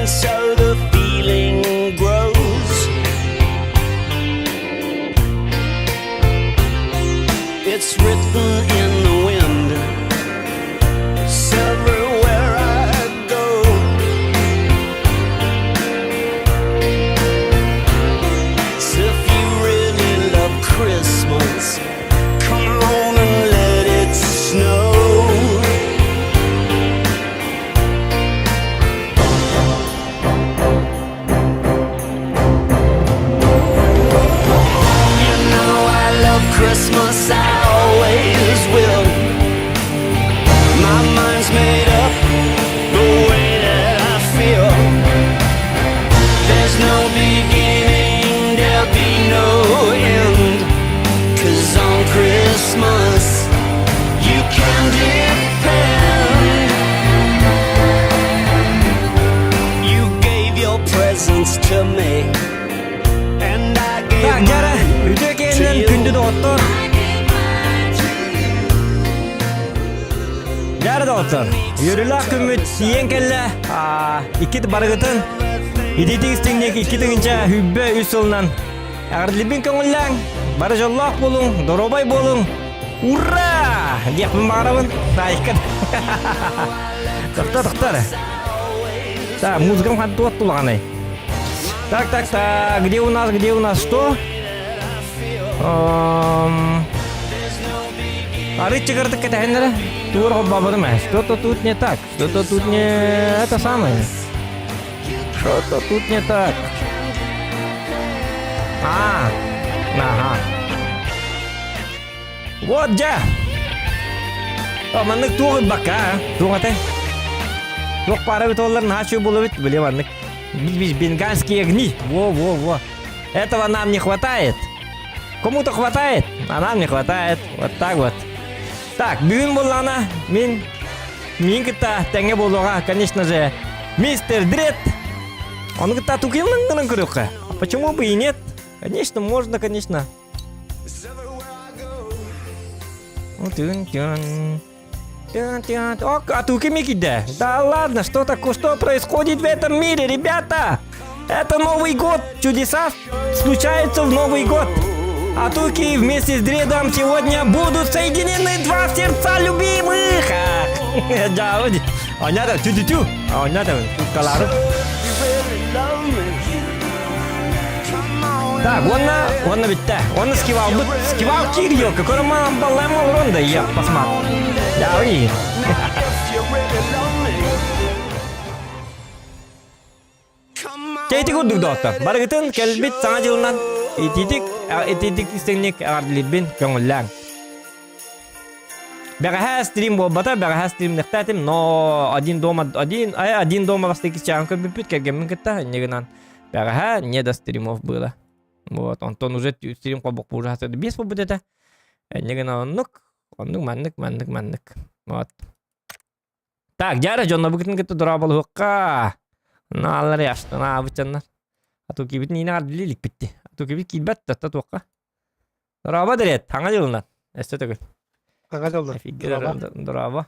and so the feeling grows. It's written in the wind, it's everywhere I go. So if you really love Christmas, come on and let it snow. You know I love Christmas, I always will. My mind's made up the way that I feel. There's no beginning, there'll be no end. 'Cause on Christmas you can depend. You gave your presents to me, and I gave Так, жара, mine үйдө to келдим, you. күндү да оттор. Жара да оттор. Юрүлак күмүт сиен келе. Икки барыгытын. Идетигистиңдеги 2-нче хүббө үсүлнан. Агарлыбин көңүлләң. Бары жоллак болуң, доробай болуң. Ура! Депмин барабын. Тайкын. Токтор. Так, музыкам хатты оттулганай. Так, где у нас что? Рычагарда кетахендера. Тура бабадыма. Что-то тут не так. Что-то тут не это самое. Что-то тут не так. Ага. Вот ja. Маннык тугы бака. Тугаты. Тук пара битолларын хачу болобит, биле маннык. Biz бенганские огни. Во. Этого нам не хватает. Кому-то хватает, а нам не хватает. Вот так вот. Так, бүгін болғана мен кітта тәңе болуға, конечно же, мистер Дред. Он кітта тукилның күріққа. А почему бы и нет? Конечно, можно, конечно. А туки Микида. Да ладно, что происходит в этом мире, ребята? Это Новый год. Чудеса случаются в Новый год. А туки вместе с Дредом сегодня будут соединены два сердца любимых. Онята, тю-тю-тю. Онята, калару. Так, он битте. Он скивал кирью, какой роман баллаймал ронда, я посмотрел. Да, уи. Кейти курдук доктор. Баргытын келбит саңа жылынан этитик истеңнек ардылибин көңүлләң. Бәгәһә стрим болбата, бәгәһә стрим нехтәтим, но один дома бастыки чанка бипит кергемин кытта, негенан. Бәгәһә не до стримов было. Вот, Антон уже стрим кобок уже хасады без побыт это. Негенан маннык. Вот. Так, жара жонна бүгүн кытта дурабал хукка. Налар яшты, абычаннар. Ату кибит нина ардылилик битти. Ату кибит килбет татта туакка. Дораба дерет, таңа жылынан. Эсте төгүл. Таңа жылынан. Дораба.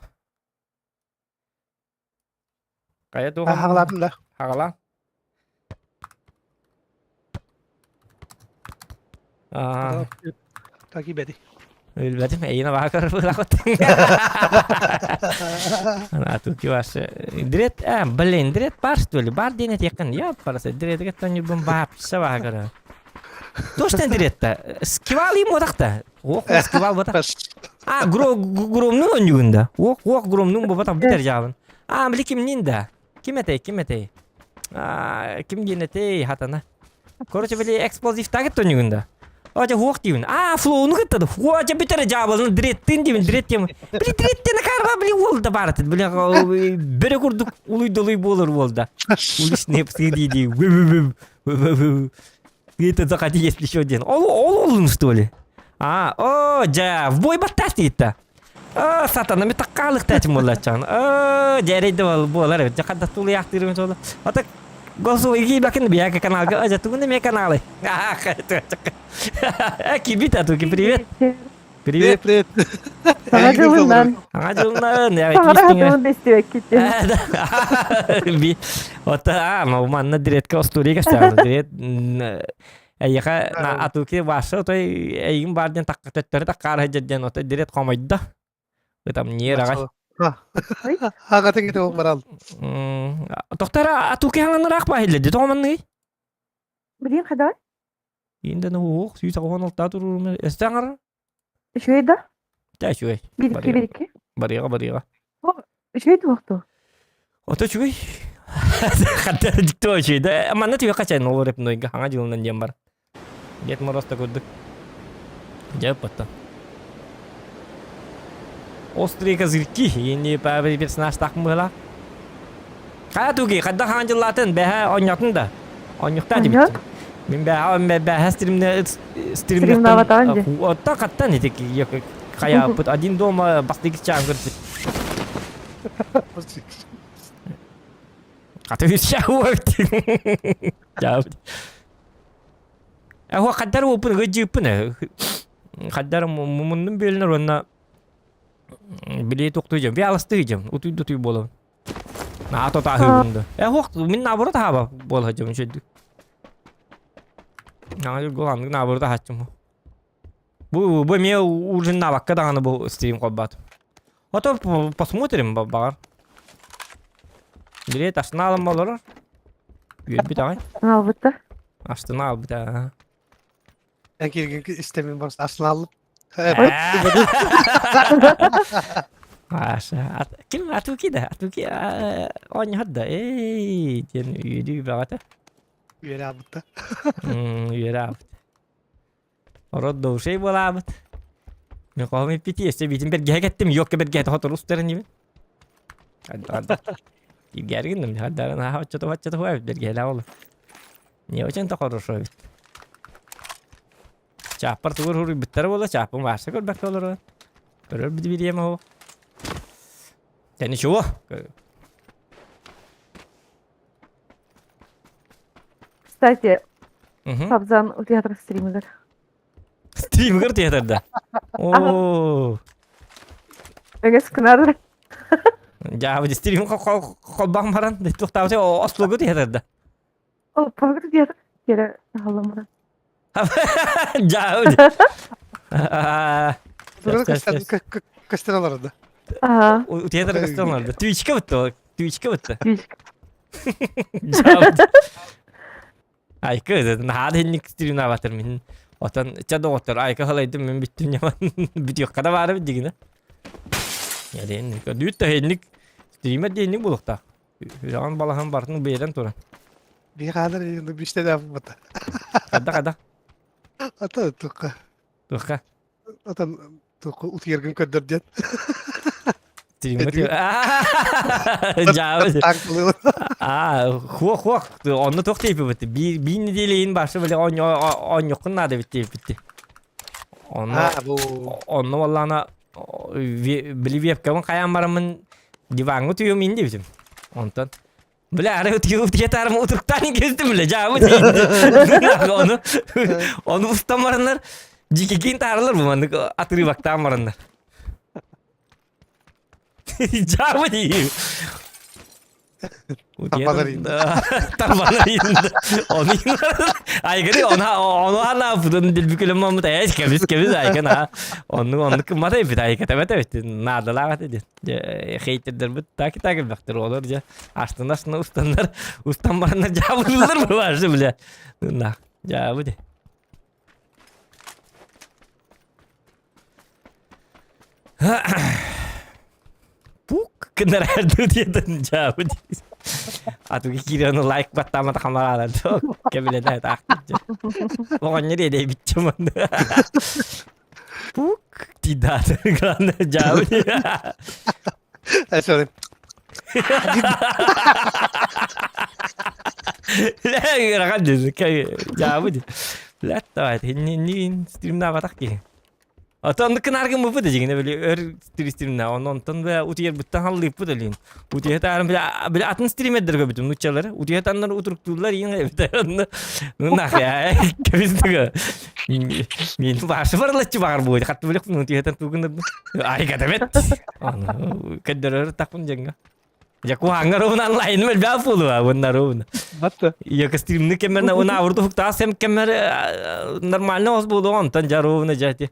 Кая туга? Хағаладым да. Хағала. Таки беди. Ülbedim, yine bakar bırakıp. Atу киваш. Дред, блин, дред бар что ли? Бар денет якын. Я парасы дред геттен юбым бап, сава кара. Точно дред-то. Скивал ему так-то. Ох, скивал вот так. Громның önündə. Ох, громның бу там битер жабын. Били кимнинда? Ким этей? Ким генетей хатана. Короче, били эксплозив тагет önündə. Ача хуак деймін. Флоуны кыттады. Ача бітірі жабылын дреттін деймін. Дреттен қарға біле олды барады. Бірі күрдік ұлый-долый болыр олды. Улышнепсі дейді. Это захоти, если еще один. Олын, что ли? В бой баттас дейді. Сатанами таққалық тәтім олачан. Жарайды болар. Жақанда тулы яқтырымен солы. Атак голосовой гибакин бияка каналга ажатугунда ме каналы. Кибита туки, привет. Привет. Привет. Sana cılından. Аңа ya Sana кистиңе. rahatımın da istiyor gitti. Би ота ама манна диретке студияга стааны дирет эйга на атуки башы той эйгин барден такка төттөрү таккар хажден ота дирет комойда. Там не рагай. Хагата кете ок барал. Токтара атуки хаңанырак байылды томанны. Bileyim kadar. Инде ну ох сүйсө конолта туруу эстаңар. Şöyle de. Та чуй. Bir iki bir iki. Барыга. Şöyle de vakti. Ото чуй. Хатта диктоо чуй да. Манна түйө качай нолореп нойга хаңа жылынан жем бар. Дет мороста көрдүк. Жап батта. Острые козырьки, енді бәрі персонаж тақмыла. Қая туги, қадда хан жыллатын бәһә ойнатын да. Ойнықта деп Ойнақ? бітті. Мен бәһә Стримна аватаран же. Отта қаттан етек, қая бұт. Один дома бастығы чағын көріп. Қаты өз шағы өпті. Жауып. Әуі қаддар өпін, өджі өпін. Қаддар мұмындың бөлінер онына билет тоқтойжам. Би алыстыйжам. Утуй болам. На то тахыбында. Хоқ, мен набыры таба болажам шөйдік. Нағыр голанды набыры тахачым. Бұл мен уже навакка дағаны бұл стрим қолбат. Ото посмотрим бағар. Билет астына алым болар. Үйелбет ағай. Albatta. Астына албет ағай. Ben kirgin istemin varsa aslını alıp. Aşağı. Kim Atuki de. Atuki oynadı da. Diyen üyedi bağıta. Üyeli abutta. Üyedi abi. Orada şey bol abi. Ben kahve piti işte bizim bir gel gittim yok ki bir gel otur ustaların gibi. Hadi. Gergindim. Hadi ha çatı var bir gel oğlum. Niye o çanta korur Çapar tuğur huru bitter bola çapım varsa kör bak olur. Kör bir diyeyim o. Yani şu. Kстати, Mhm. Sabzan o tiyatro streamer. Stream kır tiyatrda. Oo. Öyle sıkınardır. Ya bu stream kol bakmaran de tuhtavse o Oslo kır tiyatrda. O pavır tiyatro. Yere hallamara. Ya. Kaçtıralar orada. Aha. O tiyatro kısımlarda. Twitch'e bitti. Yüzük. Ay kız, nada henlik stream'e batır min. Otan çada otur. Ay kalaydım min bittim yaman. Bitiyor kada var mı digine? Ya den düt henlik stream'e denlik bulukta. Yan balahan bartın beyran toran. Bir kadar bir işte de yapmadı. Kada. Ata tukka. Tukka. Ata tukka utuyargın kördürden. Stream'e diyor. Jauh. Takılı. Хуак. Onu çok teypi bitti. Bir nedeleyin başı böyle on yokun nada bitti. Ha bu. Onu vallana beli webcam kayan baramın divangu tuyum indi bizim. Ondan. Böyle araya tiyatar mı oturuktan gezdim bile. Cevabı değildi. Onu ustamaranlar cikikin tarlar bu mandık atırı vakti amaranlar. Cevabı değil. Tarmalarında. Onu aygırı onu hala budun dil bükülüm mamut ayaz keviz aygan ha. Onu kımada yapıt aygat evet. Nadalar at edin. Heytirdir bu takip baktır olur ya. Aslında ustanlarına cevabılır mı varsa bile. Nah cevabı de. Puk kendaraan dia dan jauh. Atau kira like pertama kamera tuh kebelet tak. Pokoknya dia bicara Puk tidak karena jauh dia. Sorry. Lah kan kayak jauh dia. Lihat tuh ini stream apa tak ya? Atandı kınargın bu da jigine böyle ör streamne ondan ve utiyer buttan hallayıp bu da lin. Utiyer tarım bile atın stream eddir bütün uçaları. Utiyer tanlar oturttular yine evde. Nah ya. Kebizdi. Min başı varlaçı var bu. Kat böyle utiyer tan tugun. Ay katamet. Ano kadar takun jenga. Ya ku hangar unan lain mel bafulu benar un. Battı. Ya ke streamni kemerna una urdu hukta sem kemer normalne os bulu ondan jaro na jati.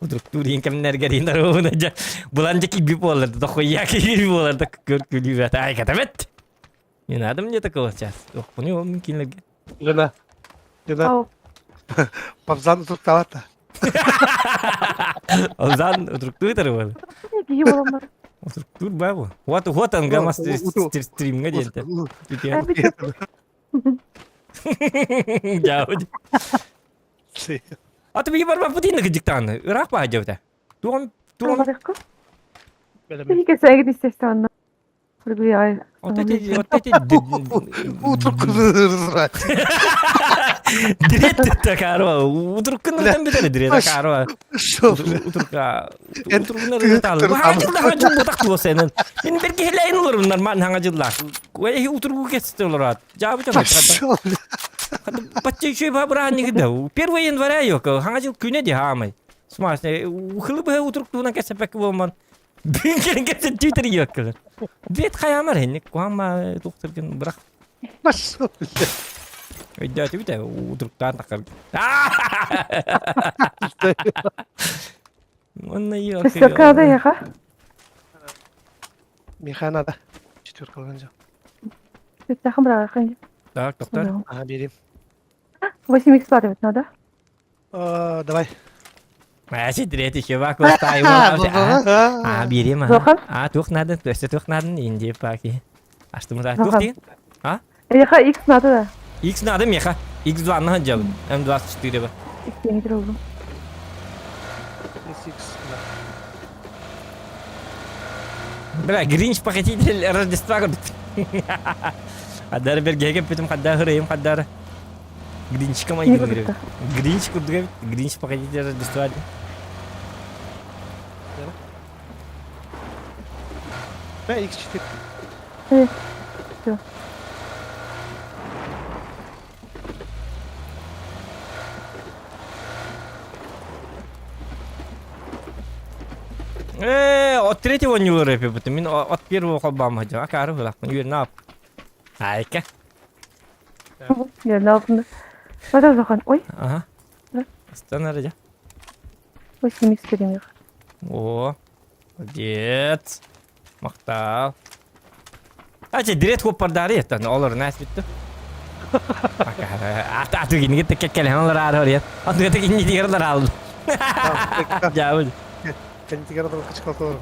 Utruk turin kemer garin daro na ja. Bulanja ki bipolar da khoya ki bipolar da kürkülü ve ay katamet. Yine adam ne takılacağız. Yok bunu o mümkün lagi. Jana. Jana. Au. Pabzan tutup kalat da. Ozan utruk tu taru. Ne diyor olanlar? Utruk tu babu. What ang gamas stream nga jente. Ben bir şey Jauh. Sì. Atau biar apa putin nak jektan. Rapa aja udah. Tuan Harika. Böyle bir. Bir kez sevgi isteşti ondan. Bir ay. otte Utuk kızır. direkt takaro. Utruk kan betul direkt takaro. Şöyle. Utruk bener tahu. Hangajul hangajul botak tuh senen. Ini pergi lain lor bener man hangajul lah. Wah utruk kes lorat. Jawab coba. Şöyle. Bacı şey berani gitu. Первый января yok. Hangajul güne di hamay. Smas хлеб утрuk tuh nak sepek woman. Bin kere Twitter yok. Diyet kayamar henlik. Kuama doktor kan berak. Nasıl? Iya, tapi teh utruk tantak kan. Mana iya. Sakada ya ha? Meyhanada. Çıtır kalınca. Bir takım bırakın. Tak, doktor. Aha vereyim. 8x var evet nada. Давай. Masih direct еще aku tahu ah birim mah. Zokan? Ah tuh naden, tuh naden inje pagi. Astu mah tuh din. Ha? Ya ha x nada da. X naden ya kah? X dua nah jauh. M24 ba. X yenidir oğlum. SX. Bela Grinch pakai cindil register kan. Kadar bir gege pitum kadar hırayım kadar. Grinch kama Ini gini. betul. Grinch kudu Grinch pakai cindil register. Ben X çıtır. Evet. Yok. От третьего не вырыпи, потому от первого хоббам aja. Akarı lah, yürü ne yap? Hayka. Yerin altında. Hadi Zokan. Oy. Aha. Ne? Aslan aja. 8x vereyim yok. Oh. Молодец. Мақтал. Aja direkt kopar dari ya, tan olur nas bitti. Atu gini kita kekelen olur arıyor ya. Atu kita gini diğerler aldı. Jauh. Kendi sigaradan kaç kalk olur.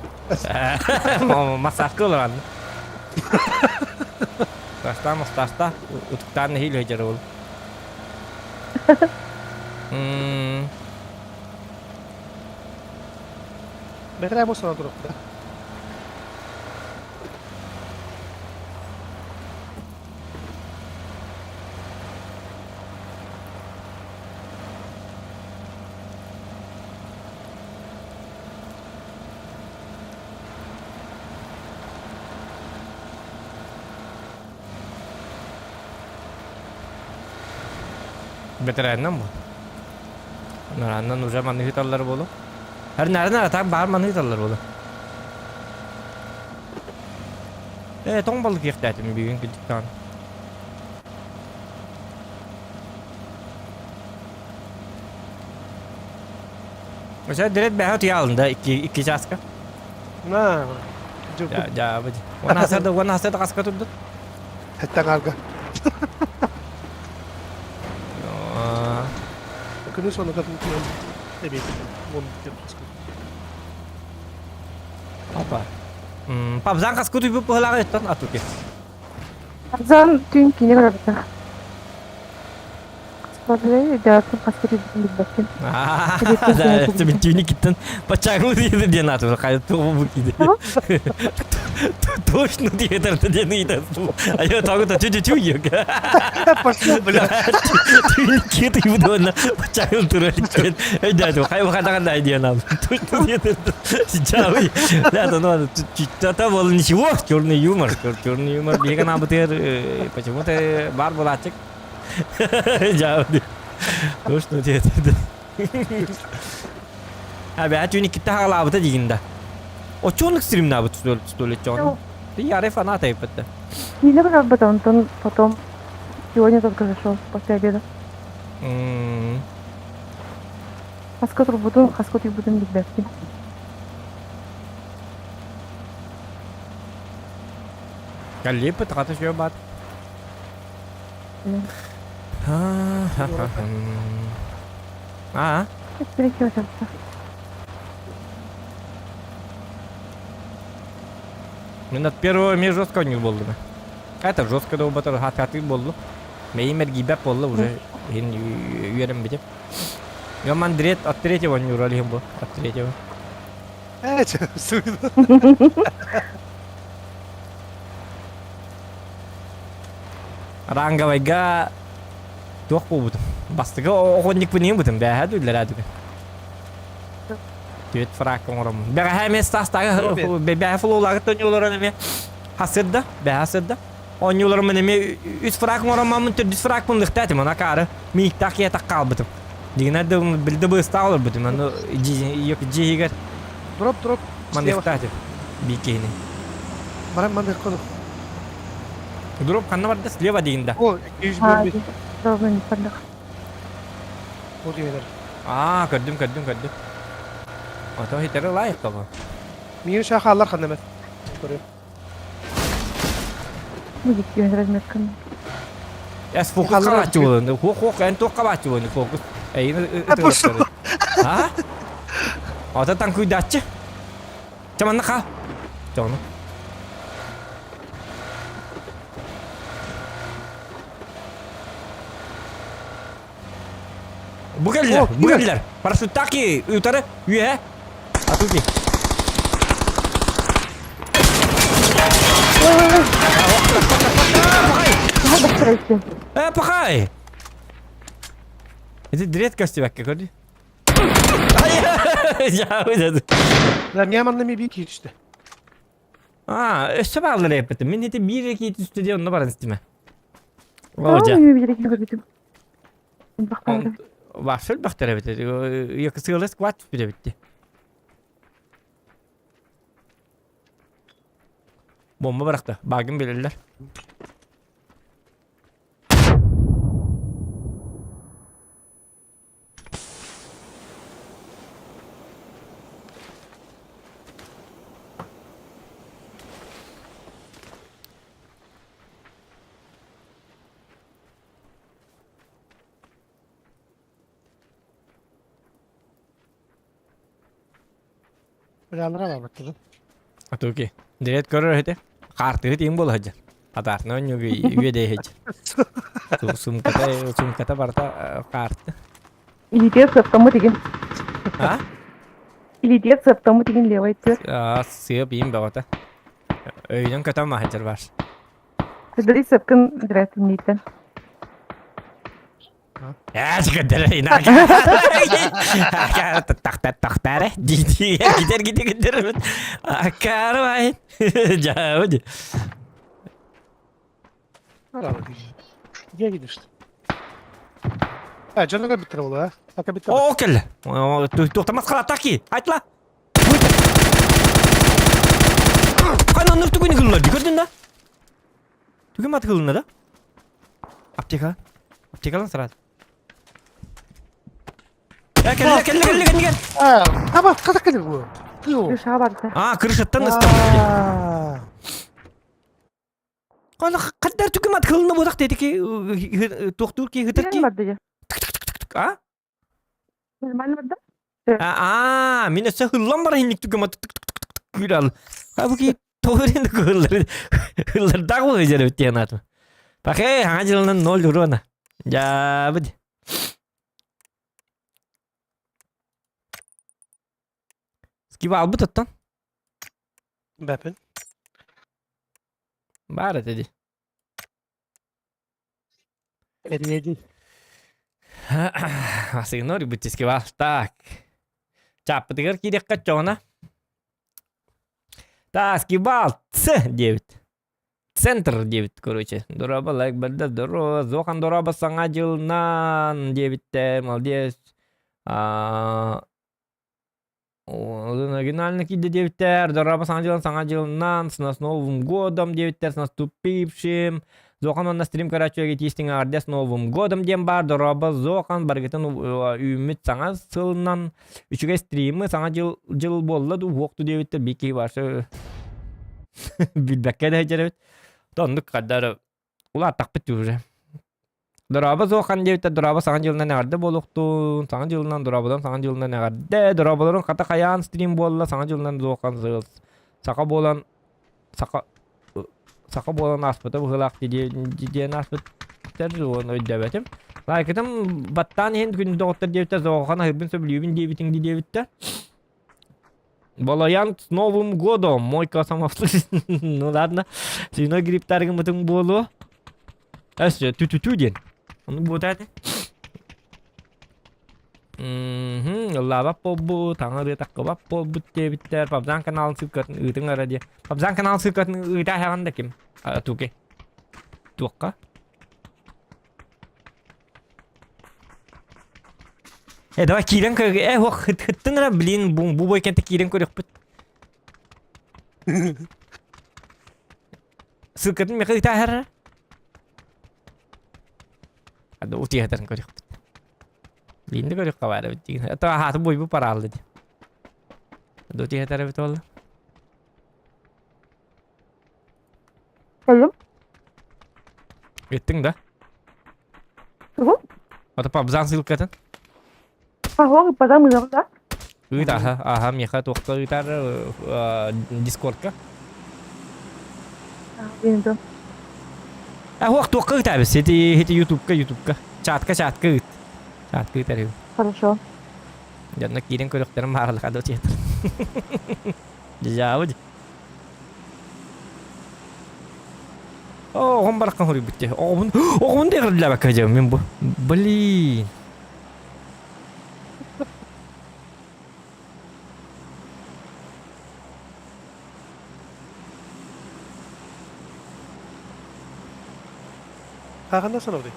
Mau masak olur an. Tasta. Untuk tanah hil aja dulu. Bekle bu sonra durup da. Veterandan mı? Narandan uca manı hitalları bolu. Her nereden tak bahar manı hitalları bolu. Ton balık yıktadım bir gün gittikten. Mesela direkt behot yalında iki çaska. Ha. Ya abicim. Wana hasada kaska tuttu. Hatta karga. Aa, Bakın sonra kadın diyor. Ne bileyim. Bunu yapıyoruz. apa? Pabzang kasku tuh pulang itu atau ke? Zan dün yine kadar bitti. Sonra dersin askeri bilmezsin. Да, тебе тюник киттен пачагы диеді ден атып қайда тоғы киді. Точно диедер ден иді. Ая тағы да тю ек. Пошли, бля. Тюник киті буды оны пачагы тұрар кен. Әйдәді, қай қадағанда ден атып. Точно диедер. Жауы. Да, ну, это был ничего, черный юмор. Черный юмор. Беган абутер, почему-то бар булачек. Жауы. Точно диедер. Abi tünik kitta hala bu deginde. O çoğunluk stream'de bu tutuyor çoğunluk. Я фанат это. Не знаю, как бы он потом сегодня только зашел после обеда. Хаскот будем билбеппин. Kalli pı tıkatı şöyle bat. А? Перекинуть. Мен от первого мне жестко не было. Это жестко да батыр хат-хаты болды. Меймер гибеп болды уже. Ен үйерім бітеп. Яман дрет от третьего не уралим был. От третьего. Суйду. Ранговайга тоқ болдым. Бастығы оғынник бұнен бұдым. Бәхә дөйлер әдігі. Төт фрак оңырым. Бәға әме стастағы бәға флоулағы төнеуларын әме хасырда. Бәға хасырда. Онеуларым әме 3 фрак оңырым амын түр 4 фрак бұндықты әтім. Она кары мейіктақ етақ қал бұдым. Деген әді білді бұста олар бұдым. Аны жегер Дроп. мандықты әтім. Бейкейні. Мандық қоду. Дроп қанна барды слева дегенде. О, 201. Должно не подох. О, дегендер. Көрдім. Ото хитері лайық қабы. Мені шақалар қандамет. Көрем. Будет тебе разметка. Яс фокус қабатшы болынды. Хоқ, ән тоқ қабатшы болынды фокус. Әйіні Пошел. Ото таң күйдатшы. Чаманны қал. Жоғыны. Bu geldiler. Paraşüttaki yukarı üye. Atıl ki. Пахай. Это дред костюм, как говори. Ya öyle. Ben yamanla bir iki işte. Üstü bağlı yaptım. Ben de bir iki stüdyonda var istime. Hoca. Başıl baktara bitti. Yakısıyla squat bile bitti. Bomba bıraktı. Bagın belirler. Bilallara var bakalım. Atıl ki. Direkt görür hadi. Kartı diyeyim bol hacı. Atartını önce üye de hacı. Sumkata barda kartı. Или септамы деген. Ha? Или септамы деген левый тер. Sığıp yiyeyim be ota. Öyle kötü mü hacır var? Кадри сепкан дресин нейтен. Ya çıkıdır inak. Taktar. Gider. Akar vay. Jauh. Bravo. Gel gidiyorsun. Ha canına bitir oğlu ha. Haka bitir. O kelle. To'xtamas qiladi ki. Aytla. Qani nur tuguni qiladi. Ko'rding da? Tugmat qilindi da. Apteka. Aptekadan sırada. Ya gel. Ha tamam katak gelir bu. Yok. Kırışağa bardı. Kırışattan ısıtım. Qani qadar tugmat qilindi bo'daq dedi ki to'xtur ki hıtır ki. Нормально bardı. Ha? Нормально bardı. Mine se hıllan bara hinlik tugmat güral. Halbuki to'g'ri hıllar dağ bo'lib jara bitti yanatmi. Bakay hajildan 0 urona. Ja, budi. Skibal bu tuttan. Bäpin. Bara dedi. Eriyedi. Así no ributis skibal. Так. Чап, ты говоришь, кидек качона. Так, скибал. Ц 9. Центр 9, короче. Дороба лайк бәлді. Зохан дороба саңа жылнан 9-те. Молодец. Оригинально киде 9-тер. Дороба саңа жылнан. С Новым годом 9-тер. С наступившим. Зохан онна стрим карачуға тестің ағырде с Новым годом дем бар. Дороба Зохан баргетін үміт саңа сылынан. Үшіге стримі саңа жыл болла. Оқты 9-тер беки баршы. Билбәкке де жеребет. Тондuk kadar ular takpit уже. Дорaba Зохан дебитте дорaba саңа жылынан нәгәрде болуқту. Саңа жылынан дорабадан саңа жылынан нәгәрде. Дорабаларын қата қаян стрим болла. Саңа жылынан Зохан зыл. Сақа болан аспыты бұғылақ деден аспыттар оны өйдәбәтім. Лайкетім баттан ең күнді оқтар дебитте Зохан ахырбын сөбілеуін дебитіңді дебитте. Балаян с Новым годом, мой косомовцы. Ну ладно, сүйіно гриптарың мұтың болу. Әсі, түтүтү ден. Оны бұд әді. Лавап болбу, таңыры таққыбап болбу дебіттер. Пабзан каналын сылқатын ұйтың араде. Пабзан каналын сылқатын ұйта хағанда кем? Туке. Туаққа. Давай кирен көрге. Хыттың ара білейін бұл бойкенті кирен көрек бұд. Сылқатын меқы ұйта әрі? Ады ұти әтірін көрек бұд. Білейінді көрек қабары бұд деген. Әті ағаты бой бұл паралды де. Ады ұти әтірі бұд олы. Салым? Өттің да? Тұғыл? Аты пабзан сылқатын? Пахуағы падам ұзақта? Үйт аха меха тоққа үйтар дискордка. Бенді. Хуақ тоққа үйт әбіс, еті ютубка. Чатка үйт. Чатка үйт әрі. Хорошо. Жанна кирен көріктерім барлық ады өтетір. Жауы де. Оғын бараққан хүрі бүтте. Оғын дегір ділі бәкка жау мен бұл. Блин. Қағанда сан олай?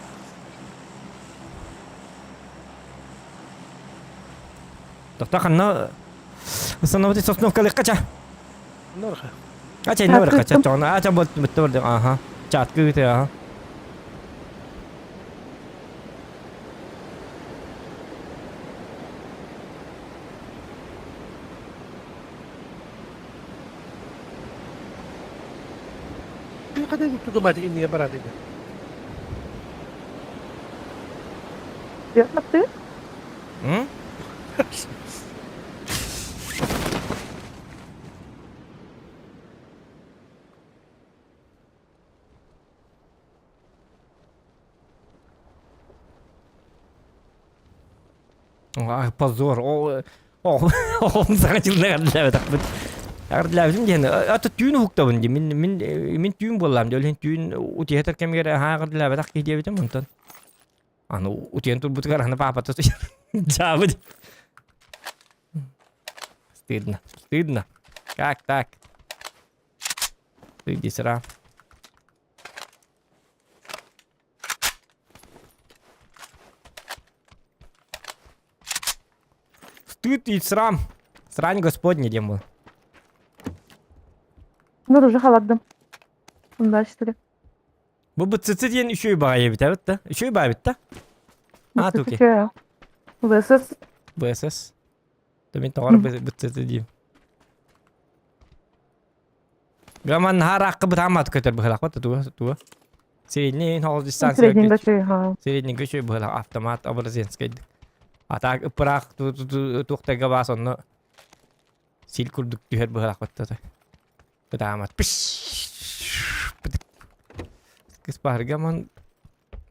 Тоқта қанна ұстанауды сосновкалық қача? Норға. Ача не бар қача тоғына. Ача бітті бұрды. Аха. Чатқы үйті. Аха. Қадай күтті думады инне барады еді. Ясно, ты? М? Ай, позор. Он сағатылына қадылабы тақпыд. Қадылабы дем аты түйін хуқтабын де. Мен түйін болам де. Олен түйін утиетер кемгер қадылабы тақ кейде бетім ұнтан. Аны утиен турбуты қараны папаты жабы де. Стыдно. Как так? Иди сра. Стыд и срам. Срань господня дем был. Ну, уже халаддым. Дальше что ли? Bu bıtsıtsı diyen üşüyü bağaya bit evet da. Üşüyü bağaya bit da. Ha tuki. ВСС. BSS. Demin doğru bıtsıtsı diyeyim. Gaman har hakkı bıtamat kötür bıhılak bat tuğa. Sredний hol дистанция. Средний большой, ага. Sredний köşü bıhılak автомат образенскaydı. Atak ıpırak tuğtaga bas onu. Sil kurduk tüher bıhılak bat da. Bıtamat. Kız pargaman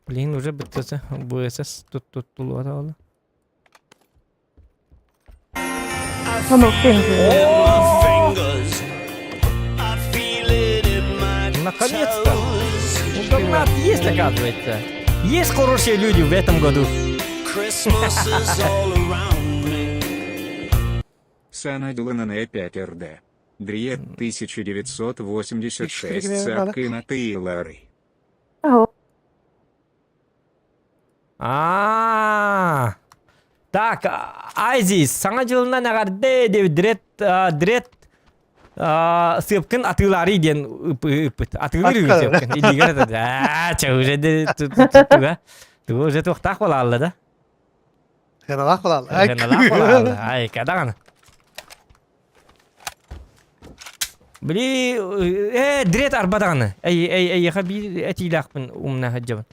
блин уже быттысы БСС тут тулуата олы. I Onu okuyayım. my fingers. I feel it in my Наконец-то. toes. Интернет есть, оказывается. Есть хорошие люди в этом году. Christmas is all around me. Санадлана 5 РД. Дрієт 1986 Сакина Тейлори. Ага. Так, Айзис, саңа жылына нағарды деп дрет сыпкын атылары ден үппіт. Атылыр үгі сыпкын. Илигер атады. Ча, уже де тұға. Тұға уже тоқтақ болалды да. Yanalak olan. Геналақ болалды. Ай, кадағаны. Били, дрет арбадағаны. Әйеға бір әтейлақпын умна хаджабын.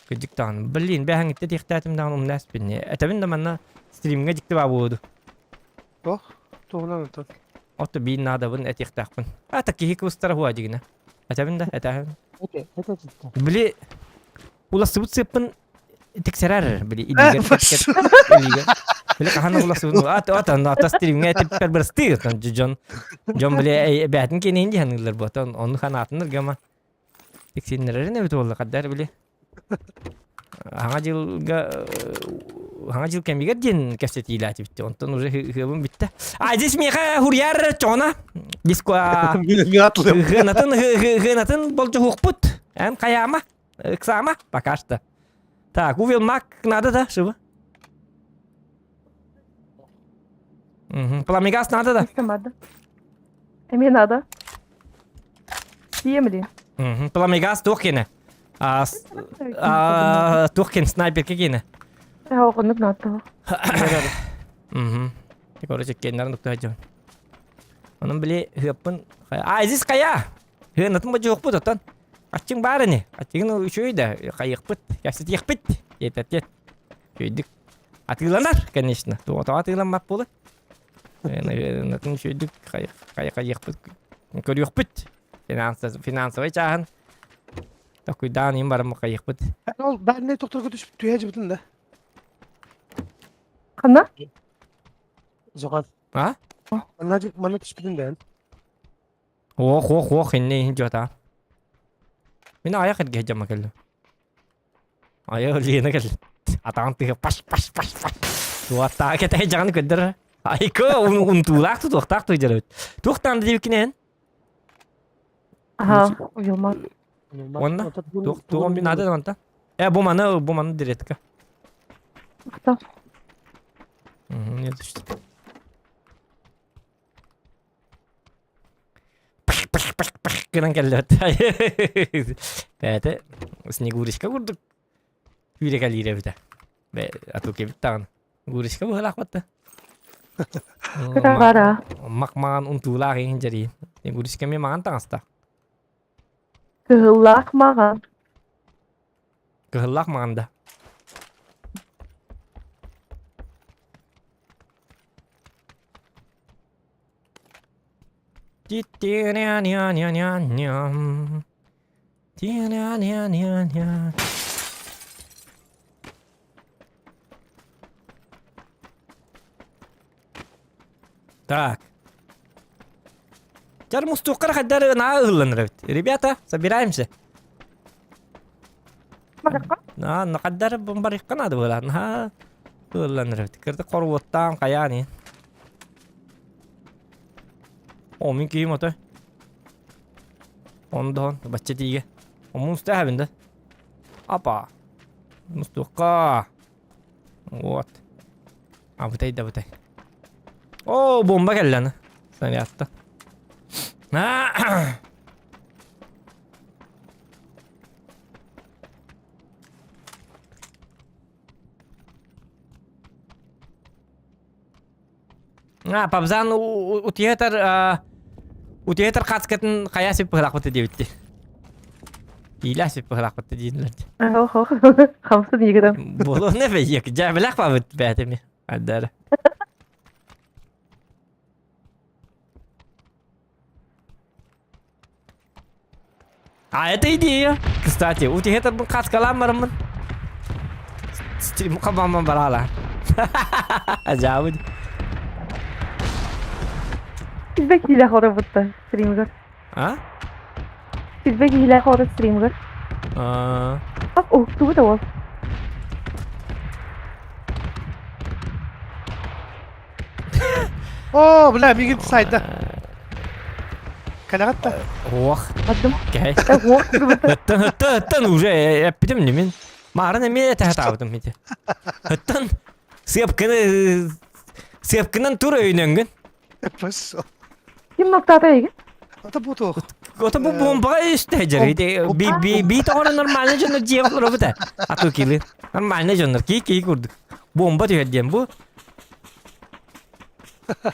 Кыдыктан. Блин, бәһәңитте тихтәтимдән умнас бинне. Әтәбин дә манна стримга дикте бабуду. Oh. Tuğulan ötün. Отто бин нада бун этихтәкпин. Ата кихи кустара хуа дигне. Әтәбин дә әтәһен. Okey. Били уласы бут сыппын тиксерәр били илигә илигә. Били кахана уласы бут. Ата стримга типпер бер стир тан Джон били бәтин кенен дигәнләр бот. Оны ханатыныр гама. Тиксеннәр не бит ул кадәр били. Аңа жыл кемигер ден кәсет илати битте. Онтон уже хыбым битте. Здесь меха хурьяр чона. Дисква Bilgi atlıyorum. гынатын болчу хукпут. Эн каяма. Ксама пока что. Так, увел мак надо, да, шива? Пламегас надо, да? Istemedi. Emin adı. Diyemedi. Пламегас тухкине. Тухкин снайпер кегине. Ya okunuk nattı. Короче, кеннарын туктап айтам. Onun bile hıppın. Aziz kaya. Hınnatın bacı yok bu tutan. Açın bari ne? Açın şöyle de kayık pıt. Yasit yık pıt. Yetet. Şöyle atıyorlar, конечно. Tuğata atıyorlar bulu. Hınnatın şöyle kayık pıt. Körüyor pıt. Finansal çağın. Takuydan yiyeyim bari mı kayık pıt. Ben ne doktora götürüp tüyeci bitin de. Kana? Zokan. Ha? Bana tüyeci de. Oh, ini jota. Mina ayak ket gejam makel. Ayo liena kel. Atang tiga pas. Dua tak kita jangan keder. Aiko untulak tu tak tu jerut. Tuktan di bikinen. Aha, uyulmaz. Onna? Tuğum bir nada manta. Bu mana direkt ka. Mustafa. Ne düştü? Kıran geldi. Evet. Снегурочка vurduk. Yürek aliyle bir de. Ve atuke bir tane. Gurişka bu halak battı. Kara. Makman untulak yang jadi. Gurişka mi makan tangsta. Kıhıllak mağan. Kehellak makan da. Так. Теперь мустукар хаддар на ылын. Ребята, собираемся. На каддар бомбарикка надо было. На ылын. Кырды корвоттан каяни. О, min kıyım atı. Ondan bahçe diye. O müstehabinde. Apa. Mustuka. What? Abutay da butay. Oo, bomba geldi lan. Sen yattı. Пабзан утиятар кацкатын каясы пыхлакпыты дебитти. Иласы пыхлакпыты дейдилер. Охо. Хамсын егіден. Болу не бейек. Жабылак пабыт бәтеми. Аддары. А это идея. Кстати, утиятар бун кацкаламармын. Стрим кабаман барала. Ажабыд. Feedback hile hora butta streamer. Ha? Feedback hile hora streamer. Aa. Bak oktuğu da var. Oo, بلا ميجي سايد كان حتى Ох. Adım. Gel. Oktuğu butta. Hıttın уже yaptım ne min. Mağara ne tahtabdım hiç. Hıttın. Sepkinin tur öynengin. بس Kim noktada iyi? это بوتو Ota bu bomba isteyecek. Bir tane normalde canlar cevaplar o biter. Atı kili. Normalde canlar ki kurduk. Bomba diyor diyen bu.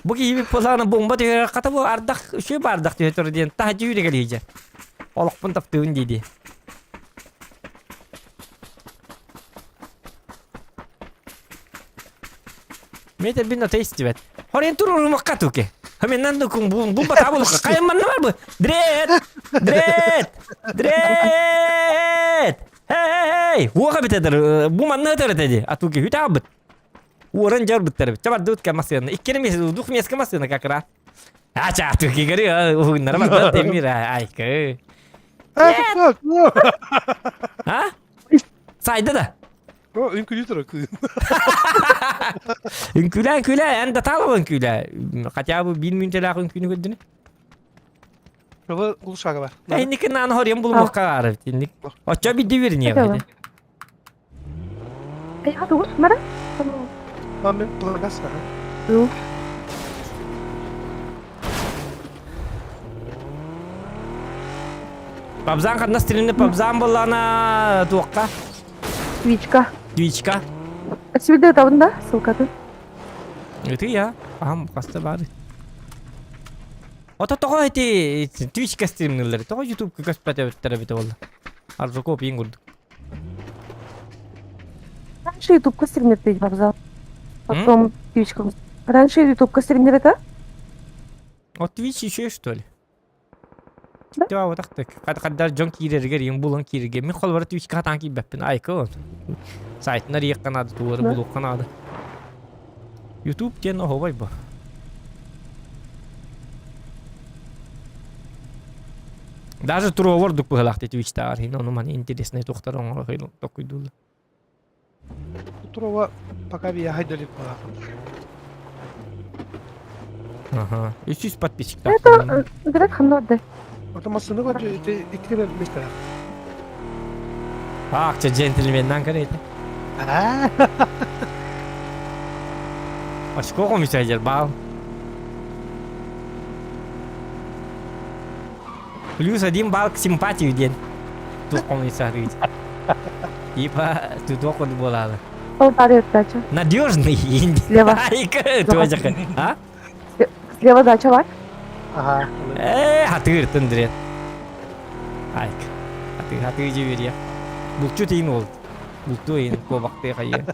Bu ki bir plana bomba diyor. Kata bu ardak şu bardak diyor diyen. Tahcı yürü geliyecek. Olak pun taptığın dedi. Mete bir nota istiyor. Horen turun rumah katu ke. Hemen nandu kung bomba tabul kaya mana var bu? Dret. Hey. Wah bitadır. Bu mana tara tadi. Atu ke hitabet. Orang jauh betul. Coba duduk ke masjid. Ikir mis duduk mis ke masjid kakra. Acha atu ke gari. Narma berarti mira. Ay ke. Ha? Sayda da. يمكن يترك Ünküle en de talı ünküle. Kaça bu 1000 TL ünkünü gördün. هو كل شيء بقى Şimdi ki nan horyan bulmak kararı. Şimdi. Açça bir devir niye Tamam. böyle? Ay hadi vur mara. Tamam. ما من بس Yok. Pabzan kan nastilinde pabzan bolana tuakka. Twitch'ka. Twitch'ka. Açıldı tavında sulkatı. Itu ya. Paham kasta bari. Ota toko heti Twitch'ka streamlerleri. Toko YouTube kas pate terabite valla. Arzu kopi ingurdu. Раньше YouTube стример петь вокзал. Потом Twitch'ка. Раньше YouTube стример это? O Twitch işi что ли? Да. Тява вот так. Kadar jon kirerger yim bulan kirerger. Min kol var Twitch katan ki beppin ayko. Saytlar yakanadı tuvarı Да. buluk kanadı. YouTube diyen o havay bu. Даже туровор bu halakti Twitch'te var. Hino numan interesne tohtar onu haylo tokuydulla. ترى пока بيا هيدا اللي بقى Ага. 300 подписчик. Это direkt hamle отдай. это массу ну ты иктирен мистер Akça centilmenden kareydi. Açık okumuş aycar bağ. Плюс один балл к симпатии ден. Тут комиссарий. Типа, ты только не была. Полтора дача. Надежный. Слева. Айка, тоже. А? Слева дача var. ага Hatır tındırı. Ayka. Hatır cevir ya. Bulçu teyin oldu. Bulçu teyin. Kovakta kayı.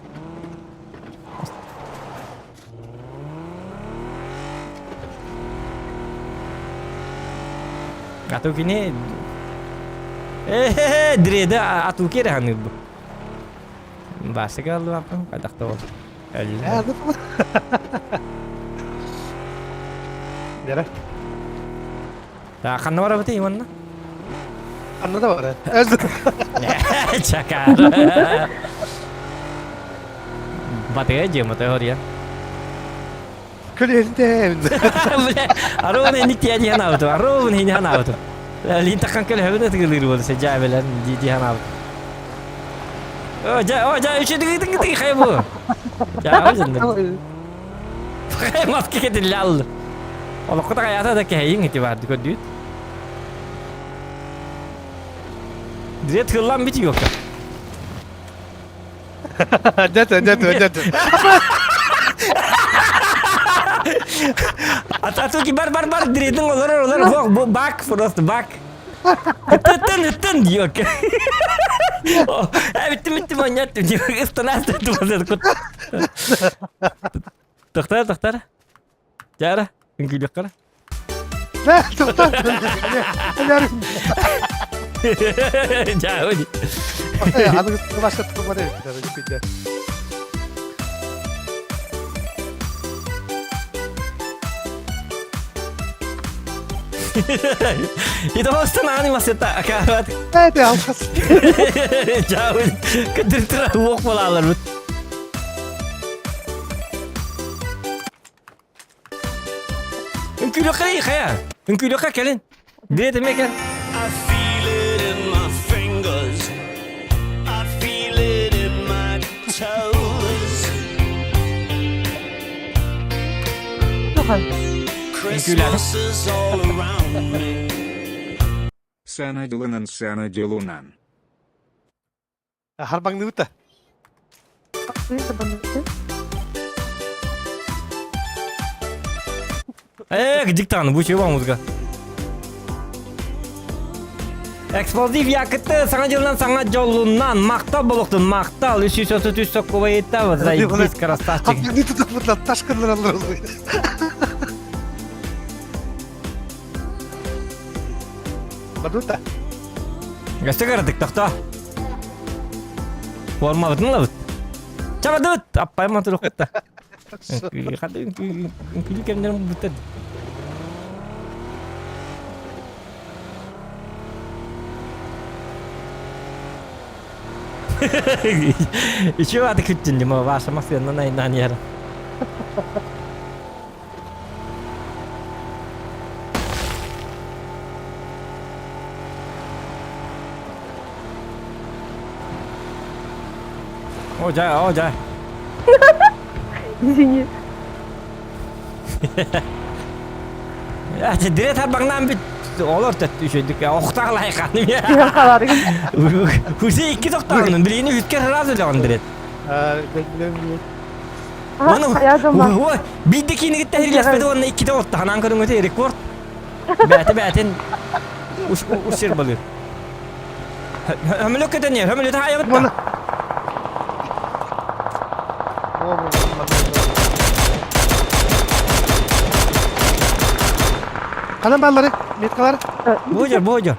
Atau kini direda atau kira hanut bu. Bahasa kalau apa? Kadak tahu. هذا يلا Tak akan orang betul mana? انا دور Cakar. Mati aja mati hari ya. كل انت Arun ini tiada yang auto. Arun ini yang auto. Lintak kan kalau hendak tergeliru sejak belan di yang auto. Oh ja, uci tinggi kayak bu. Jauh sendiri. Pakai maaf kita dilal. Kalau kota kayak ada kayak ini tiba di kau duit. Dia terlam biji yok. جت Atau kibar bar dia itu ngolor back first back. Hıttın diyor ki. Bitti manyak diyor. İstemez de tuvalet kut. Doktor. Cara, gülük kara. لا تختار انا عارف Jauh di. هذا başka tutma değil bir de Itu senang masih tak karat. Hadi alkas. Jauh. Kedir wok bolalar bu. Inkülü kayı kaya. Inkülü kaya kelin. Dire demek ya. I feel it in my fingers. I feel it in my toes. Bakın. Christmas is all around me. Sana dilunan. Harbang nuta. Buraya da bana işte. Gıcık tanı bu şey var muzga. Eksplozif yakıtı sana yolundan maktal buluktun maktal 333 kuvveti ve zayıf karastahçı. Harbang nuta da mutlu. Taşkınlar alır oluyor. Baduta. Gasta karadık takta. Forma bıtın la bıt. Çaba dıt. Apa emang tuh kita. Kata inkülü kendilerini bıtın. Еще ada kecil cuma bahasa masih nanya ya. Oh jaya. Извини. Ya direkt terbang nambit. Olur da düşürdük ya. Oktağ layıkanım ya. Biraz kalar gibi. Hüseyin iki doktorunun birini hüsker razı olan direkt. Bekliyorum. Ha, hayatım var. Birdekini gitti her geçmedi onunla iki de oldu. Hanan kadın öte rekord. Bäten usir balıyor. Hömülük eden yer. Hömülük hayat bitti. Bana. Kalan balları, metkaları. Bu hoca.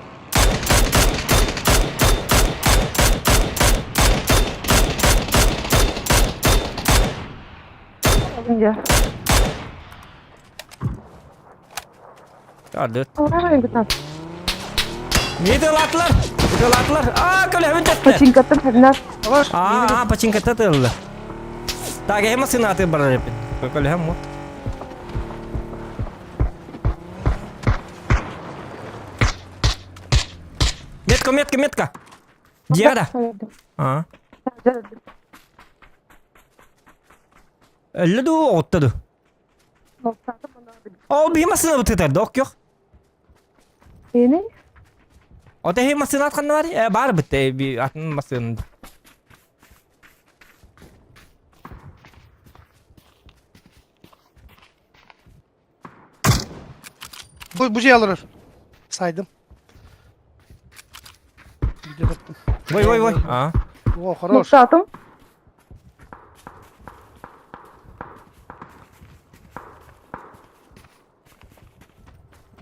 Önce. Gördük. Oraya gitmem. Yedilatlar. Köle hemen tettiler. Paçin katın hediler. Yavaş. Paçin katıldı. Tak hemen sınatı barar yapın. Köle hem o. Метка. Диада. А. Elli ottadı. O bir masına bıtıtırdı, ok yok. Ne? O da hem masına atkanı var ya, bari bitti bir atın masını. Bu şey alır. Saydım. Vay. А. О, хорош. Noktatım.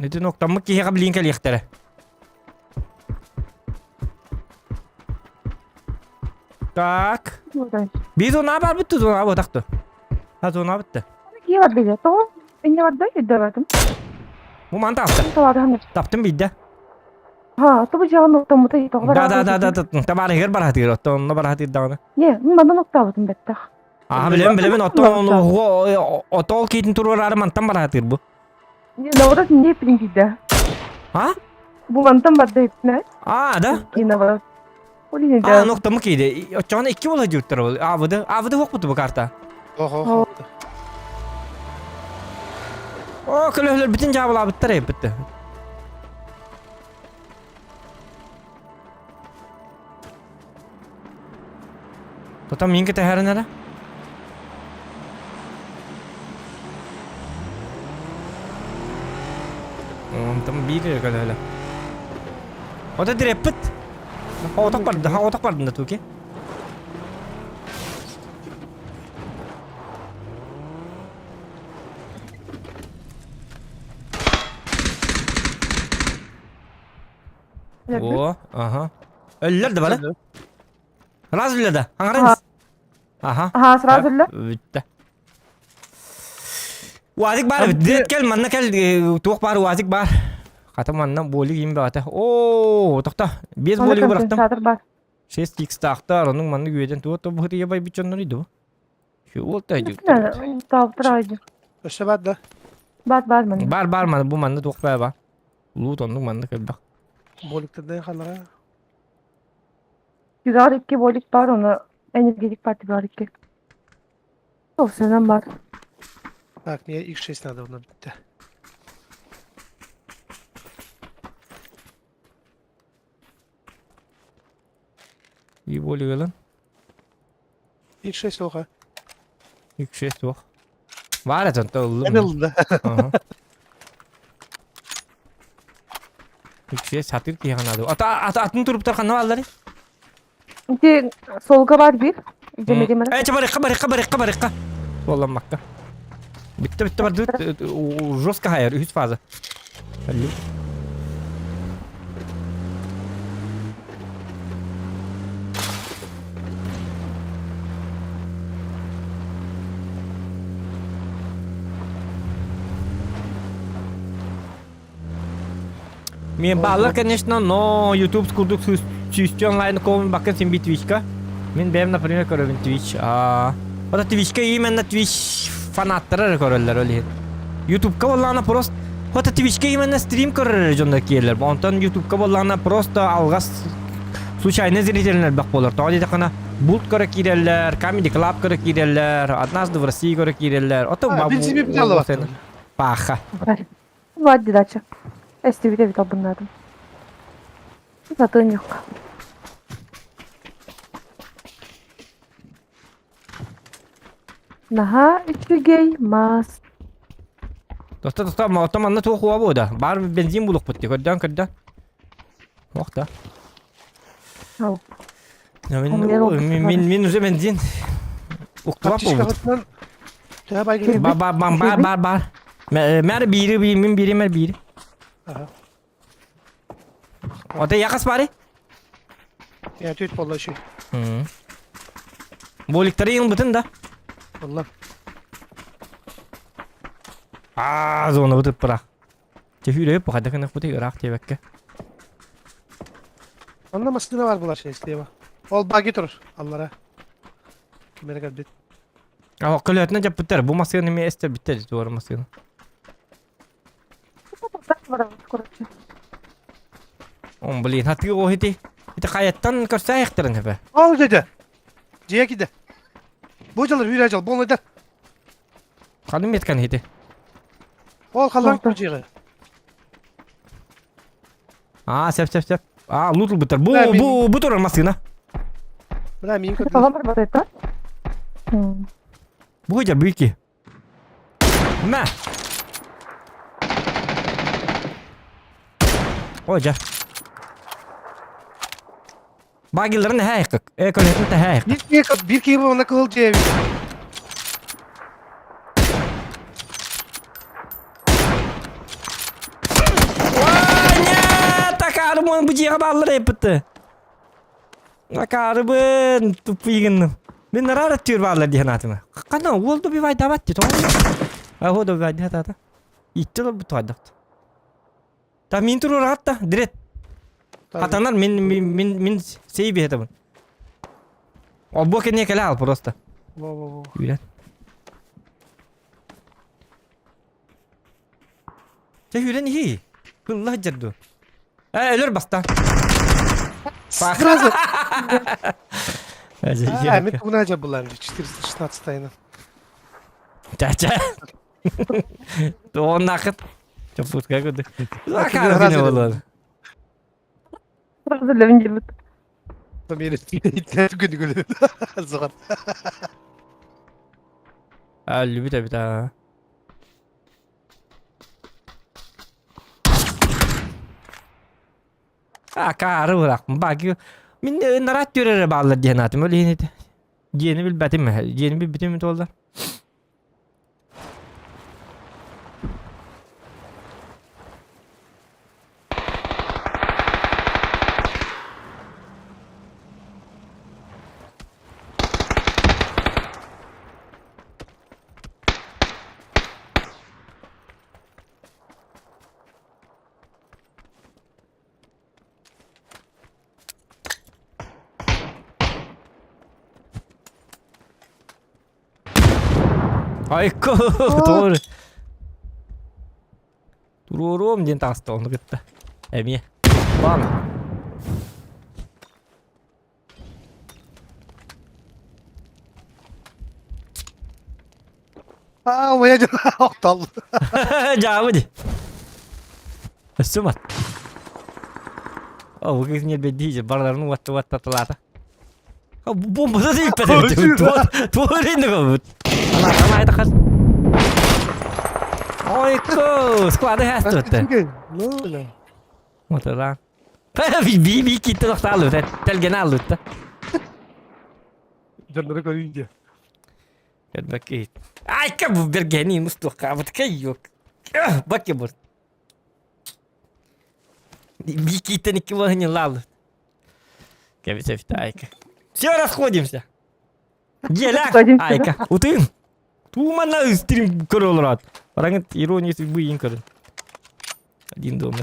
Это нокта ki heka blink elikhtere. Так. Buradan. Bir zona var bitti zona bu taktı. Ha zona bitti. İyi var bile. Tamam. İnne var da yedemem. Bu man taptı. Tamam hem. Taptım bir de. Ha, tabii canım nokta mı da tamam. Da. Tabar her barat gir. Onunla barat gir dağına. Ne? Bana nokta aldım bette. Aha bilemen otol kitin turlar mantan barat gir bu. Ne orada ne pringide? Ha? Bu mantam var da hepsine. Da. Yine var. O ne Aa de? nokta mı kiydi? O çana iki bola jurtlar ol. Avıda hok bu karta. Oho. O kılöhler bütün cevaplar bitti hep bitti. Totam mingi teher nere? Tam bir kılöhler. O da direkt bit. Otak vardı da tuki. O, aha. Öller de bana. Razı da. Hangarız. Aha. Aha sırada Bitti. Wazik bar, direkt gel manna gel tuğuk bar wazik bar. Katamandan bolik yiyeyim be ata. Oo, tokta. Bez boliği bıraktım. Kompensator var. 6x taktar onun manı güveden tuğut bu hıriye bay biçonları du. Şu olta ju. Yani tavtıraydı. İşte ben de. Bat mı? Bar manı bu manı tokpa ba. Lut onun manı kebak. Bolikte de kalır ha. Güzel iki bolik var onu. Energetik parti var iki. Of senem var. Bak niye ilk şeysin adı bundan bitti. İyi bolik lan. İlk şeysi o ha. Yüksek yok. Var ya tanta En oğlum. alında. Aha. Yüksek satır ki hanadı. Atın turup da kanı vallahi. İki solga var bir. Demedi mi? Barika. Vallahi makka. Bitti var. Жестко hayır. Üst fazla. Hallo. Мен балар, конечно, но YouTube курдук сүйістен онлайн комын бақын сен бей Twitch'ка. Мен бәйім, например, көрөбін Twitch. Ода Twitch'ка именно Twitch фанаттары көрөлер өлейін. YouTube'ка боллағына просто... Ода Twitch'ка именно стрим көрөлер жонда кейлер. Онтан YouTube'ка боллағына просто алғас случайно зрительнер бақ болар. Тоға дейді қана Булт көрі кейлерлер, Comedy Club көрі кейлерлер, Однажды в России көрі кейлерлер. Bizim bir planı var. Paha. Var didaçı. STV'de bir de bunlardan. Satın yok. Naha üçü gay mas. Dosta, otomanna tuğ kuva bu da. Bar benzin buluk bitti. Ködden. Vakta. Al. Ya Onlar oldu min uze benzin. Uktuva Kapçış bu. kafasından. Tühe baygın. Bar. Mer biri, min biri, mer biri. Aha. Oda yakas bari. Yani tüyt vallahi şey. Bolikleri yıl bütün da. Vallahi. Zona bıtıp bırak. Çeşüyle hep bu kadar kına kutu ırak diye bekke. Anlamasın ne var bunlar şey isteye bak. Ol bak getir. Allah'a. Kimere kadar bit. Ama kılığına cep biter. Bu masayı mi ester biter. Doğru masayı. Var korktu. Bilin hatı o hiti. Hiti kayattan körse ayaktarın hebe. Al dedi. Ciye gidi. Bocalar hüyracal. Bol eder. Kanım yetken hiti. Ol kalan Oldu. kuciye. Sep. Lutul biter. Ben Bu durur masayına. Bırak miyim kötü. Falan var burada. Bu hoca büyük ki. Ne? Hoca. Bagillerin ne yakık? Ekoletin de yakık. Bir kere ona kıl ciye. Takarımın bıcıya balları yapıttı. Takarımın tupuyğınım. Ben neler atıyor balları diye natıma. Kana oldu bir vay davet diye. O da bir vay diye tata. İtti de bu tadı. Ta min turu rahat da direkt. Hatanlar min şeyi bir hetabın. O bu kendine kele al prosta. Wow. Yürü. Sen yürü iyi. Allah cerdu. Ölür basta. Bak. Ahmet buna acaba bunlar. 416 tane. Caca. Doğru nakit. Çabuk kaçırdı. Bakar yine olur. Hazırlayın gibi. Tam yeri internet günü günü. Zaten. Öldü bir daha. Karı bırakma. Bak min narat yürere bağlı diye natım öyle yine de. Yeni bir betim mi? Yeni bir bitim mi oldu? Ayko doğru. Dururum diye tastı onu gitti. Emiye. Bana. Umaya canım. Aptal. Jauh di. Sumat. Oh, bugün bedi je barlarını vatta telata. Oh, bomba da değil pede. Tuvarin de kabut. Ana itu kan. Ayko, squad hasta tuh. Ne? Motorang. Bir kita lah talu, telgen alu tuh. Canları koyunca. Kan bakit. Ay kamu bergeni mustu kabut kayuk. Bak ya bur. Bir kita не килограмм лавлю. Как все Айка. Все, расходимся. Геля, Расходимся, Айка. Утын. Тумана стрим корол рад. Парагент ирония судьбы инкор. Один дома.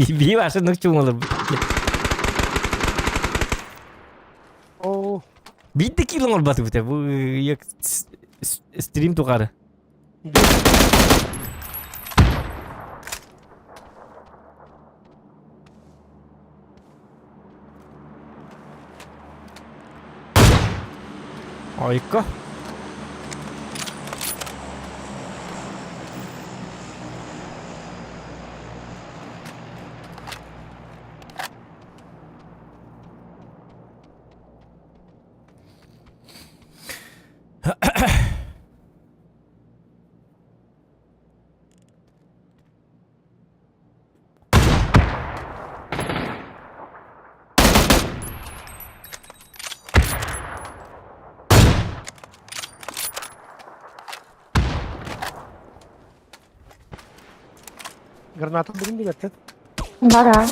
Bir başa nokçum olur. Oo. Bitti kilon ol batı bu. Bu yak stream tukarı. Ayka. Granatın birinde zaten. Var ha.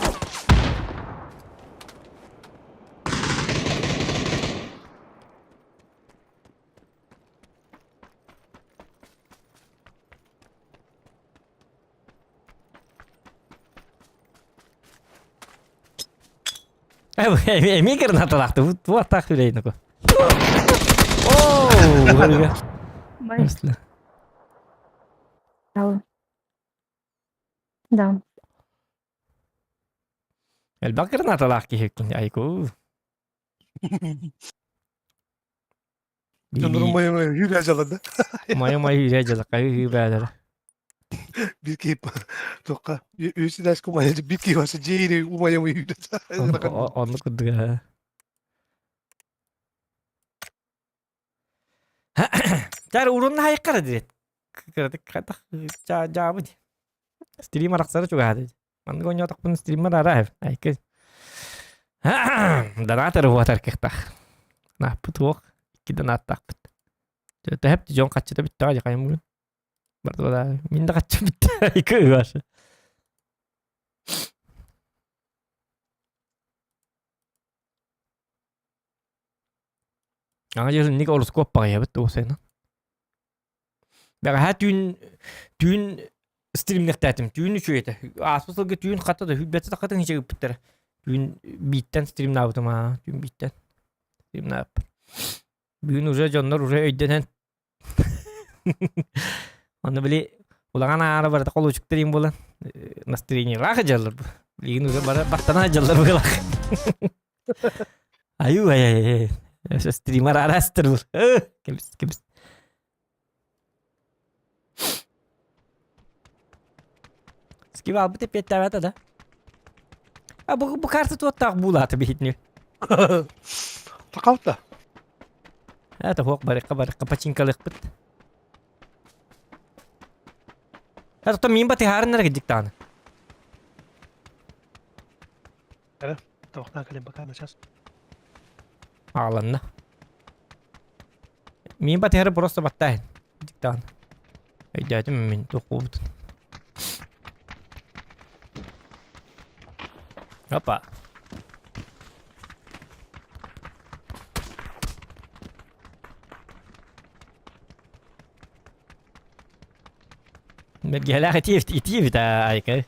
Emi granata lahtı. Bu atak yüreğini ko. Oh, böyle. Бай. Nasıl? Да. Да. El bak granata lahtı hekun. Ayko. Canları umaya yürüye calandı. Maya yüreğe calak. Ayı beyler. Bir keyip. Toka. Üstü ders kumaya bir keyip varsa ceyri umaya mı yürüye. Onu kudu ha. Cara urunna haykara direkt. Kırdık katak cevabı di. Stream arakları çok ada. Man gonyo tak pun streamer ara hep. Haykır. Donata ruh atar kekta. Nah putu iki donata tak put. Jadi hep dijon kaçta bitti aja kayak mungkin. Berarti da minda kaçta bitti. Haykır var. Angaja niga olus koppa ya betul sen. Bak ha dün stream nektatim. Dün şu ete. Asıl dün katta da hübbeti takatın hiç yapıttır. Dün bitten stream ne yaptım ha. Dün bitten. Stream ne yap. Bugün oraya canlar oraya ödenen. Onu bile ulangan ara barata kolu çıktırayım bulan. Nastrinya lah jalur. Bugün oraya bara baktana jalur bulan. Ayu ay. Streamer araştırır. Kebis. Skival bu tepet davata da. Ha bu kartı tutak bulat bir hitni. Takalt da. Ha ta hok baraka pacinkalık bit. Ha ta min bati harın nereye gidecek tane. Tavuktan kalem bakar mısınız? Ağlanna. Min bati harı burası battay. Gidecek tane. Ejdadım min dokubut. Hoppa. Gel itiyor da Ayka.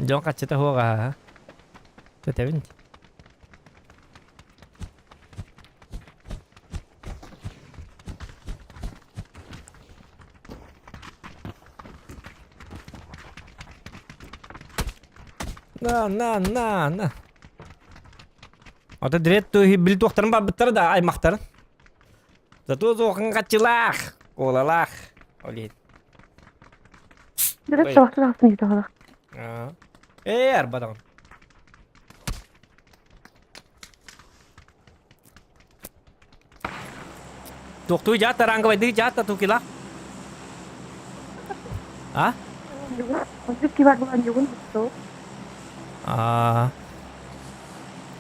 John kaçta hoga. Tetevin. Na. Ota direkt tuh bil dokterin babıtları da aymaqtarın. Zato zoğun kaçılaq. Olalaq. Oliyet. Direkt Ой. savaştır altını gidiyor hala. Arbadan. Doktor jata rangga wedi jata tuh kila. Ah? Masih kibar bulan yugun gitu.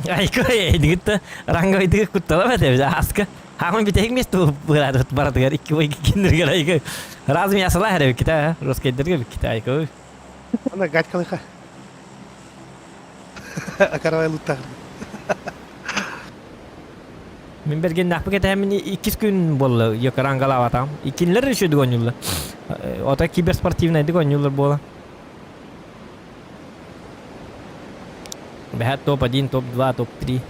Aiko gitu. Rangga wedi kuttala bade aska. Hamın bir tekmiş tu burada barat gar iki oy kindir gar aiko. Razım yasalah her kita roskedir gar kita aiko. Anda gayet kalıka. Akaravaya luttar. Min bergen nak pakai hemen 2 gün bollu yok rangala atam. İkinler şu dugonyulla. Ota kiber sportivna dugonyulla bola. Behat top 1, top 2, top 3.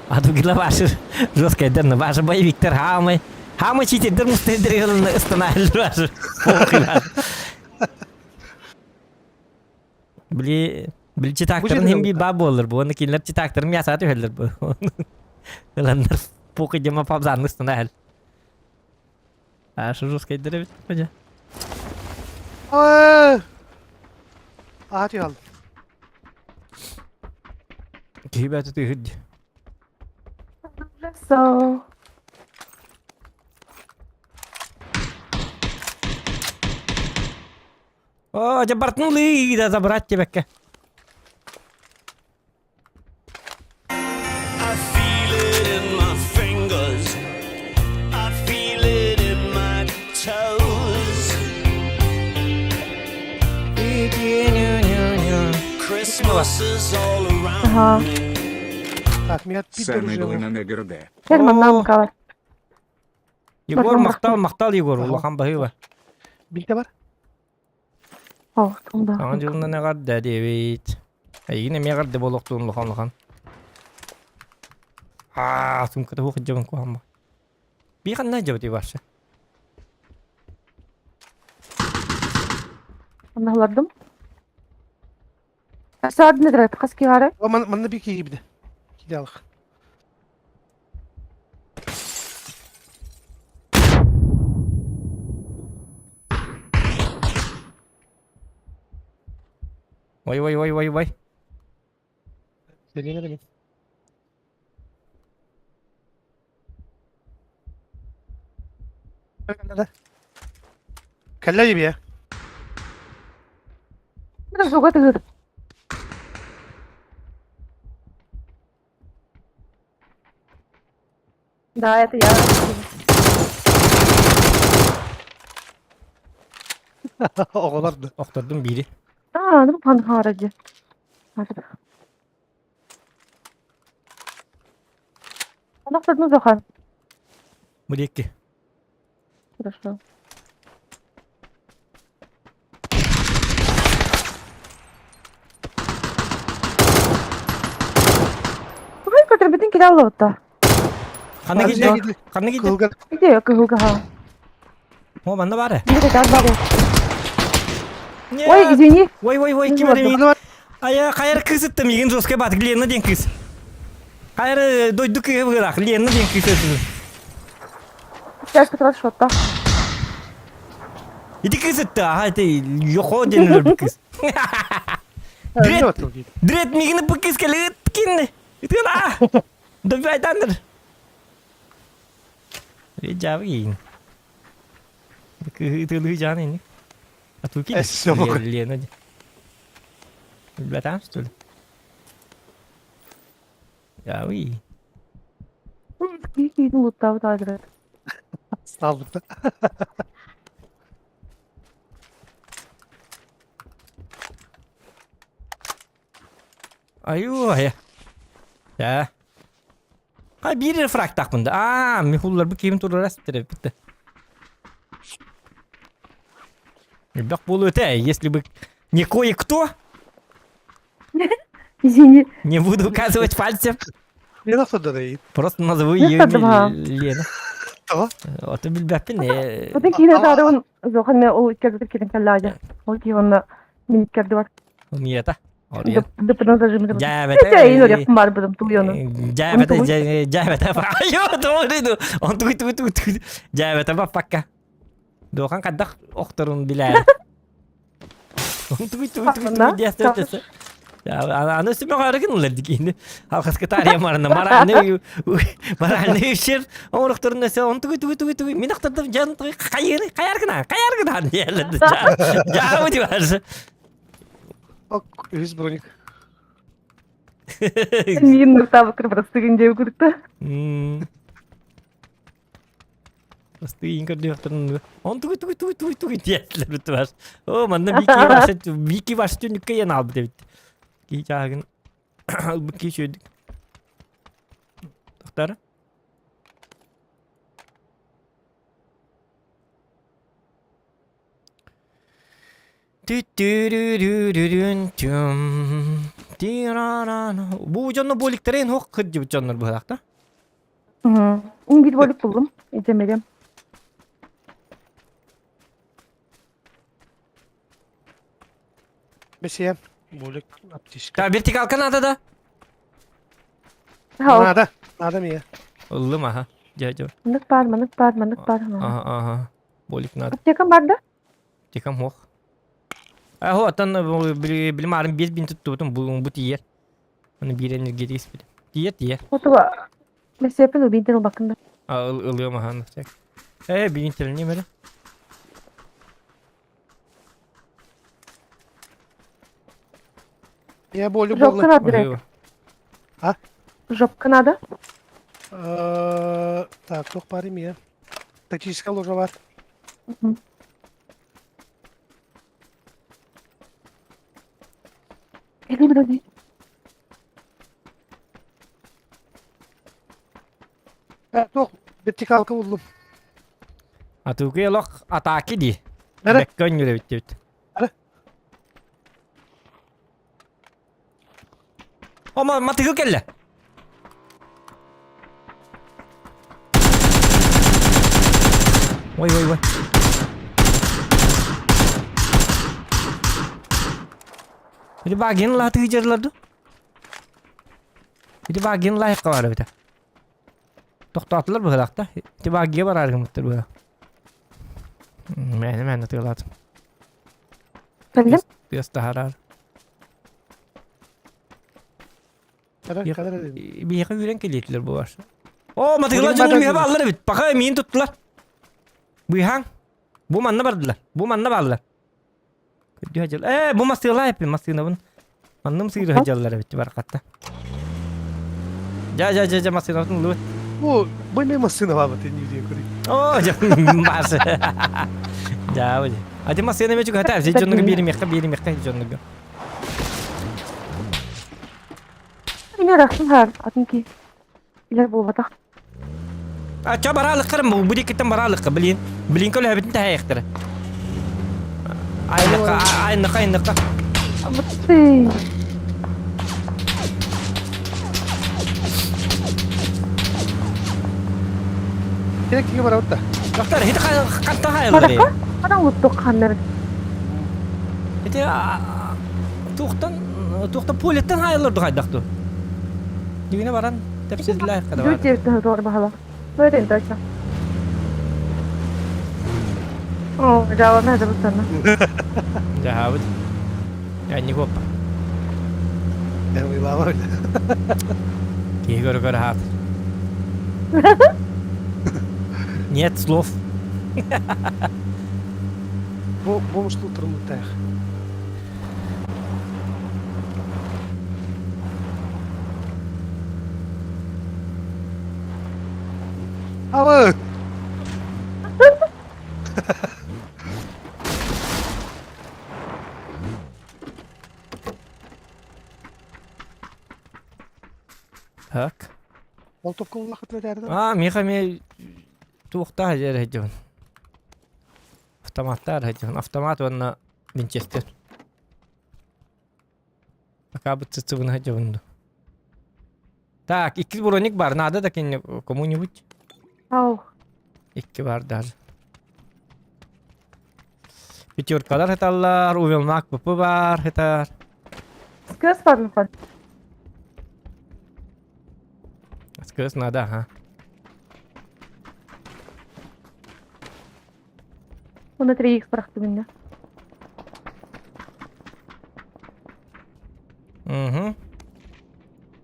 Aduh gila Basur. Terus kader na Basur bay Victor Hamı çitedir mustedir yılını ıstanahil Basur. Bili çıtakların hem bir bab olur bu. Onu kinler çıtakların yasatı ölür bu. Lanlar poku cama pabzan ıstanahil. Basur terus kader evet aja. Hadi al. Kibet itu hud. So. Oh, jabart nuli dah zabrat cebek. I feel it in my fingers. I feel it in my toes. Christmas is all Aha. around me. Tahminat bir Самый dolu. Леногорде. Herman'dan mı kalır? Yegor Bakın, maktal Yegor. Allah kan bahı var. Bilde var. Oh, tamam da. Tangan yılında ne kadar dedi evet. Yine mi kadar boloktuğun lokan. Sumkata hu kejabın ku hamba. Bir kan ne jawab varsa. Anladım. Saat nedir artık? Kaç kere? O bana bir gibi de. Gidi al. Vay. Dediğine demin. Kelle gibi ya. Biraz sokağa tıkır. Daha yatı ya. O kadar da. Okturdum biri. Aa, bu panha aracı. Hadi. Anahtarını zakar. Bu deki. Хорошо. Ой, который бедный кидал лота. Kanı Hadi gitti. gidi. Kanı gitti. Kılgan. Где я кыгылга ха? O bende var ya. Где ты отбавил? Ой, извини. Vay kim Yok, öyle Kılgan var. Aya kayar kısıttım yigin joske batık liyenna den kız. Kayar doyduk ki bırak liyenna den kız. Сейчас как раз что-то. İdi kısıttı hadi yok o denilir bu kız. Ne var tabii. Direkt migini bu kız kele kinne. Itu lah. Dövbe aydandır. Rica yiyin. Itu lu jangan ini. Atau ki. Esok. Liyen aja. Belakang situ. Ya wih. Какие лута тадыр. Sağ ol. Ayo ya. Ya. Ha bir refrakt tak bunda. Mihullar bu kimin turu rastır bitti. Бак полуте, если бы не кое-кто, Извини. не буду указывать пальцем, Ne nasıl da değil. просто назову Я ее подумала. Лена. Tamam. Вот и бильбапин. Вот такие надо он зохан мен ол үткәрдек кирен каллаҗа. Ол ки онда Minik geldi var. Niyeta. Oraya. Dıpına da cımırım. Cavete. Ya iyi oraya var bırım tuyonu. Cavete. Cavete. Ayo doğruydu. On tuy. Cavete bak fakka. Dokan kaddak oktorun biler. On tuy diye söylese. Ya ana üstüme karıkın ulardık yine. Halkas kıtariye marana. Marana üşür. O doktorun nese on tuy. Min aktırdım can tuy. Kayar gına diyerlerdi. Cavı diyorsa. Ok, yüz bronik. Мин нұртабы кірбірісті кенде өкірікті. Просто инкерде оқтырын. Он туй диетler ütüver. O manda biki var stünlük kayan aldı devit. Ki çağın. Biki şöydük. Doktor. Bu canlı bolikleri en hok kıcı bu canlar bu hakta. Bir bolik buldum. İzlemeliyim. Mesleğim. Bolik aptişka. Ta bir tık alkan adı da. Ha, Nada. Nada mı ya? Oğlum aha. Caca. nık barma. Aha. Bolik nadı. Apteka vardı. Tikam hok. Aho atan bilim arım 5000 tuttu bu tiyer. Onu bir enerji ispiri. Tiyer. Otuva. Mesleği yapın o bintin o bakında. Alıyor mu han? Bir internet niye böyle? Ya bolik Жопка bolik. надо direkt. Жопка надо. Так, кто парим я? Тактическая ложа var. Elini böyle. Evet, yok. Bittik halka buldum. Atuku yalok ataki di. Nere? Bekkan göre bitti. Nere? Ama matıkı kelle. Vay. Bir bagian lah tuh jarlardı. Bir bagian lah yakka var bir de. Toxtatdılar bu həlaqda. Bir bagiye var argımıttır bu. Mən də tığladım. Geldim. Biraz daha harar. Kadar dedim. Bir yaka yüren keliyetler bu var. O matıklar canım bir hava alır bit. Baka emin tuttular. Bu hang. Bu manna bardılar. Bu manna bardılar. Kötü hacıl. Bu masıyla yapayım masıyla bunu. Annem sıyır hacallar bitti barakatta. Ja masıyla bunu lu. Bu ne masını var batın yüzüye koyayım. Oh canım mas. Ja bu. Hadi masıyla ne çok hata. Jonnu birim yakka jonnu. Yine raksın her. Atın ki. İler bu batak. Coba baralık kırım bu. Bu dikitten baralık bilin. Bilin kolu habitin tahay yaktır. Aynı. Mıttı. Direkt kimi var orada? Doktor, itu kan tahay lari. Badaka? Kadang utuk kanlar. Itu tuğtan poletten hayırlardı haydak tu. Dibine baran tepsizler kadar var. Dua cevdet doğru bahala. Böyle indi aşağı. Jawab nerede bu sana? Jawab. Yani kok. Ya bu baba öyle. Ki gara hat. Нет слов. Bu musluk durumu teh. Hava. Так. Ол топқа уақыт не derdi? Михами туқта хажар хажон. Автоматтар хажон. Автомат ванна Винчестер. Акабыт цыцыбын хажонду. Так, 2 броник бар. Надо да кинь кому-нибудь. Ау. 2 var даже. Pyaturkalar hetallar, uvelmak pupu var hetar. Skırs var mı falan? Skıs nada ha. Bunda 3x bıraktı bende. Угу.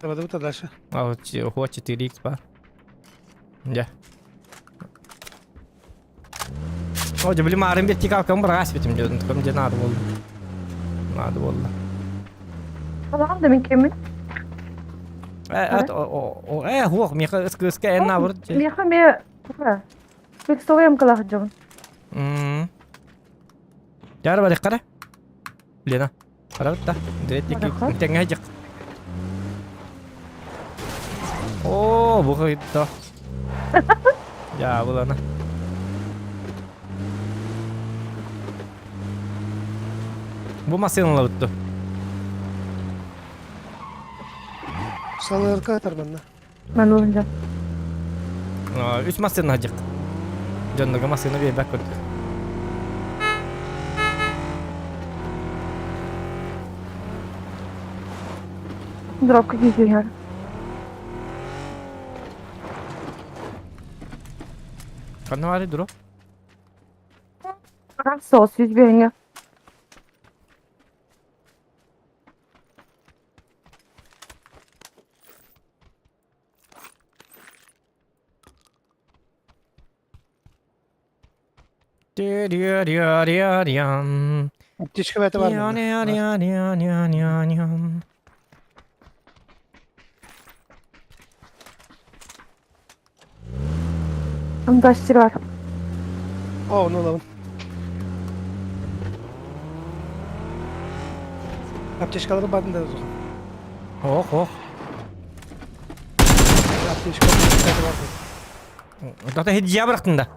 Давай, давай дальше. А вот ход 4х бар. Да. О, да блин, арим бит тикал кам брас битим дёдун, кам де надо болду. Надо болду. Tamam da ben kimin? Хух, меха скыска энна вур. Меха me... Фиксоваем калахджам. Жар бар кара. Лена. Кара та. Дирет Баракат. теңе жак. О, бу кайда. Я булана. Bu masinalar tuttu. Salı ırka atar benden. Ben olunca. Üç masina hacık. Canlıga masina bir bak koydu. Дробка geziyor. Kanı var ya duru. Sos 100 benge. Ateş kuvveti var bende. Daşçı var. O onu alalım. Apteşkaları bende o zaman. Oh oh. Apteşkaları var. Data hediye bıraktın da.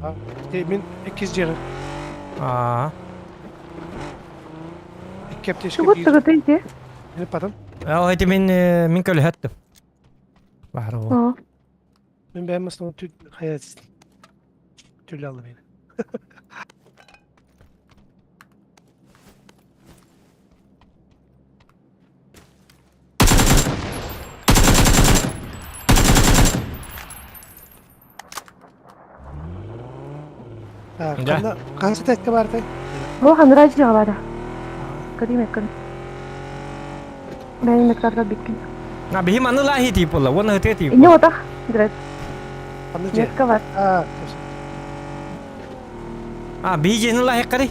Aha. Temin 2 canı. Aa. 2 apteşka Şu bir. tığıtıydı. Ne param? O hedi min köle hattım. Bahar o. Aa. Ben beğenmezsem onu hayat türlü aldım beni. Ya. Kansa tekke var tay. Bu hanıracı havada. Kadim ekran. Ben mekarda bikin. Na bihim anı lahi tip ola. Wana hete tip. Ne o da? Direkt. Anlıcı. Metka var. Ha. А, бейджин лахи кari.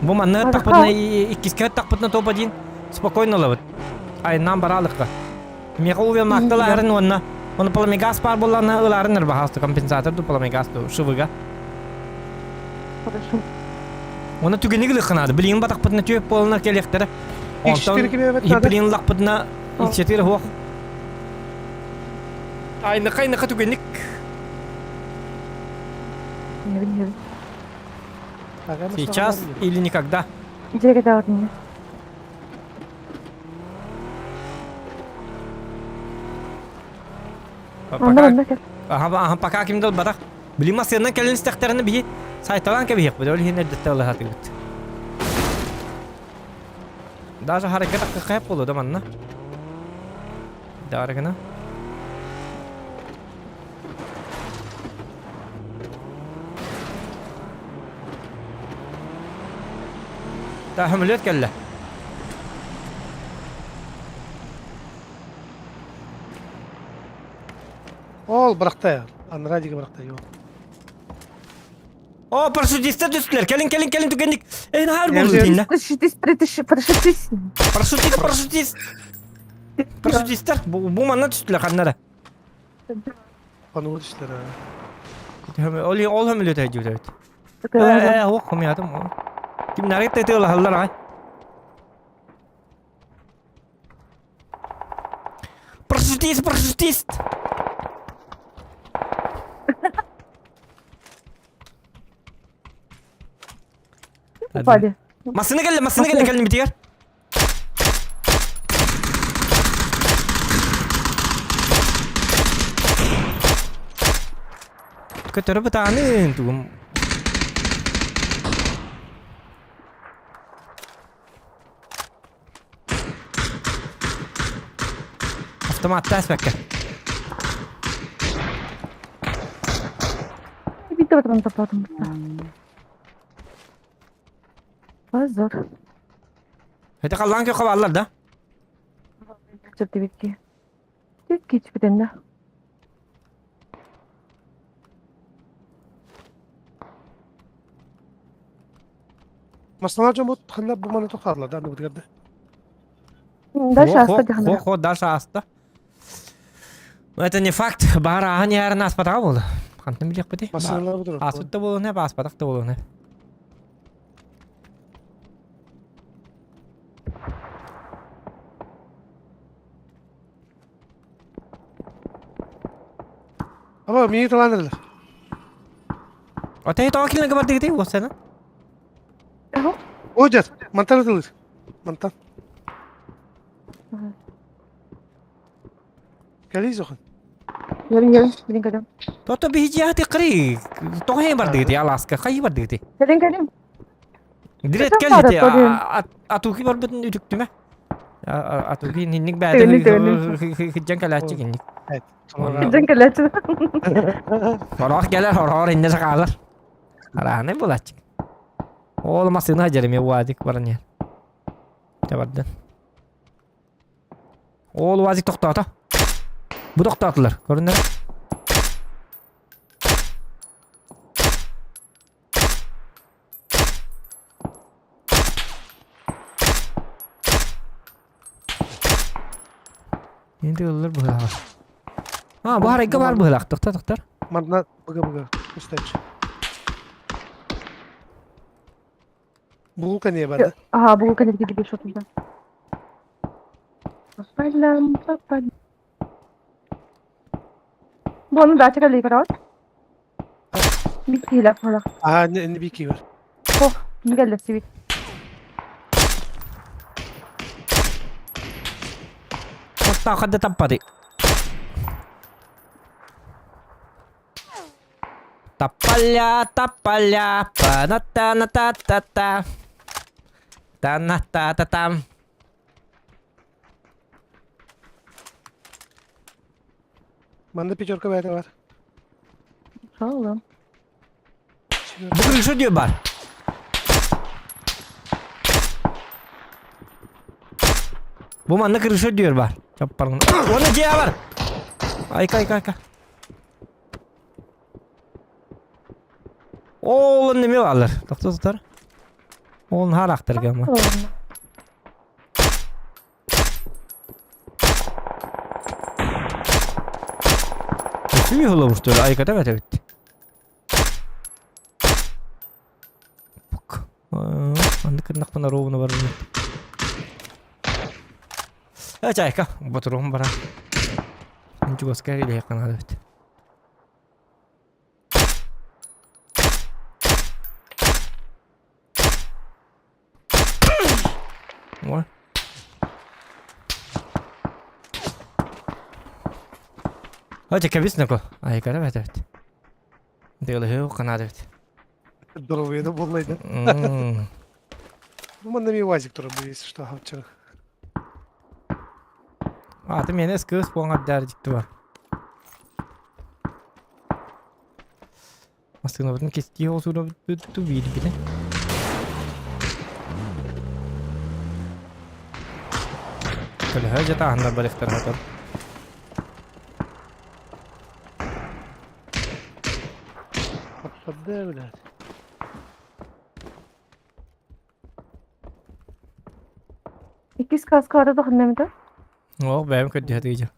Bu manna Ага. takpatna ikkiske takpatna topadin. Спокойно лават. Ай нам баралыкка. Мега увел макталарын онна. Оны паламигас бар болларна ыларын ырбахасты компенсатор ду паламигасту шывыга. Хорошо. Оны түгенеги лыхынады. Билин ба такпатна түйөп болына келектері. İştirikini evet tadı. Ипилин лақпатна икчетир хуак. Айныка түгенник. Не bilmiyorum. Сейчас или никогда. Direkt dağıtın. Ondan gel. Aha пока кимдел барак. Билима сенен келен истектерini бии. Сайталан ке бии. Böyle hine detaylı hatı git. Даже hareket hakkı hep olur da manna. Dargına. Tahmiliyet kelle. Ol bıraktı ya. Anradigi bıraktı yok. O paraşütistler düştüler. Gelin tükendik. En her Nerede? buldu dinle. Paraşütist. Paraşütistler. Bu manna düştüler kanlara. Panu düştüler ha. Ol hem lütfen evet. Tıkıyorlar. O kom yadım. Kim nereye tetiyorlar hallar ay. Paraşütist. Hadi. Masını gelin bitiyor. Kötü bir tane tuğum. Otomatta aspekte. Bir de bakalım topladım. Hazır. Hadi kallan ki kavallar da. Çıktı bitki. Tek geç bir tane. Maslan hocam bu tıkınlar bu manı tokarlar da bu kadar. Да, сейчас подихнем. Хо, дальше аста. Ну, это не факт. Бара, они, наверное, нас потравили. Хантым билек бити. Масlanlar bu durur. Асытта болу не, аспадакта болу не. Ama miyi talanırlar. Ота это окилне габар дигити, вот сена. Hocam mantar atılır. Mantar. Geliyiz okun. Gelin. Gelin gelin. То бихижиати қри. Тохе бар дигити, Аласка, хай бар дигити. Gelin. Дирет Кітап бар, келити, көрейін. атуки бар бітін үтіктіме. Атуки нинник Төгінік, бәді хиджан кәләтчі кенник. Evet. Gelin gelin. Хорох келер, хорох инне сақалар. Араны болачы. Ол масына жереме уазик баран ер. Жабардан. Ол уазик тоқтаты. Bu тоқтатылар, көрінер. Енді олар бұғылағыр. Bu harayga var бұғылақ, тоқтар. Mantar bıga. Üsteç. Bulka niye bende? Ага, был конец где что туда. Попалям. Bu onu daha çıkarlı yıkar Bitkiyle falan. Aha ne bir iki var. Oh, ne geldi sivit. Totta kadar tampadı. Tapalya, panatanatatata. Tanatatatam. Bende peçorka bende var. Sağ olun. Bugün şu diyor var. Bu manna kırışı diyor var. Çaparın. Ona ciğer var. Ay. Oğlun neme varlar? Doktor. Oğlun har aktarga ama. Nasıl bir hula vurdu öyle? Aykada mı bitti? Bak. Andı kırnak bana rovunu var. Evet ayka. Baturum bana. Önce göskeriyle yakın hadi bitti. Var. Hadi kabis nako. Aykada mı bitti? Değil hiyo kanada bitti. Здоровые, да, буллайды. Ну, манда ми вазик тоже был, если что, вчера. Аты мені скыз болған дәрдікті бар. Астығына бұдың кеске олсуына бұдды бейді білі. Көлі хай жата ағындар бар ектер хатыр. Поддай, блядь. İkiz kaskı arada da mıydı? О, бәйім көдді хаты гейді.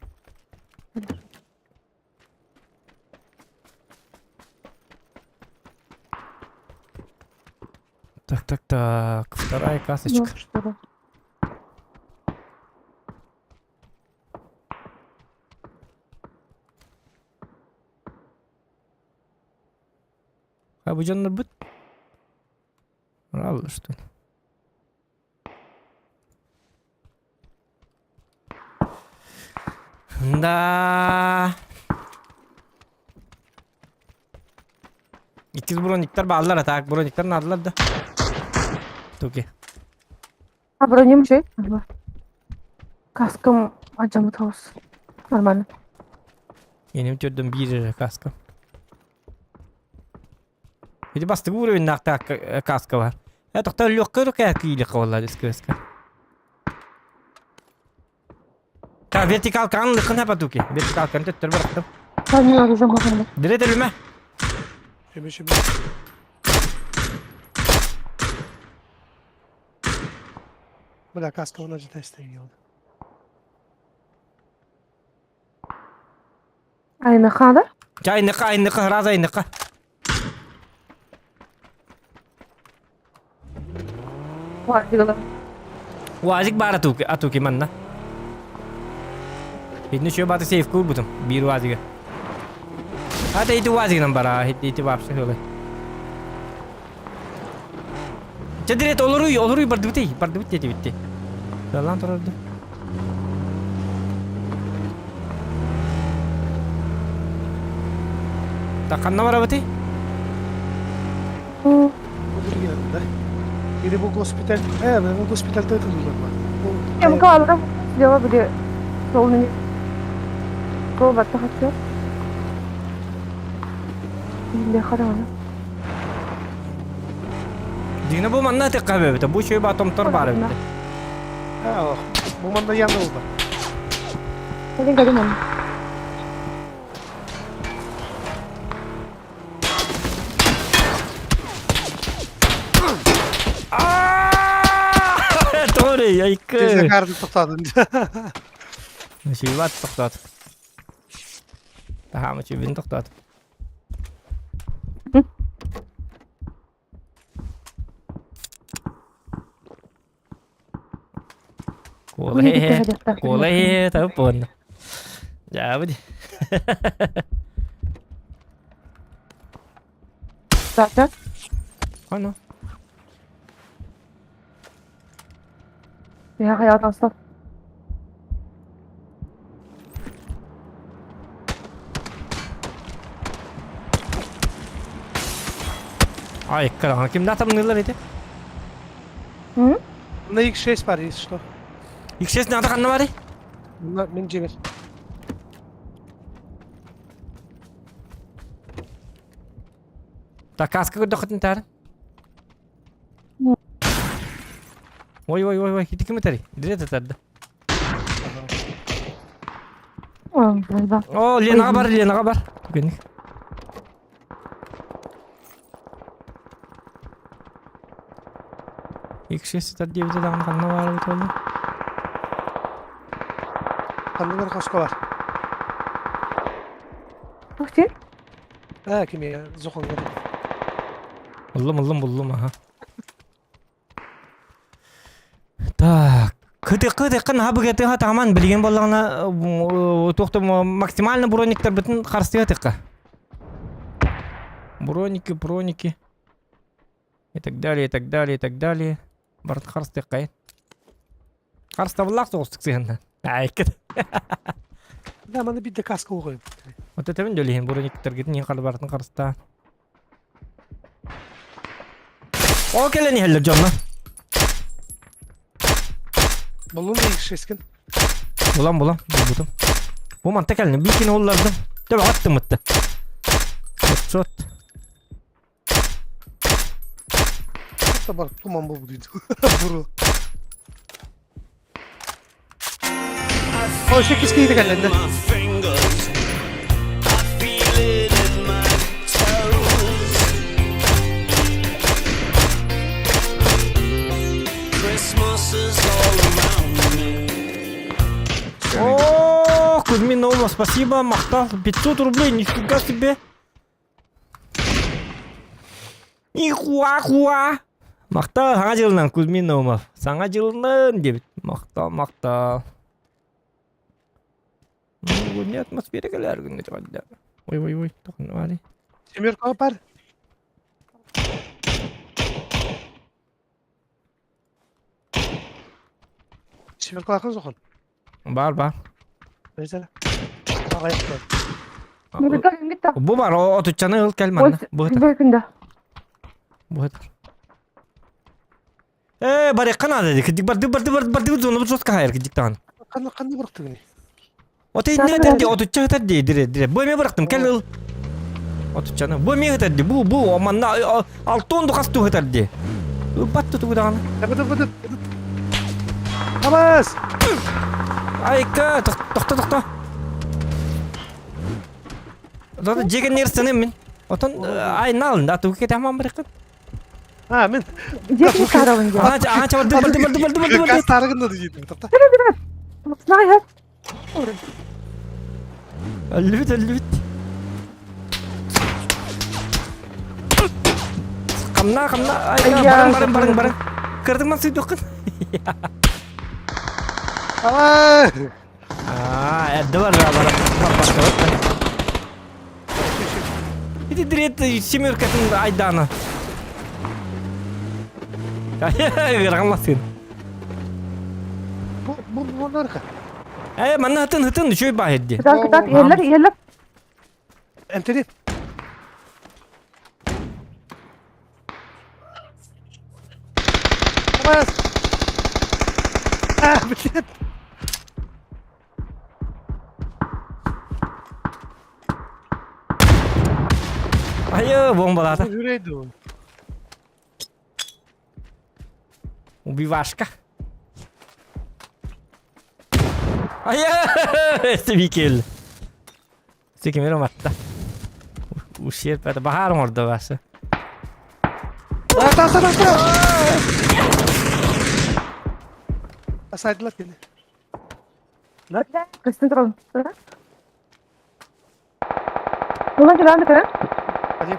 Так. Вторая касочка. Ну, что ли. А bu canlar bıt. Allah что ли. Да. İkiz bronikler bağlılar atak. Broniklerin adılar da. Toki. Ha bronum şey. Kaskım acamı olsun. Нормально. Benim tördüm bir kaskım. Bir de bastık uğrayın nakta kaska var. Ya doktor yok kırık ya kıyılık vallahi diskaska. Ta vertikal kanlıkın hep atık ki. Vertikal kan töttür bıraktım. Ben ne arayacağım bakalım. Direkt elime. Şimdi. Bırak kaskı onacı test ediyor. Aynı kadar. Aynı raz aynı. Var diyorlar. Wazik bara atık ki manna. Hindi şu batı safe kur butum. Bir wazik. Hadi itu wazik nambara. Itu vapsi olay. Direkt olur bardut bitti. Jalan terus. Takkanna var abati? Bu bir yanında. Biri bu hospital. Ben bu hospitalde yatırıldım ben. Hem kaldım. Cevap bir de solunu. Go battı hatta. Ne kadar var? Dina bu manna tekka bebete. Bu şey batom tor bara bebete. Bu manda yanında oldu. Hadi gidelim onu. Doğru ya Tezle kardı tuttadın. Şey var toktat. Daha mı çivin toktat. Kolay telepon. Ya bu. Zaten. Ano? Ya hayat asla. Ay karan kim daha tam neler idi? Hı? Bunda ilk şey var işte. İkses ne kanna var? Bunda min cebir. Ta kaska dokut ntar. Woi, itu kimi tadi? Direct tadi. Galiba. Oh, lihat kabar. Begini. İkses tadi bir de daha kanna var betul. Kanlılar kasko var. Bakın. Kim ya? Zokon var. Buldum aha. Так, кыды кын хабы кети ха таман билген боллагына токто максимально брониктер бүтүн карсы тыкка. Броники. И так далее. Барт карсы тыкка. Карсы табылак соостук сен. Айкет. Да, бana bir de kasko koyayım. Вот это мен жөлейин брониктер кетин не калы бартын карсыта. О келени хеллер жонна. Bulun da ilk şeyskin. Bulam buldum. Bu mantık elini bir kine ollardım. Tabi attım mıttı. Çot. Hatta bak duman bu buydu. Buru. O 8 kıydı elinde. my fingers. I feel it in my toes. Christmas is all around me. О, Кузьминова, спасибо, махтал. 500 рублей, нифига себе. Нихуа. Мақтал, саңа жылынан Кузьминова. Саңа жылынан деп. Мақтал. Bu ne atmosfere gelir günler valla. Oy. Takın var. Semir kapar. Semir kapar zokon. Var. Mesela. Ayaklar. Bir gitti. Bu var o tutacağını ıl gelmedi. Bu kadar. Bakın. Bu kadar. Bari kana dedi. Bardı zonu bu çok kahır gidip tan. Kandı bıraktı beni. Oto Zaten ne dedi? öyle. Oto çağıtar diye dire. Boyma bıraktım. Gel ıl. Oto çağına. Boyma hıtar diye. Bu aman na altı ondu kastı hıtar diye. Battı tu dağına. Bıdı. Namaz. Ay ka tokta. Zaten jegen nersin min? Oton ay nalın da tu kita hamam bırakın. Ha men. Jeki saralınca. Aha çabuk dıbıl. Kas tarıgında diydim. Tokta. Nah ya. Lüt. Kamna. Ay Ya, bareng. Kırdık mı suyu dokun? Aman. Evde var. Bir direkt семеркасын айданы. Kıramazsın. Bu narka. Mana hıtın şöyle bahedi. Kıtak yerler. Enteri. Namaz. Ah bitti. Ayo bombalata. Yüreğiydi o. Убивашка. Ayo! Svikil. Svikil matta. Uşer pada bahar orada varsa. Ata. Asaydılar beni. Kıstın duralım. Ulan gelen de kara. Hadi.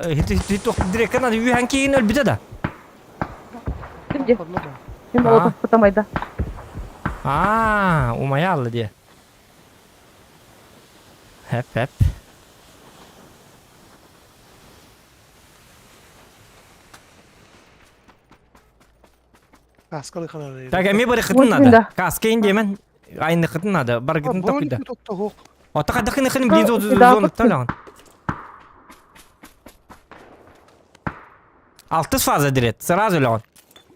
Hitu direkt kan ada hanki inal bida da. Şimdi. Fadla. Şimdi Ha. oldu. Tutamaydı. Umayallı diye. Hep. Kaskalı kanalı. Tak emi bari Mungkin khitna da. dah. Kaskain dia man. Aynı khitna da. Bar gitin tak da. Tokta hok. Ota kada khini bilin Oh, zon dapat talan. Altız fazla direkt. Сразу lan.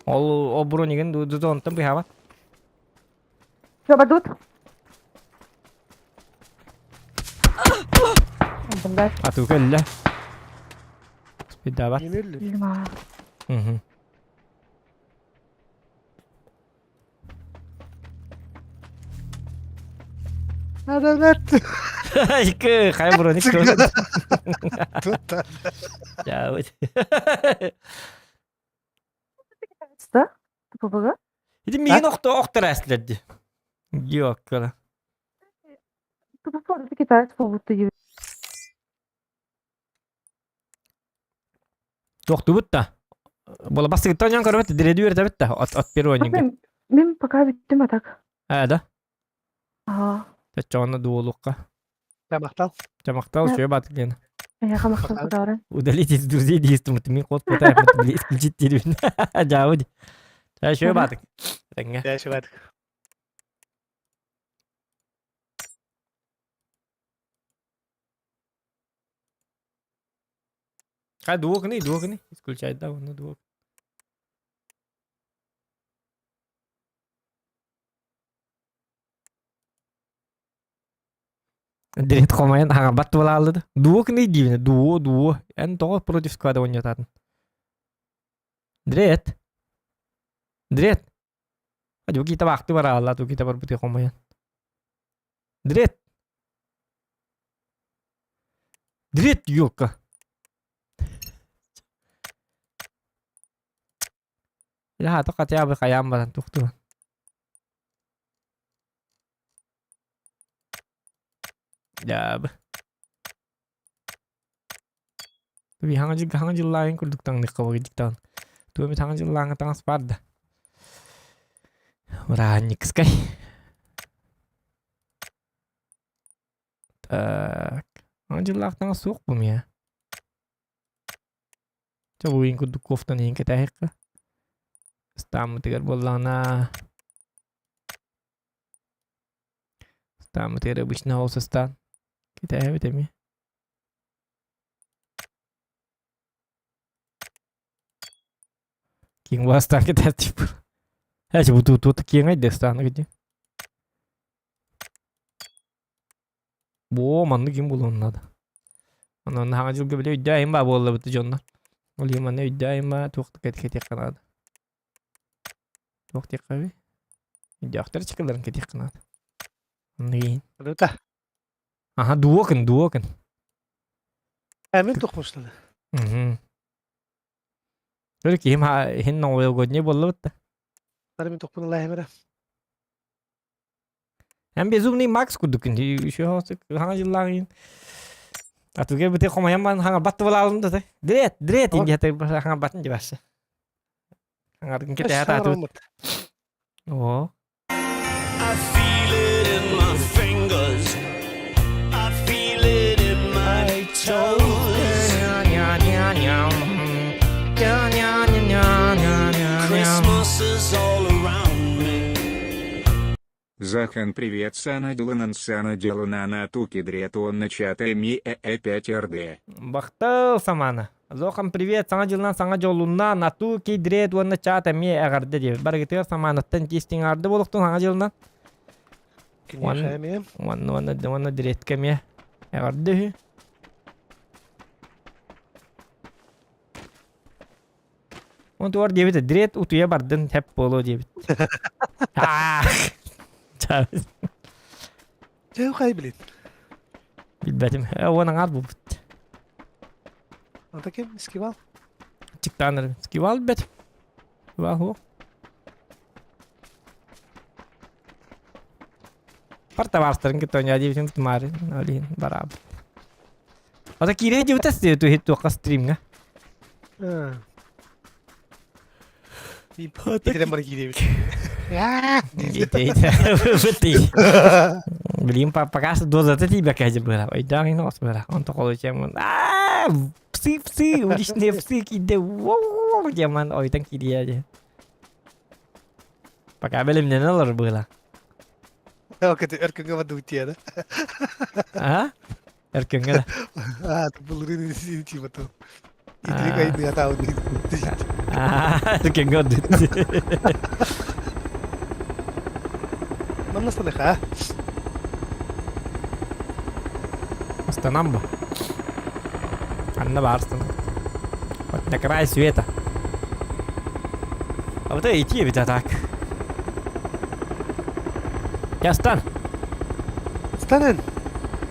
O bronigin du zon tam bir hava. Coba tut. Bentar. Atu kella. Spida bat. Yenildi. 5. Adalet. Ke kayak bronik tuh. Tutta. Jauh. Çıtı. Tupabaga. Itu mi nokta okterastledi. Yok kala. Tupabaga kita tupabutu gibi. Doktu butta. Bola bastı gitti yan karabet diredi yerde bitti. At bir oyuncu. Benim pakai bitti mi tak? Ada. Aha. Tacağına duolukka. Yamaktan. Camakta şöyle batık yani. Ya kamu maksud orang. Udah lihat itu durzi di itu mutmi kot kota mutmi ciddi di. Jauh di. Saya şöyle batık. Tengah. Ya şu var. Kayak dua kini. School child dah onu dua. Direkt komayan hangat bola aldı. Dua kini gimana? Dua. En toh produce squad oynatan. Direkt. Aduh kita waktu berala tuh kita berputih komayan. Direkt yok. Ya atau katanya berkayam badan tuh. Ya. Tapi hangan lain kuduk tang nih kalau gitu tang. Tuh mi hangan lang tang spada. Meranyik sekali. Tak. Hangan lang tang suuk pun ya. Coba ingin kuduk koftan ingin kita hek. Stam tigar bolana. Stam tigar bisna olsa stan. Kita hek mi? King bastan gider tip. Hadi bu tutu king ay destan gidiyor. Bu manlı kim bulun adı. Onun hangacılık gibi iddiayım ba bolla bitti jonlar. Olayım anne iddiayım ba tuğuk ket kanadı. Tuğuk tek abi. İddiakları çıkıların ket kanadı. Neyin? Öyle. Aha duokin. Emin tokmuşlar. Öyle ki hem novel godnya bolla bitti. Emin tokmun Allah emre. Hem bezum ni max kudukin di şu hasık hangacılığın. Atuge bete koma yaman hanga battı bulalım da. Direkt inge hata hanga batın jebasa. Hanga kita hata tu. Oh. I feel it in my fingers. I feel it in my toes. Christmas is all around me. Захан, привет, Санаделана на туки дретон на чата ми 5РД. Бахтал самана. Зохам привет, саңа жылынан саңа жолунна нату ки дрет уанна чата ми агарды деп. Баргытыр саманаттан кистин арды болуктун саңа жылынан. Kimya Ванна дрет кеме агарды. Он туар дебит дрет утуя бардын хеп боло дебит. Çağız. Cevap kaybedin. Bilmedim. Ona ngar bu. Anta kim? İskival. Çıktanır. Skival bet. Skival ho. Parta varstırın ki tonya diye bizim tumarı. Alihin beraber. O da kire diye utas diye tu hit tu stream nga. Ha. Bir de bana gidiyor. Ya. Gitu itu. Betul. Beli pakas dua zat tiba ke aja berapa. Idang ini os berapa. Untuk kalau cuman psi udah psi kide. Wow zaman oh itu kide aja. Pakai belum nyenal berapa. Oke, erkeknya apa duit ya? Ah? Erkeknya. Ah, bulurin di sini cuma tuh. Ini kayak nggak tahu nih. Erkeknya duit. Mana sana kah? Asta namba. Anna barsın. Вот на край света. А вот это идти ведь так. Я стан. Stanen.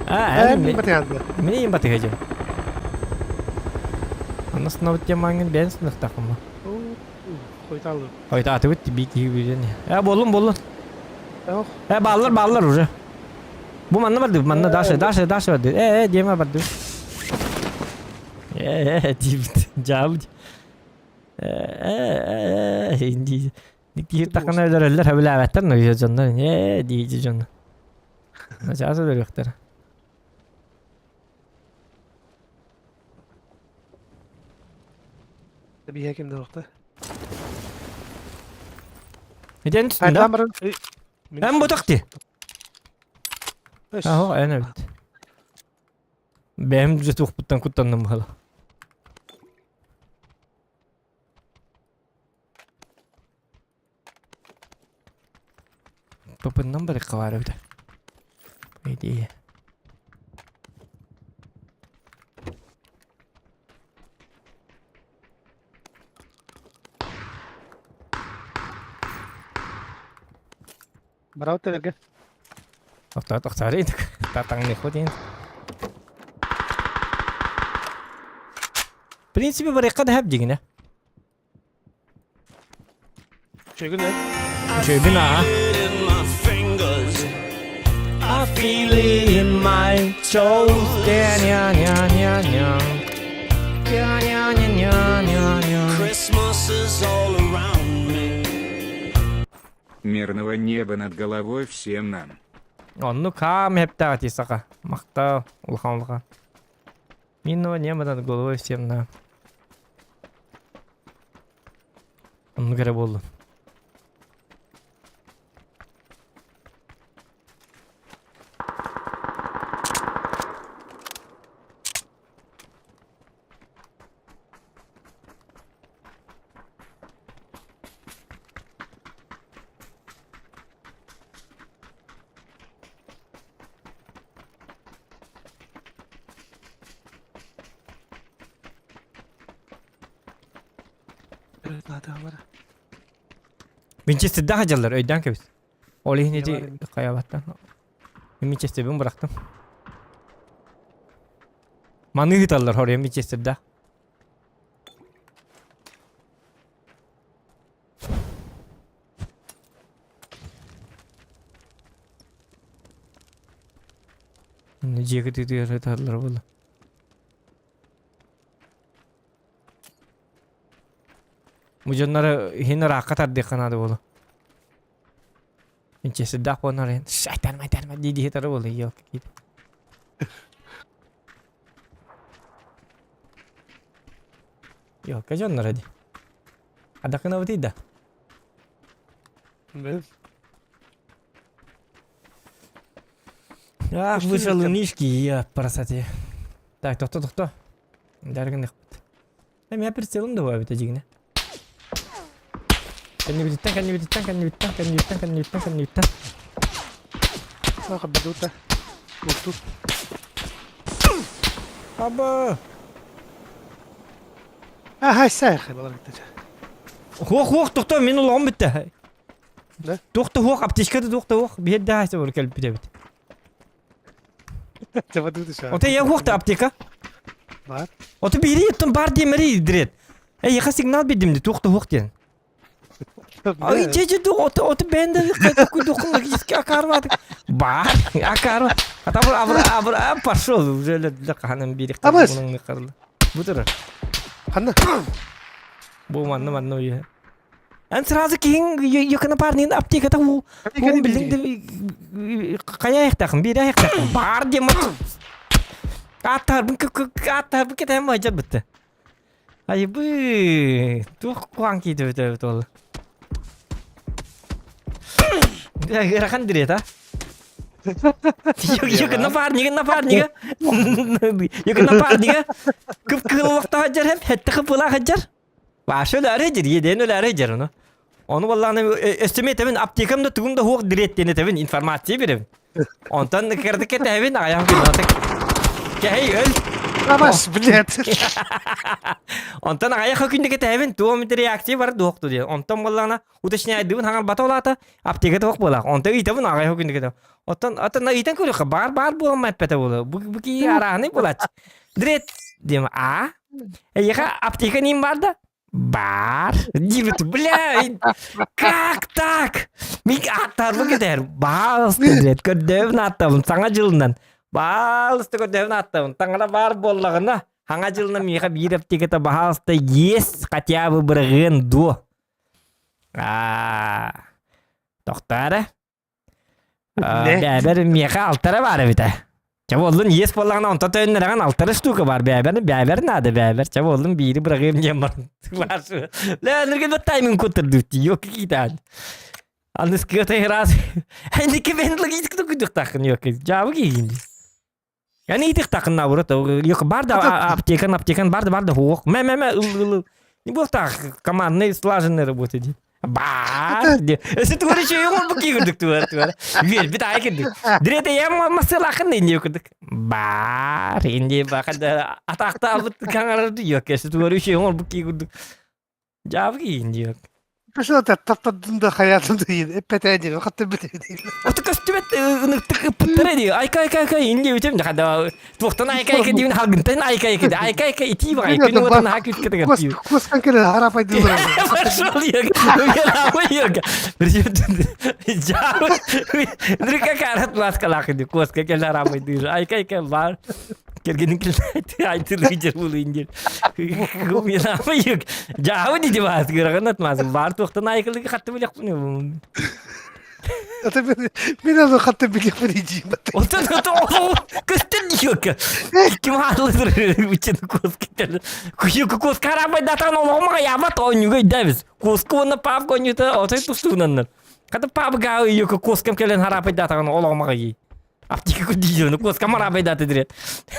Ini Mati anda. yang pati aja. Anas na tya mangin bens na takma. Koytalı. Oh itu atu tibi gibi ni. Ya bolun. Yok. Ballar уже. Bu manna vardı. Manna daş vardı. Diyeme vardı. Dibit. Cavd. Hindi. Nikti takana öderler habile avetten ne canlar. Diyici canlar. Nasıl öyle yoktur. Bir hekim de yoktu. Neden üstünde? Kamarın. Ben bu taktı. Aho evet. Benim de çok puttan kuttandım hala. Papandan beri kavar öyle. Neydi? Barawat talaga. Sorry. Tatang ni ko din. Prinsipi mereka dah habis gini. Çögün ne? Şöyle bir na. In my fingers. I feel it in my toes. Christmas is all around me. Мирного неба над головой всем нам. Onu kam hep dağıtı saka. Makta ulkan. Minno niye madan головой всем нам. Onu göre buldum. Hadi var. Winchester daha hacalar öyden kebis. Oli Ne var neci elimde? kayabattan. Winchester ben bıraktım. Manı hitallar oraya Winchester'da. Ne ceket diyor hitallar valla. Bu canlara hine rahat adde kanadı valla. Winchester'da konar en. Şeytan maytan dedi hitarı valla yok gitu. Yok canlar hadi. Ada kenapa tidak? Ben Ah, Üstüne вышел летел. нишки, я парасати. Так, то. Дәргенде. Мен прицелым да бар бит әҗигенә. Кәнне биттән. bak beduta. Mutlu. Аба. Ha hay sen balar gidecek. Хох, тохта, мен улам битте. Ne? Тохта хох, аптечкада тохта хох. Bir daha ise olur kelp bit. Cevap dışarı. Ота я хохта аптека. Var. Ота бири яттым бар демери дирет. Яка сигнал бедимди, тохта хох ден. Ay Ne? cece de otu ben de dokun ki akarmadı. Бар, akar. Hatta пошел уже для каным бирик. Абас. Bunun karlı. Bu tür. Hanna. Bu manna ya. En sırası kihin yakına parnin aptekada bu. Bu bildiğin de kaya yaktakın, bir ayak takın. Bar diye mat. Atar bu kita mı ajar bitti. Ay bu. Tuh kuang ki betul. Ya gerakan diri ta. Yok kenapa niga? Yok kenapa niga? Kıl vakta hajar hep hette kıpıla hajar. Var şöyle arayıcır yeden öyle arayıcır onu. Onu vallahi estimate evin aptekamda tugunda hoq direttene tevin informasiya berim. Ondan kırdık et evin ayağım günatı. Hey öl. Yavaş bilet. Ondan ayağı günde et evin tuğum bir reaksiya var doğuktu diye. Ondan vallahi utashnya edin hangal batolata aptekada hoq bolaq. Ondan itevin ayağı günde et. Ondan iten koyuq bar bu amma pete bolu. Bu ki arağını bulaç. Direkt diyem a. Яка аптека ним барда? Бар. Дивит, блядь. Как так? Мик аттар кетер. Балысты дирет. Көдөвүн аттабын саңа жылынан. Балысты көдөвүн аттабын. Таңара бар боллагына. Хаңа жылына мига бир аптеката балысты ес хотя бы бір гынду. Тоқтары. Бәбір мига алтары бар бите. Çavollun yes bolağına onta tönlerden altara stuka var bäber nada bäber çavollun biri bırakayım jamar var şu la nerge bir timing kuturdu yok ki tan annes kıta raz hani ki ben lagi çıktı kuduk takın yok cevabı ki yani itik takın na burada yok barda aptekan barda hoq me не был так командные слаженные работали Бар. Өсөт көрүшө оңор бу кийгирдик туар. Бир бит ай кирдик. Дирете ям масалакын инде кирдик. Бар. Инде бакада атакта абыт каңарды yok. Өсөт көрүшө оңор бу кийгирдик. Жабы инде yok. Şurada tatladığında hayatımda değil. Hep pete değil. Hatta bile değil. Otu köstümet ınıktık pıttara diyor. Ay ince bitem kada. Tuğtan ay diyor halgıntan ay iti var. Günü otan hak üst kete diyor. Kuskan kere harap ediyorlar. Başlıyor. Yok. Bir şey jauh. Mereka karat mas kalak diyor. Kuska kela ramai diyor. Ay var. Kergenin kelati ay tırıcır bulu indir. Kumyalama yok. Jauh di dibahas gerakan masum. Var tuğtan ay kelak hatta bile yapmıyor. Biraz o hatta bile yapmayacağım. Otan köstün yok. Kim halıdır için kuskitler. Kuyu kuska ramai datang ngomong ya mat on juga Davis. Kuska na pap konyuta otay tustunan. Kata pap gawe yok kuskam kelen harapai datang olong lagi. Aptika ku diyor, kuskam harapai datang dire.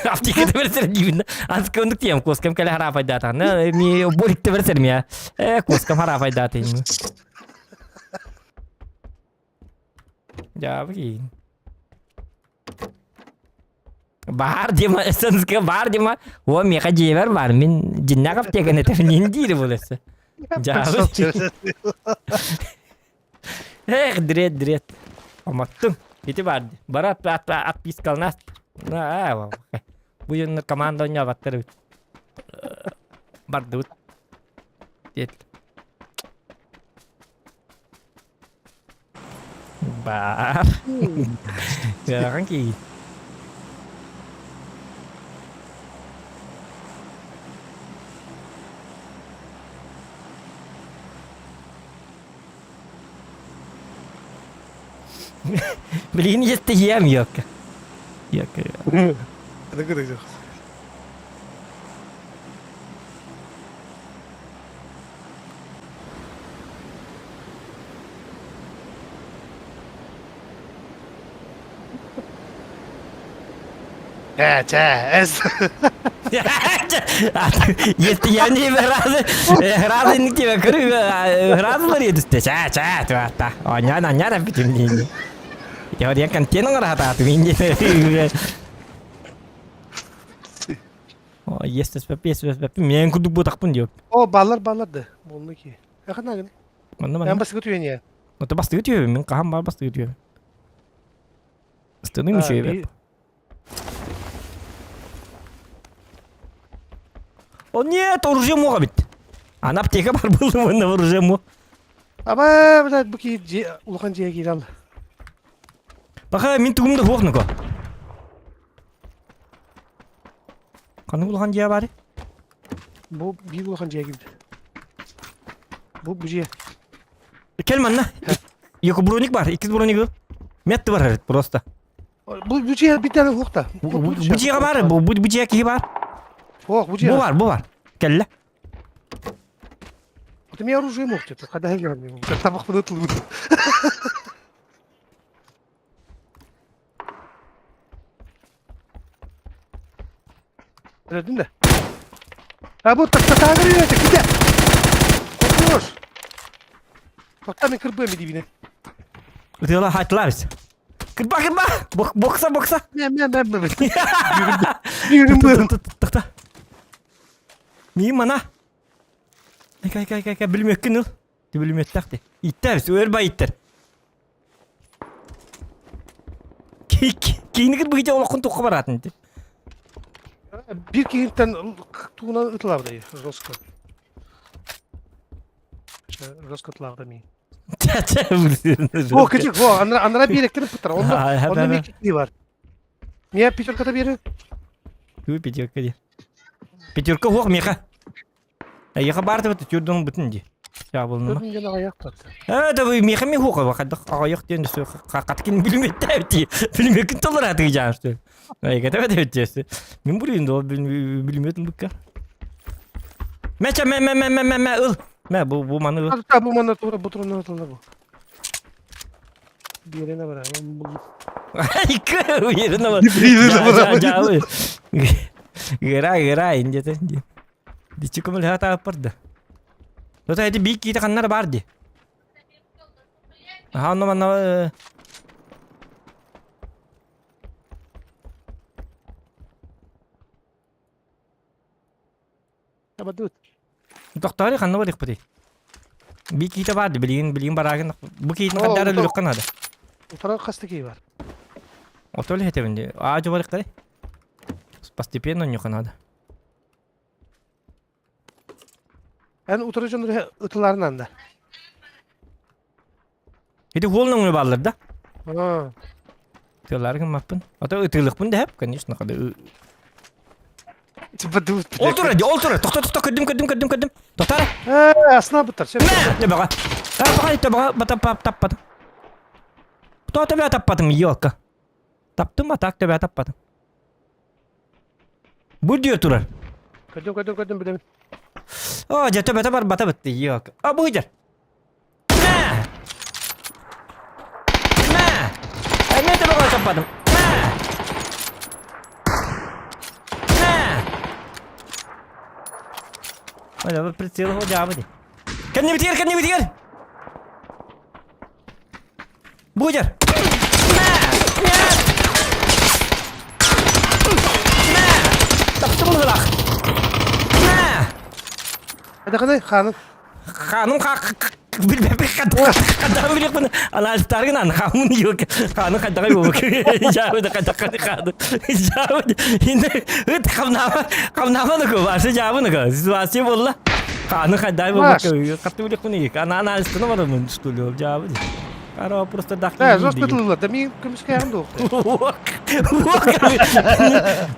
Aptika de verser diyor. Azka untuk tiam kuskam kelen harapai datang. Ne mi bolik de verser mi ya. Kuskam harapai datang. Ya begini. Bahar dia mah essence ke bahar dia mah. Wah mereka jewer var min jinnak aptika ne tefnin dire bolası. Jabı. Direkt. Amattım. Iti vardı. Barat at pis kalnas. Bu yönde komanda oynuyor baktırı. Bardı. Dit. Bar. Ya kan ki. Beliin yetti yiyem yok. Yok. Ne kadar güzel. Ez. Yetti yani herhalde ini kira kuru herhalde yediste cha ta anya bitim ini ya dia kan tiene ngara ta tu ini oh yes pepe men kudu botak pun diyor O ballar da. Bollu ki. Yakın agın. mana Ben basit götürüyorsun ya. Itu pasti itu men kaham pasti itu Stadın mı şey be O нет, оружие мога бит. Ана аптека бар булды мында оружие мо. Ama bu ki Ulukan C'ye gir al. Баха мен тугумда хокнуко. Каны булган жия бар? Bu bir Ulukan C'ye girdi. Bu C'ye. Кел манна. Екі броник бар, иkiz броник. Метті бар просто. Bu C'ye bir tane hukta. Bu жига бар, bu жига ки бар? Hok bu C'ye. Bu var. Келле. Ты мне оружие мог где-то, когда я говорю. Как там их выдут. Gördün de. Ha bu tağa giriyor artık bir de. Korkuyor. Tokta mı kırpıyor mu dibine? Ötüyorlar haytlar biz. Kırpa. Boksa. Ben. Yürüm buyurun. Tıkta. Miyim mana? Kay bilmiyor ki nul. Bilmiyor taktı. İtter biz öyle ittir. Kiyini kır bu gece olakın toku var atın. Bir kihitten tuğuna ıtılavdayı. Roskotlavda mı? O küçük o. Anlara bir elektriğini pıtır. Onda bir kitliği var. Niye Peterka'da biri? Dur Peterka diye. Peterka hok meka. Яха барды бит жүрдүң бүтүн Ya bulunma. Gördün gene ayak taktı. Ha da bu mekemi hukuka bakadıq. Ayak diyen de söyle. Katkin bilmedi de bilmekin tolar atı cansı. Ay kadar da ötesi. Ben burayım da bilmiyordum bu kadar. Meça ıl. Me bu manı ıl. Hatta bu manlar sonra bu turundan atılır bu. Bir yerine var. Ay kı yerine var. Bir yerine var. Gera ince de. Diçikum lihat apa dah. Lo tadi big kita kan ada bardi. Ha no mana. Apa tuh? Doktor kan no dik pati. Big kita bardi beliin baragan. Bu kita kan ada dulu kan ada. Utara kastaki var. Otol hete bende. Aja balik kali. Постепенно нюх надо. Yani utarıcının ıtılarından da. Hadi holun mu ballar da? Ha. Diyorlar ki mapın. Ata ıtılık bunda hep конечно kadar. Tıpadı. Oltur. Tok kedim. Totar. Aslında bıtar. Ne baka? Ha baka itu baka tappat. Tabii tappadım yok. Taptım mı tak tabii tappadım. Bu diyor turar. Kadın bilemin. Oh jatuh bata betul yok. Oh bu hujan. Nah. Ini tuh bakal tappadım. Nah. Ada apa прицел ho jawab deh. Kan bitir. Bu hujan. Taptım mı lah? Hadi kanı. Hanım bilmem kadar bilir bunu. Anahtarın an hanım yok. Hanım kadar yok. Jauh da kadar kadar. Jauh. Ini hıt kamnama da ko varsa jauh da ko. Situasi bolla. Hanım kadar yok. Katı bilir bunu. Ana üstüne var mı stüdyo jauh. Karo просто dak. Да, госпиталда, да ми көмүскө янды окуп.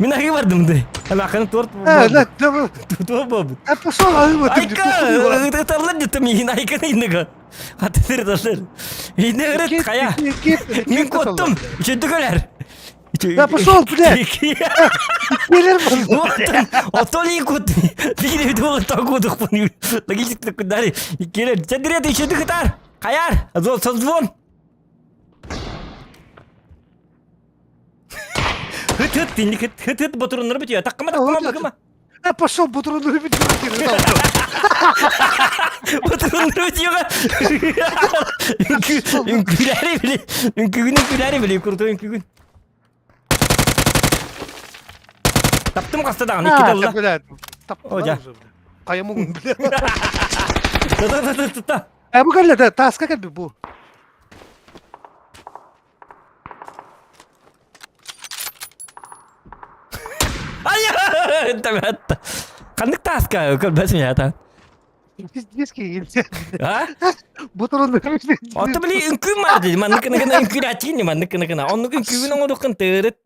Мен agi бардым да. Алаканы торт. Да, да. Tuh bob. Пошел, Ayka, terlalu jatuh mihin ayka ini kan. Hati terlalu. Ini eret kaya. Min kottum. Çödüler. Да пошел, блядь. Келер Отоли кот. Дигине видео такудuk bunu. Lagi çıktık kudari. Gelir. Çedire de çödü kadar. Kayar. Azol sazvon. Hıt dinlik hıt boturunları bitiyor. Takma. Да пошел, бутерброды битиyor. Boturunları bitiyor. Ünküleri bile kurdu ünkügün. Taptım kastadan iki dalla. блядь. Hoca. Каямун, блядь. Та. Bu geldi de taska geldi bu. Ay, tabii. Kandık taska kalbas mı ya ta? Diski. Ha? Бутерброды. Oto beli ünkün var dedi. Man kena ünkün açın ya man kena. Onun ünkün onu dokun tırıt.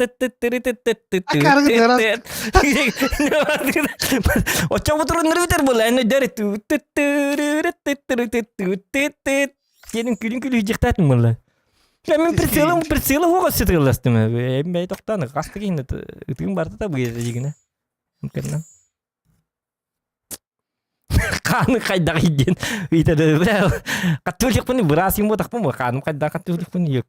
O çabuk turunları biter bu lan. Dari tu. Senin külün yiyecektin mi lan? Ya men persela hoga setrelastım. Ben doktan kastı ki ne tüm barda da bu yine. Mümkün. Kanı kayda gidin. Itu dah. Katulik pun berhasil mau tak pun kan kayda katulik pun yuk.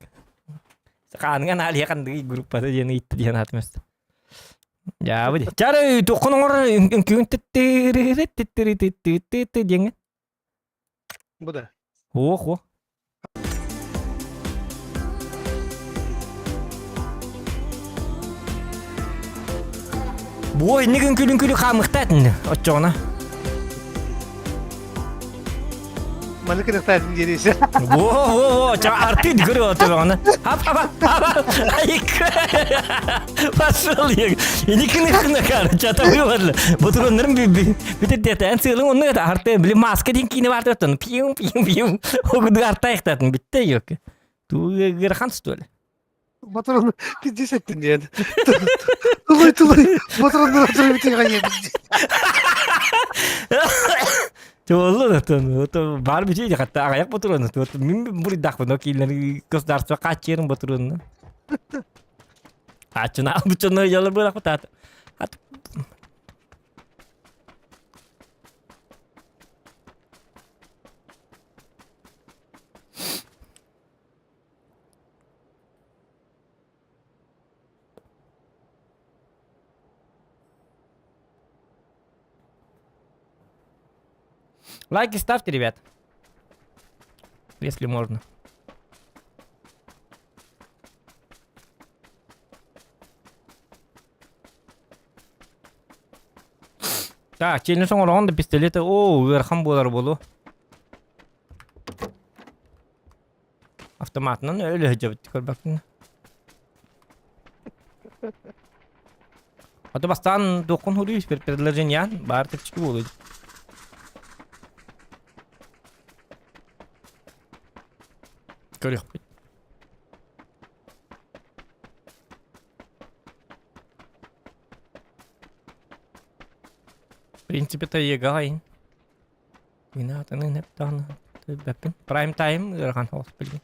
Sekarang kan alih kan di grup pada dia itu dia hat mas. Ya boleh. Cara itu kono orang kau jangan. Bu da. Oh. Bu ini kan külün kamu keten. Ocona. Malık neftatin gerisi. Wow, cara arti digorong tuh orang. Apa? Ayik. Pasal ya. Ini kena kan. Cata var. Betul onların bir deten sığılın onu da arti bile maske dinkini var tuh. Piyum. O kudu arti ektatın bitti yok. Tu gerhan stol. Motorun pis ettin diye. Tulay. Motorun oturup bitiyor kayıyor. Coba tuh baru biji aja kata kayak betul tuh mimpi murid dah pun oke dari kos kacir betul. Acuna bucuna jalan berapa tat. Лайки ставьте, ребят. Если можно. Так, челлендж оңолгон да пистолеты. О, верхам болар болу. Автоматынан öyle hıcabıttı körbaktın. Ata bastan dokun huruyuz perlerjen yan. Bartık çıkı bolu. Görüyor. В принципе, это егаин. Винатаны нептаны. Беппин. Прайм тайм. Ирхан хоспили.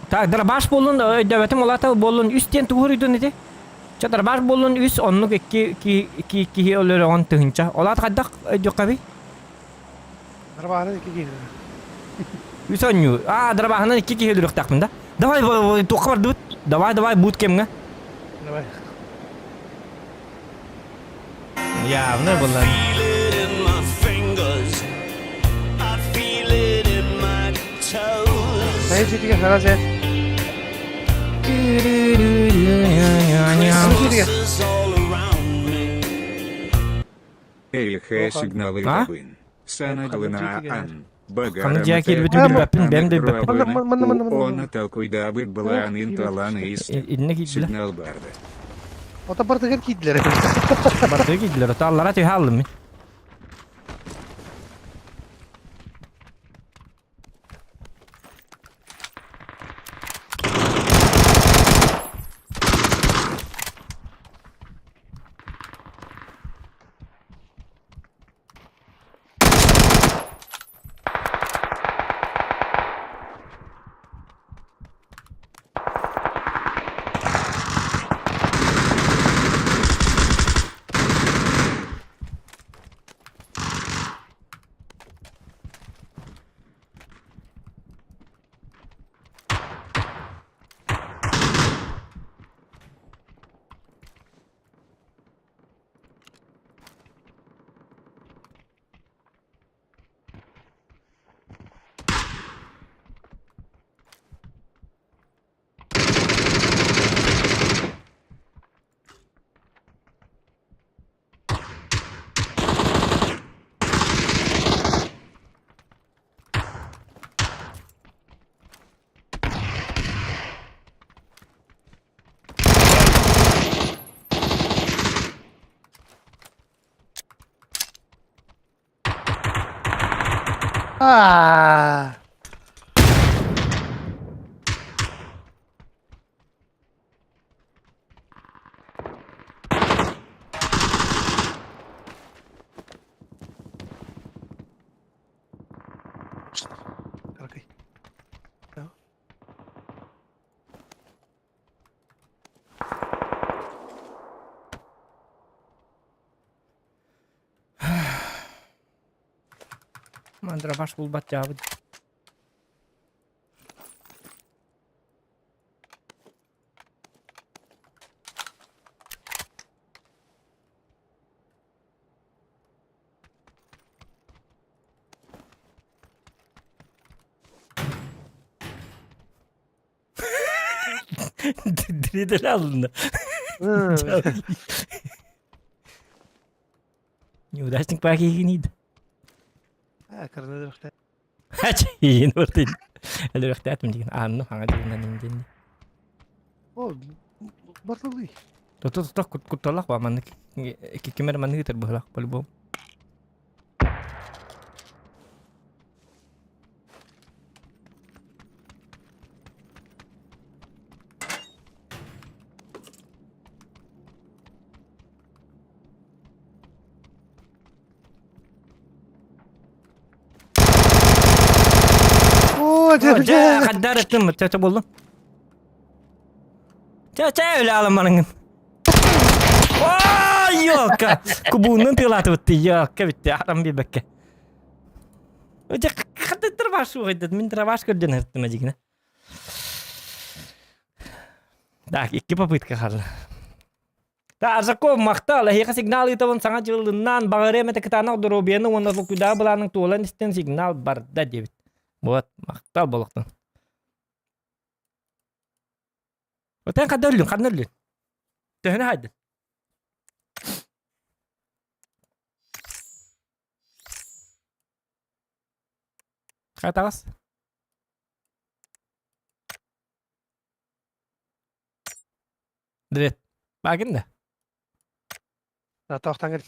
Так, дробаш болун, дәвәтем олата болун, үстен тугырыйды неде? Ча дробаш болун, үс оннук ки олары он тыгынча. Олат кайдак жокка би? Дробаханы iki giydi. Үс онню. Дробаханы iki өлөрөк такмын да. Давай, тоққа бар дут. Давай, бут кемге. Давай. Ya ne bunlar? Feel it in my fingers. I feel it in my toes. Hayır ciddi herhalde. Voices all around me. Эльхэ сигналы А? Габын. Сана Длана Ан. Kanı cakir bütün bir bapin benim de bir bapin. Ona talkuydabı bulanın talanı ist. İnne gittiler. Signal bardı. O da bardak her giydiler. Bardağı gittiler. O tallara tüy aldım mı? Aa. Kalkay. Ya. Mandıra baş bulbat cevabı. Diriden alındı. Hı. Udaştık belki ikiniydi. Ha, karnı da işte. Haç iyi nurtin. Ele vaktat mı dikin? Anno hangi dikinden indin? O bardak değil. Tuh kutolak wa man kimer man kita terbeulak balibom. Oo, Ja kadar ettim çaça buldum. Çaça öyle almanın. Oh yok. Kubunun pilatı bitti yok bitti adam bir bekke. Oja kadar terbaş oydu min terbaş gördün ettim ajigine. Dak iki попытка kaldı. Tak sako makta lah ya signal itu pun sangat jelinan bagare mete ketana dorobiana wanda kuda belanang tulan isten signal barda dia. Buat makta boloktan. Oten kadar lün. Tehne hadi. Katas. Direkt. Bagin da. Ha, tohtan gel.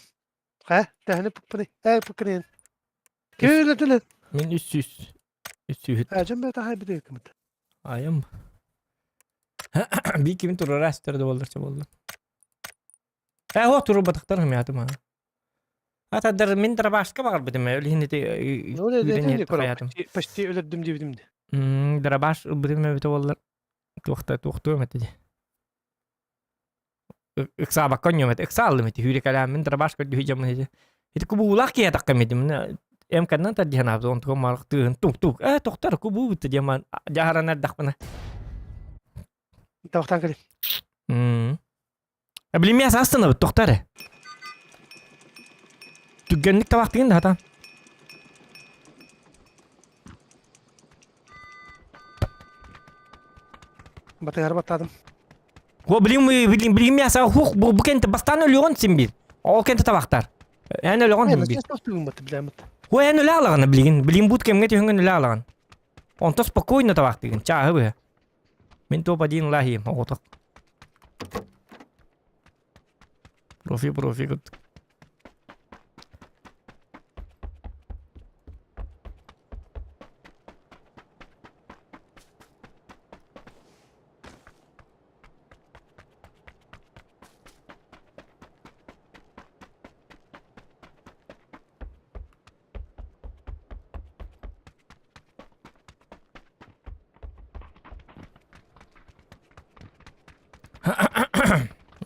Ha, tehne pukpani. Pukpani. Köyle tüle. Min 300. 300. Ha, cembe ta hay bide kımıt. Ayım. Bir kimin turu rastır da olur çabuk. O turu bataktarım ya tamam. Hatta der min tara başka bakar bidim öyle hindi de Ne öyle ürün dedi yetti kola. hayatım. Pasti öldüm diye bidim de. Dara baş bidim bito olur. Tuhtu mete. Iksa bakkonyo mete iksa aldı mete hüri kalam min tara başka diye hücam mete. Itu kubulak ya tak kemedim. Em kanan tadi hanap untuk malak tuk. Doktor kubu itu zaman jaharan adak mana. Tohtan gel. Bilmeyas aslında bu doktor. Tükenlik tabak değil de hatan. Batı batladım. O bilmeyas bu kenti bastan ölüyorsun sen bir. O kenti tabaktar. Yani ölüyorsun Hayır, sen bir. nasıl tutuyorum batı bilemem. O yani öyle alağını bilin bootcamp'e tühüngen öyle alağın. Onta spokojno tabak degen. Çahı bu. Min topa din lahim otak. Profi gut.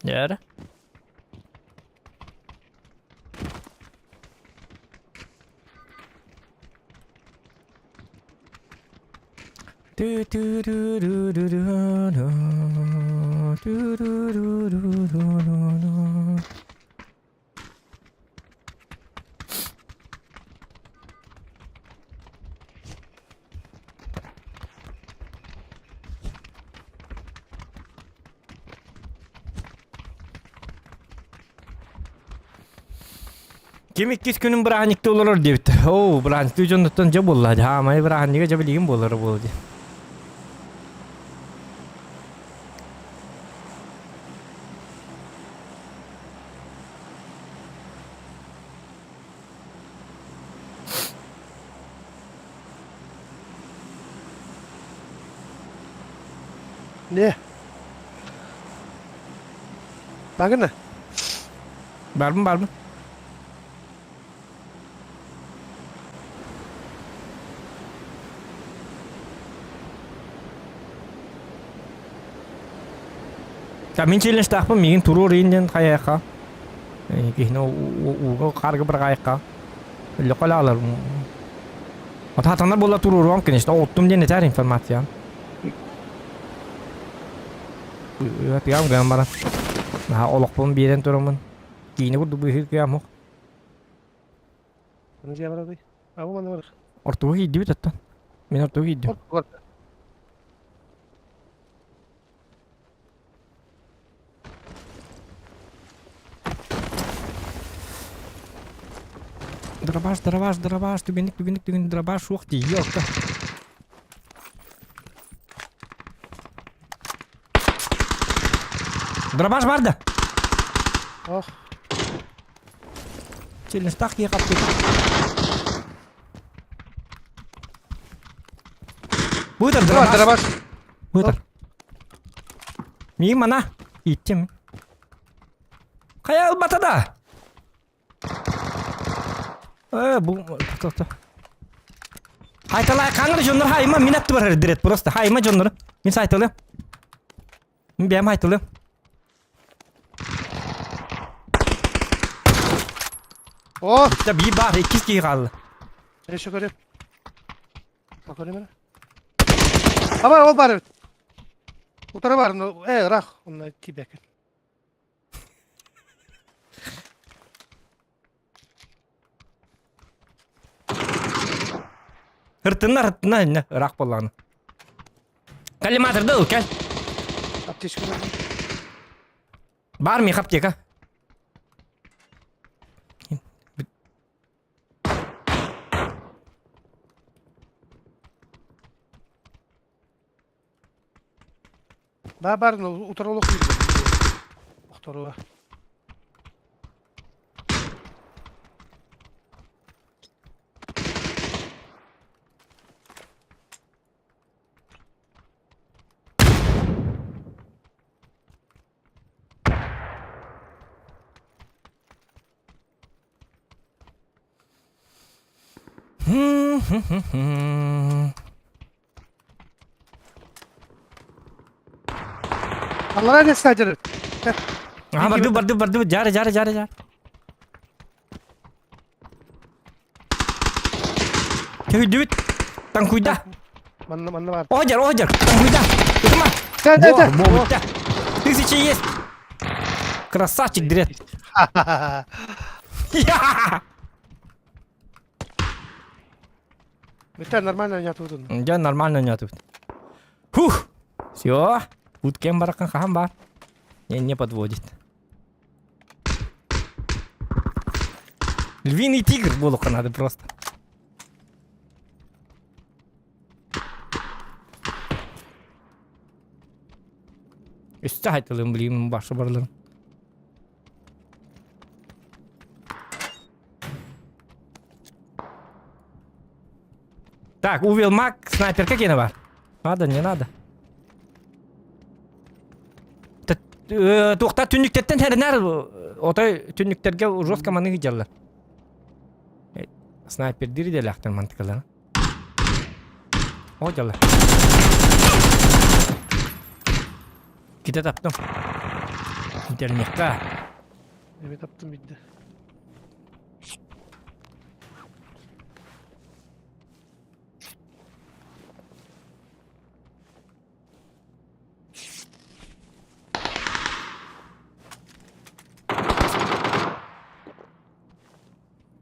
Yer. Kim 2 günün bıraknikte olur debit. Oo, bıraknikte ucundan cab oldu. Ha, may bıraknikte cab ligin bolur boldu. Ne? Bakın ne? Var mı? Min challenge tak min turur inden kayaka. Kihno u karga berkayaka. Lokal alar. Ata tanlar bola turur mümkün işte ottum diye neter informasyon. Evet ya gambar. Nah olok pun biren turamun. Kini kurdu bu hir kıyamuk. Bunu diye var abi. Abi bana var. Ortuğu gidiyor tattan. Min ortuğu gidiyor. Kort. Darabaş, tügenik, darabaş yok değil, yok da. Darabaş vardı. Oh. Challenge tak ya kaptı. Budur darabaş. Darabaş. Budur. Miyim mana? İttim. Kaya batada. Bu tuttu. Haytalay kanır jonlar hayma minat var direkt prosta hayma jonlar. Min saytalı. Min bem haytalı. Oh. İşte bir bar 2 kişi kaldı. Teşekkür ederim. Bak öyle mi? Ama o var. Bu tarafa var. Rak. Onlar tibek. Hırtınlar ne rak bollanı. Kalimatır da gel. Teşekkür ederim. Bar mı kaptı ka? Var. O tarafa oluk. Doktoru. Allah ne sadece. Ha bardu जा रहे Kau duit tang kuda. Mana var. Ojar tang kuda. Itu mah. Gel. Bom dah. Tu si yes. Красавчик, дрет. Я! Это нормально не отводун. Я нормально не ответ. Фух. Все. Уткем баракан хам бар. Не подводит. Львиный тигр болуха надо просто. Üstü haytalım bileyim başı barlarım. Так, увел маг, снайпер, какие бар? Надо, не надо. Тоқта түнніктерден әрінер, отой түнніктерге жестко маны ғыджалар. Снайпер дири де лақтыр мантықалар. О, жалар. Ките таптым. Интернетқа. Evet yaptım bitti.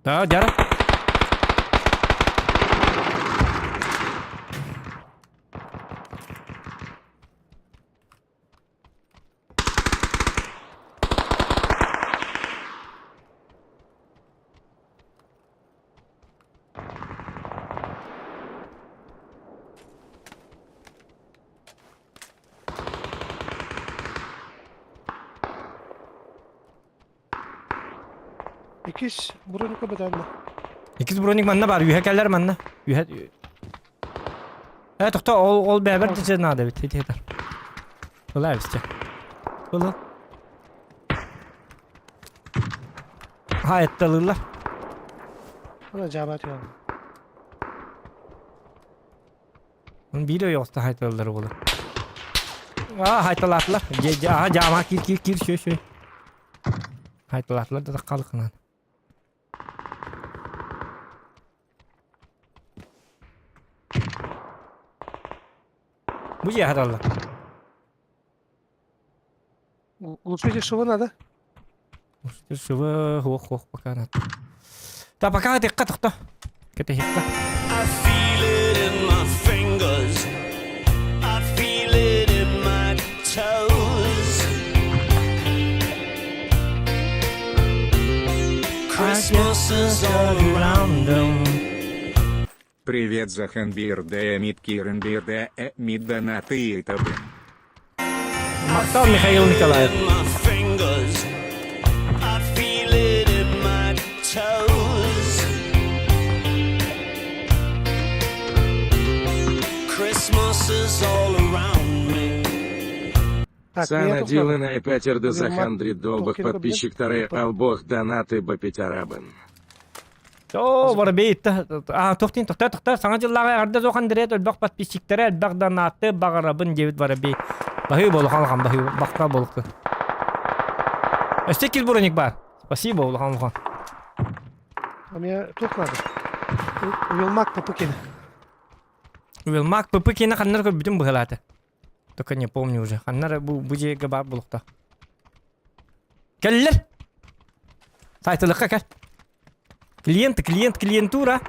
Да, жара. İkiz buraya kapatalım. İkiz bronik manna var, yühekeller manna. Evet, toqta ol beraber diye nada bit, hadi yeter. Olay işte. Olu. Hayat dalırlar. Ona cevap yok. Onun biri yoksa hayat dalırlar olur. Hayat dalırlar. Aha cama kir şöyle. Hayat dalırlar da kalıkınan. Bu ya herhalde. Лучше что надо? Шуба хох пока надо. Да пока дикка тоқта. Кете хикка. I feel it in my fingers. I feel it in my toes. Christmas is all around them. Привет, Заханбир, Мид Киренбир, Мид Донаты и Табын. Мақтал Михаил Николаев. In my fingers. I feel it in my toes. Christmas is all around me. Так, Сана Дилана и Петер де Захандри долбых подписчиктары Албох донаты Бапетярабын. О, бар бейт. Тоқта. Саңа жыллага арда жохан дирет өлбак подписчиктері өлбак донаты багарабын дебит бар бей. Бахи болухан бахи бақта болуқты. Өстекил буроник бар. Спасибо болухан. А мне тут надо. Увелмак по пыкине. Увелмак по пыкине ханнар көп бүтін бұғылаты. Только не помню уже. Ханнар бұжеге бар болуқта. Келлер! Сайтылыққа кәл. Клиентура.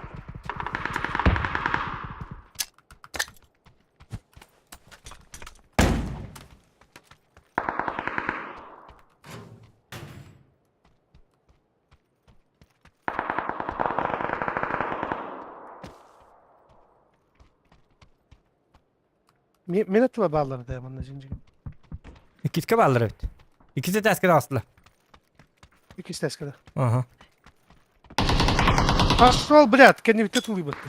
Мен attıma bağları da yamanla zincir. İkisi bağlılar evet. İkisi tezkere aslı. İkisi teskede. Aha. Пошел, блядь, ко мне ведь тут выбор-то.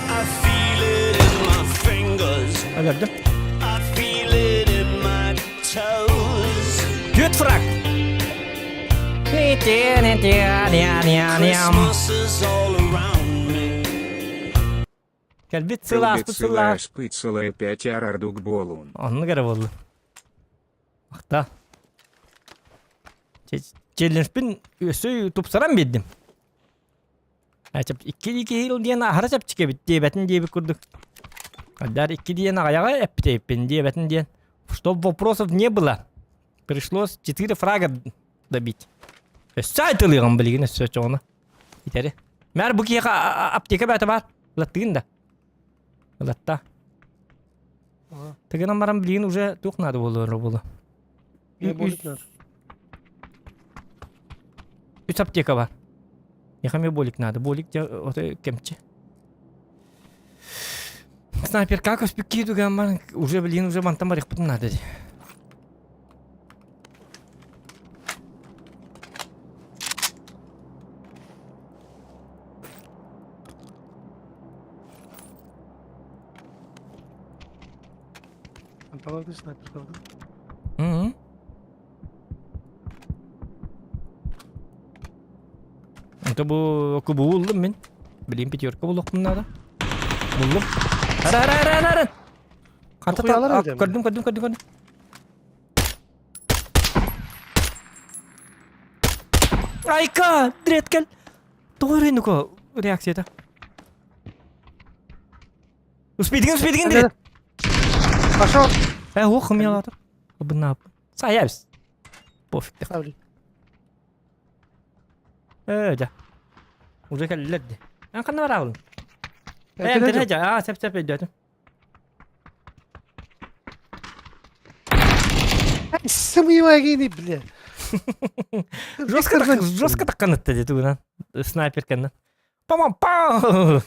I feel it in my fingers. Öldü. I feel it in my toes. Götfrak. Christmas is all around me. Кэлбит сылаас сылаас. Пыцелая 5 ардук болун. Онны gara болду. Акта. Челленджпин өсөй тупсарам бердим. Ачап 2 yıl diyen ahara çap çıkıyor bitti betin diye bir kurduk. Kadar 2 diyen ayağa эппин diye betin diyen. Чтоб вопросов не было. Пришлось 4 фрага добить. Сайтылыгын билген өсө чоны. Итери. Мәр бу кига аптека бәте бар. Латтыгын да. Латта. Тегенен барам билген уже тук надо болду. Ne boşluklar? 3 аптека бар. Яхаме болик надо. Болик кемче. Снайпер как успеки дуган уже блин уже мантам барих потом надо. Анталарды снайпер kaldı. Это bu buldum ben. Bileyim pitiyorka bulduk bunlarda. Buldum. Ara. Okuyalar öyle mi? Gördüm. Ayka, direkt gel. Doğru nuko reaksiyada. Успейдин direkt. Пошел. Оқым ялатыр. Бұны саябыз. Пофиг. Ставлю. Да. Уже келлерди. Қандай бар алдым? Дірежа. Сәп өйдетім. Сымыйма гейни, бля. Жестко таққан өтті деді бұнан. Снайперканнан. Пам!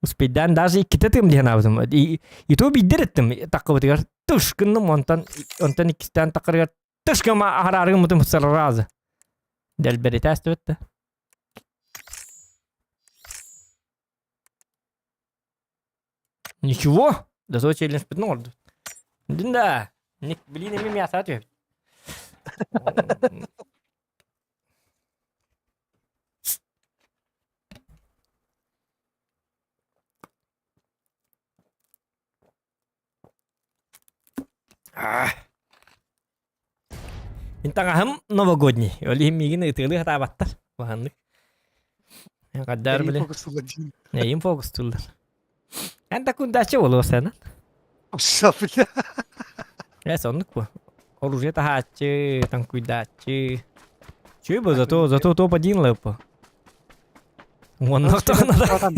Успейдан даже 2 тетім деген абызым. И то биддер еттім. Таққы бұтығар. Түшкіннім онтан 2 тан таққырығар. Түшкіма арарығым мұтым сұсыр разы. Дәл бәрі тәсті өтті. Ничего. Да зо челлендж бітін орды. Дында. Блин, еми мяса атıyor. Интагахым новогодний. Оли мигин ытылы хата баттар. Ваханны. Каддар биле. Нейим фокус тулдар. Анта кундачы болу сена. Сапля. Я соннык бу. Оружие тахачы, танкуйдачы. Чүй бу зато топ-1 лэп. Оннок тонада.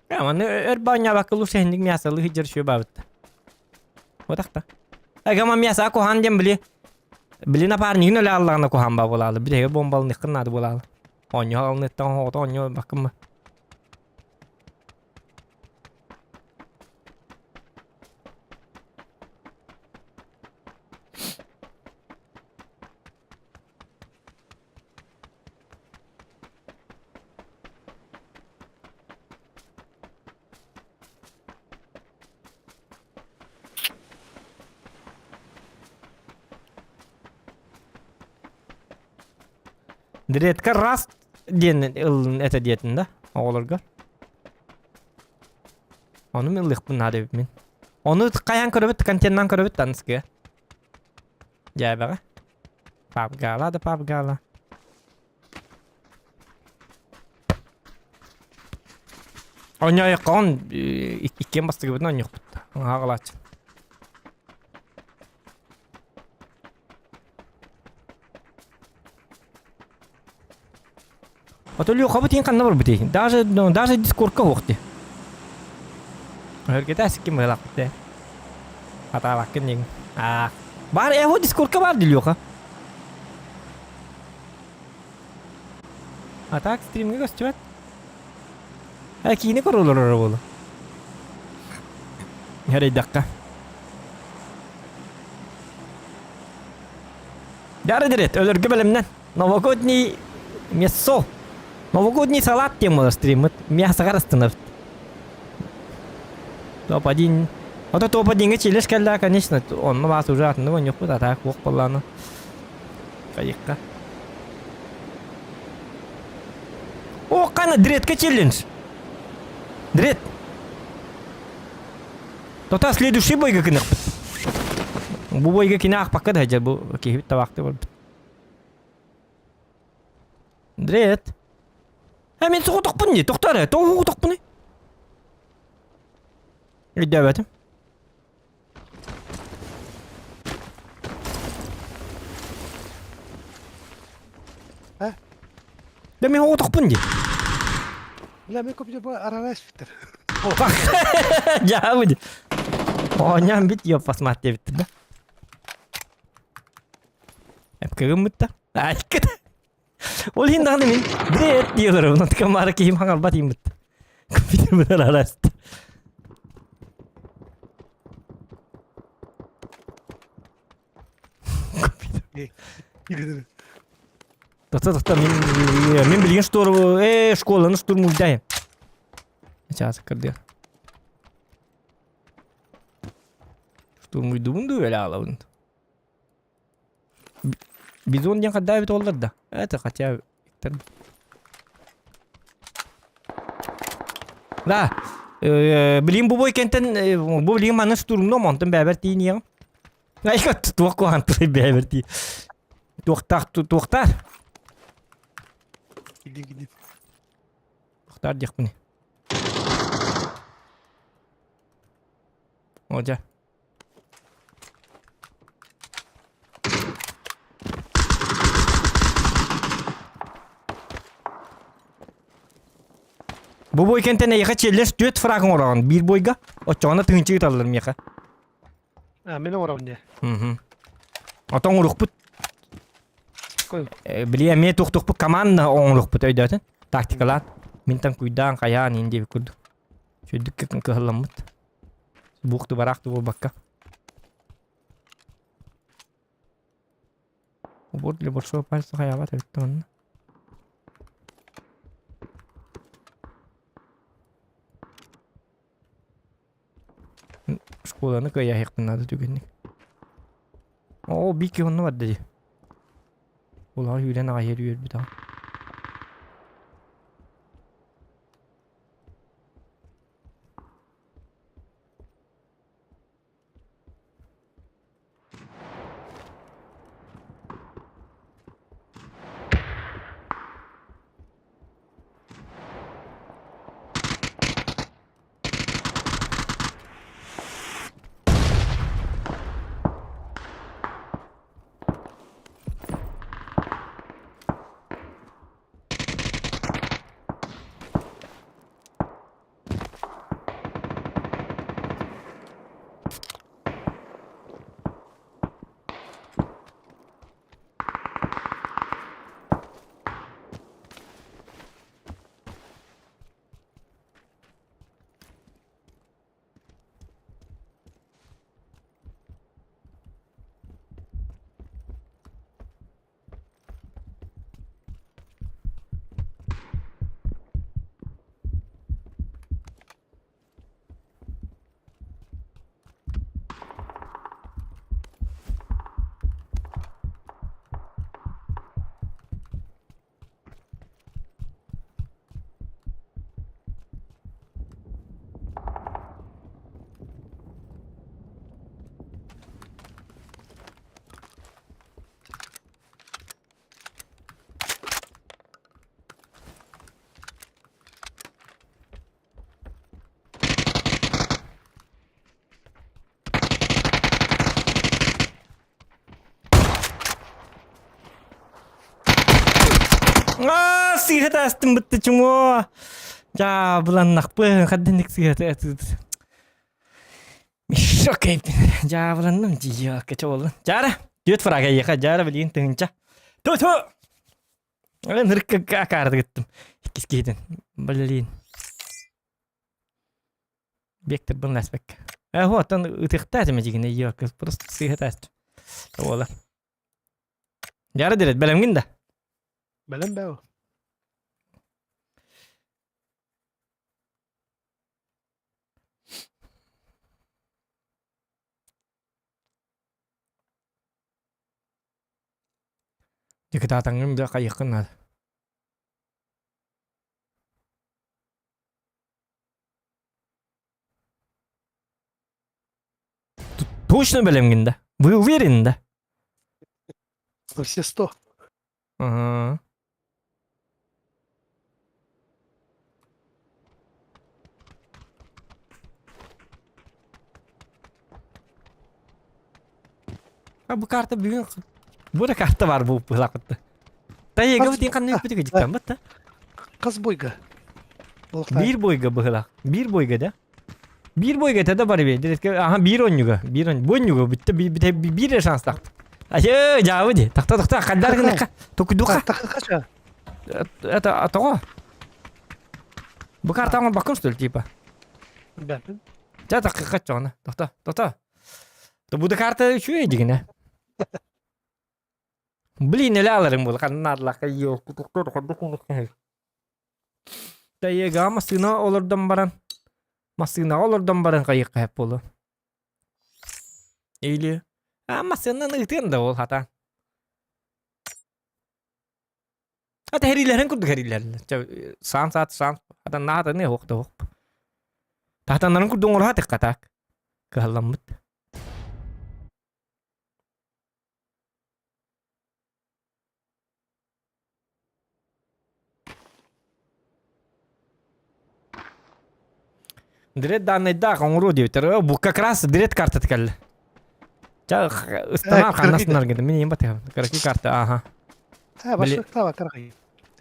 Аман эрбаня бакылу сендик мясалы хижер шүй бабытта. Отакта. Агама мяса кохан дем били. Били напарнигин өле аллағына кохан ба болалы. Бирегі бомбалы ныққынады болалы. Оньо алнеттан хоғыта оньо бақымма. Диретка раз ден это диетін да, оғылырға. Оны мен лықпын надо мен. Оны қаян көрібіт, контентнан көрібіт танысқа. Жай баға. Папгала. Оны айыққан 2 басты көбітін оны еқпітті. Ағылачын. Вот у Лёха хабытын қанна бар бітейін. Даже дискордқа оқты. Өргеті әсікке мұғылақ бітті. Хата бақын еген. Бар, әйхо дискордқа барды Лёха. Так, стримге көсті бәт. Кейіне көрілер ұры болу. Әрей даққа. Дәрі дәрет, өліргі бәлімнен. Новогодний месо. Новогодний салат тем было стрим. Мясо гарастынов. Топ-1. Вот топ-1 челлендж кәлді, конечно. Он вас уже атынды, он yok bu da так, оқ боланы. Kayıkka. O kana diretke челлендж. Дирет. Тота следующий бойга кинек. Бу бойга кинак пока да жер бу кебит табакты бол. Дирет. Мен соғытықпын не? Тоқтар, тоғытықпын не? Үйді әбәтім. Hə? Да мен оғытықпын де. لا ما يكون بيجيب أراناس فتر. Жағы де. Оңам бит, еп басмат де бітті да. Әпкігім бұтта. Айкыды. Ол енді ғаны мен дірет дейілер. Оны камары кейім хаңал батайым бұтты. Компьютер бұдан арасты. Тоқта, мен білген школаны штурмуздайым. Сейчас кірді. Штурмуйды бұнды өлі ала бұнды. Бизон ден қадда бит олар да. Это хотя... Да. Білген бұл бой кенттен... Бұл білген маны штурмды омонтын бәбір дейін ең. Айқа тұтуақ қоған тұрай бәбір дейін. Тоқтар. Gidin. Toxtar deyək bunu. Oca. Bu boy kentene yaqa çelles 4 fragın orağın. Bir boyga. O çoğuna tığınçı gitarlarım yaqa. Ha, benim oram ne? Atan uruq bud. Biliyem me toq bu komanda uruq bud öydətin. Taktikalar. Mintan kuydan qayan indi bir kurdu. Şöydük kıkın kıhıllamıd. Buqtu baraqtu bu bakka. Bu bordu borsu parçası qayabat öydü onu. Школаны каяхтын надо түгенник. О, бики онны бар dedi. Олар үйрен айыр үйер бит ау. Aa, sihat astım bitti çumo. Ya bulan nakpı kadınlık sihat astı. Şok ettim. Ya bulan nam ciya kaça oldu. Cara, düet fraga yaka cara bilin tınca. Tu. Ben hırkı akardı gittim. İkis gidin. Bilin. Bektir bunu aspek. Ho atan ıtıqta demecigine yok. Просто sihat astı. Ola. Cara diret belemgin de. Belem be o. İki tatangın bir kayıkın adı. Точно белемгинде. Вы уверены, да? Все 100. Ага. Bu karta bugün bu da karta var bu plakette. Tayyega bu tinkan ne bitti gıcıktan batta. Kız boyga. Bir boyga bıhlak. Bir boyga da. Bir boyga da bari be. Direkt aha bir oynuyor. Bir oynuyor bitti bir şans taktı. Ayo jauh deh. Tak kadar kena ka. Tuku duka. Kaça? Это того. Bu karta ama bakın stul tipa. Ben. Ja tak kaçona. Tak. Bu da karta şu yediğine. Beli ne alırım bu kanar la kayo. Tayyega masina olurdan baran. Masina olurdan baran kayık hep bolu. Eyle. Masina nıhtın da ol hata. Hatta herilerin kudu herilerin. Saat. Hatta nahata ne hok da hok. Tahtanların kudu ngor hati katak. Kehalamut. Direkt danayda kongru diyor. Terus bu как раз direkt kartı tıkalı. Ca ıstama kanasınlar gibi. Mini bat ya. Karaki kartı aha. Ha başka tava karakay.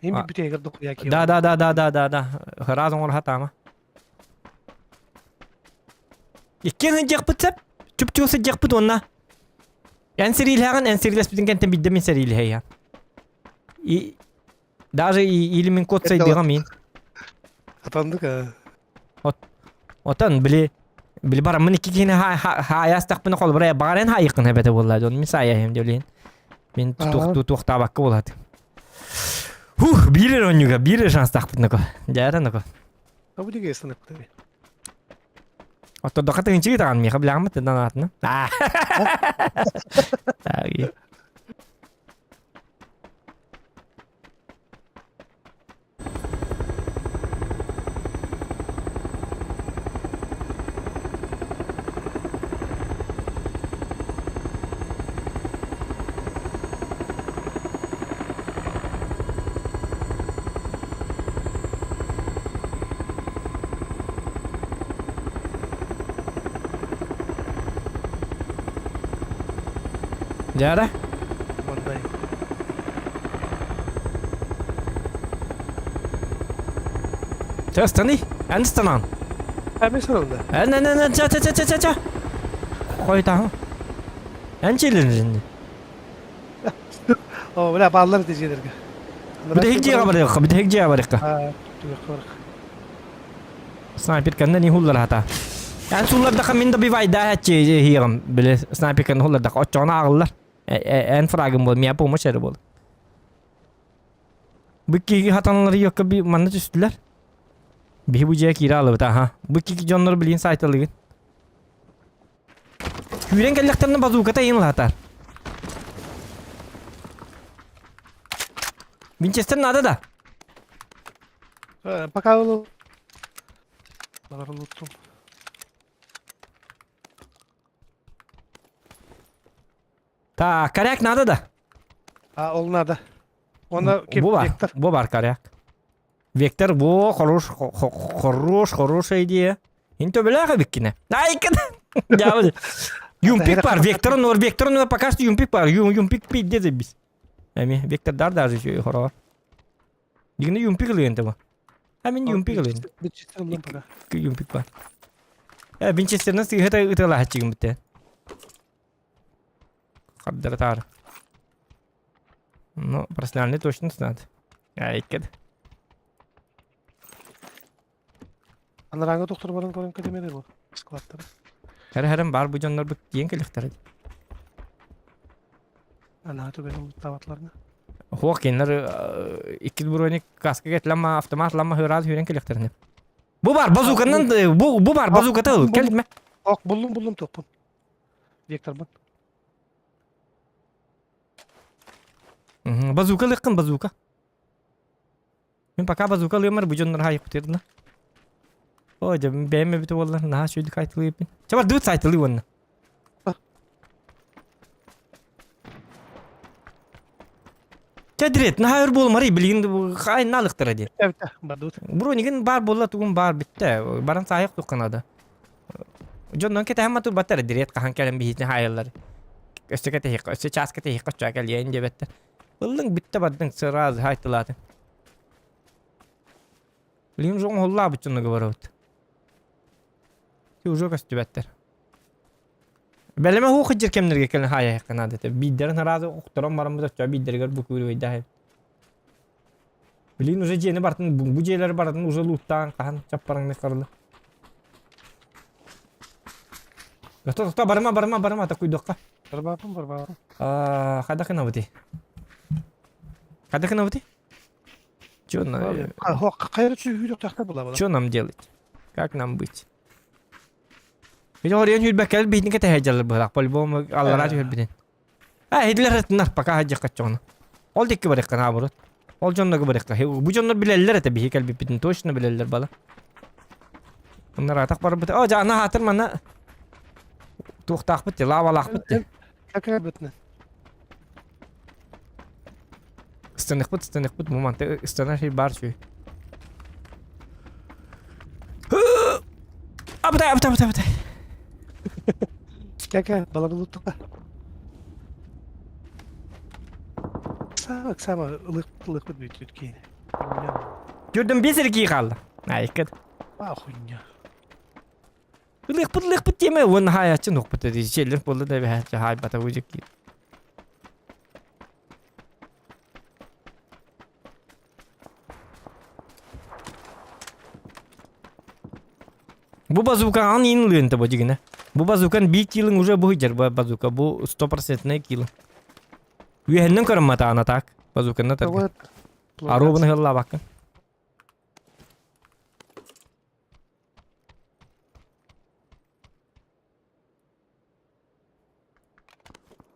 Hem bir tane gırdık ya ki. Da. Razon ol hata ama. İkken hıncak bıtsap. Çup sıcak bıt onna. En serili hagan en serili spidin kenten biddemin serili hey ya. Даже ilimin kod saydığı amin. Atandık ha. Otan bili baramın iki kine ha yastak bana kol buraya baren ha yakın hebete vallahi don misaya hem diyorlar. Ben tutuk tabakka oladı. Bir oynuyor bir şans takpın ko. Jaran ko. Tabu diye esnaf tabii. Oto dokat yang cerita kan mi bilang mah tentang atna. Ah. Lagi. Jara. Vallahi. Testani. Anstanan. Hemen sonunda. Ca. Koy tamam. Ançelerin. O böyle bağlar diyecekler. Bir de hekciye haber yok. Ha, yok. Sniper kan ni hullar hata. Yani sullar da kamin da bir vayda hatçı hiyam bile sniper kan hullar da oçona ağırlar. En fragım bol miyapo mu şere bol. Bu ki hatanları yok bir manat üstüler. Bir bu cek kiralı ta ha. Bu ki jonları bilin site alın. Hüren gelekten bazuka ta yin latar. Winchester nada da. Bakalım. Bakalım unuttum. Ta karyak nada da. Ha olmadı. Onda kim? Vektör. Bu var karyak. Vektör bu хорош idea. Into belaga bikkine. Ay kan. Jauh. Yumpik var. Vektörün var пока что yumpik var. Yumpik pide de biz. Emi vektör dar şey horor. Digine yumpik lente bu. Hemen yumpik lente. Bir çiftler lan para. Yumpik var. Ya Winchester nasıl hata lahçı bitti. Kadar tar. Ну, профессиональный точно знает. Айкед. Anlaranga doktor baran koyun kademede bu. Skvatları. Her bar bu canlar bu diyen kelikler. Anlatı benim tavatlarına. Hokinler ikil buroni kaska getlama avtomatlama hörad hüren keliklerini. Bu bar bazukanın bu bar bazukata kelme. Ok buldum topun. Vektör bak. Bazuka lıkkın bazuka. Ben paka bazuka lıyamar bu canlar hayıp bitirdi. Hoca beğenme bitti vallahi. Naha şöyle kayıtlı yapayım. Çabar dıt saytılı vanna. Çadiret naha ör bolmari bilgin kay nalıktır hadi. Evet, badut. Bro nigin bar bolla tuğun bar bitti. Baran sayık tuğkanada. Jondan kete hamma tur batar direkt kahan kelen bihisni hayallar. Östekete hiç, öste çaskete hiç kaçacak yayınca bitti. Vallahi bitti badın sıraz haytılatın. Bilgin zoğun holla bütünlüğü var ot. Ki östü bitter. Beleme hu xıcır kemlerge kelen haya yakın adete. Bidderin harazi uqtaran barımız açıyor. Bidderger bu kuyruğu dahi. Bilgin uza jeni bartın bu jeleri bartın uza luttan kahan çapparang ne karlı. Tota barma ta kuydukka. Barbapım. Kada kena bati. Kada kena bati? Чё Ho, kayırı tüyüydük takta bula bula. Что нам делать? Как нам быть? Jadi orang yang bakal bikin kita hajar berak, polbom Allah raju bikin. Hediler etnar pakai hajar kacang. Ol dik kebarek kan aburut. Ol jonno kebarek kah. Bu jonno bileller ete bihi kalbi bikin toş ne bileller bala. Onlar atak par bit. Oh jangan hatır mana. Tuh tak bit, lavalak bit. Kakar bitne. İstenek bit bu mantı istener şey bar şu. Abtay. Kakar balanı luttuk. Sama ılık bit büyütüyor ki. Gördüm bir sürü kaldı. Ayıkıd. Ah hunya. Lık bit yeme onun hayatı nok bit dedi. Şeyler buldu da bir hay bata vuracak ki. Bu bazukanın inliğin tabi jigine. Bu bazukan bir kilin uca bu hicar bazuka. Bu 100% ne kilin. Üyehennem karım mata anatak. Bazukan ne targı. Arobunu hella bakın.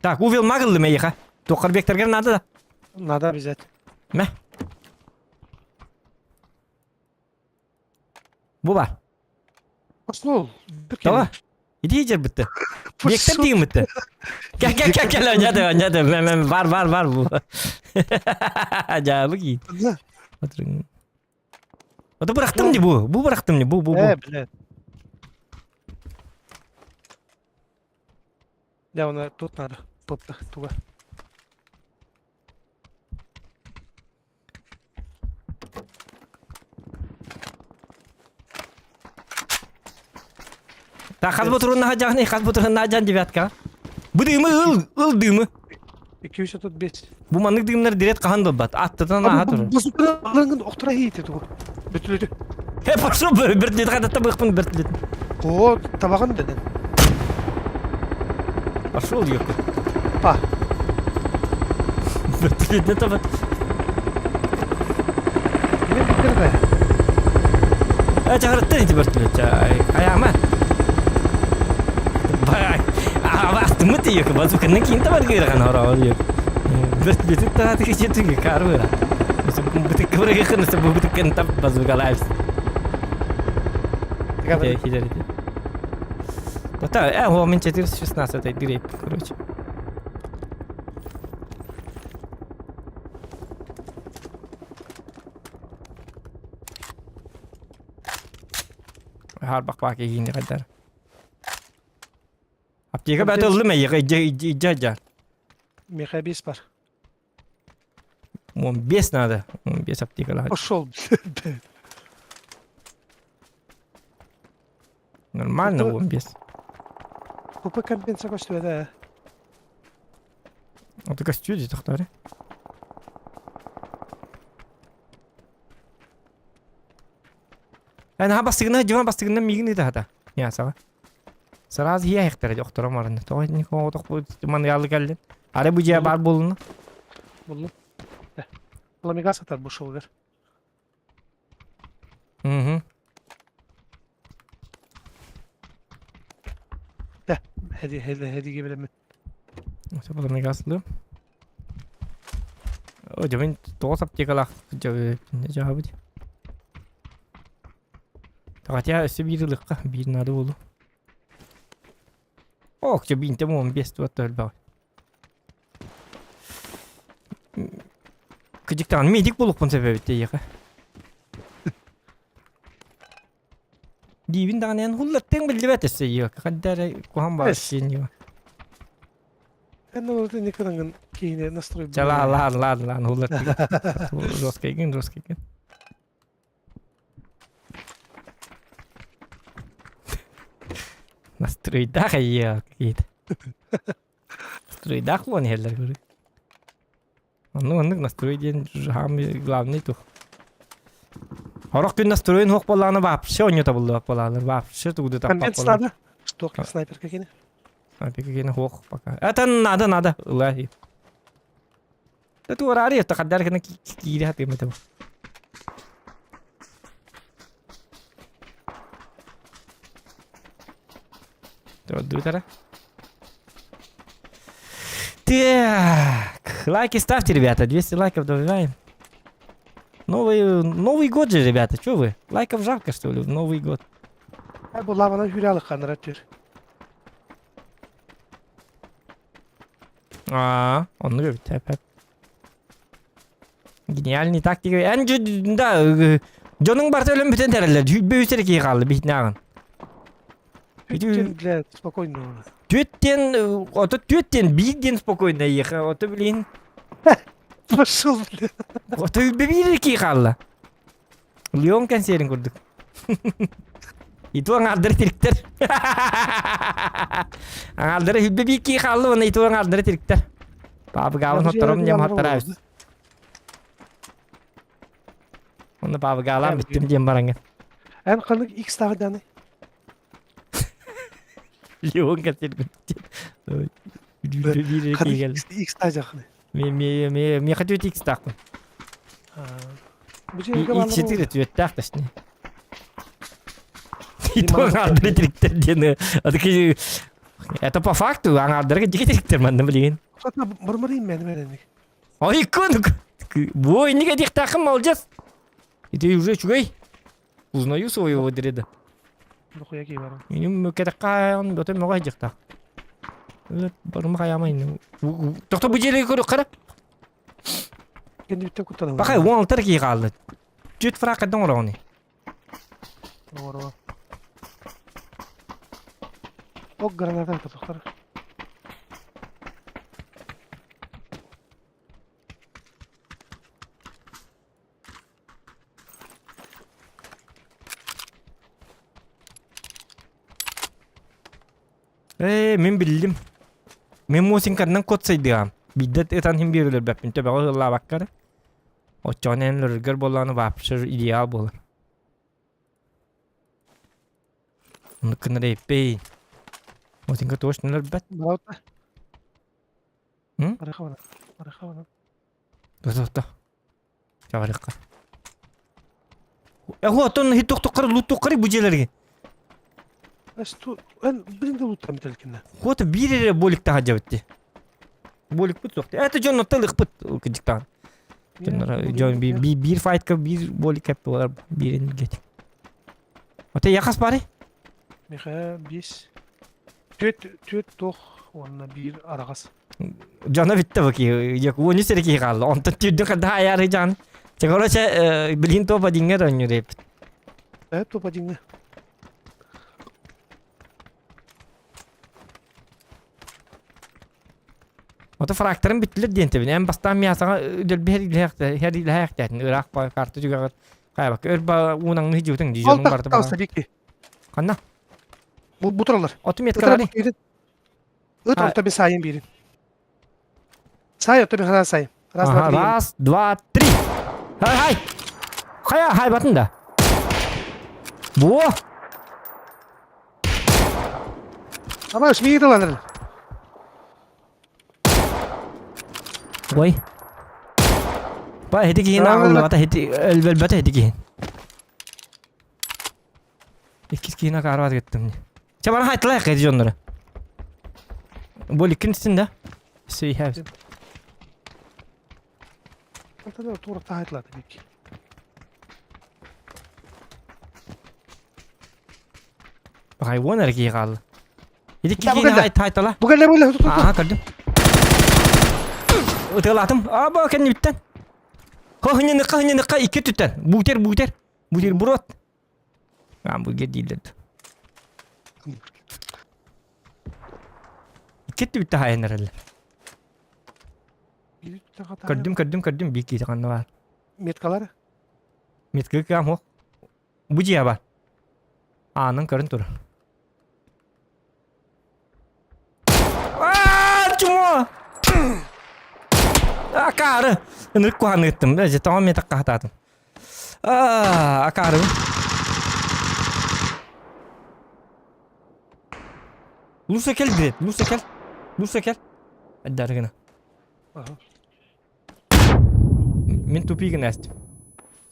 Tak, uvil magıllı meyika. Dokar bekterger nada da. Nada bizet. Meh. Bu var. Asıl ol. Tamam. İdi hicar bitti. Bekter diyeyim bitti. Gel önce de. Var bu. Acayip iyi. Oturun. O da bıraktım diye bu. Bu bıraktım diye bu. Bile. Ya ona tut nada. Popta. Tuga. Tak kas buturun najan nih, kas buturun najan jibat ka. Bu düğümü ıl düğümü. 235. Bu manlık düğümler direkt kahan dolbat. Attıdan aha durur. Bu süper alangın oktura hiyeti tuga. Bütülüdü. Hep aşağı bir dedi kadar tabi kıpın bir dedi. O tabağın dedin. Aşağı oluyor. Pa. Bir dedi tabi. Ne bitir be. Çağırttın hiç bir dedi. Ayağıma. Bay. Bastı mı diyor ki bazukanın kinta var gıyırgan hora oluyor. Bir dedi tabi geçti ki kar var. Bu tek kıvırı yakın bu tek kentap bazuka lives. Хидер. Да, его мен 416 это грейп, короче. Harbak bak yine kadar. Apteka batıldı mı? Jaja. Mekabis var. Mon 5 надо. 5 аптека ладно. Пошел. Нормально, вон без. Купа компенса коштует, да. А ты костюди тахтари? أنا هبستغنا جوان بستغنا ميغني ده يا سوا سراز هي هيختار يختار مرن تو نيكو تخبط من يالله geldi Are bu cevap bulun. Buldum. Lamiga satar bu şovlar. Hı. Hadi gibi mi? Nasıl Lamiga aslı? Ödemin toz aptekalak cevabı. Tagatya üstü bir yıllıkka bir nadı oldu. Okça binte mi 15 tuat ölbe. Kıcıktan medik bulup bunu sebebi diye. Divin danen hullattın bildi betesi yok. Kadar kuhan başın yok. Ben de orada ne kadar keyine nasıl Çala lan hullattın. Roskayın. Настройдах я какие-то. Настройдах вон heller говорю. Onun настроен главный тух. Хорох күн настроен хок баланы вообще оньота булды балалар. Вообще тугды таппап Конвент балалар. снайпер. Что, снайпер какие? Снайпер хок пока. Это надо. Лахи. Это урари, это кадар кena kiri hati macam. Tuh тара. Так, лайки ставьте, ребята, 200 лайков добиваем. Новый год же, ребята, что вы? Лайков жалко, что ли, в Новый год? Bu lavana hüryalı kanır atıyor. Onu gördüm, hep. Genialный тактика. Да, Джонның барса өлім бүтін тәрелер. Бөйсер ки қалды, бейтін Bütün bile spokojno. Төттен бейден спокойно ехал. Оты, блин. Пошел, бля. Оты бейден ки қалды. Леон консерін көрдік. Иту аңардыры тіріктер. Аңардыры хүлбе ки қалды, оны иту аңардыры тіріктер. Бабы ғалын хоттарым, нем хоттар әуіз. Onu baba galan bittim diyem baranga. En kanık X tağdanı. Leon kaçır gittim. Bir Kanık geldi. X tağacakını. Mi kaçıyor X takım. Bu şey İlk çetir etiyor tak işte. Itu ngadri trikter dia. Adık это по факту ngadri ke trikter man bilin. Fatma mırmırayım ben verenlik. Ay konuk. Bu ini ke dik takım olacağız. И ты уже чугай. Узнаю своего дреда. Нахуя ки var. Минем кетаккан доте мага жакта. Барма каямайын. Токто бу жерге көрүп кара. Kendi bitti kutlanım. Bakay 16 ки калды. Жүт фракадан ороны. Doğru. O granata tutuklar. Мен билдим. Мен мусинкандан код сайдыгам. Биддет этан хим берилер бәппин төбәгә ылла баккара. Очонен гөр болланы вапшыр идеал болар. Ныкны репей. Мусинка тошнылар бәт. Bravo. Hı? Araka. Досота. Чаварыкка. Хотон хиттоктоккар луттоккар бу жерлерге. Ben birinde loot'tan bitelkinden. Хото бирере болик тага жабытты. Болик бут сокты. Это жон тылык бут кыжыктан. Жон bir fightка bir болик кеп болар бирин гет. Ата якас бари? Меха biz tüt toh onunla bir aragaz. Жона битте баки. Як вони серки калды. Онтон түрдү када аяры жан. Чегороча билин топа дингер онюреп. Evet topa dinle. Ota fraktarın bittiler diyente bin. En bastan miyasana ödül bir her ilahak dedin. Irak bay kartı juga kaya bak. Örba unang hiç jutun dijonun Altta bardı kalsa bana. tabii ki. Kanna. Bu taralar. Otu met Bu taralar kalari. birin. Öt orta bir sayın birin. Say orta bir kadar sayın. Aha, раз, два, три. Hay. Kaya hay batın da. Bu. Ama şimdi iyi dolanırlar. Oy. Ba hedi giyin ağırlı bata hedi elbel bata hedi giyin. İkiz giyine karvat gittim. Çabana haytla yak edici onları. Bu ikincisinde. So you have. Ortada tuğra tahitladı belki. Bakay on erkeği kaldı. Yedik Ya bu kikini kadar. haytala. Bu kadar böyle tut. Aha gördüm. Öteladım. Aba kendi bitten. Hıhını iki tütten. Buter. Buter burot. Hamburger değildir. İki tütte hayen herhalde. Bir tut hata. Gördüm. Bir iki tane var. Metkaları. Mitkı kam ho. Bu ciğer var. Anın karın turu. Cuma. Akarı. Nırk kuhan gittim. Bence tamam metak kahtadım. Akarı. Lusa kel direkt. Lusa kel. Hadi argına. Aha. Min tupi gına açtım.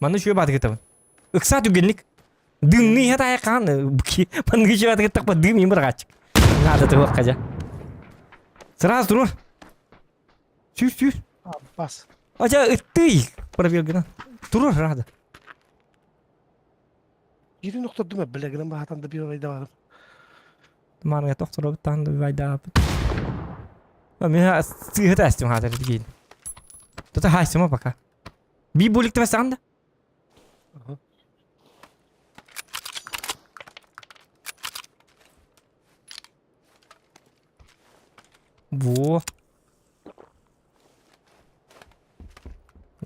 Mana şöyle bat gitabın. Iksa tügenlik. Dünni hata ya kan. Mana şöyle bat gitak pa düm imur kaç. Nada tuh kaca. Seras durur. Sür. Abi bas. Aja ıttı. Para bir gına. Durur rada. 7.4 bileğinin bahatanda bir orayda varım. Mana ya doktor tan da vayda. Ama ya sihir açtım hadi digin. Tuh hay semua pakar. Bir bulik tuh sanda. Aha. Bu.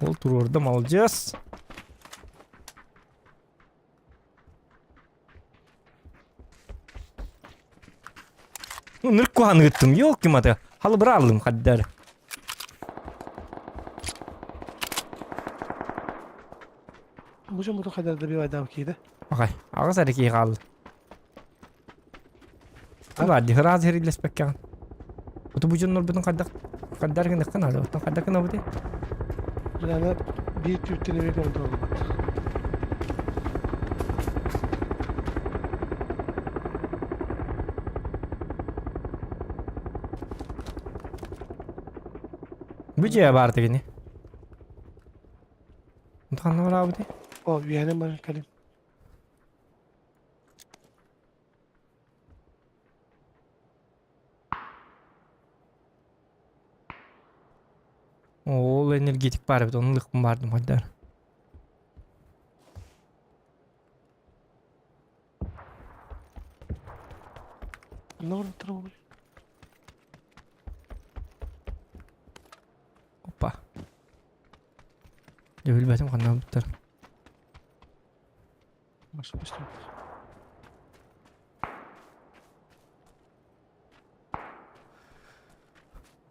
Ol orada mı alacağız? Nırk kuhanı gittim. Yok ki mata. Halı bıralım kaddar. Bu kadar da bir vayda bakıydı. Bakay. Ağız hareket kaldı. Hadi hıraz heriyle spekkan. Bu bucun bütün kaddar gene kan hadi. Otan kaddar kan abi de. Yani bir tütteni bir kontrol oldu. Bu ciğer vardı gene. Otan var abi de. O üyenim ben kalayım. Oo energetik var bir de onu lıkım vardım hadi. Ne oldu travma? Hoppa. Debil betim kanal bitter. Nasıl istiyorsun?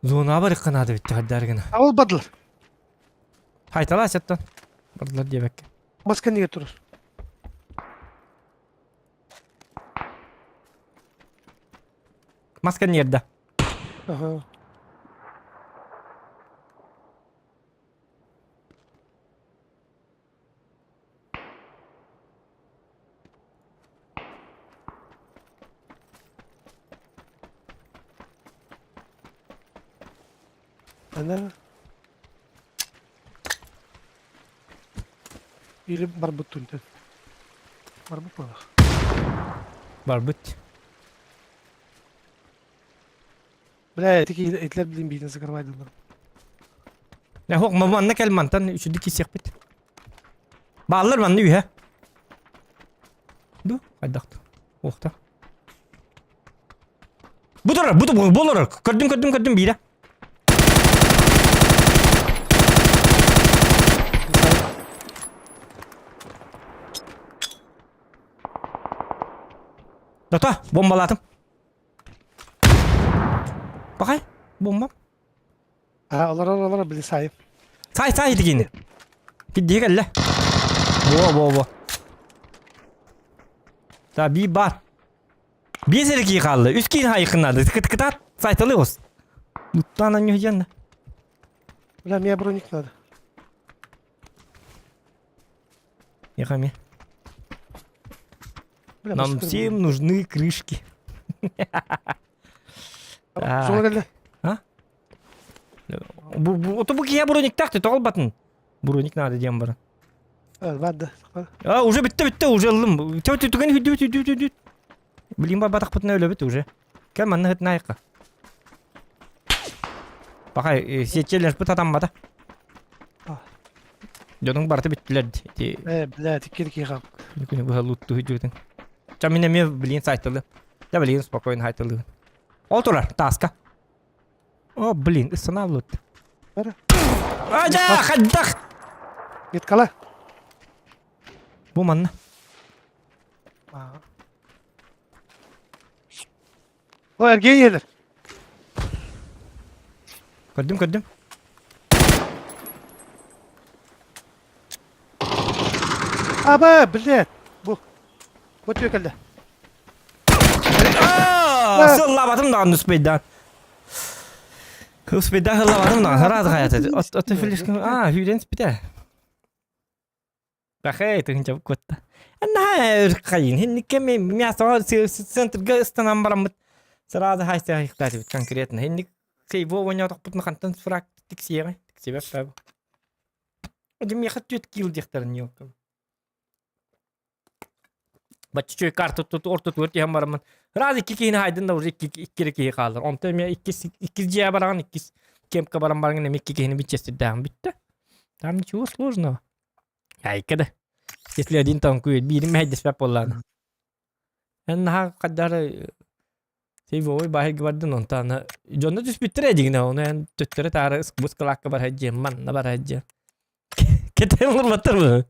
Zona var kanadı bitti hadi dergine. Al badıl. Haytala açattan. Bardılar diye bekle. Masken niye durur? Masken yerde. Aha. Ana. Или барбутун. Barbut mu? Barbut. Bile etler bildiğin bir nasıl karvaydı onları. Ya hok mama ne kel mantan şu dikis yakbit. Bağlar man ne ha? Du, hadi. Okta. Bu da bolor. Gördüm bir de. Dota, bombaladım. Bakay, bombam. Ha onlar bile sahip. Say digini. Gidiyor gel la. Bo. Da bir bar. Bir serki kaldı. Üç kişi hayıkınladı. Tıkı at. Saytalıyoruz. Mutlu anam yohacan da. Bile miye bronik nadı. Яхами. Bile Нам всем нужны крышки. Sonra geldi. Bu otobu kiye bronik taktı. Tol batın. Броник надо дем бар. Ладно. Уже битти, уже ылым. Түгөн хүдү. Билим бар батак бутна өлө бит уже. Кем манна хет найка. Бакай, сетчелер бут атамбада. Жонун барты биттилер. Блядь, кирки хап. Күнү бу лутту хүдүтүн. Чамине ме билин сайтылы. Да билин спокойно хайтылы. Олтура, таска. О, блин, останавливают. Аja, хаддах. Git kala. Бу манна. O ergen gelir. Kördüm. Aba, блядь. Bu. Bu tüyekelde. Сыллабатым да успейдан. Успейдан сыллабатым да. Сразу хаятады. От филишкин. Хүден спите. Бахай, ты хинча котта. Ана кайын. Хиннике мен мясо центрга станам барамыт. Сразу хайса хитати конкретно. Хинник сей во воня топутна хантан фрак тиксига. Тиксиба фаб. Одим я хочу килл дихтарн yok. Баччой карту тут орту төрти хам барамын. Разы кикини хайдын да уже кики калыр. Онта мен 2 жия бараган 2 кемпка барам барган эми кикини бичести дам битти. Там ничего сложного. Айкада. Если один там кует, бирим хайдес пеп болланы. Энна кадар сей вой бахи гвардын онтаны. Жонда түс биттире дигине оны эн төттөрө тары бускалакка бар хаджы, манна бар хаджы. Кетем урматтыр бу.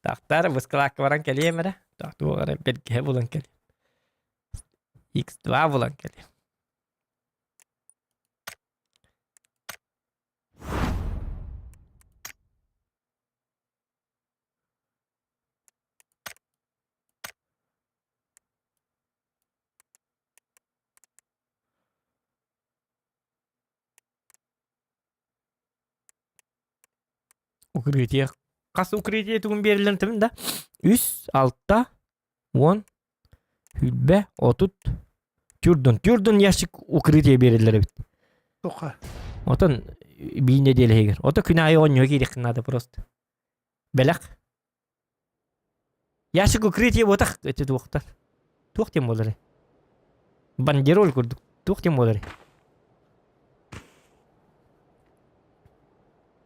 Тактар бускалакка баран келемере. Так, тугара белге булан кел. X2 булан кел. Укрытие. Кас укрытие тугун берилен тим да. Үс, алтта, 10, хүлбе, отут, тюрдун яшик укрытие берилер бит. Тока. Отон бийне делегер. Ото күнайы оньо керек надо просто. Белак. Яшик укрытие ботак эти туктар. Туктем болары. Бандерол курдук. Туктем болары.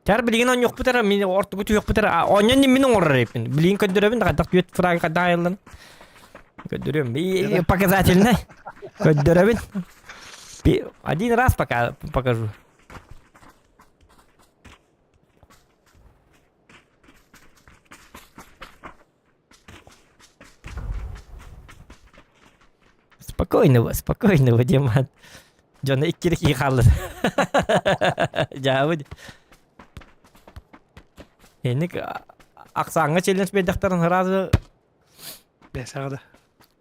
Тар билген он yok бутара, мен ортугу yok бутара. Оньон менин оррайпын. Билген көдөрөбүн, кадак түет фраг кадайылын. Көдөрөм. Показательно. Көдөрөбүн. Один раз покажу. Спокойно, Диман. Жона иккирик халды. Жабы. Эник аксаңга челлендж бедактарын сразу Бесагда.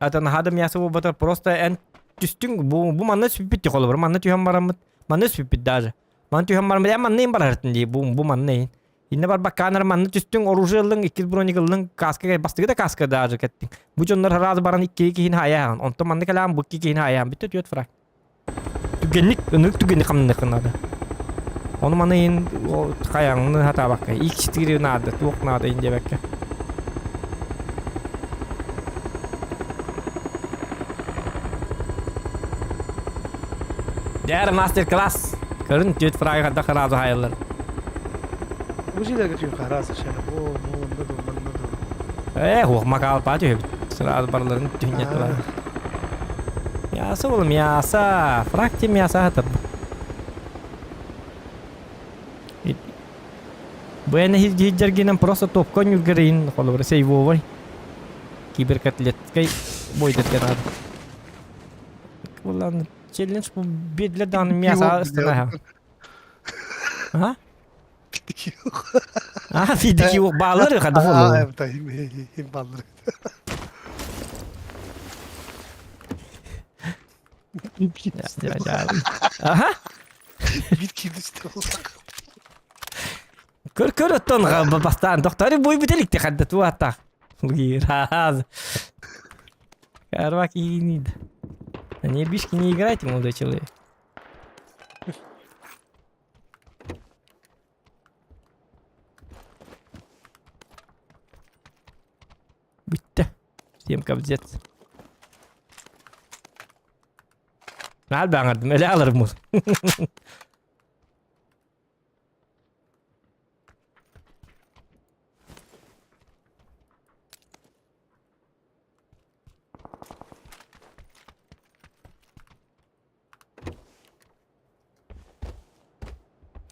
атан хадам ясыбы батар просто эн түстүң бу манна сүппит холбар. Манна түйәм барамыт. Манна сүппит даже. Манна түйәм барамыт. Манна ин барартын ди бу манна. Инне бар бакканар манна түстүң оружиялың 2 броникалың каска бастыгы да каска даже кеттин. Бу жоннор сразу баран 2 кийин хаян. Онто манна калам бу кийин хаян. Битте түйөт фрак. Түгенник камны кынады. Onu mana in o kayağını hata bakka. İlk çitiri nadı, tuğuk nadı ince bakka. Diğer master class. Karın tüyt frayı kadar karazu hayırlar. Bu şeyler götürüyor kahrası şey. Mandı. Huğuk makal patıyor. Sırazu barların tünyeti var. Yasa oğlum yasa. Fraktim yasa hatır. Buena hijjarginan просто топкон югрин холор сейвовой. Киберкотлет кай бойдет генад. Улан челлендж бу бедледан мясо астана. А? Фидики баллары хады холор. Evet, him balları. Aha. Bir kim işte olsak. Kör öttön bastan doktori boy bitelikti hadda tu hatta. Раз. Карвак и нид. На небишки не играйте, молодой человек. Temka bizet. Al bağırdım, öyle alırım bunu.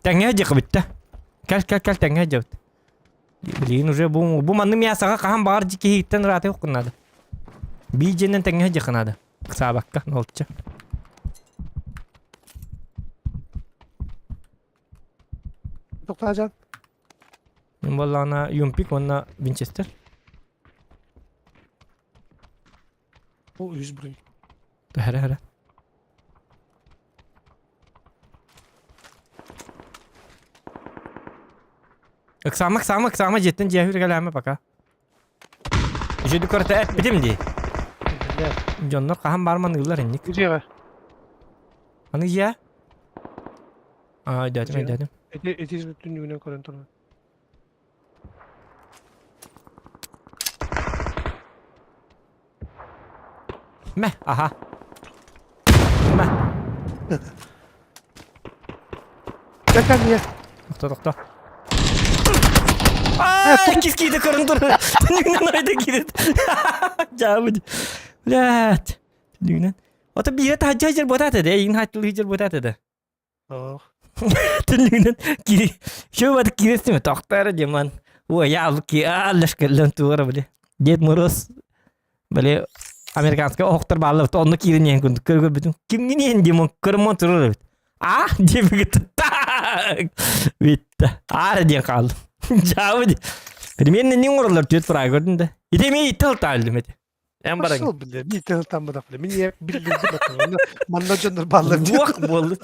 Tenge aja bitti. Kal tenge aja. Beliin уже bu manlı miyasaga kahan bağır jiki hitten rahat yok kunadı. Bir jenden tenge aja kunadı. Kısa bakka ne olacak? Toktacan. Vallahi ana Yumpik ona Winchester. O 100 burayı. Hara. Iksama jettin jahür gelame baka. Jadi korte et bitim di. Jonnor kahan barman yıllar innik. Gidiyor. Anı ya? Aa dedim. Etiz bütün günü koruntunu. Meh aha. Meh. Gel niye? Doktor. Aa, kis karın dur. Düğünden orada girit. Jauh. Lihat. Düğünden. Ota bir yere hajar buat ada. Ingin hajar buat ada. Oh. Düğünden kiri. Şu var kirisi mi? Doktor zaman. Wah ya Allah ki Allah şkallan tuğra böyle. Jet murus. Böyle Amerikanska oktor bağlı. Onu kirin yang kuntuk. Kır bütün. Kim gini yang kırmon turur. Ah dia begitu. Tak. Bitta. Ada dia kaldı. Jauh. Мен не оралар төт пара көрдүм да. Идеме итал талдым эти. Эм бараң. Nasıl bile? Bir tane tam da bile. Beni hep bildirdi bakalım. Manla canlar bağlı. Буак болду.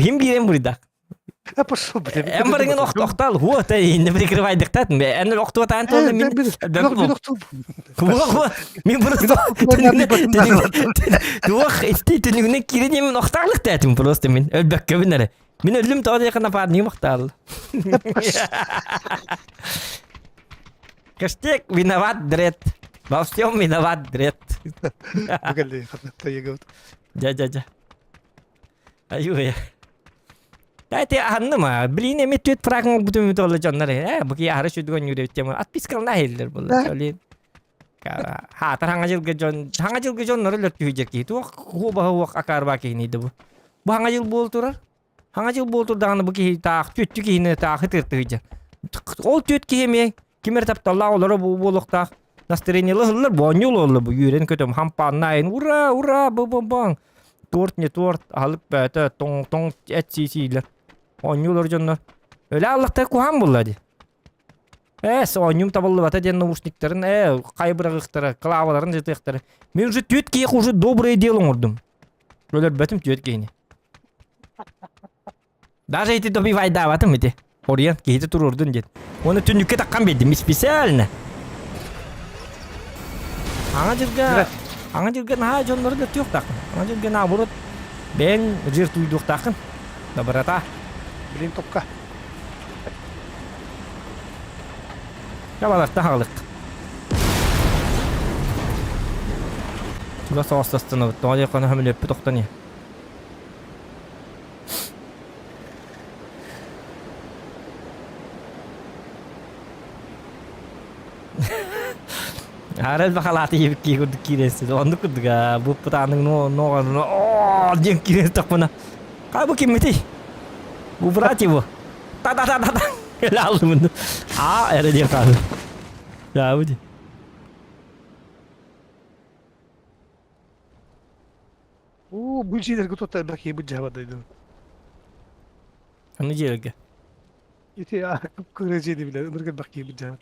Хим бирем бурда. Hep nasıl bile? Эм бараң октал. Хуа та инде прикрывайдык та. Эм октуа таан толду мен. Bir oktul. Хуа. Мен просто. Дуах истетинигне кирин мен окталык татым просто мен. Өлбөк көбүнөр. Мен өлүм тоодо якына паар не октал. Каштек виноват дред. Во всем виноват дред. Погоди, хатта егот. Ja. Аюу я. Дайте аннама. Блин, эми төт фрагмент бүтүн толы жаннар. Буки ары шүдгөн юрөттем. Отпискална хелдер бул. Олин. Ха, тараңа жылгы жон нөрөлөр түйжеки. Ту хуба акарба кийни дебу. Бу хаңа жыл бол турар. Хаңа жыл бол турдаганы буки таак төттү кийни таак тыртыгы. Ол төт кийме кимер тапталла олары бу болуктак. Настроениялы хыллар бонюл олу бу юрен көтөм хампаннайын. Ура, бу. Торт не торт алып бәті тоң әт сейсейлер. Онюлар жонлар. Өлі Аллахтай кухан болады. Онюм табылы бата ден наушниктерін, қайбырағықтары, клаваларын жетіқтары. Мен уже төт кейік уже доброе делом ұрдым. Өлер бәтім төт кейіне. Даже эти добивай даватым эти. Ориен кейті тұр ұрдын дед. Оны түнікке таққан бедім, специально. Аңа жүрген жонлары да түйік тақын. Аңа жүрген абырыт бән жер түйдік тақын. Добрата. Bilin topka. Кабаларта халық. Туға сауастастыны бұд. Тоға дейқаны хөмілі өппі тоқтан е. Арел бақалаты ебік кей көрдік кейресі. Онды көрдік бұп бұтаның ноғаны. Ооо, ден кейресі тақпына. Қай бұл кемметей? Bu berat ya bu. Tak. Lalu bener. Ada dia kan. Ya udah. Bu şeyler kutu bakayım bu cevabıydı. Anı jelge. Yeti ya kırıcıydı bile. Onları bakayım bu cevap.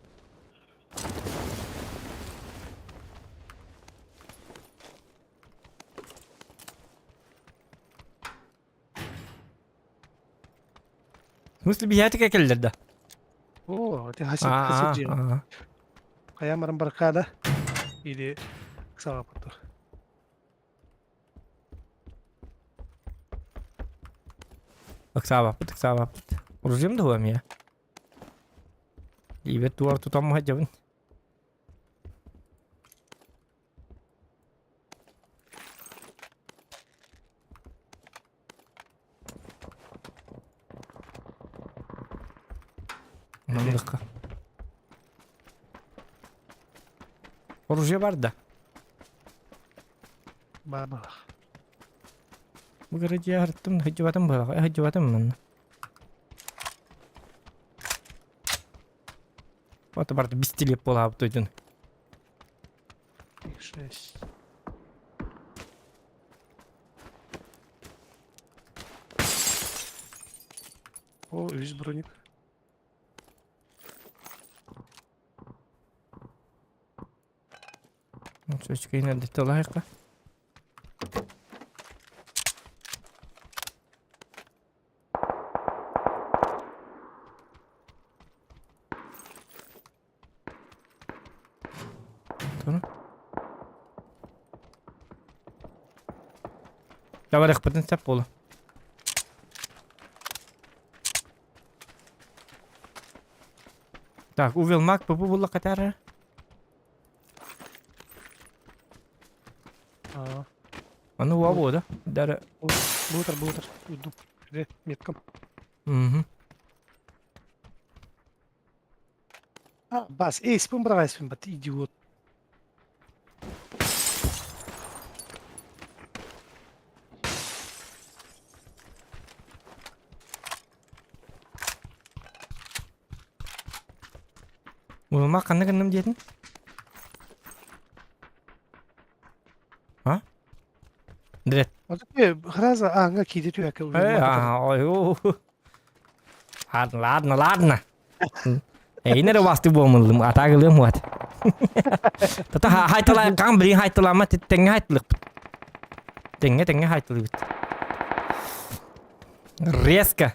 В смысле, бияты келдерді? Oo, hasip. Kaya marang barkada. Ili kısa kapattı. Aksa bapıt. Uruzim de huam ya. İbet duvar tutam mı hacabın? Mamlıkka. Oruje var da. Baba. Bu garajı yarıttım da hıcıvatım bırak. Hıcıvatım ben. Batı barda bistilip bola abi duydun. 6. О, весь броник. Çocuk yine de dolayıkla. Tamam. Давай их потенциал пола. Так, увел маг, попробовала катара. Aa, А ну во да? Дара. Бултар. Uyudum. Şöyle metkam. Угу. Ha, bas. Espin bırak espin bat. İdiot. Увел маг kanı kanım diyedin. Ha? Direkt. Azıcık hıraza anga kidi tüy akıl. Ой. Ладно. Ini de pasti boğmalım. Atağılım var. Tata haytala kan biri haytalama tenge haytılık. Tenge haytılık. Резко.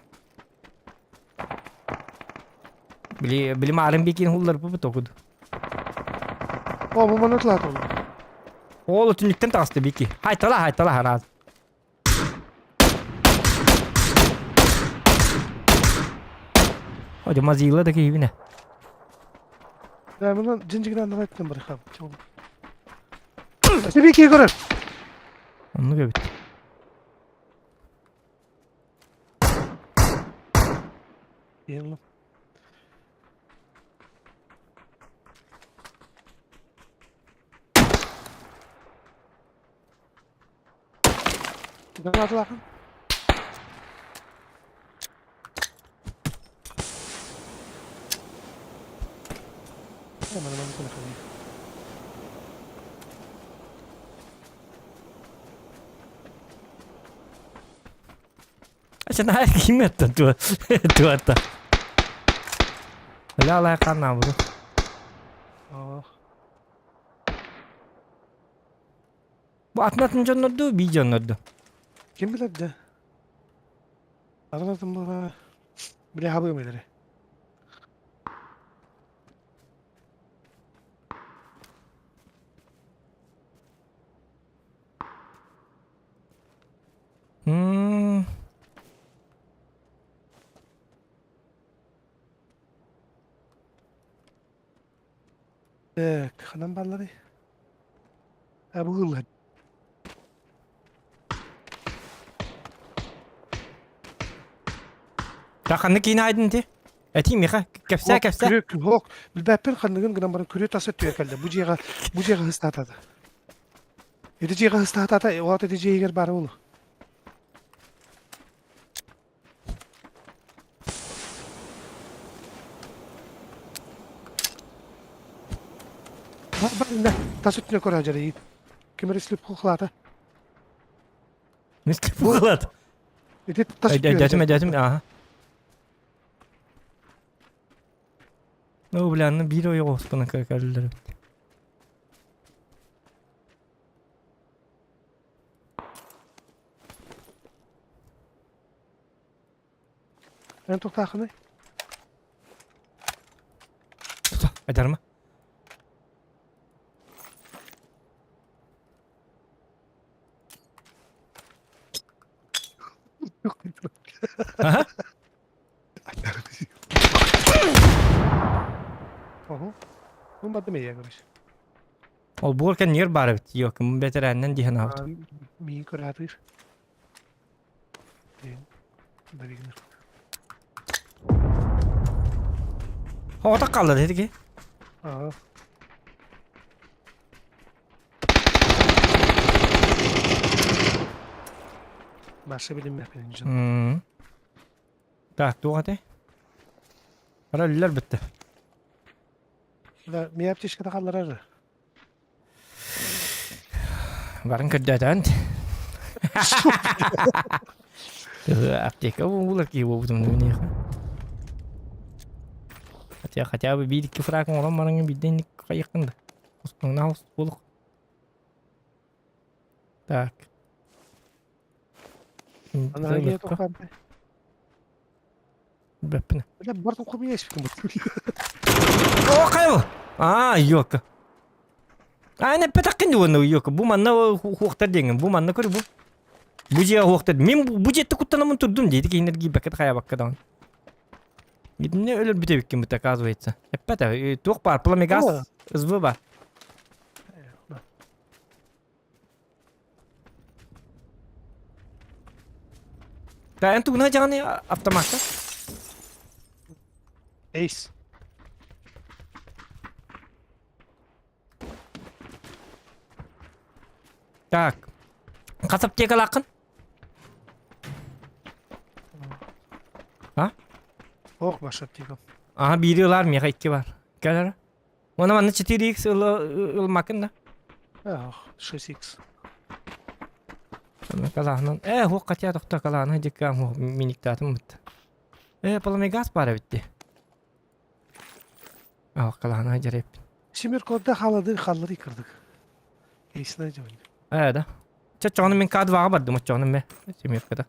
Bili malum bikin hullar bu tokudu. O bu bana tlat oldu. Oğlu tünlükten tastı biki. Haytala haraz. Hadi mazıyla da gibi ne? Ya bundan cincikten anlattım bırakam. Çabuk. Tabii ki görür. Onu göbüt. Diyelim. Ben adı bakın. Hemen konuşalım. Sen her kim yaptın tu? Tu hatta. Hala karna bunu. Aa. Bu atmatın canladı, bir canladı. Kim bilir de? Anladım bana. Bile haber midir? Hmm. Kanam balları. Ha bu hırlı. Takanlık yine aydındı. Eteyim ya, kefse. Hok. Bilbapper kandıgın gınan bana kürü tası tüye kaldı. Bu ciğe hıstatadı. Ediciye hıstatadı. O at ediciye yer bari oğlu. Ben de tası tüye koru acele iyi. Kemer islip koklata. Mis bu kadar. Edit tası tüye. Dedim aha. Ne bilen bir oyu olsun kakarlar. Ben toktakını. Eder mi? Aha. Oho. Bu madde mi yaklaş? Ol bu kan yer barı bit. Yok, bu beterenden dihen avt. Mi kuratır. Değil. Bari gider. Orada kaldı dedi ki. Aha. Başka bilinmez benim canım. Hmm. Tak dur hadi. Paraliller bitti. Ve miyap teşkide kalır arı. Varın kedden. Apteka bu ki bu bunun ne? Хотя бы bir iki fragman olan bana bir denik yakındı. Osmanlı host buluk. Так. Anarya tokardı. Bepne. Öyle bardım komiye eşittim bu. O kaybı. Aa yok. Ne petakin onu yok. Bu manna huqtar деген. Bu manna kör bu. Bu je huqtar. Men bu jette kuttanamın turdum dedi ki enerji bakat kaya bakkadan. Ne ölür bite bikin bu оказывается. Hep tuq par plamegaz ızvı var. Da entu ne canı avtomatta? Ace. Так. Kasap diye kalakın. Oh başlat diyorum. Aha biri var mı ya iki var. Gel. Ona bana 4x ılmakın da. Ah 6x. Sonra kalağının. Hu katya doktor kalağını hadi hu minik tatım bitti. Plamegaz para bitti. Kalağını hadi rep. Şimdi kodda halları yıkırdık. Ace'den acaba. Da. Çocağının min kad var bardım çocağının be. Şimdi kadar.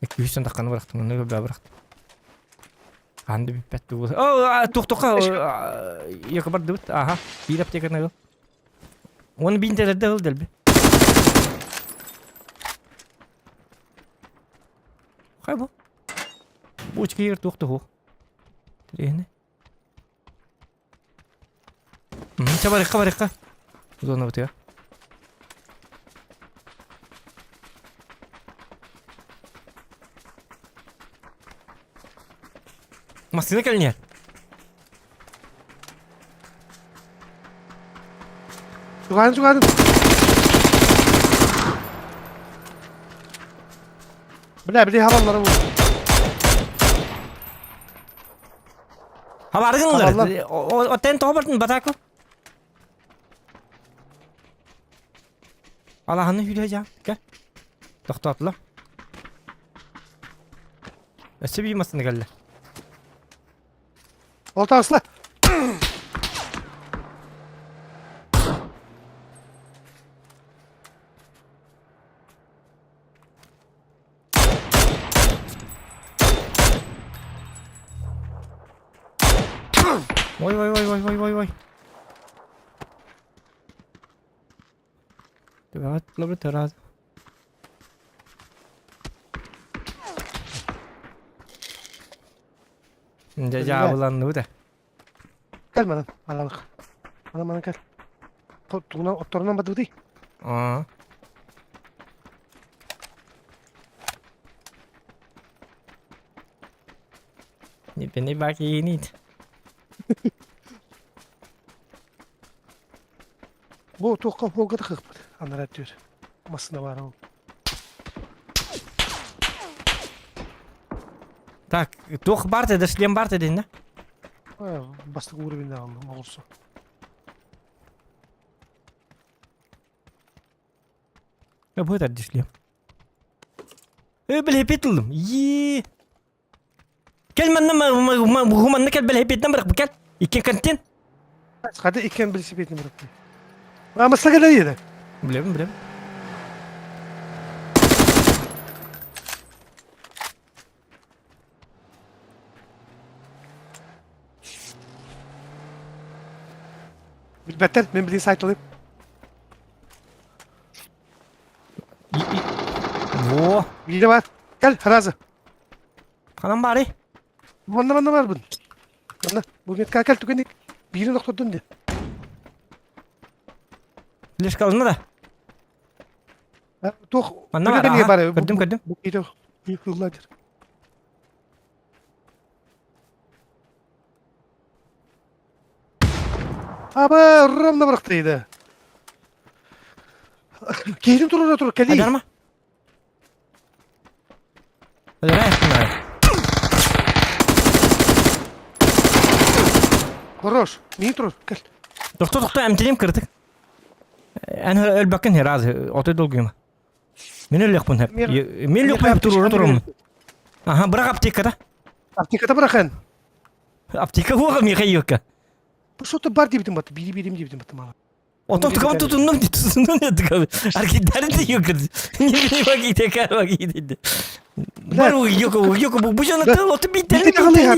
200 dakikanı bıraktım onu böyle bıraktım. Hangi bir pet bu? Tuk yakıbar dövüt. Aha. Bir apteka ne? Onu bin TL de öldü be. Kaybo. Bu uçki yer tuk tuk. Trene. Çabarıka. Zona bitiyor. Masına gelin. Çıkardın. Bir havalara vur. Havargınlar. O ten topartın batako. Allah'ını hüleyeceğim. Gel. Doktor atla. Nasıl bir masına geldi? Olta asla. Vay. Evet, labı terazi. Şimdi cevabılandı da. Gel bana. Alalık. Bana gel. Oturuna badı değil. Aa. Beni bak yeniydi. Bu toka foga da kıkmadı. Anlar diyor. Masında var o. Так, тух барты, да шлем барты дейін да? Bastık uğrubinde aldım olursa. Bu kadar шлем. Bel hepetildim. Yeee. Gel manna gel bel hepetten bırak gel. İki kantin. Hadi iken birisi bekle bıraktı. Ama sakın yedi. Bilem. Better ben bildiğin site alayım. Во. Bilgi var. Gel razı. Kanam bari. Bana var bunun. Bana. Bu net kakal tükenik. Bir nokta döndü. Leş kalına da. Tok. Bana var. Aha. Gördüm. Bu video. Yıkılırlar. Aba ровно bıraktıydı. Keydin tur, kedi. Adarma. Öyle yapma. Хорош. Niye tur? Gel. Doktor emtileyim kırdık. Ana öl bakın her az otu dolguyum. Men öyle yapın hep. Men yok hep dururum. Aha bırak aptekada. Aptekada bırakın. Apteka huwa mi yok. Bu şotu bar diye bitim batı. Birim diye bitim batı mala. Oto tıkama tutundum ya tıkama. Hareketleri de yok. Ne vakit tekrar vakit dedi. Baru yok bu jana da oto bir tane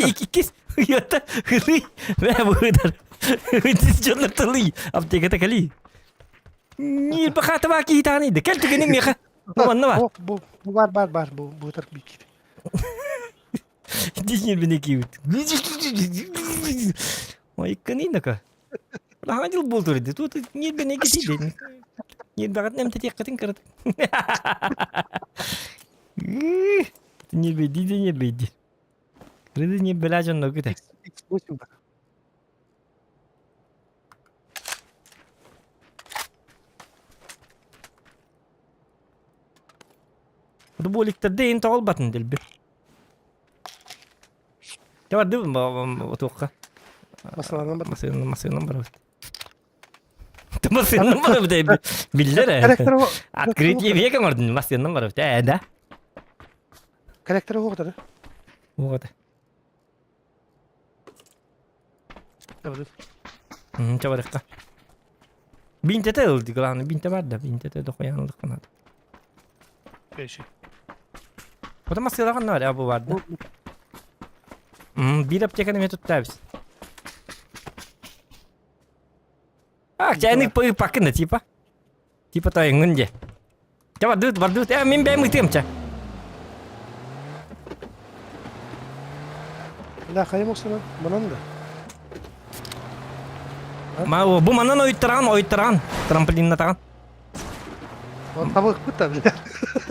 iki kez yata hırı ve bu kadar. Jana talı aptekada kali. Niye bakata vakit tane de kel tükenim ya. Anla var. Bu var. Bu taraf bir kedi. Dişin beni kiyut. Ay kanina ka. Lahadil buldur dedi. Tu niye beni gidin. Niye bakat nem tetiak kating karat. Niye bedi. Kredi niye belacan no kita. Bu şimdi. Bu bolikta deyin tol batın dilbi. Ya dur mu tuqa. Masalardan bak. Masayın numara. Masayın numara bu da biller. Karakteri o. Открыть я как можно masayın numara. Da. Karakteri o kadar. Вот. Evet. Coba deh. Binte teh di kelan binte pada binte teh dok yang dok kanat. Beşi. Kota masih kan ada bu vardı. Bir aptekan metod tabis. Jadi pakai tipe. Tipe tahu yang ngunje. Coba dulu baru mimpi mutim cah. La kayım olsun lan. Bana da. Mau bu mana oytaran trampolin natakan. Tavuk kutu bile.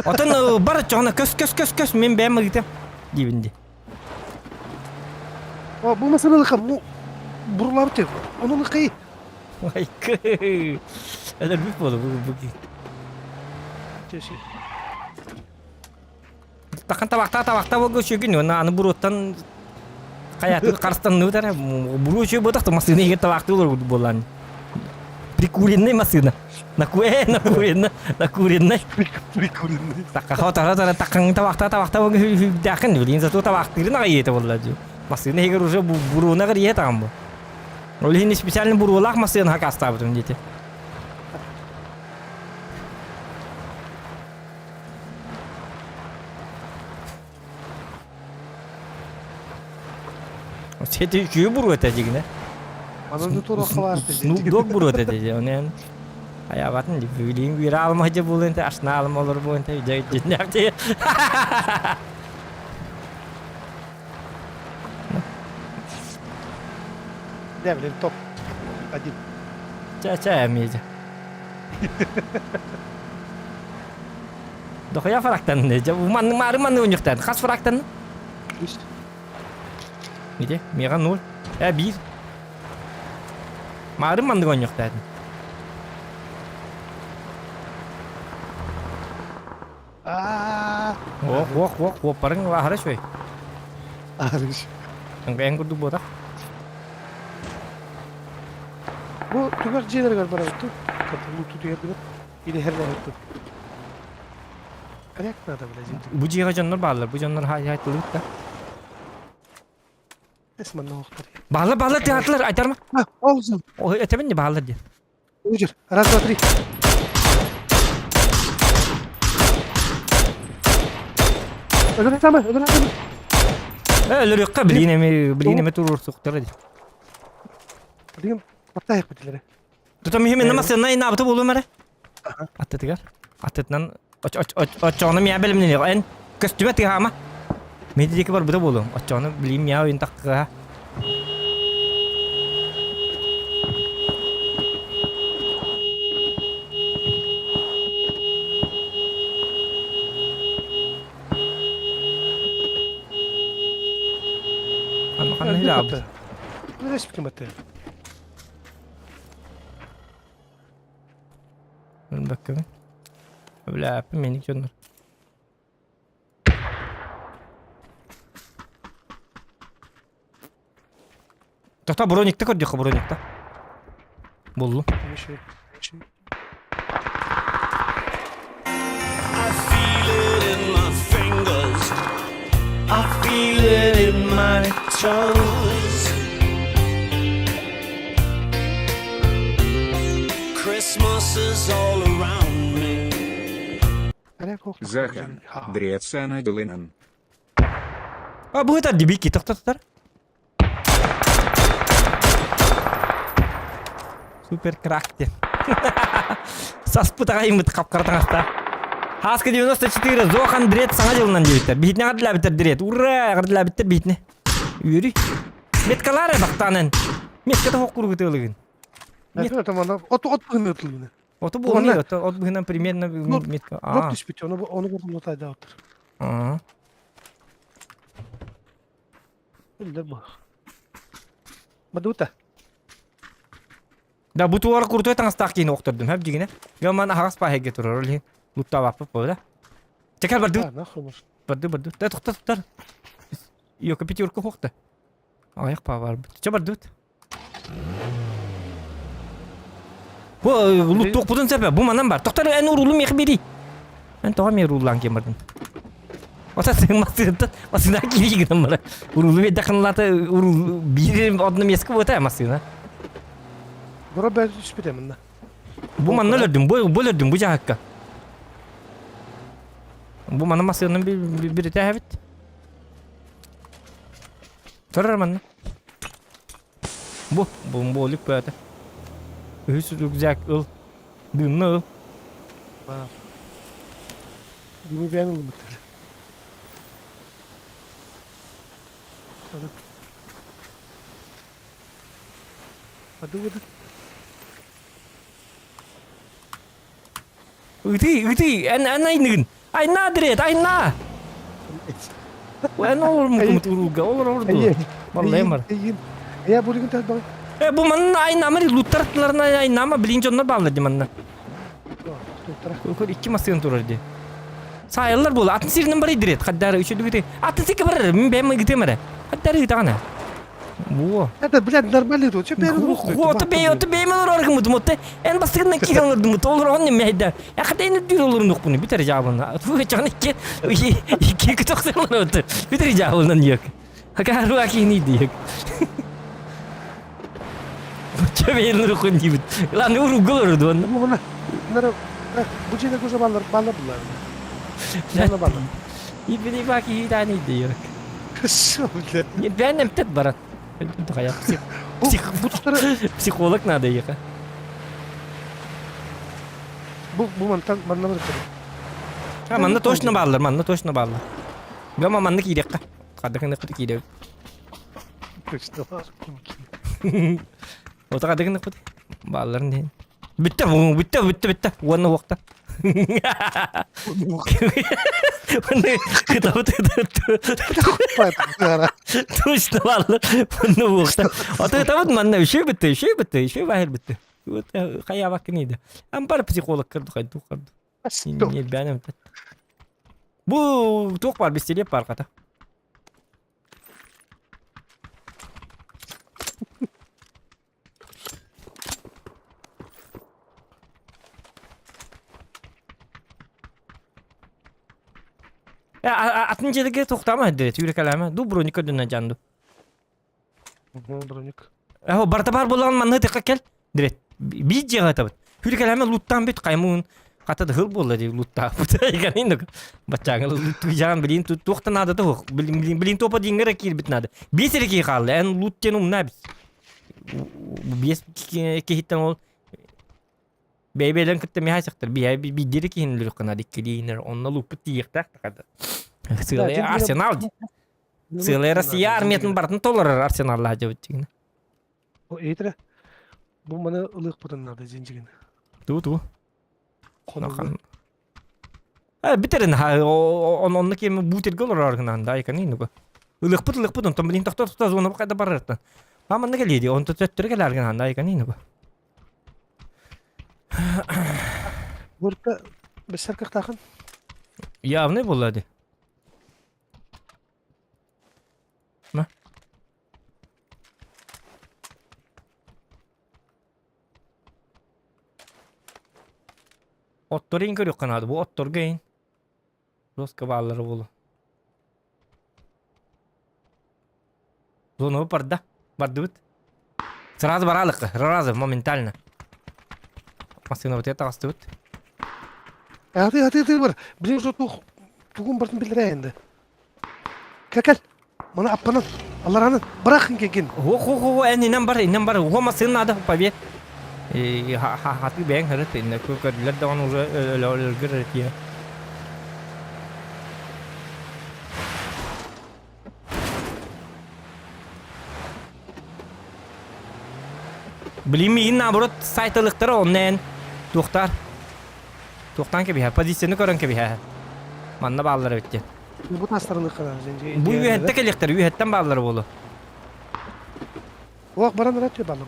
Otan bar çona kös mimpi mutim. Dibinde. Bu masalalı kam. Bu buralar tek. Onun kayı. Vay kı. Ada bir polo bu. Beşi. Takkan tawakta bu göçügün ona anu burutan kayak karstan nu tara buru şu botak masih nih tawakta olur bolan. Prikurin nih masih nakurin. Tak kau tara takkan tawakta bu dakan bilin satu tawaktir na kayak itu bolaju. Masih nih gerusnya buru na kariya tambo. Oleh ini spesialnya buru lah masih nak kasta betul gitu. Seti şu buru ötecek ne? Bana da toru var. Snoop Dogg buru ötecek onun. Hayatın bildiğin bir almaca bulun te aslında alma olur bu ente ne yaptı? Ne bileyim top. Hadi. Caca miydi? Dok ya faraktan ne? Jauh man unyuktan. Khas faraktan. İşte. Gitu, Mira nol. Bir. Marım man unyuktan. Wah, parang wah harus we. Harus. Yang kudu botak. Bu tümer ciğer galiba tuttu. Katıldı tutuyor bir. Yine her ne tuttu. Kayak nada bilecek. Bu ciğer canlar bağlar. Bu canlar hay tulut da. Esman ne oktar. Bağlar diyorlar aytar mı? Ha, olsun. O etemin de bağlar diyor. Ucur. Раз, два, три. Öldür tamam. Öyle yok biline mi turur soktur hadi. Diyeyim. Hatta yapıtları. Tutam mühim namaz sen ne yaptı bulun mere? Atı tigar. Atıtnan açağını mı bilim ne en kostüme tiga ama. Medi ki var bu da bulun. Açağını bilim ya oyun takka. Makan hilap. Neresi bikin battı? Bakın. Öyle yapayım menik canlar. Tahta bronikte koyduk bronikte. Buldum. Şey. I feel it in my fingers. I feel it in my toes. Christmas is all around me. Nereye korktun? Захан, Дрецана Дилинан. Bu kadar dibi ki tahta. Super crackti. Сас пытаем это капкартахта. Хаска 94 Зохан дрет саңа жылынан дебиттер. Битне кадыла биттер дрет. Ура, кадыла биттер битне. Үйрү. Меткалары бактанын. Метката хоккуру кытылыгын. Evet tamam. Ot bugün ötülüğüne. Ото бул не, от быгынан примерно метка. Not düşmüş. Onu vurdum notayda otur. А. Öyle bu. Maduta. Да бутуар куртой таңстак кейін оқтырдым. Хәп дигене. Гаман агас пахеге турар ле. Лутта бапып болды. Чекал барды. Ha nahılmış. Барды. Да тоқтар. Yok пятерка хокта. Аяқ па бар. Че барды? Бу лут тоқпудын сәбә. Бу манан бар. Тоқтар ән урулым яқы бери. Мен тоға мен урулан кемірдім. Ота сен масында. Масында кири гидем бар. Урулы дақынлаты урул бирим одным ескі бота масына. Bura ben düşmüyorum da. Bu manna öldüm, bu öldüm, bu cahakka. Bu manna masasının bir tehavit. Sorar manna. Bu olik böyle. Hüsü güzel ıl. Dünle ıl. Bunu beğenmedim. Hadi. Üti, en aynın. Ayna direkt, ayna. En olur mu kumturuga? Olur. Vallahi emar. Ya bugün de bak. Bu manna ayna mı? Luttartlarına ayna ama bilinci onlar bağladı manna. Kok iki masasının turardı. Sayıllar bol. Atın sirinin bari direkt. Kadar üçü düğüte. Atın sirke var. Ben mi gideyim ara? Kadar gideyim ana. Bu. Это, блядь, нормальный тут. Че Оты бей мен оргы мут мут. En basitından kiranırdı mut. Olur onu meyda. Ya kadar en dür olur nuk bunu. Bitir cevabını. Bu çan iki kutuklarlar otu. Bitir cevabından yok. Hakar ruaki ni diyor. Bu çeveyin rukun gibi. Lan uru gulurdu onu. Bunlar bu çene koca ballar bunlar. Balla balla. İbni bak iyi tane diyor. Şöyle. Ben de tet barat. Kayak psikolog надо ya. Bu mantan bana mı dedi? Ha manna точно bağlar. Gama manna kiyek. Kadakını kıt kiyek. İşte var. O da kadakını kıt. Bağların değil. Bitti. Wannan vakta. Точно bağlar. Wannan vakta. O da tabii manna şey bitti. Bahir bitti. Kaya bakın iyiydi. Ama para psikolog kırdı. Niye benim. Bu çok var bir seri yapar kata. Ya atıncalığı toktama direkt yürek alama. Du bronika dönne candu. Bronik. Ya bartabar bolan manna tek gel direkt. Bir cihaz tabii. Yürek alama luttan bit kaymun. Kata da hıl bolla di lutta. Bu da yani induk. Bacağın luttu jangan bilin toktan adı da hok. Bilin topa dingere kir bitnadı. Bir seri ki kaldı. En luttenum nabis. Bu bir hitten ol. Beybelen kıtta mi hayacaktır. Bir diri ki hinler kana dikkiliğiner. Onunla luput diyektak takada. Sığlaya Arsenal. Sığlaya Rusya armiyetin barıtın tolerar Arsenal'la hacı bittiğine. O iyidir. Bu bana ılık budanlarda zincirine. Tu. Konuğu. Bitirin ha. Onunla kemi butirgi olur argınan da ayıkan indi bu. Ilık put. Ondan bilin takta zona bu kadar barırttan. Ama ne geliydi? Ondan töttürü gel argınan da ayıkan indi bu. Burada beser kırtakın. Явный болады. Ма? Ottorin görüyor kanadı. Bu ottor geyin. Roska bağları bulu. Зону парда. Бардут. Сразу баралык. Сразу, моментально. Машина вот это остает. Hadi var. Bilim zor tuğum barın bildireyendi. Gel. Bana appanın. Allah ranın. Bırakın gelin. Ho, en inan bar. Ho masın adı pavi. Hati beng harap inna ko kadlar da onu öyle ya. Bilimi inna burut saytalıkları onnen. Doktor. Doktan ke biha. Pozisyonu koran ke biha. Manna bağları bitti. Bu taslarını kadar zenci. Bu yühette kelekler. Yühetten bağları bolu. Bak bana ne yapıyor bana bak.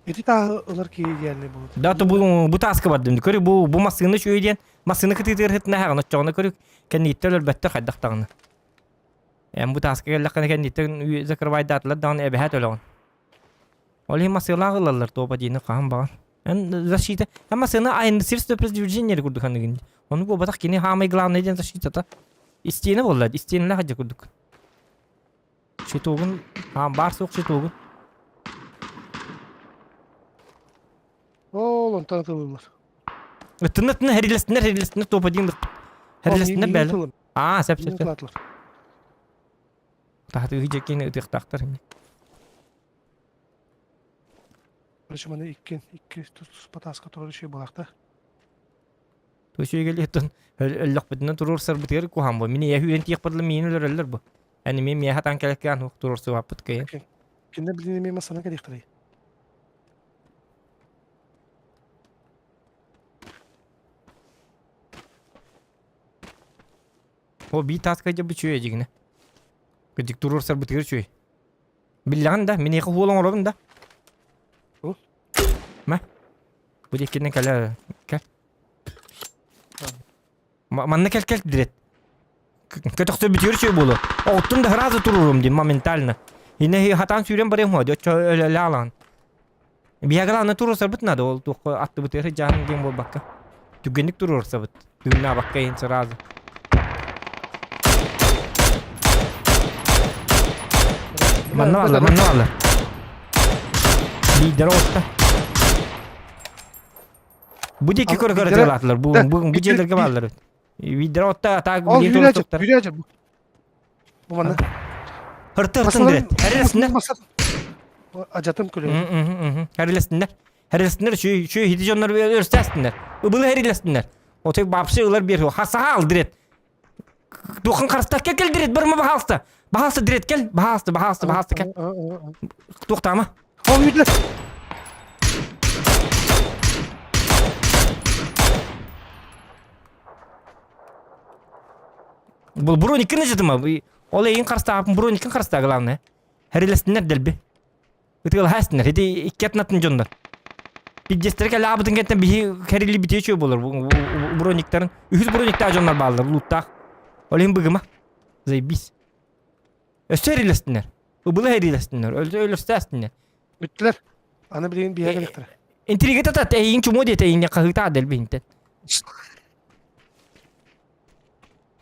Eti ta olar ki yerli bu. Da to bu taskı var dimdi. Körü bu masını şu ödyen. Masını kıtır hitne hağına çoğuna körü. Kendi itler elbette haddaqtağını. Yani bu taskı gelakana kendi itler zakır baydatlar dağın ebehat olan. Olayı masıyla ağırlarlar topa diyene kahım bağır. Yani zaşite. Ama sana aynı sirst öprez Virginia'yı kurduk hanı gindi. Onu bu batak yine hamay glavne edin zaşite ta. İsteyene bolladı. İsteyene hacı kurduk. Şitoğun. Ha bar soğuk şitoğun. Oğlum tanıtılırlar. Tınıtını herilesinler topa diyene. Herilesinler belli. Aa sep. Tanıtılırlar. Tahtı hıcak yine ıtık taktır. Başımda iki tuz pataska torun şey bulakta. Toşuya geliyorsun. Öllük bitinden turur sır bitiyor kuham bu. Mini yahu yenti yakpadlı miyini öller bu. Yani miyim yahatan kelekkan turur sır vapıt kaya. Kinde bildiğin miyim sana kadar. O bir taskacı bu çüye cigine. Gıcık turur sır bitiyor çüye. Billan da mini yakı huolan olabın da. Ma? Bu dikinden kala. Gel. Manna gel direkt. Kötü bitiyor çüye bulu. Ottun da hırazı tururum diyeyim momentalna. Yine hatan sürem barem hoca. Öyle alan. Bir yagalan turur sır bitna da oldu. Attı bitiyor canım diyeyim bol bakka. Tügenlik turur sır bit. Düğüne bakka yin sırazı. Manna valla. Lider olsa. Bu deki kore tıklattılar. Bu celerge bağlılar. Lider olsa ta bilir olsa. Yürüyecek bu. Bu bana. Hırtın direkt. Herilesinler. Acatım kulüyor. Herilesinler. Şu hitijonları örsesinler. Ibılı herilesinler. O tek babşı ılar bir. Hasa al direkt. Dokun karşıda gel direkt. Bir mi bahalsta? Bahalsta direkt gel. Bahalsta gel. Dokta ama. Al yürüdüler. Bu Bronik'in acıdı mı? Olayın karşıda apın Bronik'in karşıda gılavne. Herilesinler delbi. Gıtıgıl hasinler. Hedi iki atnatın jonlar. Bir jestere gel abıdın kentten bir herili bitiyor çöy bolur. Bu Bronik'lerin. Ühüz Bronik'ta jonlar bağlılar. Luttak. Olayın bıgıma. Zaybis. Öste herilesinler. Ubılı herilesinler. Öyle istersinler. Bittiler. Ana bileyim bir yere gelir. Intriga tatat eyin çumo diye eyin yakahıta delbi hinten.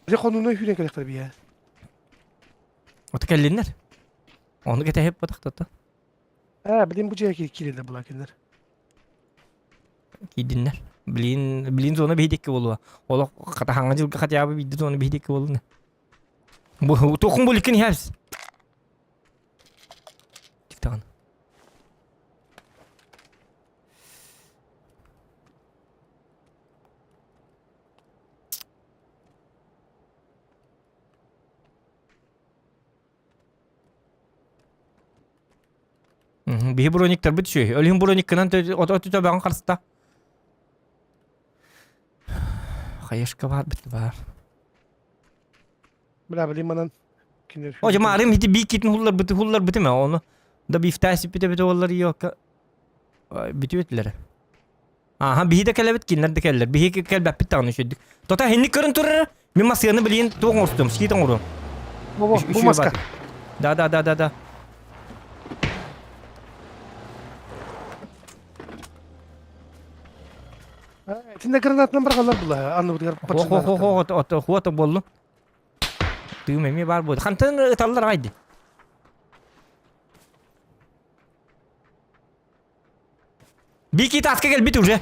Bir konuna hüne gelir bir ya. O tekellinler. Onu gete hep batak tata. Ha bileyim bu cihaz kilirde bulakinler. Gidinler. Bilin zona bir hidek bolu. Ola kata hangacıl kata yabı bir zona bir hidek bolu ne. Bu tokun bulikin hepsi. Tiktan. Bir bronikler bitiyor. Ölüm bronikten oto ben karşıda. Hayışka var bitti var. Bila bileyim anan. Hocam arım hidi bir kitin hullar bitti mi onu? Da bir iftasi bitti olları yok. Bütütler. Aha bihi de kelebet kinler de keller. Bihi kelbep bit tağını şöydük. Tota henni körün turur. Min masyanı bilin toğun ostum. Skitan oru. Bu maska. Da. Tinde granatdan bir kallar bulla. Anlı bu diğer patçılar. Ho bollu. Tüy memi var bu. Kantan ıtallar haydi. Bir kit aska gel bit уже.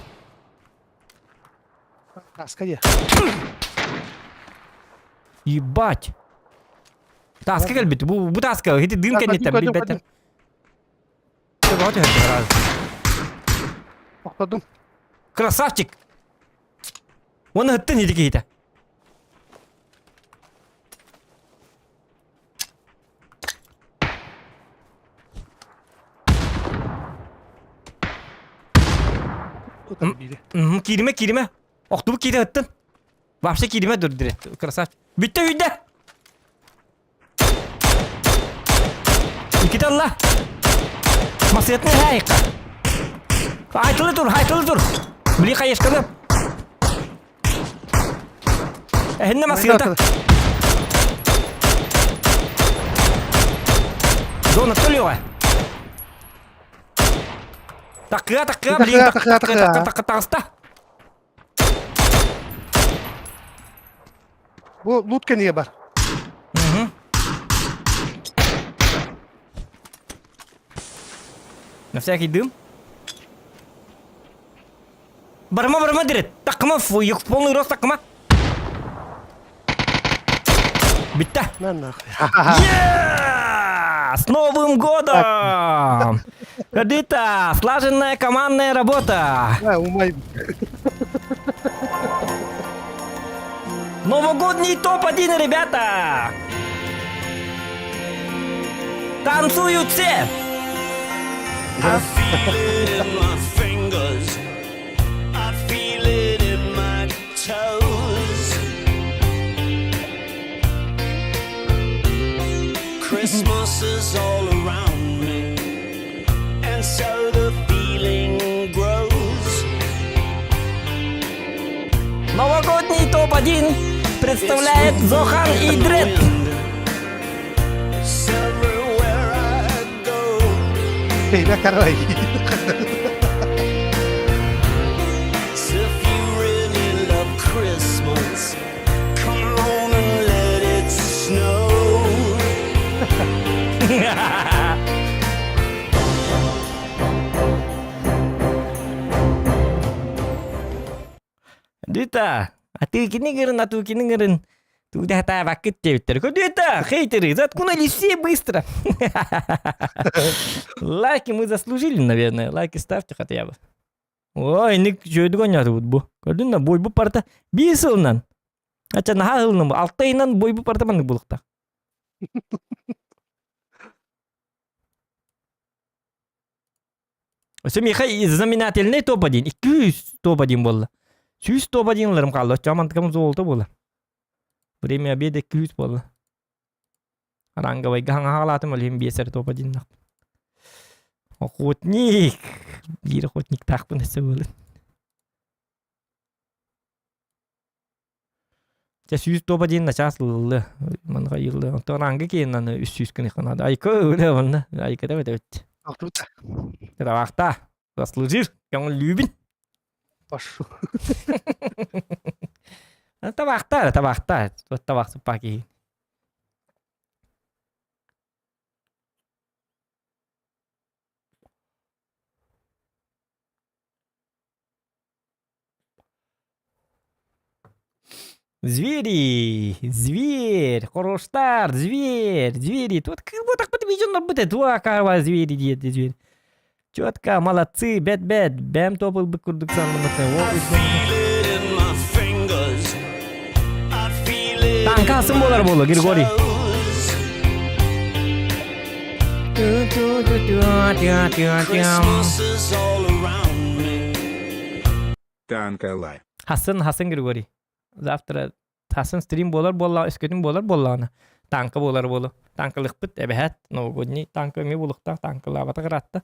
Maska ye. Ебать. Таска gel bit. Bu taska. Hadi dün kennetten bir beter. Вот это раз. Bakladım. Красавчик. Onu hıttın yedik hita. Kirime. Oktu bu kiri hıttın. Vapşa kirime dur direkt. Красавчик. Bitti. İki talla. Masiyetine hayka. Haytılı dur. Bili kayış kızım. Henne masiyeta. Zona tölüyor. Takıya. Bili takısta. Bu loot niye var? На всякий дым. Барма дирет. Такма в полный рост такма. Битта. С Новым годом! Дита, слаженная командная работа. Новогодний топ-1, ребята! Танцуют все! I feel it in my fingers. I feel it in my toes. Christmas is all around me, and so the feeling grows. Новогодний топ-1 представляет Зохан и Дред. Everywhere I go. Peyler karay. So if you really love Christmas, come on and let it snow. Дита, а ты кини гырын. Туда та вакыт тептер. Дита, хейтеры, заткнулись все быстро. Лайки мы заслужили, наверное. Лайки ставьте хотя бы. Ой, ник жөйдүк ойнатыбыт бу. Көрдүң да бойбу парта 5 жылынан. Ача наха жылынан 6 айынан бойбу парта мандык булукта. Семиха знаменательный топ-1. 200 топ-1 болду. 100 топ-1'ларым калды. Жамандыкым золото болду. Время обеда 200 болду. Ранговый галатым алым бесер топ-1. Охотник. Бир охотник такпын эсе болду. Же 100 топ-1 начаслылды. Манга йылды. Онтон ранга кейинен 300 күн иканады. Айка өле болду. Айка да өтөт. Это вахта. Заслужил. Кому любим. Пошел. Это вахта. Вот вахта паки. Зверь, хороштар, звери. Тут вот так подвижен будет, два карва звери диеты зверь. Четко, молодцы, бэт, бэм топал бы курдуксан на Танкасым болар болу, Григорий. Танкалай. Hasan Григорий. Завтра Hasan стрим болар, искетим болар. Танка болар болу. Танкалык бит, эбехет, новогодний танка ми булукта, танкалабата кыратта.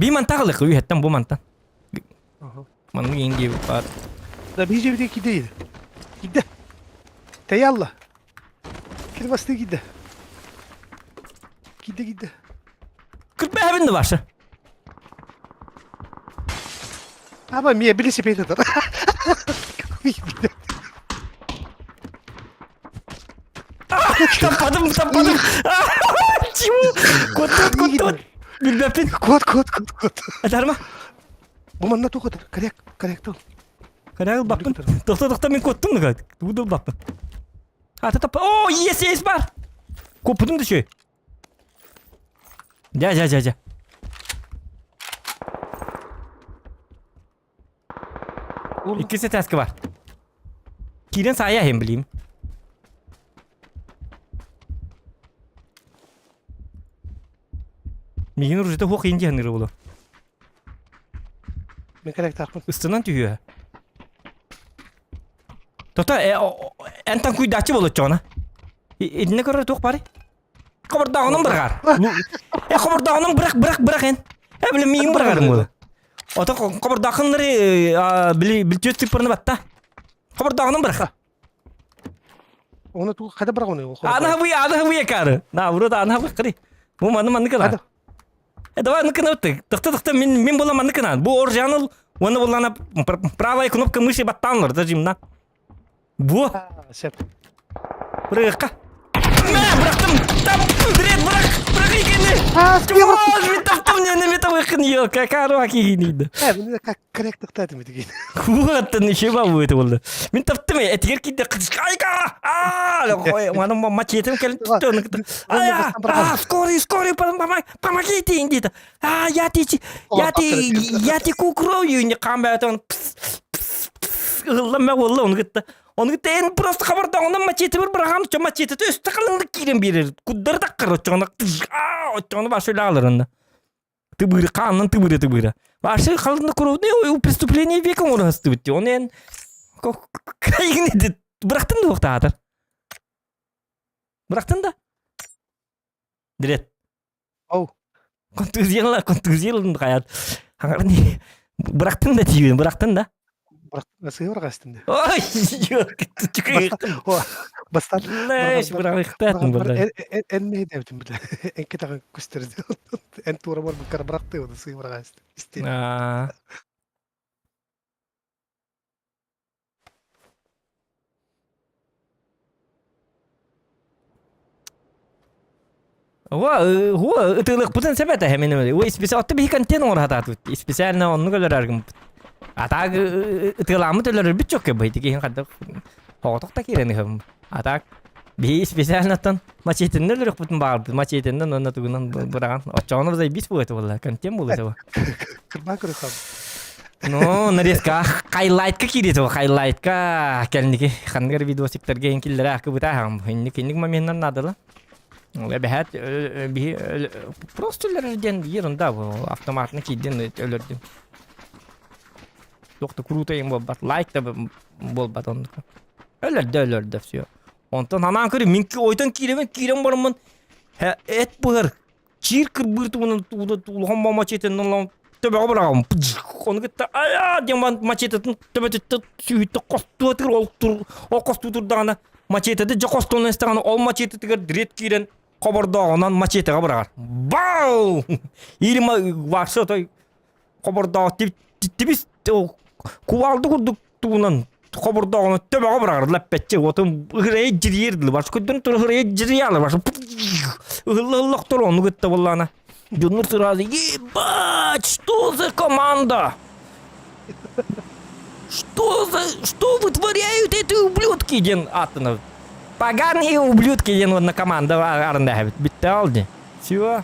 Bir mantar alık üyetten bu mantar. Aha. Manın yenge var. Da bir cebide gideydi. Gide. Te yalla. Kirmastı gide. Gide. 45 bin de varsa. Ama miye bilisi peydadır. Tapadım. Çimu. Kot. Bilbepin. Kod. Adar mı? Bu manna tokadır. Karyak tol. Karayıl baktım. Doktor ben kottum da gayet. Bu baktım. Ha tapa. Oo yes var. Kopudum düşüyor. Ja. İkisi taskı var. Kiren saya hem bileyim. Migin rujete hoq ince hanırı bulu. Ben karyak takmın. Üstünden tüyüyor. Tota entan kuydaçı bolu çoğuna. Ne kadar tok bari? Kabar dağının bırakar. Kabar dağının bırak en. Bile miyim bırakarım bulu. Ota kabar dağınları bilçöz tıpırını batta. Kabar dağının bırak. Onu tu kada bırak onu. Ana bu yakarı. Na burada ana bu kırı. Bu manı kadar. Давай ныкына өттік. Тықты мен боламан ныкына. Бұл оржаныл, оны болана правая кнопка мыши баттанлар, дажимна. Бұл. Сеп. Бұрыққа. Мә, бұрақтым. Таптым, дірет, бұрақ екені. Чуаз, мен таптым, неме табықын ел. Какару аки генейді. Ben karyak tıktadım edik. Вот, ничего будет болды. Мен таптым, әтігер кейді қыз. Айка! Мана мачетім келді. Скорый, помогите, дейді. Я теку кровью, не камбатон. Ғыллам мәғолы, оны күтті. Onu en просто хабарда ondan maçeti bir bırakan uçan maçeti de üstte kalınlık giren birir. Kudları da kır uçağına. Uçağına başıyla alır onda. Tıbırı kanın tıbırı. Başı kalınlık kuru ne o prestüpleniye vekam onu hastı bitti. Onu en kayın edin. Bıraktın da vakti atar. Bıraktın da. Direkt. Oh. Kontüzyonun hayat. Hangi bıraktın da diyor. Bıraktın da. Nasıl var aslında? Ay yok. Bastan. Leş bıraktın burada. En ne devdim bile. En kita gösterdi. En tuğra var bu kadar bıraktı o da sığ var aslında. İstedi. هو اتلق بتن سبته همين هو اسبيسات به كانتين ورهات اسبيسالنا onu gölerergim. Atak tılamı tölür bir çok yapıydı ki kadar hoğdak da kireni hem. Atak bir spesiyal natan maçetin ne lürük bütün bağırdı maçetinden onu tuğunan bırakan. Açağına bize bis bu etti valla kantin bu etti. Kırma kırıkam. No nereska highlight ka kiri to highlight ka kelni ki khangar video sektor gen killere akı bu taham. Hindik mamennan nadala. Ve behat bir prostolardan yerinde bu avtomatını kidin ölürdüm. Çok da kurutayım bu bat like da bol bat onu. Ölürdü все. Ondan hemen kırı minki oytan kirem barımın et bıhır. Çir kır bırtı bunu tuğlu maçetin lan tebe abram. Onu gitti aya diyen maçetin tebe sühütte kostu atır o kostu turdağına maçetede jakostonun istağına ol maçeti tıkır direkt kiren kabardağından maçete bırakar. Bau! İlma varsa da kabardağ tibis kuvaldı kurduk tuğunan kabardağını tebe bırakar lappetçe otum hıraya jiriyirdi başka dün tur hıraya jiriyalı başka hırlı tur onu gitti vallana Junior сразу ебать что за команда что вытворяют эти ублюдки ден атына поганые ублюдки ден одна команда арында bitti aldı все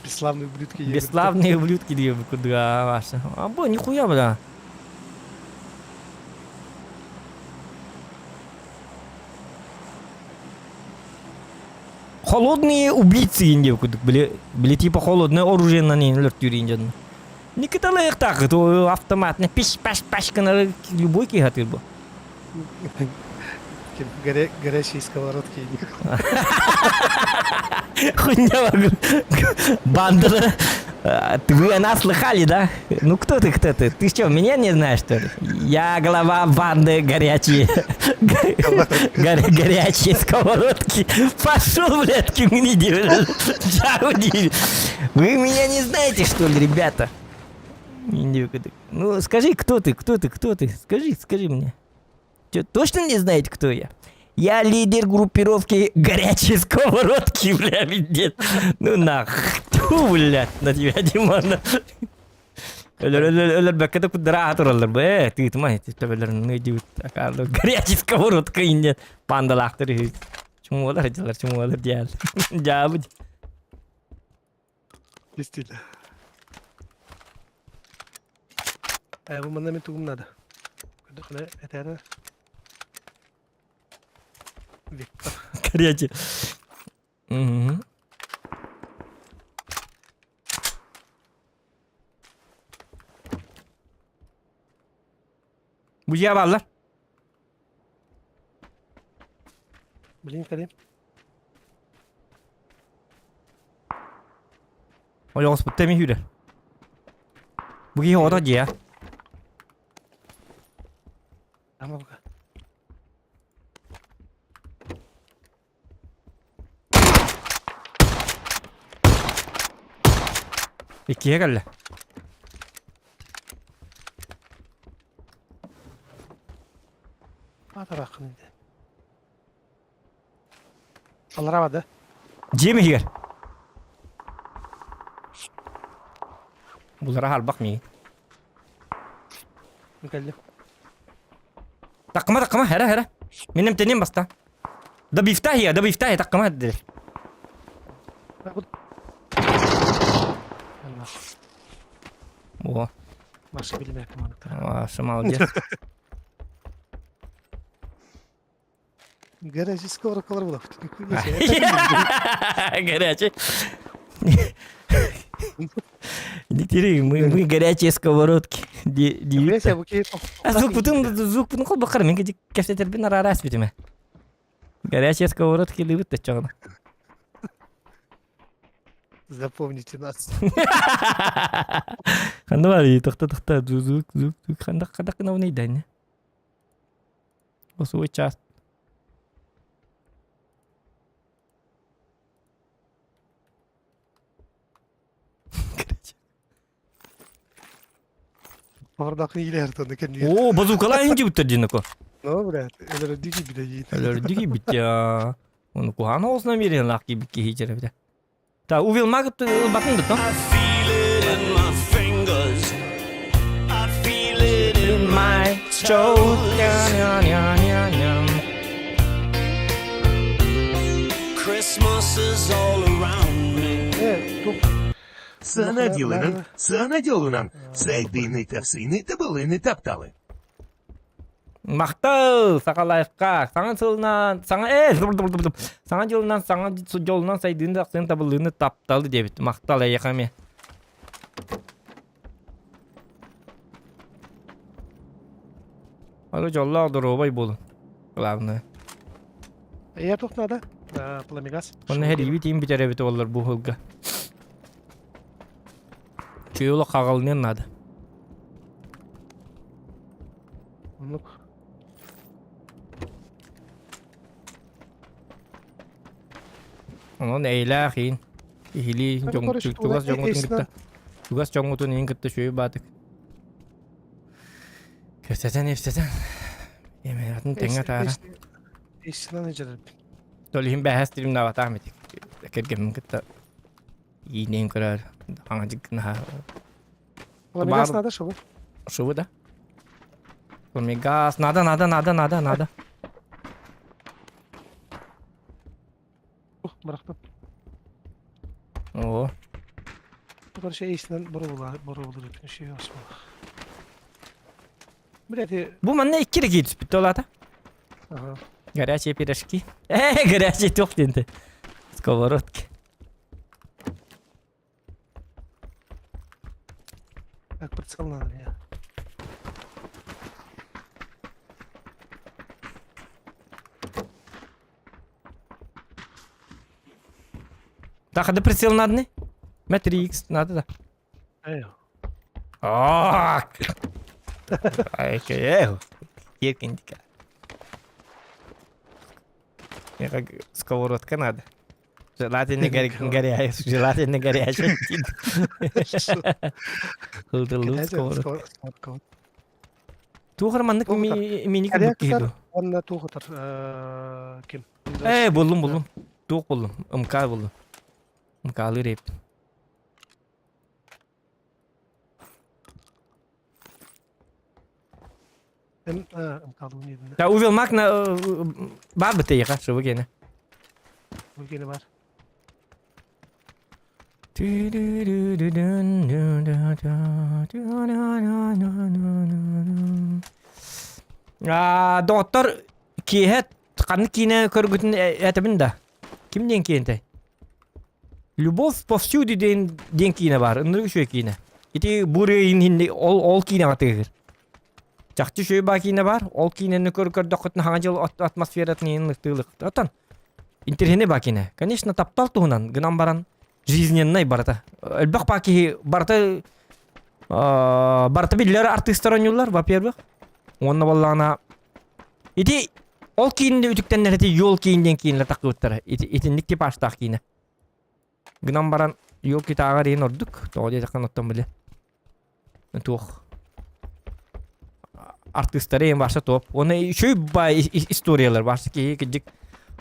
Бесславные ублюдки. бесславные ублюдки diyor bu kudga varsa bu нихуя бля холодные убийцы инде кудук были типа холодное оружие на ней лертюринжен никогда их так то автоматный пиш кана любой кигатыр bu Горящие сковородки. Хуйня бандера Вы нас слыхали, да? Ну кто ты, кто ты? Ты что, меня не знаешь, что ли? Я глава банды горячие. Горячие сковородки. Пошел, блядь, к мне. Вы меня не знаете, что ли, ребята? Ну, скажи, кто ты? Скажи мне. Что, точно не знаете, кто я? Я лидер группировки горячие сковородки, бля, пиздец. Ну нах. Ту, блядь, на тебя, Димон. Өлөр бәккәдә кудыра атыралар бе. Титмай, титәбеләрне не дивит. Акарлы горячий сковородка инде. Пандалактыр. Чумалар диял. Жабы. Действительно. Bu bana mı tuğum nada? Kudukla etere. Victor. Горячий. Угу. Bu yaballar. Bilin kadim. O yos bu temi hüre. Bu ki o da ya. Ama bak. İkiye geldi. Ata bakın indi. Allah ravadı. Cemi higer. Bunlara hal bakmayın. Geldim. Takma hera. Benim tenim basta. Da biftah takma hadi. Allah. O. Başka bilmek mantıklı. Ваша молодец. Garajı skоворodkalar bulak. Горячий. Диктерей, мы горячие сковородки. Neyse bu keyif. Звук бүтін қол бақыр. Мен кәдік кәфтетербен арас бітіме. Горячие сковородки любят да чоғына. Запомните нас. Қанды бар ей, тоқта. Звук. Қандақ қына ойнайды әне. Осы ой час. Oradaki iyiler tanıdık kendi. О, базукалар инде бүттір дейінікі. Ne brad? Öyle digi bir de yiyin. Өлердігі бітті я. Оны куғаны осына берен лақки бітке хейчері біде. Та, увел мағып бақын бұт, I feel it in my fingers. I feel it in my Christmas is all around me. Evet, Сана ділунан, сайдийний та сийний та былини таптали. Мақтау, сақалайыққа, саңа жылынан, саңа жолынан сайдыны ақсын табылыны тапталы дебіт. Мақтал аяқаме. Алы жолла ағдыр обай болын. Главное. я тут надо. Пламегас. Оны әр ебет ең бітер әбеті олар бұл ғылға. Чүйолы қағалынен нады. Ну, Onun eyle xeyin. İhili tugas jonğutun gitti. Tugas jonğutun en gitti şöyle batık. Köfteten. Yemeğatın tenge tara. İşten ecelim. Tolihim bahas dilim davat ahmetik. Kergem gitti. İyi neyim karar. Angacık naha. Plamegас надо, чтобы. Şu bu da. Formigas. Nada. Bıraktım. Oo. Bu kadar şey işten boru olur bütün şey asma. Блядь, Bu manne iki de git bitti olata. ага. Горячие пирожки. Горячие тухленты. Сковородки. Как прицел надо мне. Так, а да прицел надо не? Метр X надо да. Eyvah. Ак! Ай, эх, еркенько. Мне как сковородка надо. Желательно горячая, желательно горячая. Хылдылы сковородка. Туғырмандық мені Корректор, онна туғытыр. Ким? Болдым. Туқ болдым. Ұмқа болдым. Ұмқалы реп. Kaldı bunu yedin. Ya увел мак на бар бітті еға, шыбы кені. Bölgeni var. Доктор кейхет қаны кейіне көргітін әтімін да. Кім ден кейінтай? Любовь повсюду ден кейіне бар. Үндіргі шөй кейіне. Ити бұры ол кейіне атығыр. Жақты шөй ба кейіне бар. Ол кейінені көрді құтын хаңа жыл атмосфератын енліктігілік. Отан. Интерхене ба кейіне. Конечно, таптал тұғынан. Гынан баран жизненнай барата. Әлбәқ ба кейі барата білілері артистар ойнулар, во-первых. Онна боллағына. Ити ол кейінде үтіктен нәреті yol кейінден кейінлер тақы өттірі. Итіндік теп аштақ кейіне. Гынан баран yol кейті ағар ең ордық. Тоғыдай таққан оттан біле. Туқ. Артисттары ең барса топ. Оны шөй ба историялар барса кейі кеджік.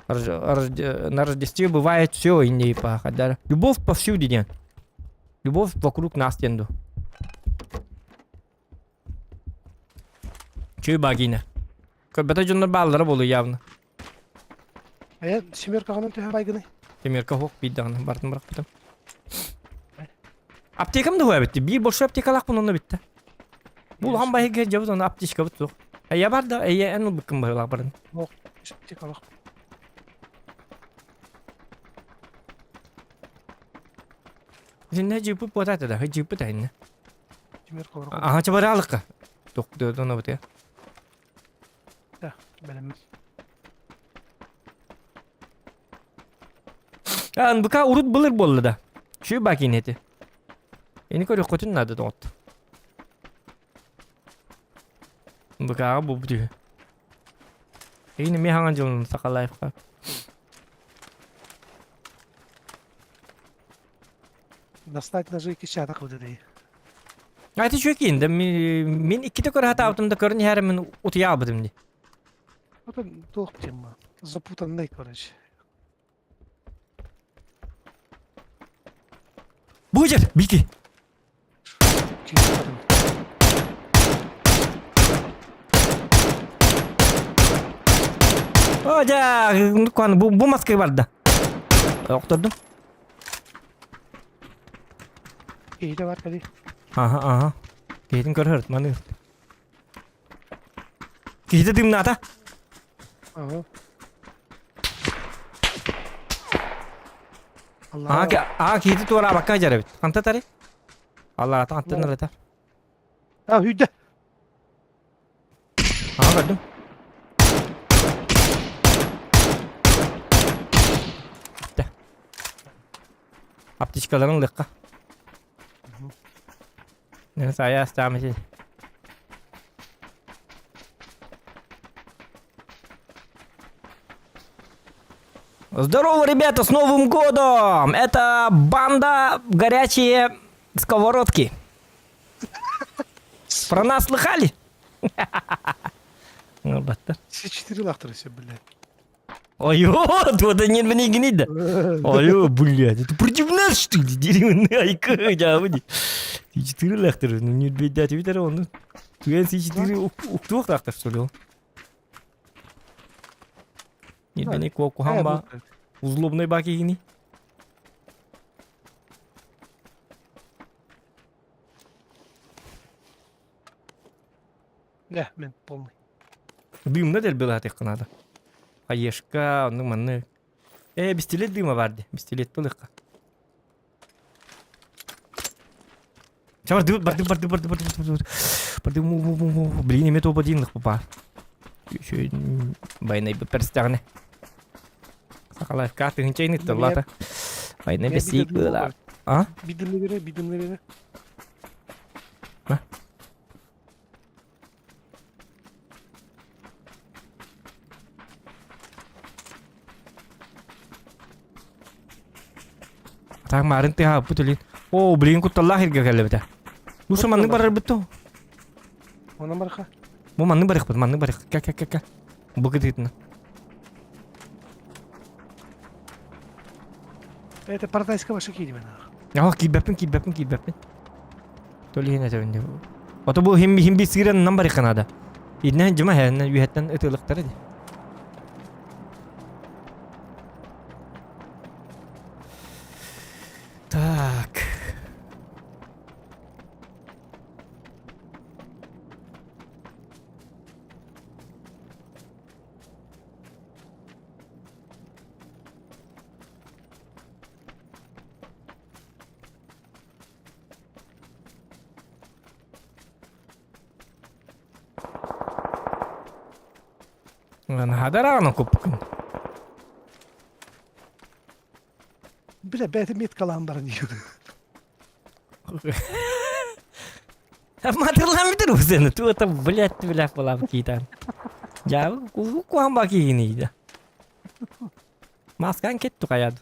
На Рождестве бывает все и не пахать. Любовь повсюду день. Любовь вокруг нас тенду. Чүй багина. Көбөтө жоннор баалары болу явно. Семерка ғанын түйе байгыны. Темерка хоқ биддағаны бартын бірақ бітім. Аптекам да хуя бітті. Bir болшы аптекалақ бұн оны бітті. Бұл хан байығы жабыз оны аптешка бұт соқ. Әйе бар да, әйе ән ұл бүккін бағылақ барын. Оқ, аптекалақ. Сенде жипы потаты да, жипы тайны. Семерка бар. Аға чабары алыққа. Тоқ дөді оны бұт я. Да, бәлеміз. Бұқа ұрыт бұлыр болы да. Шүй бакин еті. Ені көрі қотын нады доғыт. Бұқаға бұл бұты. Ені ме хаңан жылын сақалайыққа. Достать ножи и кищата қылды. Айты шүй кейінді. Мен ikide көрі хата аутымда көрін әрі мен ұтыя абыдым де. Это долг тема. Запутанный, короче. Бұжыр, бейкі. О, жа, бұл маскай барды. Оқтырдым. İyi var hadi. Aha. Кейтін көрі hırt, маны hırt. Кейті дымны ата. Aha. Allah. Кейті туара баққа жары бит. Қанта тары? Allah ата қантын ұрыта. Ha hüdde. Gördüm. Bitti. Aptişkaların lıkka. Neyse ayağı istemesin. Здорово, ребята, с Новым годом! Это банда горячие сковородки. Про нас слыхали? Все 4 лахтарыся, блядь. Ой, вот они мне гнида. Алло, блядь, это против нас, что ли? Деревянный айка, да, вот. Ты 4 лахтара, ну не бедать, видишь, он. Ты 4 уктух лахтар, что ли? Нет, бене куамба. Узлобной баки гни. Да, мен полный. Дымна дел была тех надо. Аешка, ну манны. Бестилет дыма vardı. Бестилет пылыка. Чавар, барды. Блин, името ободинлых попа. Еще байнай бы перстягне. Сакалай в карты, ничейный то лата. Байнай бесик была. А? Бидимleri. Ataq marin te ha putulin. O bilin kutallah hirge gelle bita. Lusa manni barar bitto. Ona marka. Bu manni barik bit manni barik. Ka. Bu giditna. Это партайска ваша киди мен. Ya kibapin. Toli hina tawinde. Oto bu him bir siren number kanada. İdne cuma herne yühetten ötülükleri de. Tak. Lan hadara kupkun. Bile beti mit kalan barın diyor. Hatırlamıyorum o seni. Tu ata blять falan kitan. Ya kuan baki iniydi. Maskan kettu kayad.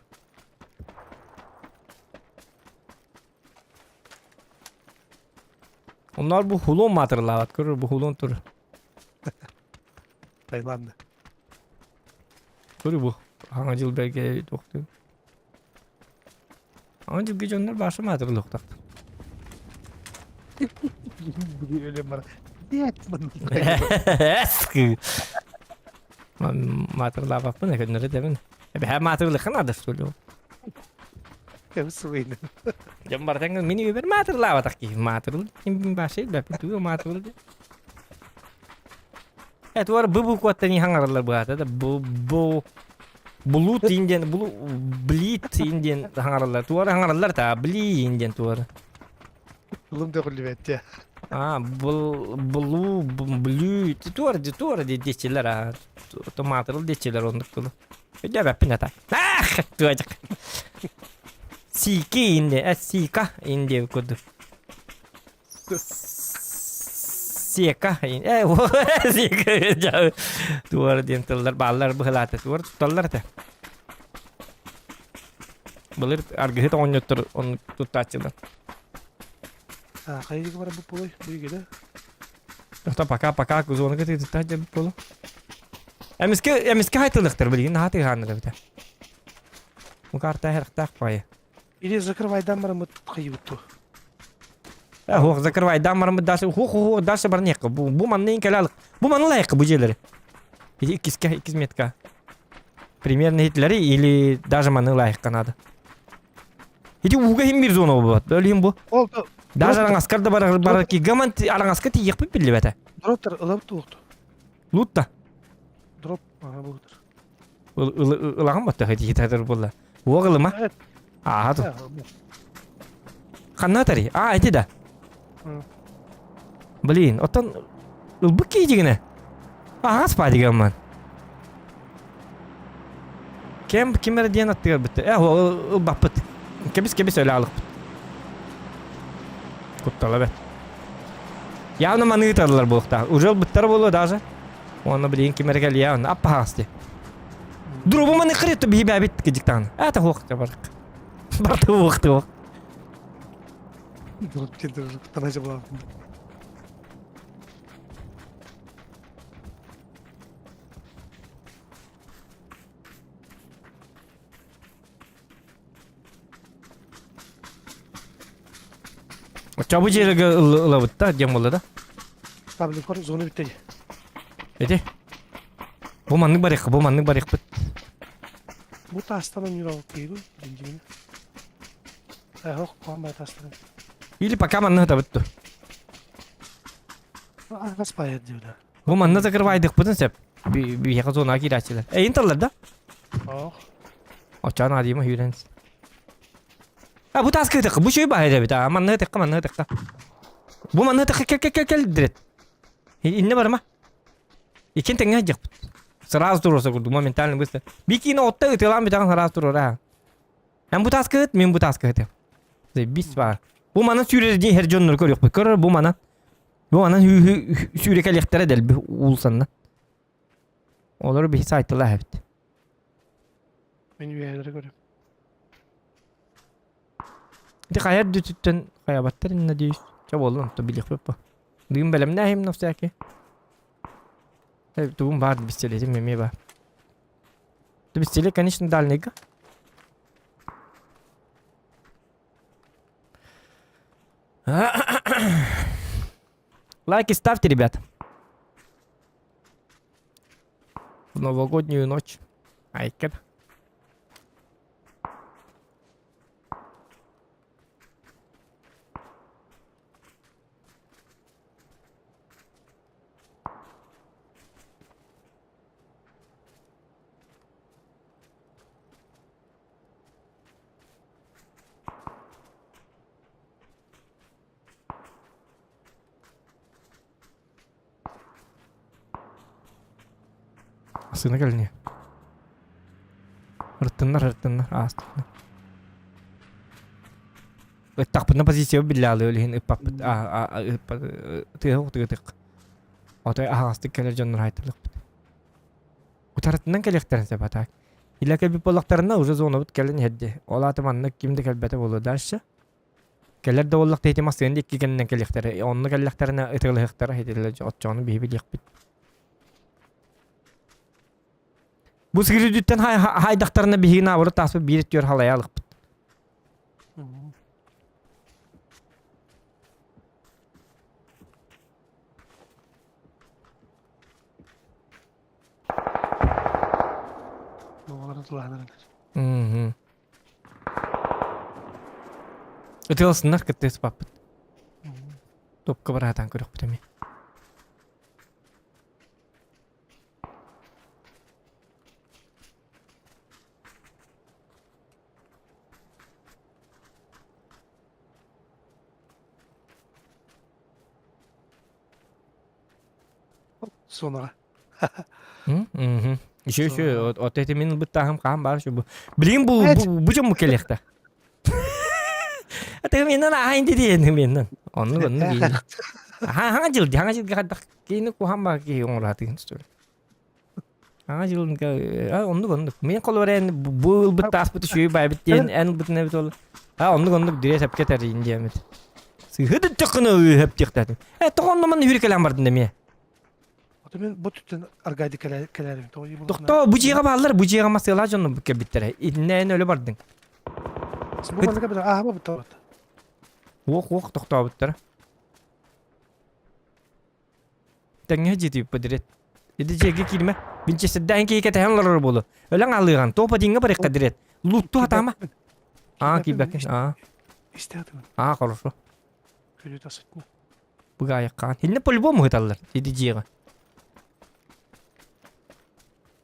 Onlar bu hulun mu hatırlavat? Görür bu hulun turu. Tayland'da. Görür bu. Hangacıl belge doktor. Hangacıl gece onlar başı mı hatırlıkta? Öyle var. Diyet man. Eski. Hatırlavat mı ne kadar demin? Hem hatırlıkın adı söylüyor. Ya suwin. Jambar tengah mini Uber hatırlavat aki. Hatırlı. Kim başı da itu hatırlı. Tu var bu kuatani hangarlar bu hata da bu bulut indian bulu blit indian hangarlar tu var hangarlar ta bli indian tu var. Oğlum da kulübet ya. Blue tu var deçiler ha. Tomatlı deçiler onduk tu. Ya ben pinata. Tu acak. Siki indi, sika indi kudu. Sika ini, sika jauh. Tuar dintelar balar behelata tuar tutallar teh. Balir argih itu on tutacılar. Ha, kayıcık var bu pulay. Bu gede. Tá para cá, que os outros que tá de polo. Emiske haytılıktır bilgin, hati hanır bita. Bu karta her tak paya. İli zakırvaydan var mı kayıbıttı. Ho zakırvay damarımı daşı ho daşı barnek. Bu manneyin kelalık. Bu manın layık bu jeleri. İkiz metka. Примерно hitleri или даже manın layık kanadı. Hiç uga him bir zona bu. Öyle bu. Oldu. Даже aran askarda var ki gaman aran askati yıkıp billi bata. Drop'tar ılıp tuğdu. Lutta. Drop. Aha budur. Ilağım battı hadi tadır bulla. Oğlu ma? Evet. Hadi. Ha, bu. Kanna tari. Eti da. Hı. Блин, otan bu kiyicigine. Spadi gaman. Kim diyen attı bitti. O bapat. Kebis öyle alıp. Kuttala bet. Явно маны тарылар болықта. Ужал біттар болу даже. Оны білейін кемер кәл явно. Аппа хасты. Дұру маны қыретті бейбі әбет кедіктағын. Әті оқты барық. Барты оқты. Drop gelir. Tanacı bulalım. Çabı жерге ылабыт та, жем болды да. Tabii yukarı zonu bitti. Эте. Бұл манның барық бит. Bu tastanın yürüyüp değil. Birinci yok, kalmaya tastanın. Или пока манның да бітті. Ağız payet diyorlar. Бұл манны закрывайдық бұтын сәп. Бияқы зона кирачылар. Инталар да. Oh. Очан адима үйренс. Bu taskı tıkı. Bu şey bahane bita. Manlı tıkı. Bu manlı tıkı kel direkt. İnne var mı? İkin tenge hacık. Сразу durursa kurdu. Моментально быстро. Бикини отта ытылам битаган сразу durur ha. Hem bu taskı hıt, men bu taskı hıt. Bis var. Bu manın süreci her jonları kör yok. Kör bu manın. Bu manın süreke lektere del bir ulsanna. Olur bir saytıla hep. Ben üyeleri görüyorum. Ди каяр дүтүттен каябаттар инна дийс. Чаболун то билих беппа. Дым белем нахим навсяки. Тубун бар бистелети меме бар. Ты бистеле, конечно, дальнейга. Лайки ставьте, ребят. В новогоднюю ночь. Айкет. Сына кәліне. Ырттыннар. Астыннар. Тақпына позиция білі алы өлігін үппап. Тыға. Отой ағасты кәлер жоннар айтылық біт. Утарытынан кәлектерін сәп атақ. Ила кәлбіп болақтарына уже зона бұт кәлін әдді. Ол атыманны кімді кәлбәті болу дәрші. Кәлер де олақ дейті масығын декке кәлінен кәлектері. Онны кәлектеріне ұтығылықтары әйтілі отчауны бейі білек біт. Bu sigirüdütten haydaktarına bir hina vurur tasbih bir diyor halaya alıp. Öte olsunlar kıttı spapıt. Top kabaratan kırık bitemi. Sonra. Şu o tetemin bu tahım kan var şu bu. Bilin bu cam kelekte. Ateminden aynı diye menden. Onu değil. Hangacıl kadar kini ku hamba ki onratin story. Hangacıl ka onu. Men kolore bu tasbıtı şu bay bitten en bu ne bitol. Onu dire sepket erin diye mit. Sıhıdı tıkını hep tıktadım. Toğonman hürkelan vardı demeye. Ben bu tütten argaydı kelerim. Doktor bu ciğe bağlar bu ciğe masayla canım bu kebittere. Ne öyle vardın. Bu bana kadar aha bu tavat. Vok doktor bitter. Tenge ciddi pediret. Dedi ciğe kilime. Binçesi denki iki tehenler bolu. Ölen alıygan. Topa dinge bari kadiret. Luttu hatama. Ki bakın. İstedim. Koruşu. Köylü tasıtma. Bu gayet kan. Hilne polbo mu hitallar? Dedi ciğe.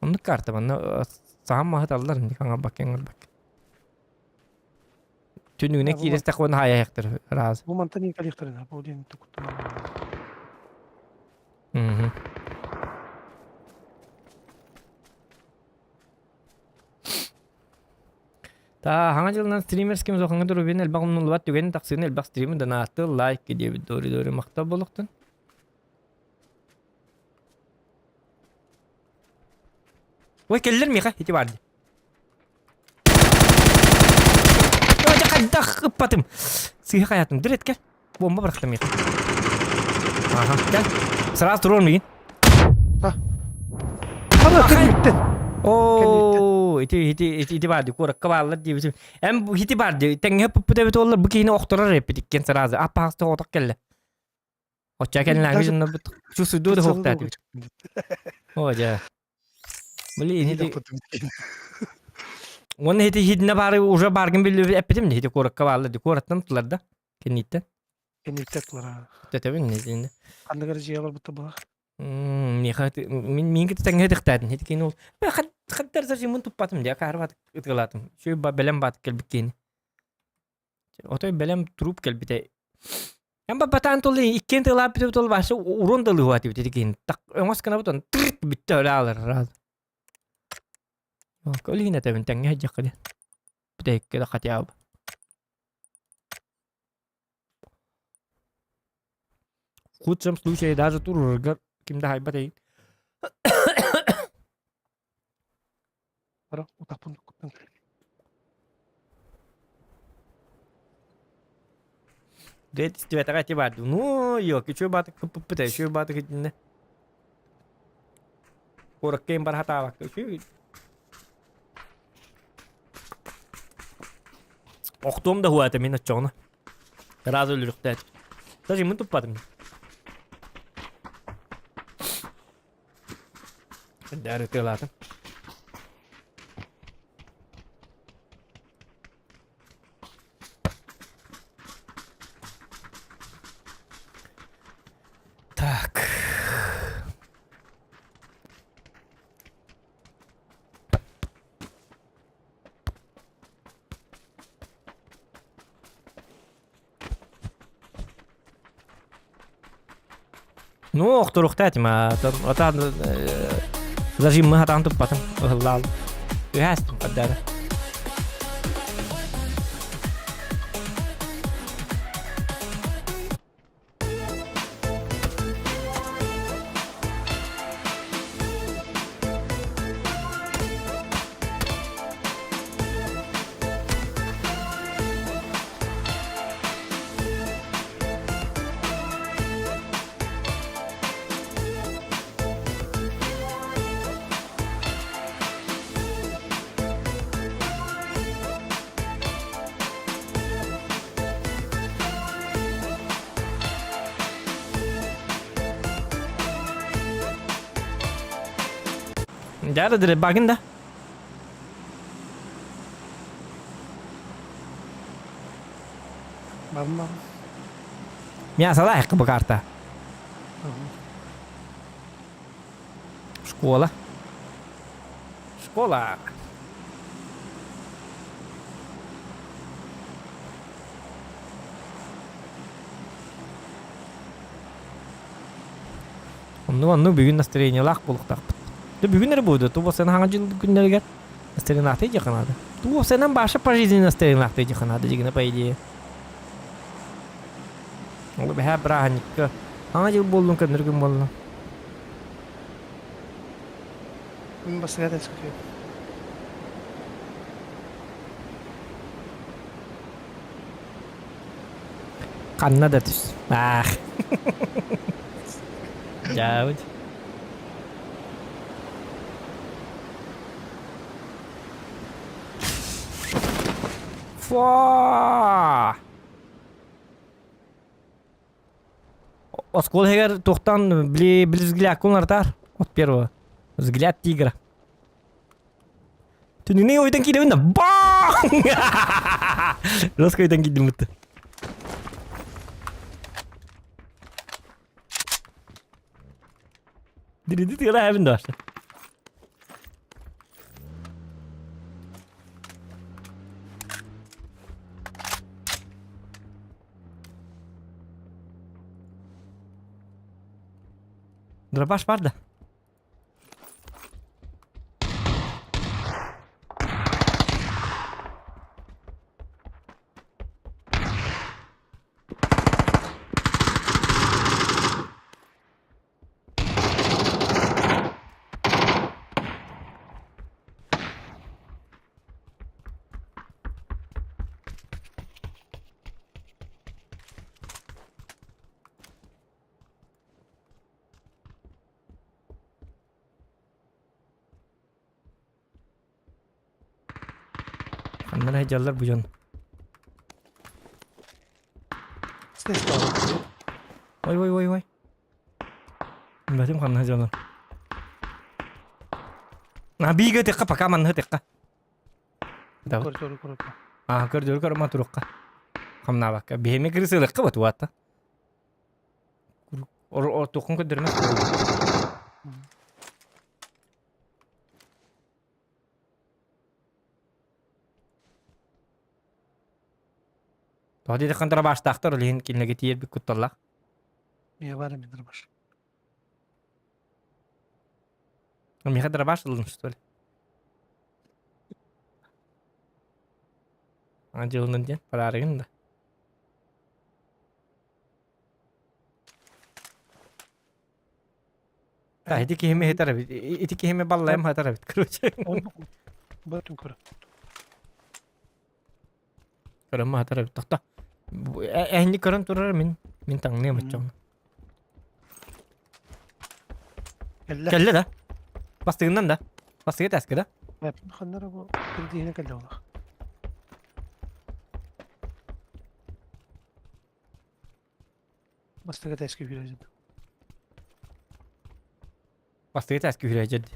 Onu kartı bana sama hatallar ni kanga bakın bak. Tününe kireste kon haya yaktır raz. Bu mantani kalikterin ha bu din tukutma. Ta hangi yıldan streamers kim zokanı duru ben elbaq onun luat tügenin taksini elbaq streamin dana attı like diye bir doğru maktab boluktun. Vay keller mi ka hiti vardı. Hoca kaddak ıppadım. Sıhhi hayatım direkt gel. Bomba bıraktım ya. Aha gel. Sıra durur muyum? Allah bitti. Oo, iti vardı. Korak kavallar diye bizim. Hem bu hiti vardı. Tenge hep bu devlet olur. Bu kini oktorar hep dikken sırazı. Apa hasta otak kelle. Hoca kelle gücünde bu. Şu sudu da hokta. Hoca. Böyle ini Onun hidine bari uca bargın bildi epidim de hidi korak kavallar di korattan tular da. Kenitten. Kenittekler ha. Tetebin nezinde. Kandıgarı ciğerler bu tabağa. Min kita tengah dektadin hidi kini ol. Ben kadar sarjı mun tupatım diye kahrabat ıtgılatım. Şu belem bat kelbikini. Otoy belem trup kelbite. Ama batan tolu ikken tela pide tol başa urun dalı huati hidi kini. Tak ongas kana buton trit bitti öyle alır razı. Kau lihat tapi tengah aja kali. Betul kita kati apa? Kucam slučaj даже turur kim dah hebat ini. Para utapun kutang. Red istivete kaçı vardı. No yok. Şu batık pıpıpıta. Şu batık içinde. Korkayım bar hata bak. Şu Oktuğum da huayta minnet çoğuna. Razı ölürük de. Sadece mi tutmadım. Değerli tığladım. Так. Ну, охторухтати, ма, ата зажим мы хатан тут потом лал. Ясно, поддара. Jara dire bakın da. Mamma. Mia salah ayakkabı karta. Школа. Школа. Onu bugün настроение лах болуктак. Бүгүнөр бойду. Тубо сен хаңа жыл күннөргө настроение лахты жакынады. Тубо сенен башы по жизни настроение лахты жакынады жигине по идее. Ол бе брахник. Хаңа жыл болдун күннөргө болду. بس قاعد اسكت. Kanına da düz. Ah. Jauh. Фа. Оскол хегер тохтан взгляд кулнартар. От первого. Взгляд тигра. Ты не ойдан кидем да. Бам! Раска ойдан кидем это. Дириди тигра хевин да. Дробаш var da. Kanlara heyecanlar bu can. Ses var. Vay. Berarti kanlara heyecanlar. Nah, biga tekka pakaman he tekka. Tahu? Kor. Ah, kor ma turukka. Kamna bak. Biheme kirisi lekka batu atta. Or tukun ke derna. Tadi tekan terabas takter lihin kin lagi tiyer bikut tolak. Niye var mı baş? Миха терабас лун что ли? Анжелнын ден парарыгын да. Да, эти кеме хетарабит. Эти кеме баллаем хетарабит. Короче. Батун кор. Көрөм хетарабит. Тохта. Әйні көрін тұрар мен таңныя мұтчам. Келле. Кәлі да. Бастығынан да. Бастығы тәскі да. Ханнара бу кирдине келле ола. Бастыга тәскү бирәҗәд. Бастығы тәскі хүрәжеді.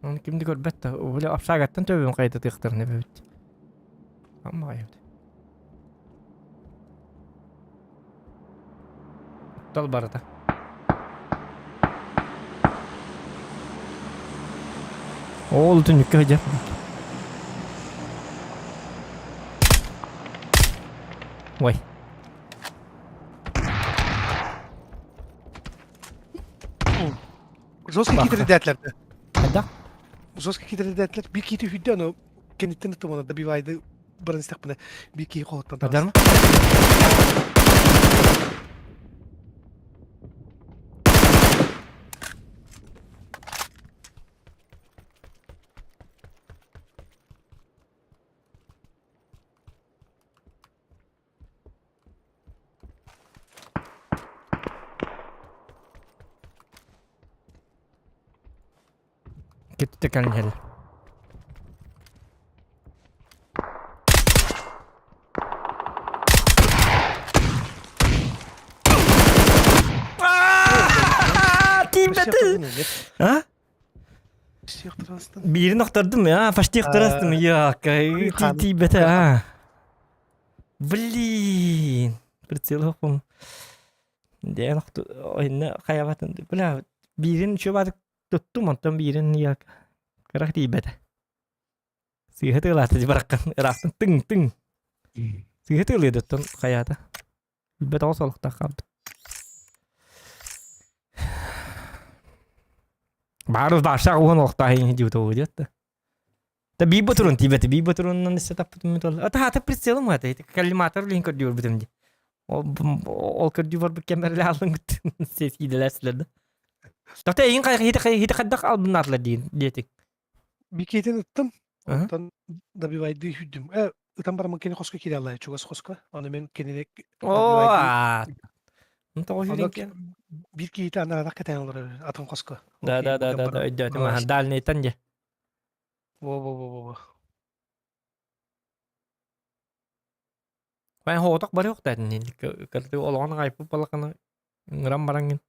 Onu kimdi görбәт та, öyle apsagаттан төбем кайта тыктырны бит. Amma кайып. Тал барата. Ол түнүккө хажа. Ой. Жостко кидердәтләр. Да. Жостко кидердәтләр. Bir kiti hüdde onu kenitten tuttum da bir vaydı barın istek bana bir kiti koğuttan. Kadar mı? Kita tekan hel. Ha? Birini aktardım ya. Başta aktarastım ya. Tibete ha. Блин. Прицел хопом. Де нахты oyunda kayabatın. Bula birini şöyle tuttum ondan birini ya. Karak tibete. Sihatı latı bırakkan. Raktın tın tın. Sihatı öyle tuttum kayada. Tibete o solukta kaldı. Baru başa uhan oktayın juto diyordu. Tabi bu turun tibete bi bu turundan setup tutul. Ata pritsel mı ata? Kalimatlar link diyor bitim diye. Ol diyor bir kamera alın sesi delerslerde. Tahtaya in hita kaddak al bunlarla diyetik. Bir kiti tuttum. Aha. Ondan da bir vaydı hüddüm. Utan bara makine koska kiri Allah'a çok az koska. Onu ben kendine Oo. Entah kau Ondan hilang. bir kiti ana raketen olur atan koska. Da. Ada mah dal netan je. Wo. Ben hotak baru hotak ni. Kerja orang ngai pun pala kena ngeram barangin.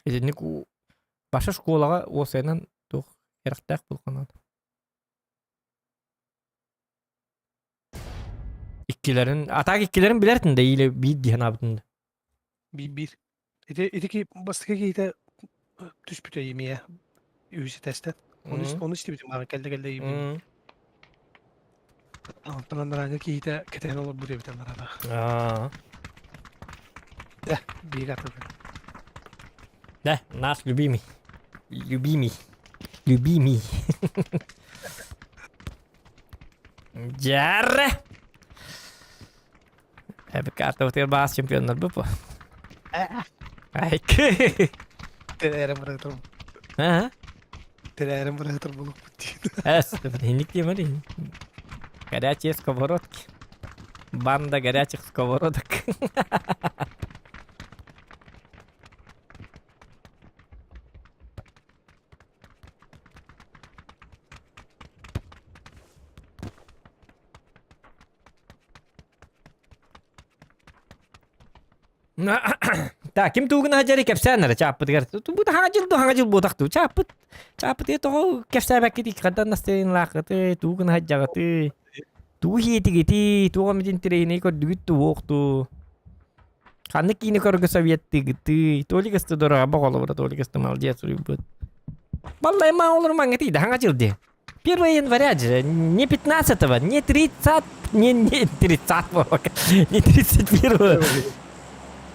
Ini ku başka şkolaga o senen tuh eraktak bulkan. İkkilerin bilertin de ile bir diyen abdın. Bir. Edeki bastıka giyte düş büte yemeğe. Üyüsü testte. Onu işte bizim abi gelde yemeğe. Ondan da giyte keten olur buraya bir tane arada. Bir katı. Nas любимый. Jarre. Heb kartu hotel bahas championat bu. Aik. Telerem bırakırım. Ha? Telerem bırakırım bulup bitti. Es, ini gimana ini? Горячие сковородки. Банда горячих сковородок. Так, ким тугна хажари кепсанара чаппыт гар. Ту бу хангажыл бодакту чаппыт. Чаппыт ето кепса бакити кадан настен лакыты тугна хажагаты. Ту хиетигити туга митин трейни ко дүгүттү окту. Ханны кини көргө советтигити. Толигасты дора багалы бара толигасты молодец рыбыт. Баллай ма олор мангати да хангажыл де. 1 января же, не 15-го, не 30, не 30-го, не 31-го.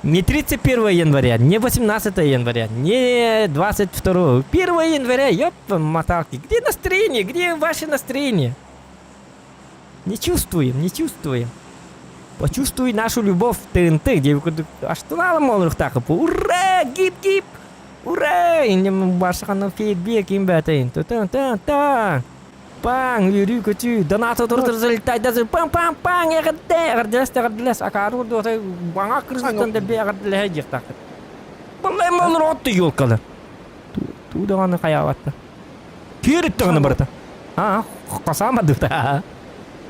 Не 31 января, не 18 января, не 22. 1 января, ёпта, моталки. Где настроение? Где ваше настроение? Не чувствуем. Почувствуй нашу любовь ТНТ, где ошталалым олурук такып. Ура! Гип! Ура! Инде башканы фейдбек имбәтәйин. Та. Паң, йөрү көчү. Донато турдыр залтай да пам. Ягдәс. Акару доты баңа кырсыктан да бягырдылы җыктак. Булай мол ротты юлкалы. Ту даганы каябатты. Кирит тагыны барта. Касамады та.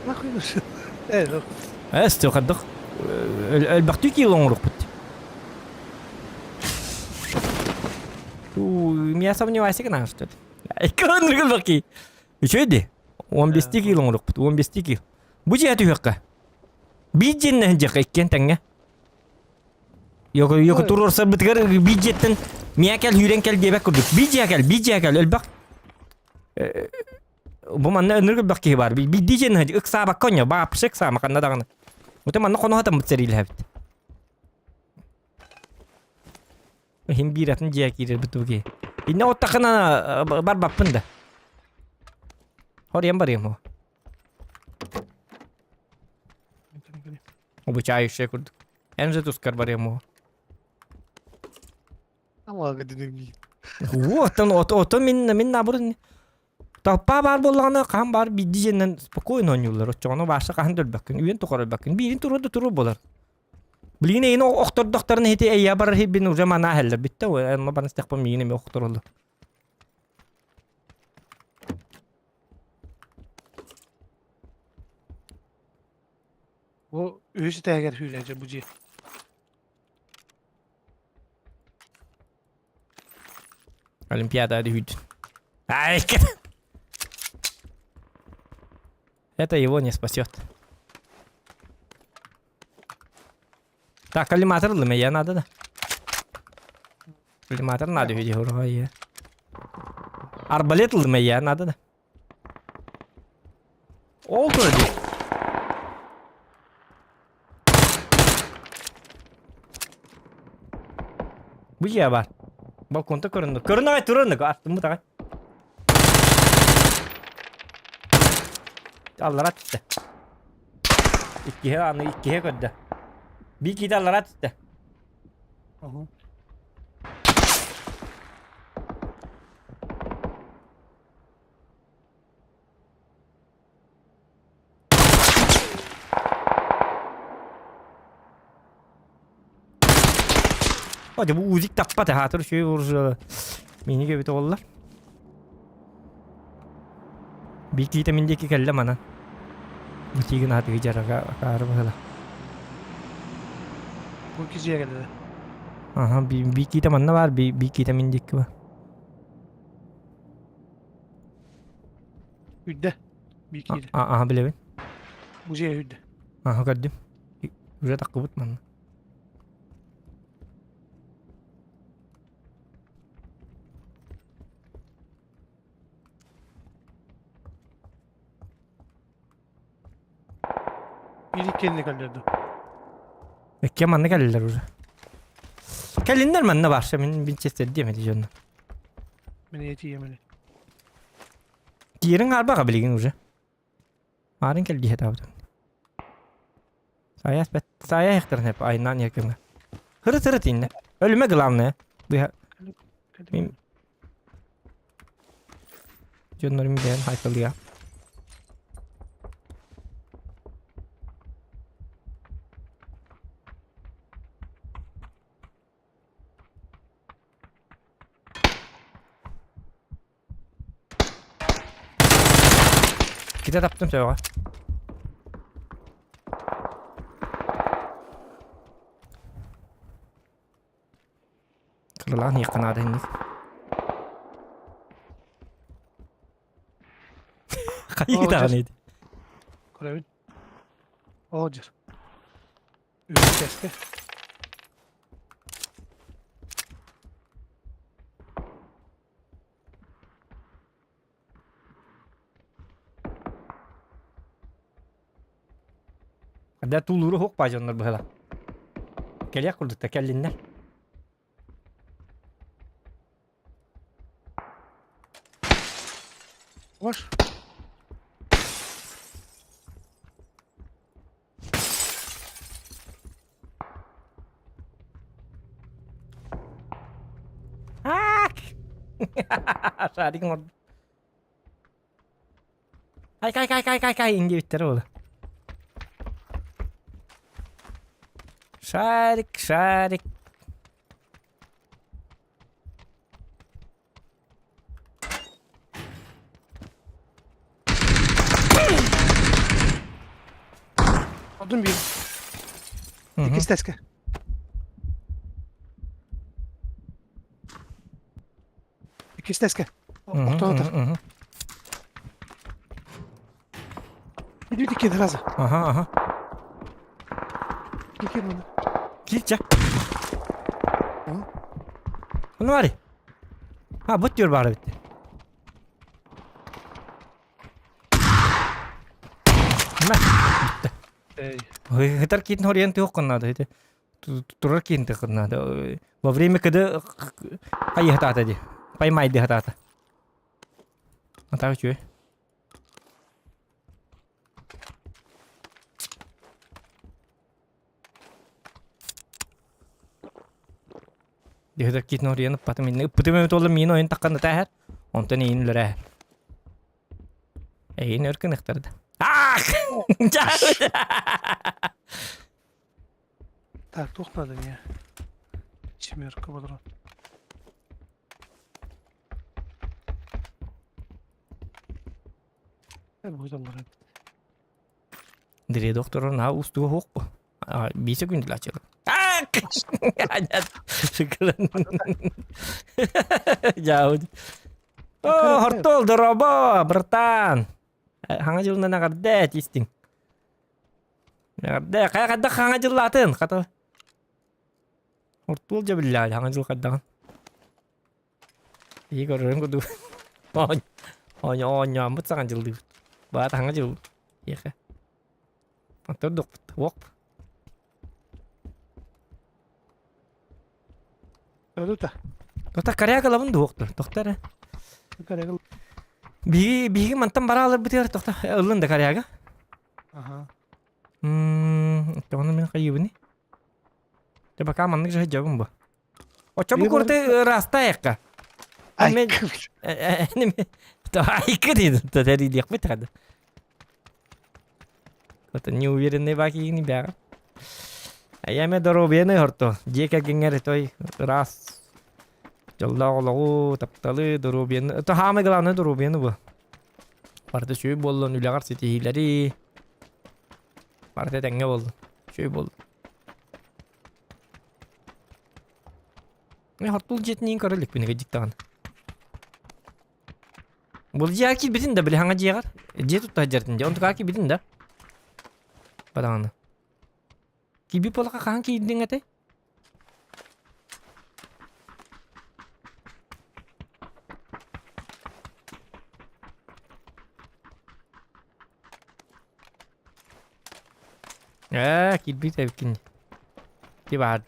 Нахуй. Эстө кадык. Элбакту килоңрук бит. Я сомневаюсь, что это. Экономика баки. Что это? 15 килоңрук бит, 15 кил. Бу же атуякка. Бюджетне жакка иккен таңга. Yok turursa bitkar bюджеттен миякел юренкел дебек курдук. Бюджекел элбак. Бу манна өнөргө бакки бар. Бюджетне ыкса бакконя, ба пшек сама канна дагына. Уте манна коно хатам битсерил хабит. Хим биратын жакирер битуге. Инне оттакына бар баппында. Хорьям барым. Обучающий курдук. Энже тускар барым. Ama gidin. Вот он, ото мен набурын. Таппа бар болганы кам бар бидиженен спокойно ойнуйлар. Очону башы кан дөлбөккүн, үйөн токорбөккүн. Бирин туру болар. Билине эне октор доктарын хете эя бар хебин уже мана хеллер битте. Эмма бана стакпа мине октор болду. O özü täger hüylece bu ji. Олимпиада Дюд. Ай, это его не спасет. Так, коллиматор я надо, да? Коллиматор надо, видео. Арбалет я надо, да? Олтурди. Bu ya var. Balkonda көрінді. Көрінді. Аттым бұтағай. Аллара түсті. İkiye көдді. Bir кейді аллара түсті. Hadi bu uzik tappa da hatır şey vurur. Mini gibi oldular. Bir kita mindeki kelle mana. Bu tigin hadi gijara karı mesela. Bu kişiye geldi. Aha bir kita manna var bir kita mindeki var. Hüdde. Bir kişiyle. Aha bilevin. Bu jiye hüdde. Aha gördüm. Uca takıbıt manna. Bir kendine kaldırdı. Ekki manna geldiler uca. Gelinler manna başta benim Winchester diyemedi canım. Beni yeti yemeli. Diğerin harba kabiligin uca. Arın geldi heta bu. Saya yaktarın hep ayından yakınlar. Hırıt inle. Ölüme gılam ne? Bu ya. Benim... Canlarım beğen haykılı ya. Kita taptım sewa. Kırılan yakın adı hindi. Kayı da neydi? Korevin. Oğuzcar. Üç keske. Ada tuluru hok pajonlar bhala. Kelyak kurduk da kellinler. Şarik orada. Kay ince bitter oldu. Şarik. Odun bir. Hı hı. İkisi teske. İkisi teske. Hı hı, Orta otur. hı hı. Bir dikkat lazım. Aha. Dikkat bunu. Gidecek. Bunu var ya. Ha but diyor bari bitti. Nah, хитар кит ориенты окон надо это. Турар кит надо. Во время когда поехать атади. Поймай де хатата. А так что? Дехтер кит ориент потом потом толла мин оин таккан тахар. Онтон ин лере. Эй неркен ихтарда. Ах! Так, to'xtading ya. Chimerka bo'ladi. Bo'ydanlar. Dire doktor na ustu hok. Bir sekund la çek. Şükran. Jauh. Oh, hortol dorobo, bertan. Hanga julna nagarde tisting. Nagarde kayak kadang hanga julatin kata. Hortol jabillah hanga jul kadang. Iya korang kudu. Oh nyambut sangat jul. Buat hanga jul. Iya kah? Atau dok wok. Öyle Dokter karya kalavun dokter. Dokter. Karaya. Bigi mantan bara alır bitiyor dokter. Ölün de karya ga. Aha. Tamam ben kayu ini. Coba kamu nih saya jawab bu. Oh coba kurte rasta ya kah? Ay. Ini tuh ikut itu tuh dari dia betul kan? Kata New Year ne baki ini biar. Ayame doro bene horto. Jika ginger toy ras. Jalla taptalı doro bene. To hame galanı doro bene bu. Parti şu bollon ülagar siti hileri. Parti tenge bol. Şu bol. Ne hortul jetnin karalik bine geciktan. Bol jaki bitin de bile hanga jigar. Jetu tajartin. Untuk kaki bitin de. Padahal. Kibi pola kakang kiding ate. Kibi tayo kin. Kiba hard.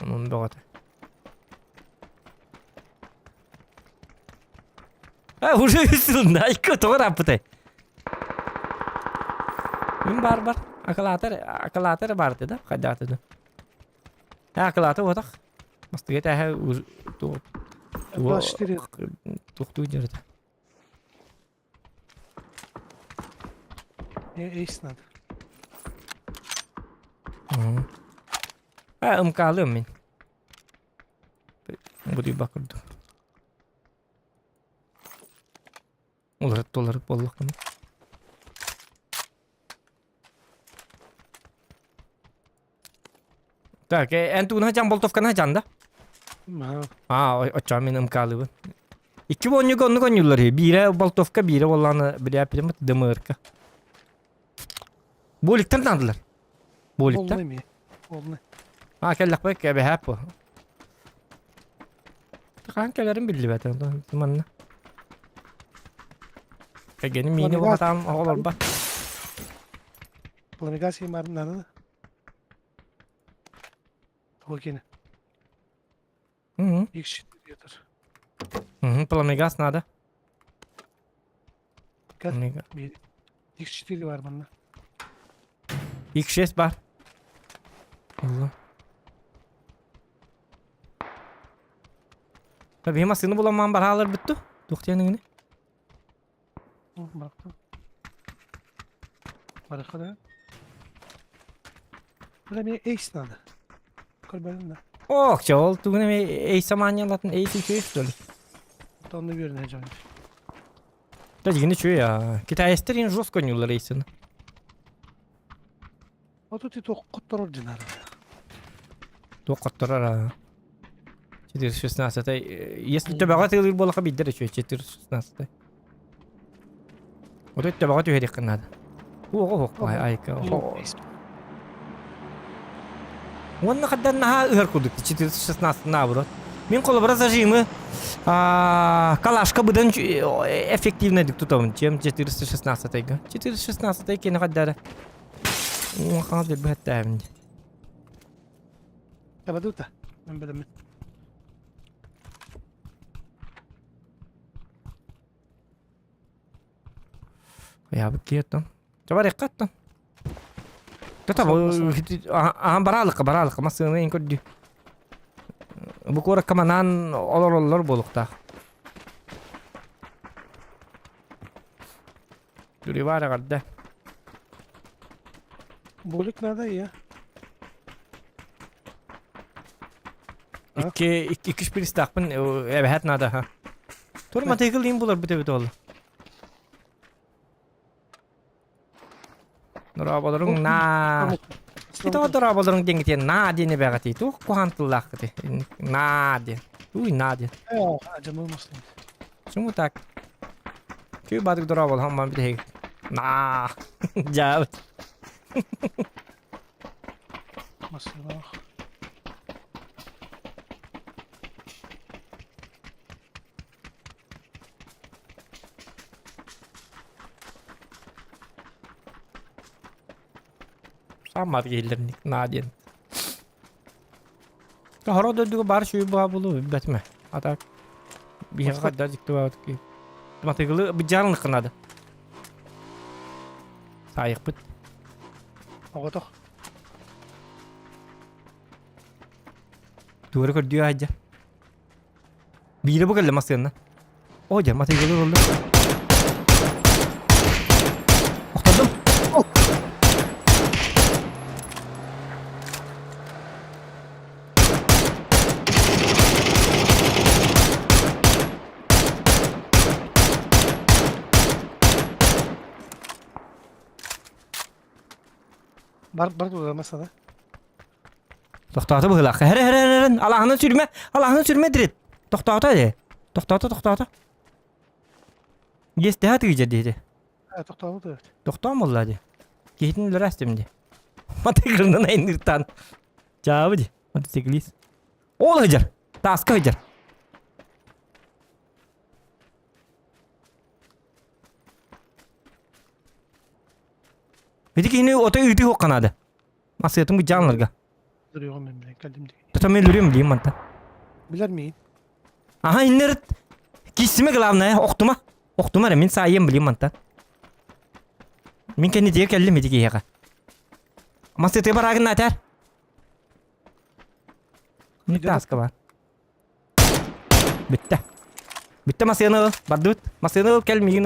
Anong bakit? Udah üstünde. İki doğru apte. Bin barbar. Akalater barte da kadate da. Akalate watak. Masti kita ha tu jarda. Eisnad. Kalıyor min. Budi bakurdu. Dolar bolluk bunu. Так, Антон хачан болтовка на жанда. Очамин калыбы. İki bonyu gonu gonyulları. Bire boltовка, bire olanı bire yapayım demırka. Bolikten tanıdılar. Bolikten. Oldu mu? Oldu. Ha kellek bak ya be hep bu. Kankelerim bildi zaten zamanla. Kagenim yine bu hatam olur bak. Планегасия марнада. Окей. X diyordur. Plamegas nada. Gel. Bir X4 var bende. X6 var. Allah. Tabii masını bulamam baralar bitti. Doktiyanını. Bıraktım. Barakada. Burada bir ace nadı. Kurbanın da. Oh, çol. Tugune me ey samanyalatın ey silkeyiz dolu. Там, наверное, Джонни. Да yine şu ya. Китайстар ин жестко не ларейсин. А тут и то коттор ординар. Тоқаттарара. 416. Если тебя ты было хабидер еще 416. Вот это багато херик надо. О, айка. Вон хадданнаха ыгыркудук 416 наброд. Мен колы бара зажимы калашка быдан эффективно дик тутамын, чем 416-га. 416 кені хаддары. Оңақан бер бәттәмін. Табадута. Мен білемін. Ya bu kiyattan. Coba rekattan. Tetap baralık masını en kötü. Bu kora kamanan olur bolukta. Duri var kadar. Bolik nerede ya? İki şpil istakpın evet nada ha. Torma tekileyim bular bite bite olur. Durabaların na. Kita durabaların dengeti na diye ne bagati tu kuhantullah kati. Na diye. Uy na diye. Acaba olmasın. Semua tak. Kau batuk durabal hamam bite. Na. Jauh. Masalah. Sama gelirnik nadien. Kahara da juga bar şu bu bulu betme. Atak. Bir kadar dikti var ki. Matıgılı bir canlı kınadı. Sayık bit. Oğutuk. Doğru kır diyor aja. Bir bu geldi masasına. O jar matıgılı oldu. Oktadım. Bar burada masada. Toxtatı bıhılaq. Her. Allah'ını sürme direkt. Toxtatı de. Toxtatı. Yes daha tüyce dedi. Ha, toxtadı. Toxtam oldu de. Gehtin lirastim de. Matıgırından indirtan. Cevabı de. Matıgırlıyız. Ol hıcar. Taskı hıcar. Peki yine otoyu ürtü hokan adı. Masiyatın bu canlarga. Duruyorum ben bile. Geldim diye. Tutam ben duruyorum diyeyim manta. Bilir miyim? Aha inler. Kisime glavna oktuma. Oktuma min sayem bileyim manta. Min kendi diye kellim ediki yaga. Masiyatı baragın atar. Ne taskı var? Bitti. Bitti masiyatı. Bardut. Masiyatı kelmiyin.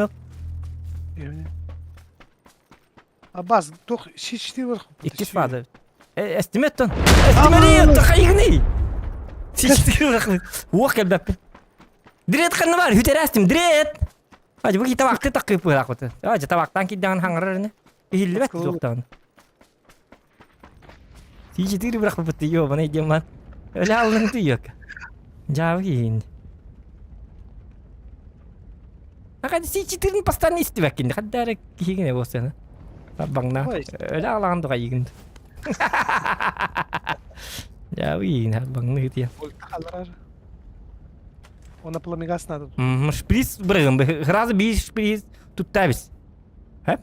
Yani. Abbas, toch şişti var. İki fazla. Estimetten. Estimeli takayını. Şişti var. Vakit bapin. Direkt kanı var. Hüter estim. Direkt. Hadi bu kita vakti takip bu akıtı. Hadi tabaktan ki jangan hangar ne. İhilli bet doktan. Şişti diri bırak bu yo bana jaman. Öyle alın diyor. Jauhin. Hadi şiştirin pastan istivakin. Kadar kihine bosana. Bang na. Öyle alan da kayın. Ya iyi ne bang ne diye. Voltalar. Ona plamigas nada. Şpris bırakın. Hırazı bir şpris tutta biz. Hep.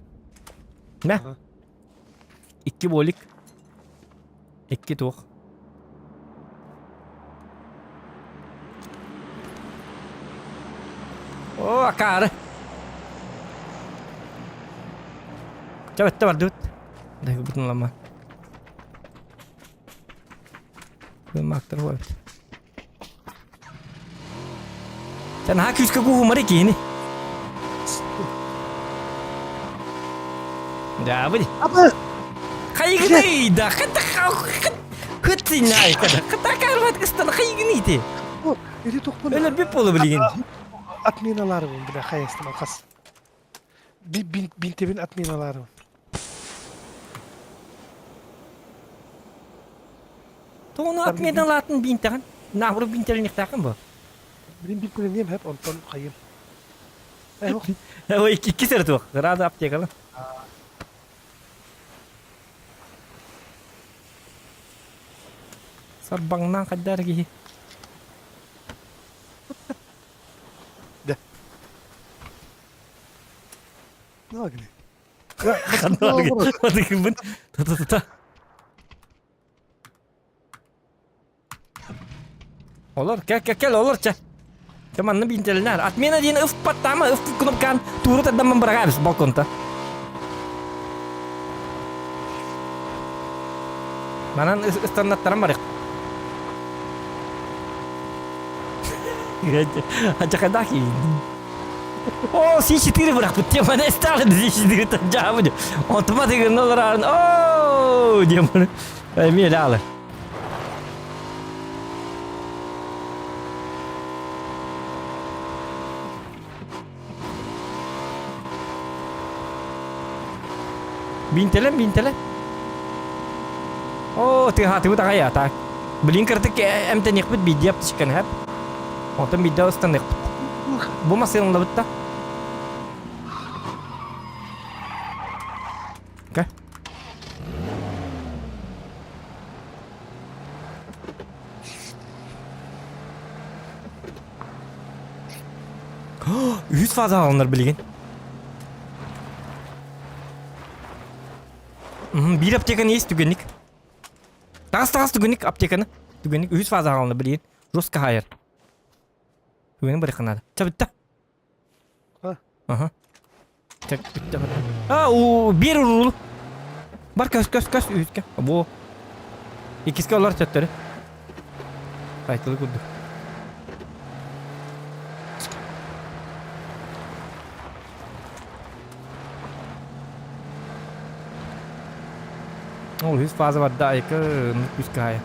Ne? İki bolik. İki tuğ. O akar. Coba bardut. Dah kebetulan lama. Belum aktor buat. Sen ha küske kuhumar ikini. Ya bu. Ama Kaygınıydı. Hıtsın ay kadar. Kata karvat kıstan kaygınıydı. bu iri tokpun. Öyle bir polu bilgin. Atminalar bu bir de hayastim akas. Bin atminalar bu. Toğunu atmadan latın bintan. Nahru binterin iktakın bu. Benim bilmem hep ondan kayım. Yok. O iki sene tuh. Gerada aptekalı. Sarbangna kadar gitu. Ne var gene? Kan lagi. Mati kimbun. Ta. Olur, gel olur cah. Cuman nabi intelnar. Admin aja uf pertama uf kunupkan turut ada memberagam balkon ta. Mana standar teramar. Aja kadaki. Oh, CCTV bırakıp dia mana install di CCTV terjawab aja. Otomatik nolaran. Oh, dia mana. Mi dah lah. Bintele. Oh, hati tak kaya tak. Beling kertik em tanya kepet bidiap cikan hap. Otom bidau stand. Bu masih yang lebet tak? Okay. Oh, 100 fazla alınır bilgin. Bir aptekan есть түгенник. Тагыз түгенник аптеканы. Түгенник 100 фаза алынды билген. Жестко хайыр. Түгенник бір қанады. Чабытта. Ага. Так, бітті. Bir urulu. Бар көз үйітке. Бұл. Екіске олар төттері. Қайтылы көрді. Oh, 100 fazla var daha yakın. Üst kaya.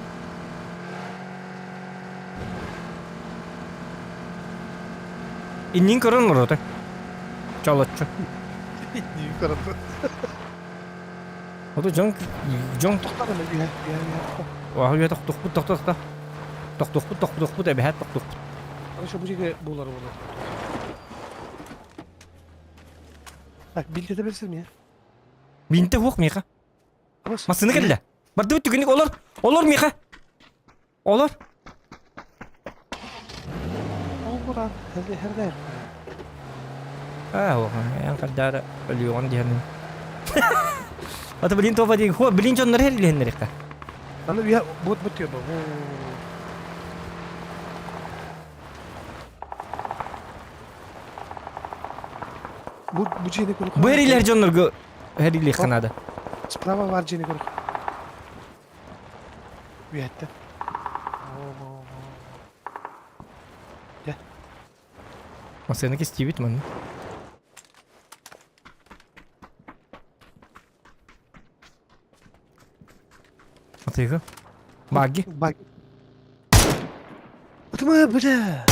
İnnin kırın mı orada? Çalatçı. Yukarı. O da can. Toktar mı? Ya. Vah ya tok bu da bir hat tok. Arkadaşlar bu şekilde buğular bunu. Bak bildi edebilirsin mi ya? Binte huk mika. Mas. Masını kelle. Bardı tükenik olur. Olur mika. Olur. Olur abi. Her der. Oh, yang kadar beliau dia ni. Atau beliin tu apa dia? Kau beliin contoh hari lihat mereka. Bana bir bot diyor bu. Bu cini kuru. Bu hari lihat contoh go hari lihat Kanada. Sprava var cini kuru. Üyette. Ya. Masih nak Steve mana? Atıyor. Bagi. Bak. Atma böyle.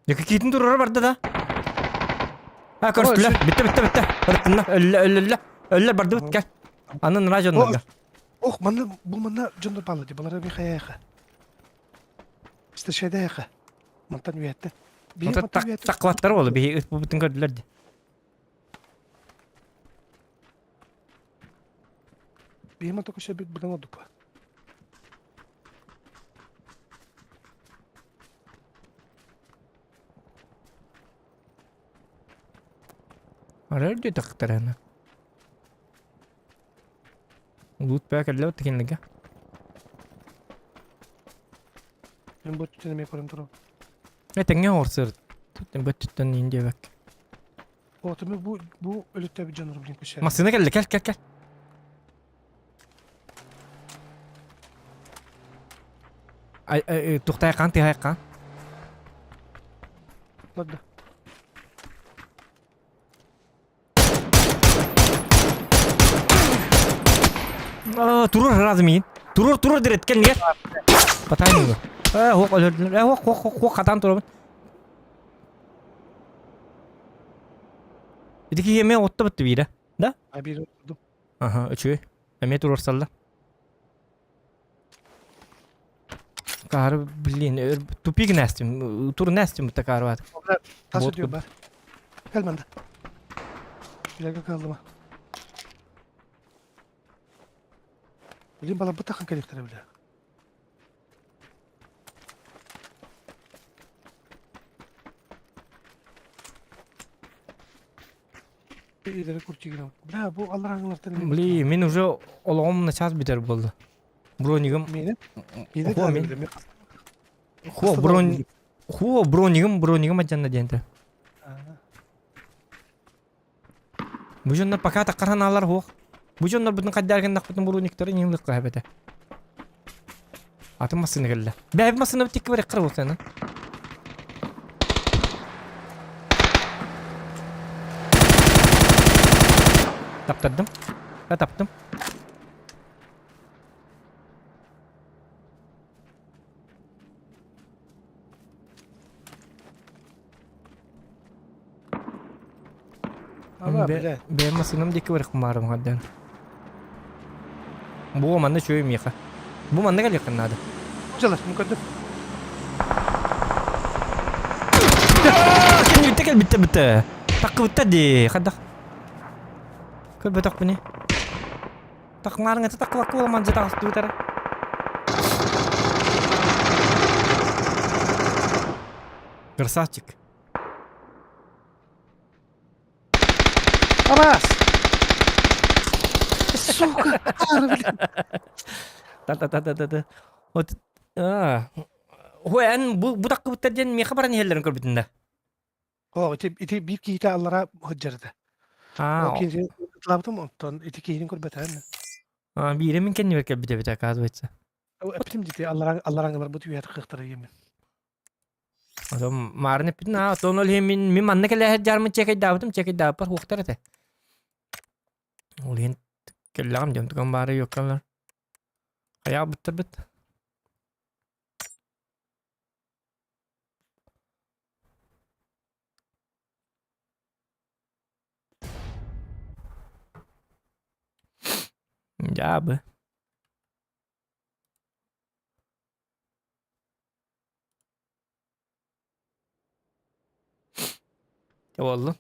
Ya kekitin durur vardı da. Ha karşıla. Bitti. Bıraktın öller vardı bit gel. Anın raconuna gel. Oh bu manna candır bağladı. Bunlara bir kaya yaka. İşte şeyde yaka. Mantan üyette. Mantap tak kuatlar oldu. Bir bu bütün gördülerdi. Bir mantan koşa bir buradan oldu bu. Ada dia tak terana. Loot pack ada tekin lagi. Ben bu tütünemeye koyayım durum. Etenge orsur. Tuttum böttütten ince bak. Otumu bu ölütte bir canırım link bir şey. Masına gel gel. Ay tuhtay kan tihaya kan. Hadi. Turur razmin. Turur direkt gel niye? Patay mı? Hok öldürdüler. Hok katan turun. Diki yemeğe otta bitti bir de. Da? Ay bir oturdum. Aha üçü. Yemeğe turur salla. Karı bilin. Tupik nestim. Tur nestim bu takar var. Taş Bot ediyorum ben. Gel bende. Bir dakika kaldım ha. Bileyim bana bu takın kaliftere bile. Bir ileri kurçu girelim. Bla bu Allah ranglardan. Bili men уже olağım naçaz biter buldu. Bronigim. Mene? Mene Oho, de men. Bronigim ajanna dente. Bu jonlar paka takaran alar ho. Bu jonlar butun kaddargan nakputun broniktori yinglik kahbete. Atım masını gelle. Bäb masını bitik bir kırı olsana. Taptadım. Taptım. Ama bile. Benim masınım dik bir kumarım hadden. Bu manda şöyle yaka. Bu manda gel yakın hadi. Hocalar mukaddim. Kan bitti. Tak bitti di. Kadak. Kau betak ini. Tak ngarang itu tak aku manja tak Twitter. Красавчик. Abbas! Сука! Ta. Hoyan bu tak bitti diyen mi kabaran hellerin körbitinde. O iti bir kita Allah'a hıccardı. O kinci tlabdım ondan iti kihinin kurbeten. Biri min kendi verke bite kaz vetsa. O epitim ciddi Allah'ın kadar bu tüyat kıhtırı yemin. Adam marne pitna tonol min manne kele her jarmı çekey dağıtır hoktar ete. Olin kellam jam tukam bare yok kalar. Kaya bit. Ya be. Ya vallahi.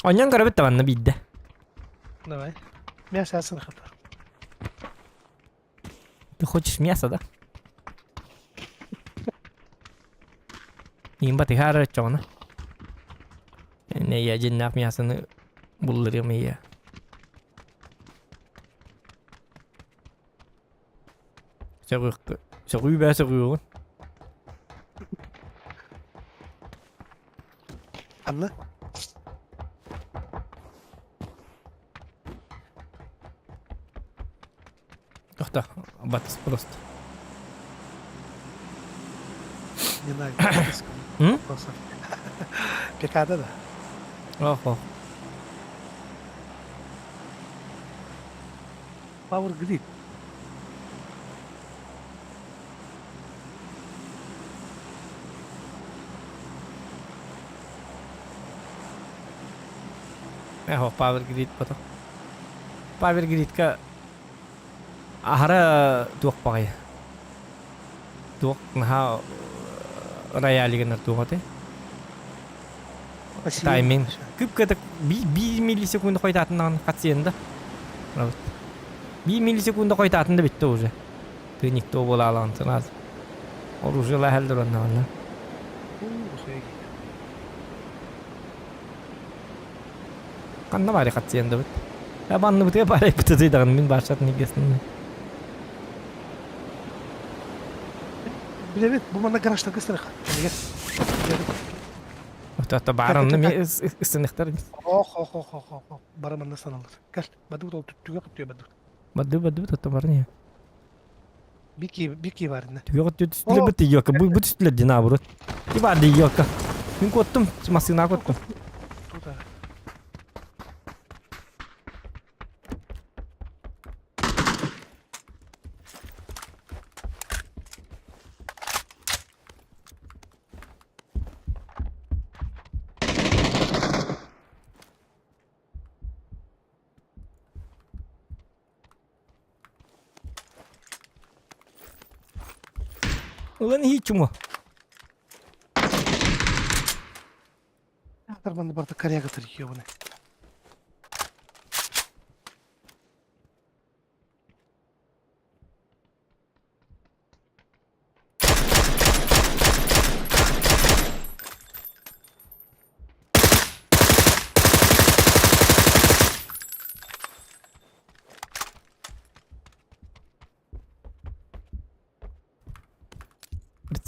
Onyan garabet tavanna bidde. Давай. Мясо ясın kıhtır. Ты хочешь мясо, да? Им батыхар чона. Не я жиннак мясыны булдырым я. Согуй. Anla. Охта, батыс просто. Не знаю. М? Pekada da. Ох. Power grid. Power grid потом. Power grid ka ahara tuak pakai. Tuak nah raya ligan tuak te. Timing. Küp kata 1 milisekund koytatından katsiyenda. Evet. 1 milisekund koytatında bitti уже. Tığnik to bola alansın az. Orucu la heldur onlarla. Kanna bari katsayanda bit. Ya banlı bit bari bitediydi min başlat nigesin. Evet, bu bana garajda kısırık. Gel. Gel. Hatta baranını mi ısınıktar. Oh. Baraman da sanılır. Gel. Badı da tütüge kıtıyor badı. Badu hatta barın ya. Bir ki var ne? Tüge kıtıyor üstüle bit yok. Bu üstüle dina buru. Bir vardı yok. Min kottum masına kottum. Tut ha. Ulan hiç mu? Tarbandı barda karaya götür yiyor bunu.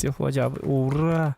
Прицел acaba. Ура!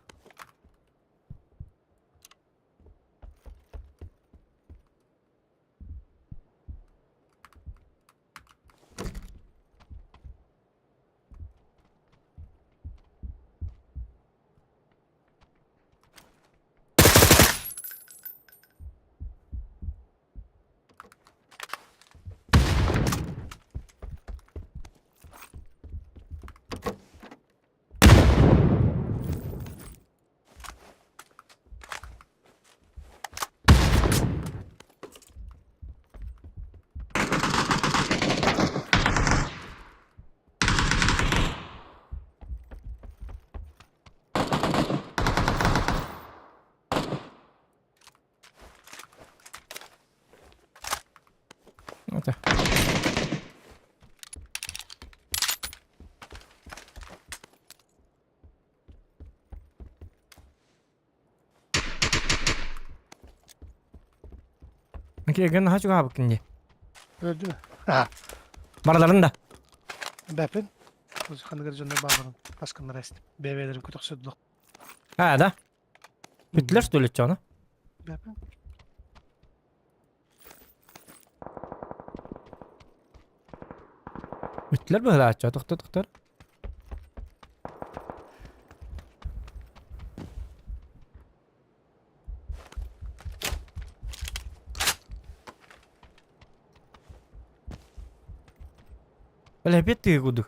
Hadi. Peki gan ha juga bakınca. Öldü mü? Ha. Baralarında. Bepin. Biz kanıgır jönde bağırın. Baskınlar esti. BV'lerin kutuk sürdük. Ha da. Bütler söyle canı. Bepin. Bütler böyle açıyor. Doktor. Böyle hep yettiği kudu.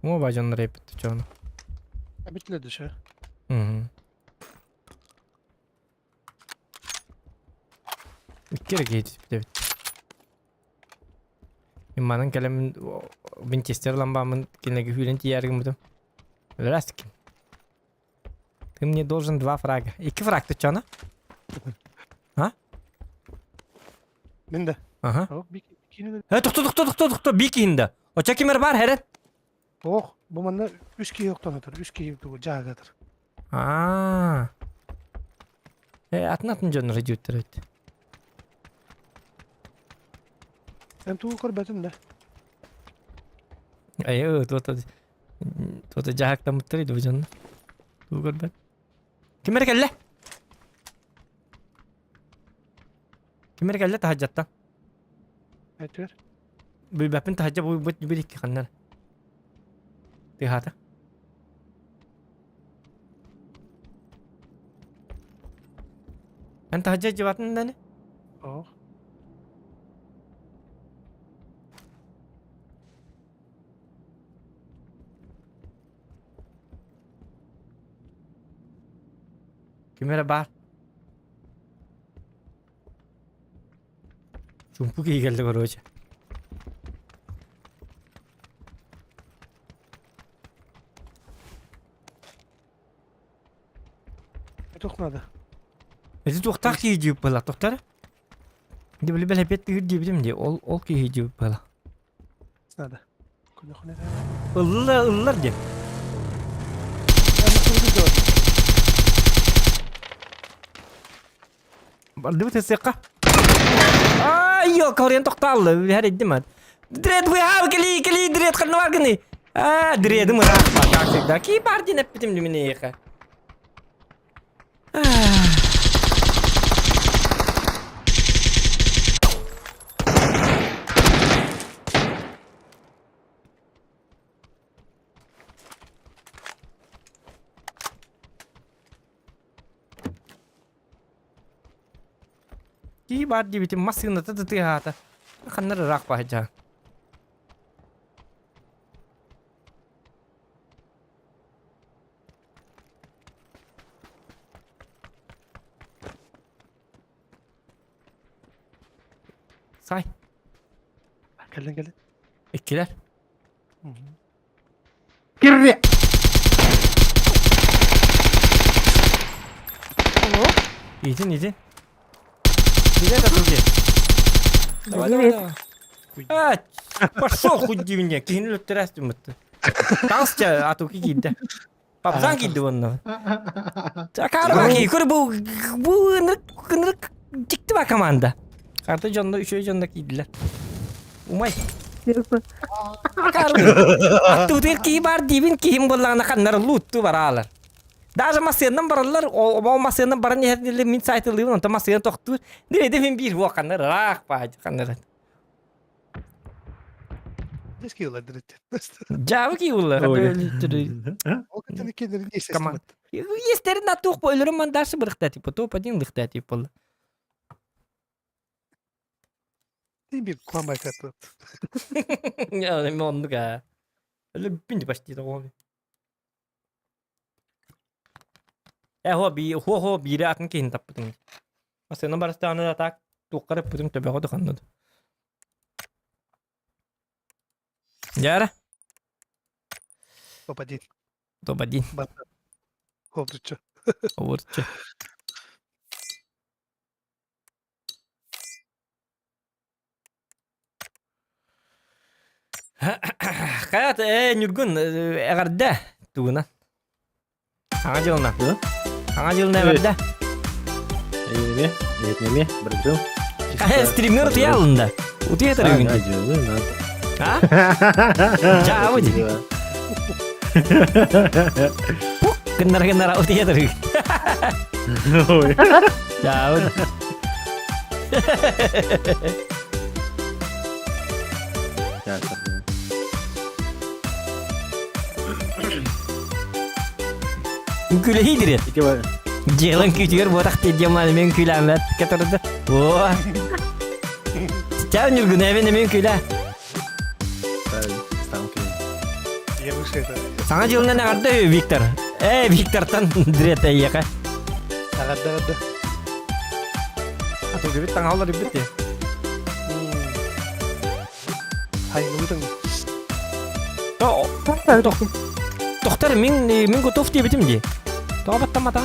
Mu bacanları hep yetti canı. Bitledi şu. Hı. Bir kere geçti bir de bitti. İmmanın kalemin Winchester ламбамын кинеге hüylenti yergim buldum. Расkin. Ты мне должен 2 фрага. 2 фраг ты чана? Ben de. Aha. Oh, bikini de. He tuktu. Bir kinde. O çekimer var heret. Oh, bu bana 3 ki yoktan ötür. 3 ki yoktu. Cağadır. Aa. Atın canı rejüttür et. Ben tuğu korbetin de. Ayo, tuota jahakta mutteriydi bu canı. Tuğur ben. Kimere kelle? Kimere kelle tahajjattan? Evet ver. Bu bapin tahajja bu bir iki kanlar. Tihata. Ben tahajja cevatın da ne? Oh. Kimere bar? Çumpuk iyi geldi koruyucu. Tukmadı. Ezi tuğtak ki hicip bala tuktar. Di beli bel hepet bir hicip dim di ol ki hicip bala. Nada. Kone kone. Illar diye. Bardı mı teseka? Ay yok oraya toktallı. Bir her edemez. Direkt bu ya kili direkt kanı var gini. Direkt mi rahat bak gerçekten. Ki bardı ne bitim dimine yaka. Ki bardı bitim masını tı hata. Kanları rak bahaca. Say. Gelin. İkiler. Kirri. İzin. Güzel atıldı. Давай. Пошел хоть дивня, кинули трясти мыты. Калсча, а то киде. Папзан киде онно. Чакарбаки, көр bu kınırık çıktı bak komanda. Kartı canlı, üçüncü canlı kiydiler. Umay. Karbi. Attu der ki bar dibin kim bollarına kanlar luttu baralar. Даже масыяннан баралар, о масыяннан баран нехердилер мин сайтылыйын, онта масыян тоқтур. Диреде мен бир ваканнар рак баажы каннар. Eski yıllar direkt. Жабы ки улар. O kadar kendileri ne ses Команд. Естерин на тух по өлөрүм мандарсы бырыкта типа, топ-1 лыкта типа. bir kuan baykattı. Я мен ондуга. Өлө бинди башти тогон. Хо бири атын кейін таппытың. Масыяннан барастаны атак туққарып бүтүн төбөгө дыканды. Яра. Топ-1. Топ-1. Battı. Kovdurcu. Overçı. Hayat Nurgun egarda tuğuna. Hangi yılına? Hangi yılına egarda? Ini ini berjum. Kayak streamer tuh ya lunda. Uti ya tadi. Hah? Jauh aja. Kenar uti ya tadi. Jauh. Mungkin hidir ya. Jalan kecil botak jaman men külanlat katardı. Wah. Ciao Nurgun even men küla. Yemiş şeyler. Sana yoluna ne vardı Victor? Victor'tan direkt ya kan. Agada. Atau gibi tanggal ribet ya. Hayır mıydın? Doktor min готов diye bitim diye. Tahu batam mata.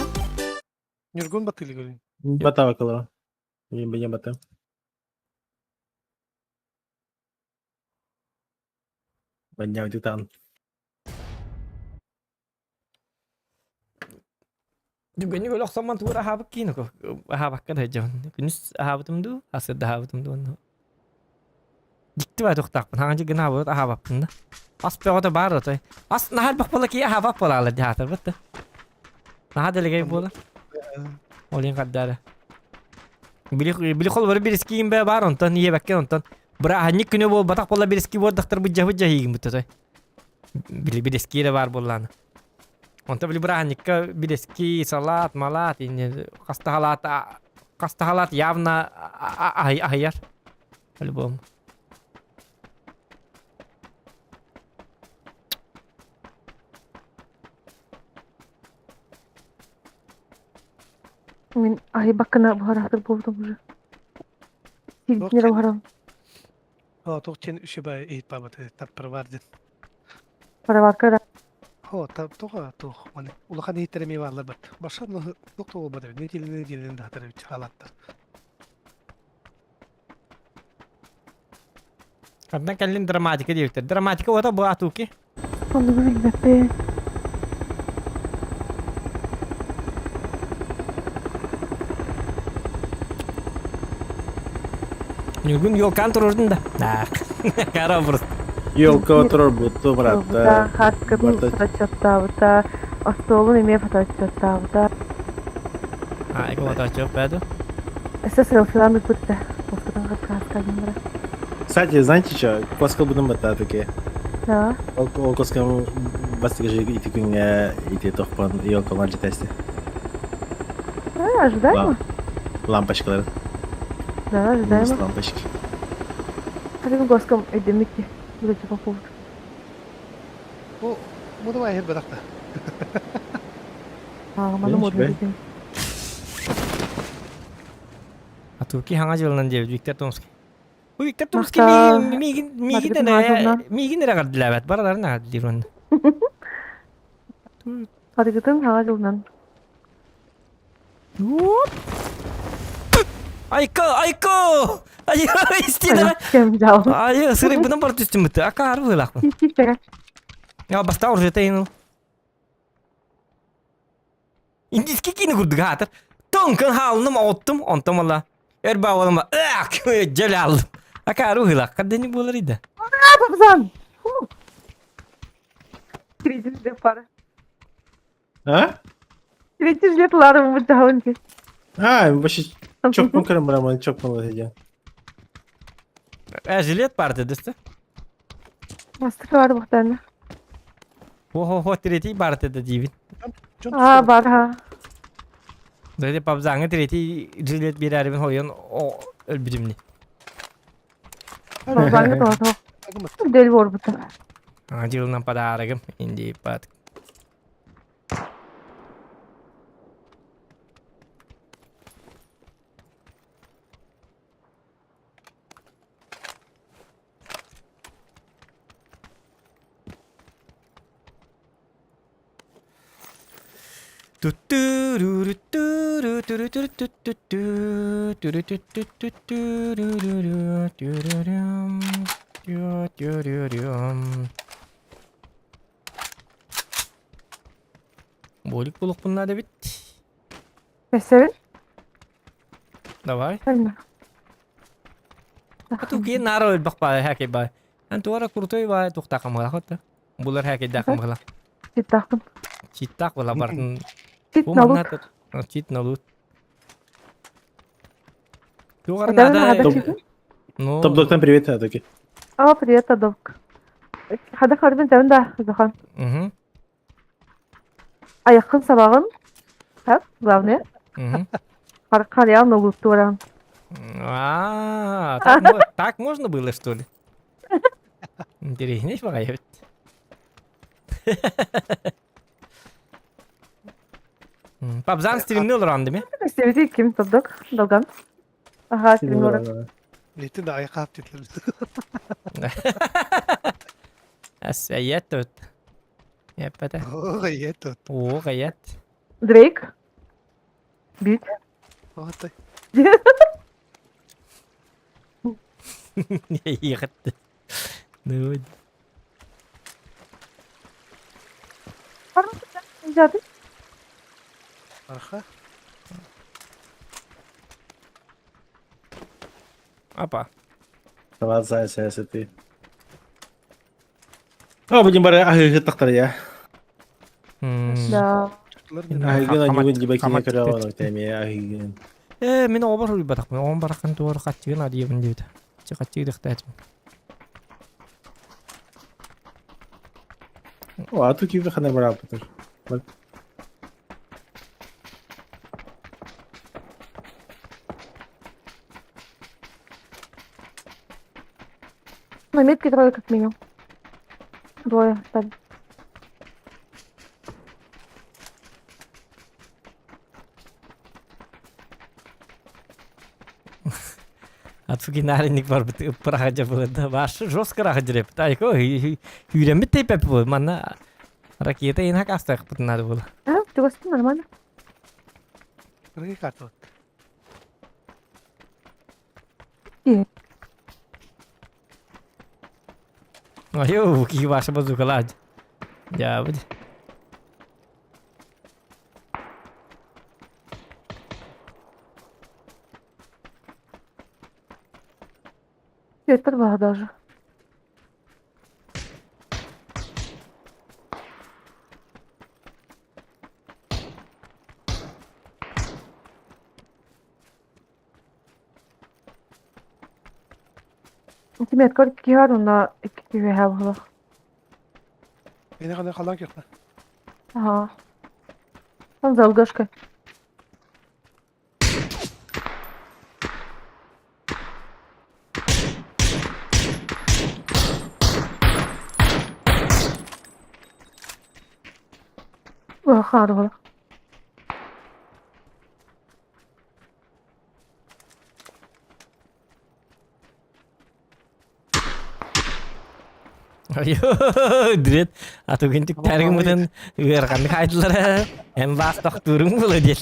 Nurgun batılı görün. Bata kalau. Ini banyak bata. Banyak jutaan. Juga ni kalau sama tu ahab kini kok. Ahab kan aja. Kunis ahab tum tu, asal ahab tum tu. Gitti var doktor. Hangi gün ahab ahab pun da. As pe o da bar tu. As nahal bakpala ki ahab pala ala dihatar betul. Nahal lagi bola. Olin kadar. Bili kol var bir skin be bar ontan niye bakken ontan. Bra hangi günü bu batak pala bir skin var doktor bu jahı jahı betul. Bili bir skin var bolan. Onta beli berani ke bideski salat malat ini kasta halat явно ahir. По-любому. Мен айбакына барахтыр болдум уже. Сигнер барам. Ha toğçen üşü bay eğit babatı tapır vardın. Para bakara. Ha toğa toğ. Hani ulakan eğitlerimi varlar bat. Başka doktor olmadı. Ne dilini de hatırı bir halatlar. Kaddan kallin dramatika diyorlar. Dramatika o da bu atuki. Onu bilmem. Nugün yol kontrolünde. Nah. Kara burası. Yolka oturur buttu Burada Murat'ta. hakkın Burada- fıtaçatta burada. Astolun emeğe fıtaçatta burada. Ha, ik wat çok bedo. Esas selfie'den bir bitti. Posta'dan katkı numara. Кстати, знаете что? Коска будем бататуки. Да. Ол коскам бастыгы же ити күнгө ити тохпан йолкалар жетести. Ожидаемо? Лампочкалар. Да, ожидаемо. Лампочки. Hadi bir goskam ödemek ki. Bu da çok oldu. Bu da var bırakta. Ağlamadım Neymiş orada be? dedim. Atuki hangi yoldan diyor Viktor Tomski. Bu Viktor Tomski Masta- migi Madrid'in nere kadar lavet. Baralar ne kadar diyor onda. Hadi gidin hava yolundan. Hop. Ayko. Ay istedi. Kim jauh. Ay sering benar baru tuh cemete. Akar lah. Hiç kere. Ya basta urus itu. İngiliz kikini kurduk hatır. Tonkan halını ottum ontam Allah. Erbağalama. Celal. Akar lah. Kadını bulurdu. Ne yapıyorsun? Krizi de para. А? Krizi jetlarım bu tahun ki. А, вообще çok mu kırım bırakmadı, çok mu edeceğim. Jilet parti deste. Mastık vardı muhtemelen. Ho treti parti de divin. Aa var ha. Böyle pabzanı treti jilet bir arabın hoyan o öldürümlü. Bangga tuh tuh. Deli var bu da. Acilnya pada aragam indi pat. Bolik buluk bunlar da bit. Mesela Давай. Aynen. Atu kian naro bak pa hake ba. Antu ara kurtoy ba tukta kamala khot. Bular hake da kamala. Citakın. Citak wala barten. Cit Bu nalut. manat. Cit nalut. Tu Ada karena ada ada. читы? No. Топлоктан привет, Атуки. Aa, привет, Адок. Hadi kardeşim sen de Zahan. Mhm. Ayakın sabahın. Ha, главное. Mhm. Kar ya noluttu oran. А, так можно было, что ли? Интересно, пока я... Pabzan streamli olur an değil mi? Sevdi kim Tadok? Dogan. Aha, stream oran. Nitin de ayağa kaptırdılar. Asayet tut. Yapata. Oh, iyi tut. Oo, gayet. Drake. Büyük. Oh, tay. İyi gitti. Ne oldu? Pardon, icadı. Arka. Apa? Продолжай саясаты. А, будем бары ахы тактар я. Da. Tuttular Yine- mı? Ахы гына Хамат- нибудь дебаки не хамат караван тет. теме ахы. Мен обар ул батак. Мен он баракан туар катчыгын адыйбын дейт. Чыкатчыгы дыктат. О, Атуки вы хана бара потор. На метке трое как минимум. Двое стали. Атуки нарынник бар бит ыппырага жабылды. Башы жосткарага жүрөп. Тайко үйренбит тейпеп бул. Мана ракета ин хак астак бутнады бул. А, ты гостин нормально. Kırık kartı. Ayo, ki başa bazukalar. Ya bu. Ветер была даже. Тимет, как киару на экипе хавла. Beni kadar kalan yok lan. Ага. Он за алгашкой. Харвала. Ayo, direkt atau gintik tarik kemudian gerakan kaitlere hem bastok turun mulai dia.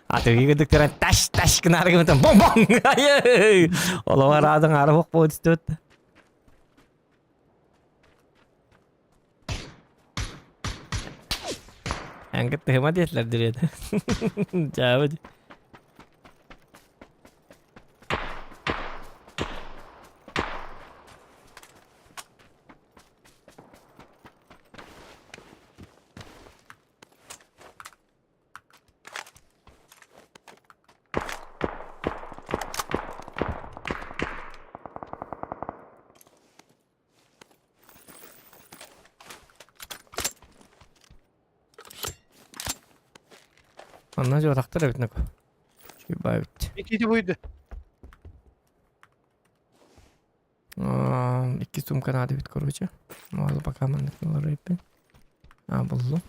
Atau gitu keren tas kena kemudian bom bom. Ayo, kalau ada ngarep post tut. Angkat hemat dia direkt. Jauh. Ondan sonra taktır evet ne ko. Şu bayıt. İkinci buydu. İki sumka nade bit короче. Мало пока man репин. Buldu.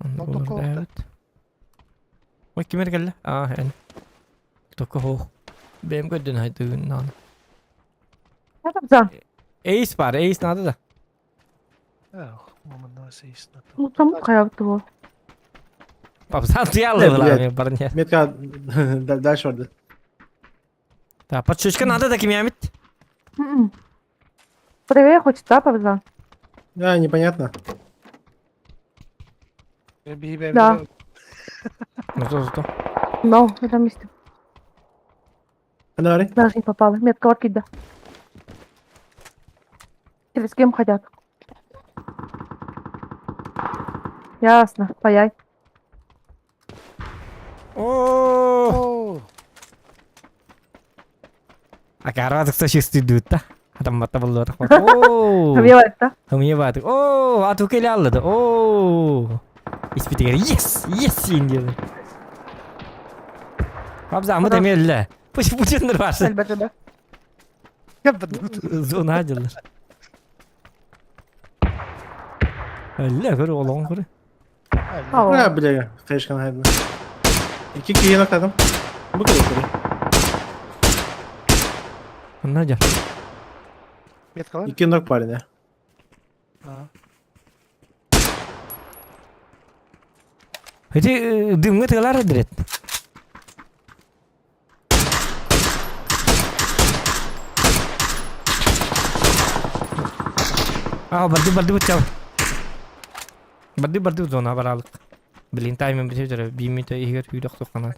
Onda Oldu, olur oldu. evet. Oy kimer geldi? En. Tokko ho. Benim gördüğün haydi nan. Я там за. Ace var. Ace nadı da. Yok. Aman nasıl iyisin. Ну там каябты был. Pap sen tuyallı Evet, lan evet. ya barın ya. Метка дальше orada. Ta подшучка надо da kim yamit? Правее хочет, да, Павзан? А, непонятно. Да. Ну что? Но, в этом месте. Фонари. Даже не попала. Метка оркида. Через кем хотят? Ясно. Паяй. Oo. Akarvadık saçı stüdyoda. Adam mata bulur. Oo. Убивает, да? Hımıya batık. Oo, atuk eli alladı. Oo. İspiti geri. Yes diyorlar. Kabza ama demeyelim. Bu cındır varsa. Elbette de. Zona acılar. Öyle kuru olan kuru. Ау. А, бля, флешка найдена. İki kişiyi nakladım. Bu kadar yukarı. Onlar acı. Metka var. İki nok var yine. Hadi dümgü tıkalar direkt. Berdi bocah. Berdi zona baralık. Bilin time bir şey bir mite ihir yudak sokana.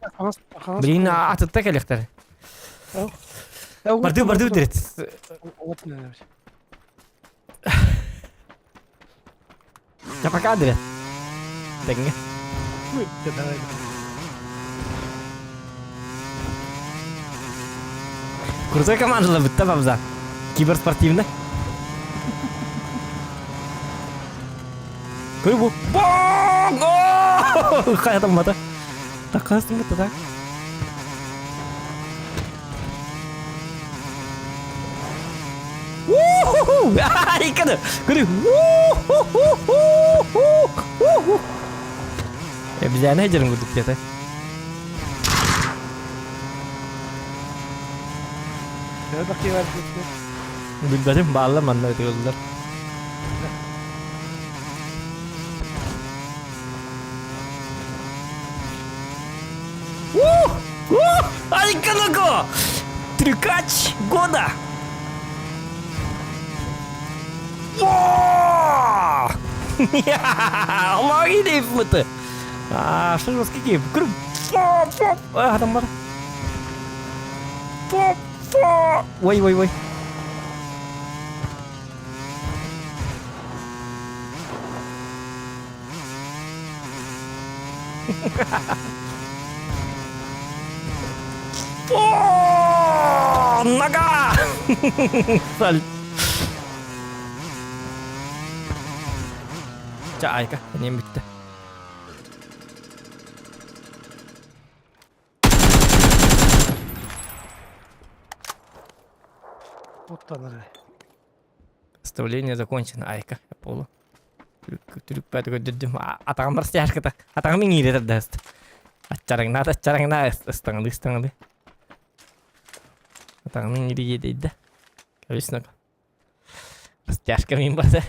Bilin atıtta kelekter. Berdi direkt. Apa kader ya? Tengah. Крутой команда ловит, да, Бабза? Киберспортивно. Кырбу. Бонг! Какая там мата? Такая смыта, так? Ай, kada. Kırı. Bize ne jarang duduk ya teh. Ya bakıyor. Bilbasim bala mana itu ular. Ay kana ko. Truk. Кач года! О! Allah'a gideyim mıtı. Что же у вас какие? Adam var. Ой. Нога! Саль. Aika, niin bitti. Оттанары. Представление закончено. Айка, я полу. Түрік бәді көддім. Атағым бір стяжката. Атағым ең еретір дәсті. Атчарыңна, ыстаңды. Атағым ең ере едейді. Кәбесін оғы. Стяжка мен барды.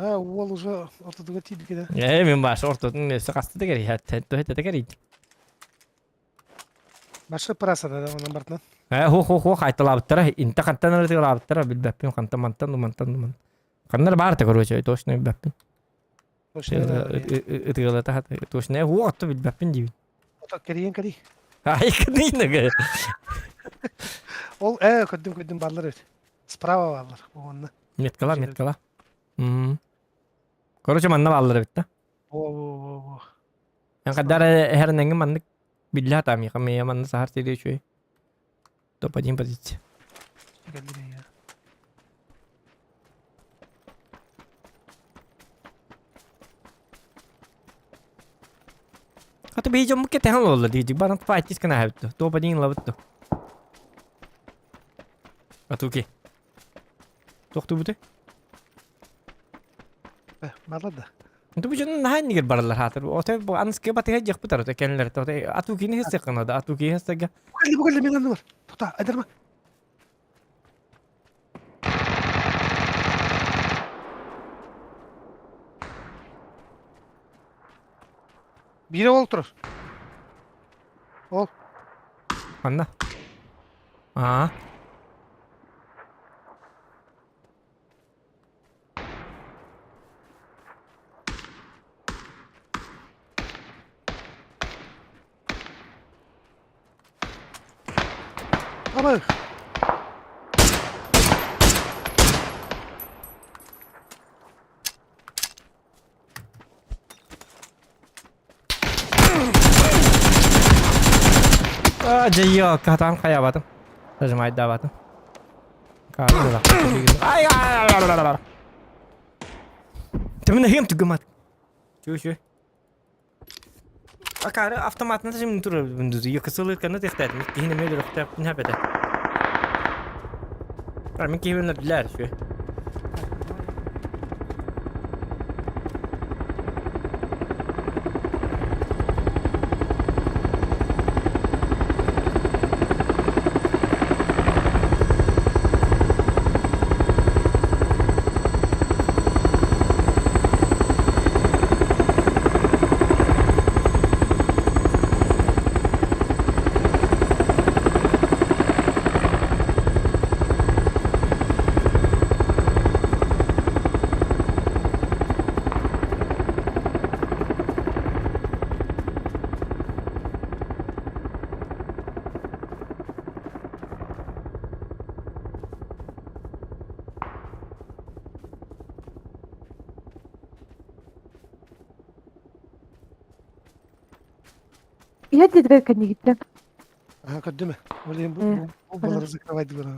Ол уже ортодығы тиді кеді. Мен башы ортодың өсі қасты да кәрі. Тәтті да кәрі. Башы парасада да оның бартынан. Хо қайталабыттара. Инта қантан ұрытығылабыттара. Білбәппен қантан. Қандар барды көрөчі. Точно білбәппен. Ütüğüle tahat. Toş ne huattu bilbapin dibi. Otak keriyen keri. Ay kınıyla gel. Ol köddüm barlar öt. Sprava barlar. Onunla. Metkala. Короче манна баллары битта. О. Yan kadar her nengin mandık billah tami kami manna sahar tedi çöy. Topadin pozisyon. Geldi ya. Hatta bir jom ke tehan oldu diyecek. Bana fight iskana yaptı. Topadin lavuttu. Atuki. Toktu bute. Barlar da. Itu bukan nahan ni barlar hatar. Ote bu anas ke batih jak putar ote kenler ote atuki ni hisse kana da atuki hisse ga. Bu geldi benim var. Tuta adarma. Biri otur. Ol. Mana? Aa. Ama Jaya katam kaya batım. Terjemah da batım. Kaldı da. Ay. Temen hem tugamat. Şu. Akarı avtomatına şimdi durur bunduzu. Yakısılır kanı tehtat etmiş. Yine böyle rıhtı yapın habede. Karmin keyfine diler şu. Ya dediler kendi gitti. köddüm. Olayım bu baları zıkravaydı bana.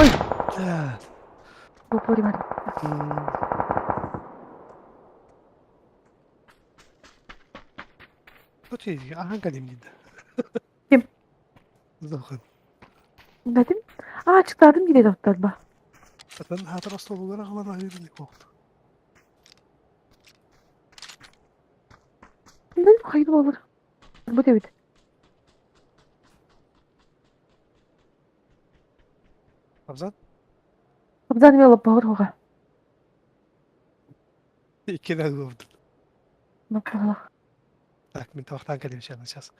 Oy. Ya. Bu pori Kötü. Aha kadim gitti. Kim? Zaten. Dedim. Açıkladım yine doktorba. Zaten hatırası olarak alan ayrıldı korktu. Dedim hayır olur. Bu David. Abzan? Abzan yola bağır hoğa. İki de gördüm. Bak Allah. Так, мен тавақтан келем сейчас.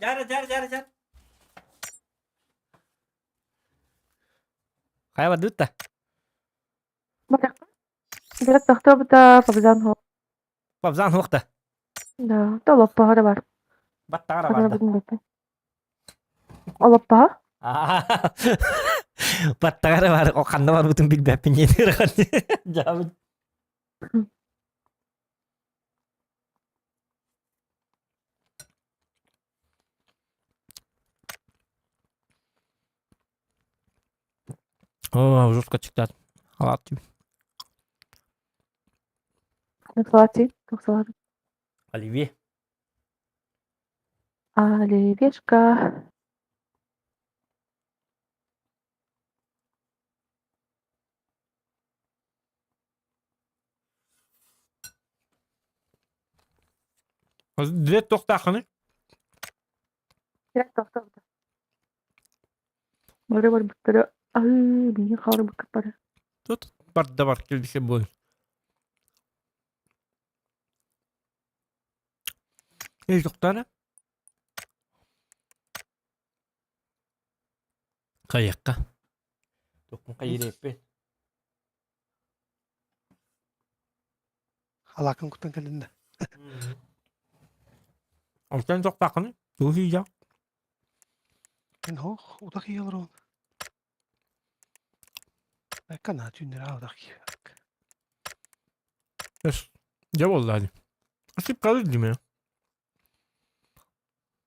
Jar. Kayak apa duta? Direkt doktor da Fabzan ho. Babzan hukta. Da, da loppa da var. Battara Kadar barda. bilmiyorum. O loppa? Battara var. O kanda var bütün bilbep pinyedir kan. Jawab. О, жестко читать. Халат. Salati. Çok salati. Оливье. Оливьешка. Direkt toktaqını. Direkt doktor da. Böyle var böyle. Ay, beni kavra bakıp böyle. Tut. Barda var. Gel bir şey bul. Ey doktora. Kayakka. Dokun kayırıp. Alakın kutan kelinde. Altan toktaqını. Yuhi ya. Men ho, udak iyi olur oğlum. Bakın ha, tünleri udak iyi. Yes. Ya vallahi. Asip kalır değil mi ya?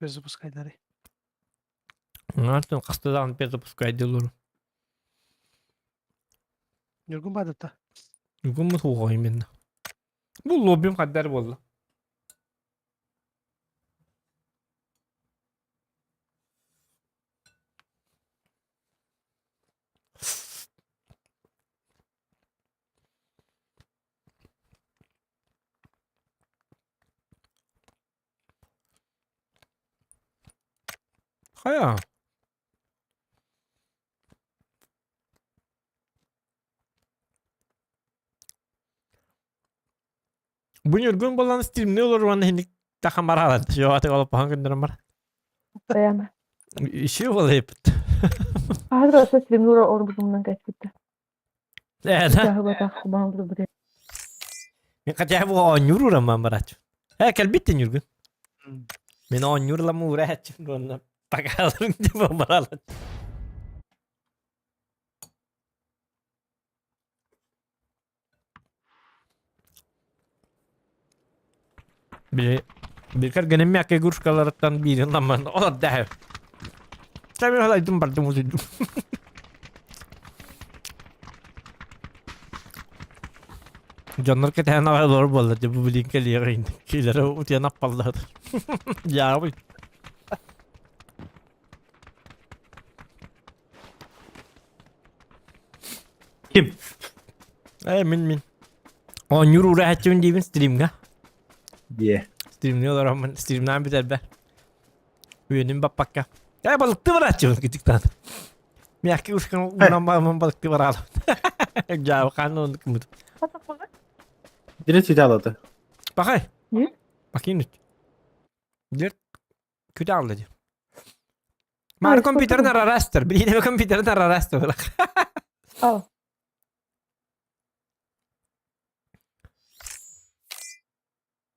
Gözü bu skaydari. Artık hastadan перезапускать делаю. Nurgun badıtta. Bugün mü soğuyayım ben de? Bu lobim kadar valla. Kaya. Bu yurgun bolan stream ne olur bana hendik takam baralar. Şu atı alıp hangi günlerim var. Beğenme. İşi ola hep. Hadi olsa film nura orbuzumdan geçti. Evet ha. Daha bak bana dur buraya. Ben kaçak bu on yuru ramam baraç. He kalbitin yurgun. Ben on yuru la mu uğraç. Ronna pakalırım diye baralar. Birkaç gönemi yakke guruşkalarından birinden ben o da dev. Sen bir halaydım bardım uzun. Canlar ke tane var doğru bolladı bu bilin ke liye rein. Kilere utiyan appalladı. Ya abi. Kim? Min. On yuru rahatçım diyeyim stream ga. Diye. Stream ne olur ama streamden biter be. Üyenim bak ya. Ya balıktı var açım gittikten. Miyaki uçkan uğramam balıktı var alım. Ya kanun kumut. Direkt vidaladı. Bakay. Ne? Bakayım. Direkt kötü aldı. Mağara kompüterin ararastır. Bir yine kompüterin ararastır. Al.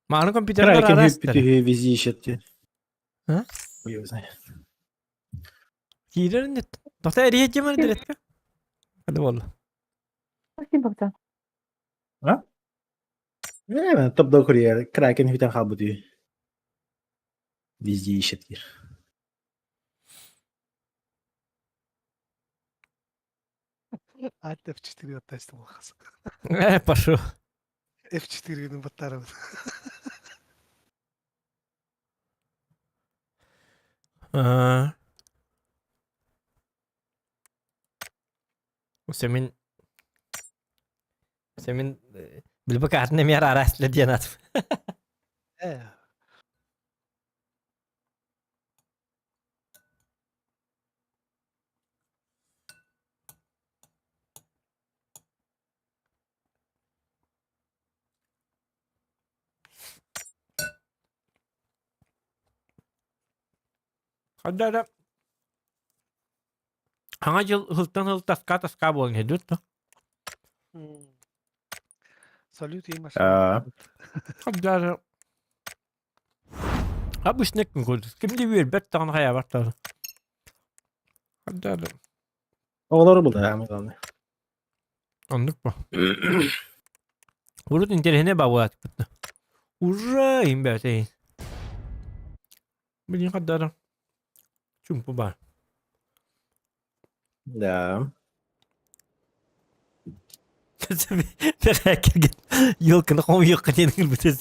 Mağara kompüterin Кракен ararastır. hüppütü vizi işetti. Ha? Uyuyor zaten. Girerin net. Doktor eriyet cemar direkt. Hadi valla. Bakayım bakacağım. Evet, top da kuruyor. Kraken hütten halbutu. Vizi işetti. Альт F4 оттастым olmaz. Пошел. F4'nin battarı. Semin Semin bilbek atne mi arastle diyen at. Hadi. Hangi yıl hıltan taska bolun hedut da. Салют, ей Aa. Hadi. Ha bu şnek mi koyduk? Kim diyor bet tane haya var da. Hadi. Oğları bu da ya. Mıkalım. Anlık mı? Urut interhene babuat. Urra imbe şey. Bilin kadar. Çünkü var. Ya. Yok kena kau yok kan yang betul.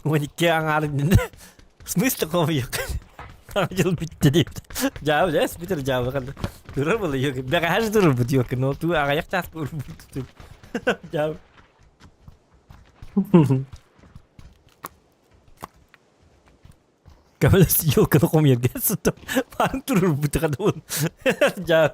Wanita yang ada ni. Semesta kau yok. Angel bitti dia. Jauh je, sebetul jauh kan. Turun boleh yok. Biar harus turun betul yok. No tu agak tas turun betul. Jauh. Kalau yok kena kau yok. Sebetul. Paling turun betul kan tu. Jauh.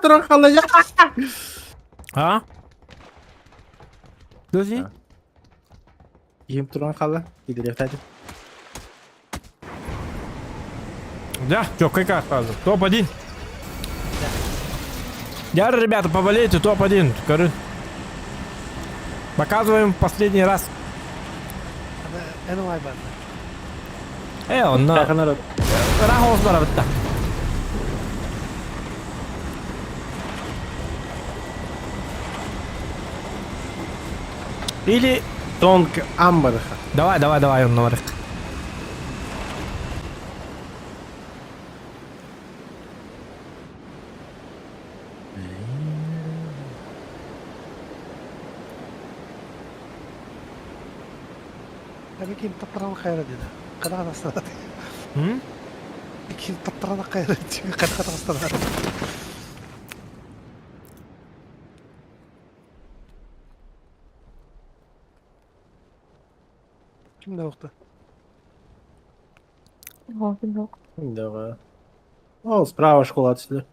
Turun kalacak. Ha? Dozi? Yiyeyim turun kalı. Gidiyor hadi. Да, чё, какая сразу? Топ-1. Яры, ребята, поболейте, топ-1. Скажи. Показываем последний раз. En olay bende. Он на... Yakınlar öp. Рахосlara bitti. Или... Donk ambarı. Давай, он на Tabii ki tatlıranı kayra dedi. Kadar hastaladı. Hı? İki tatlıranı kayra dedi. Kadar hastaladı. Kimde yoktu? Yok. Давай. О, справа школа отсюда.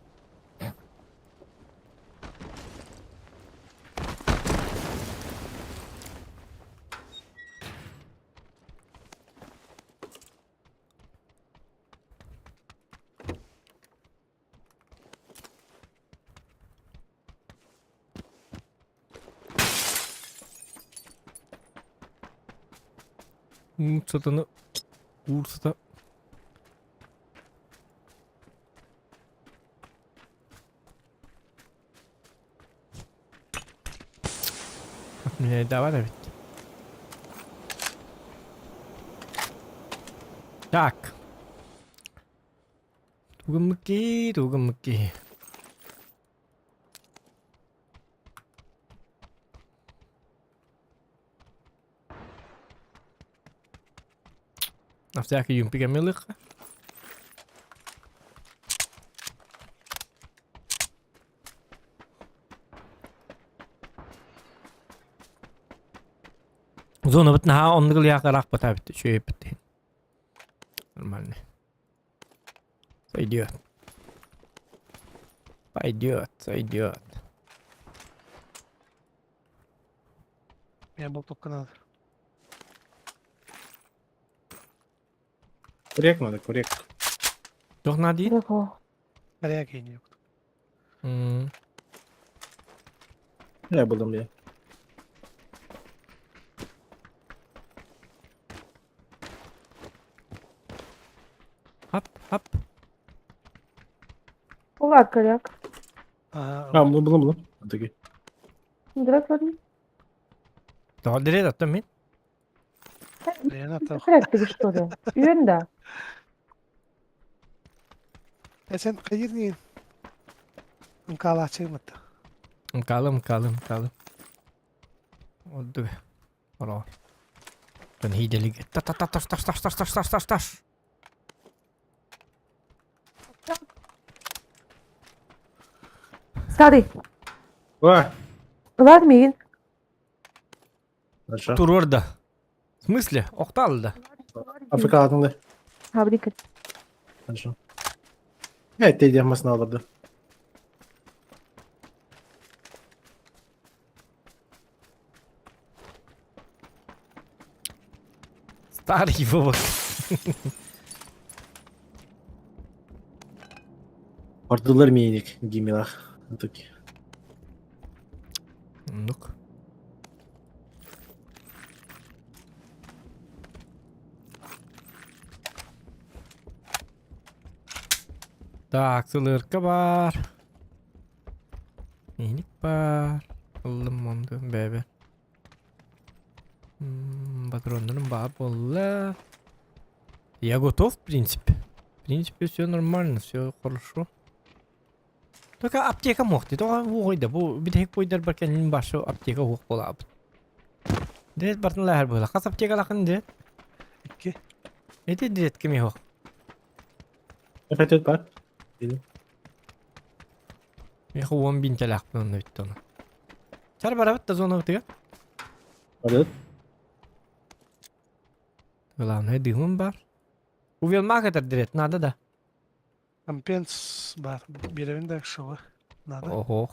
Satını... Uğursa Ne daha var evet. Так. Тугамыки. На всякий юмпига милых. Зона битна он гыл яқырақ бата битти, шөйіп битти. Нормально. Сойдет. Сойдет. Я был только надо. Kuryak mı? Kuryak. Жоқ надо. Yok. Nereye giyiniyor? Ne buldum ya? Hop. Ulan kayak. Tamam buldum. Öteki. Direkt varayım. Daha direkt attım ben. Renata. Direkt bir işte oraya. Yönde. Sen kayır neyin? Nkala çıkmadı. Kalım. Oldu. Ora. Ben hidelik. Taş. Sarı. Vay. Var mıyın? Aşağı. Dur orada. В смысле? Okta aldı. Afrika altında. Ha dikkat. Aşağı. Evet değil yapmasını alırdı. Старый бабак. Ortalar mı yedik gemiler? Öteki. Ну-ка. Так, сылырка бар. Иник бар. Аллым онды бәбе. Патронlarım бар болла. Я готов, в принципе. В принципе, все нормально, все хорошо. Только аптека мохты. Только ойда. Бу bir tek boyдар бар kendinin başı apteka hoq bola. Direkt bartınlar bola. Kas apteka lakın direkt. İki. Ne de direkt kimi hoq. Evet bak. Я 10.000 TL aklımda bitti onu. Çar barabat da zona bitti. Evet. Ulan ne diyeyim var. Bu vilma kadar direkt nada da. Компенс бар. Беревinde şova. Nada. Ого.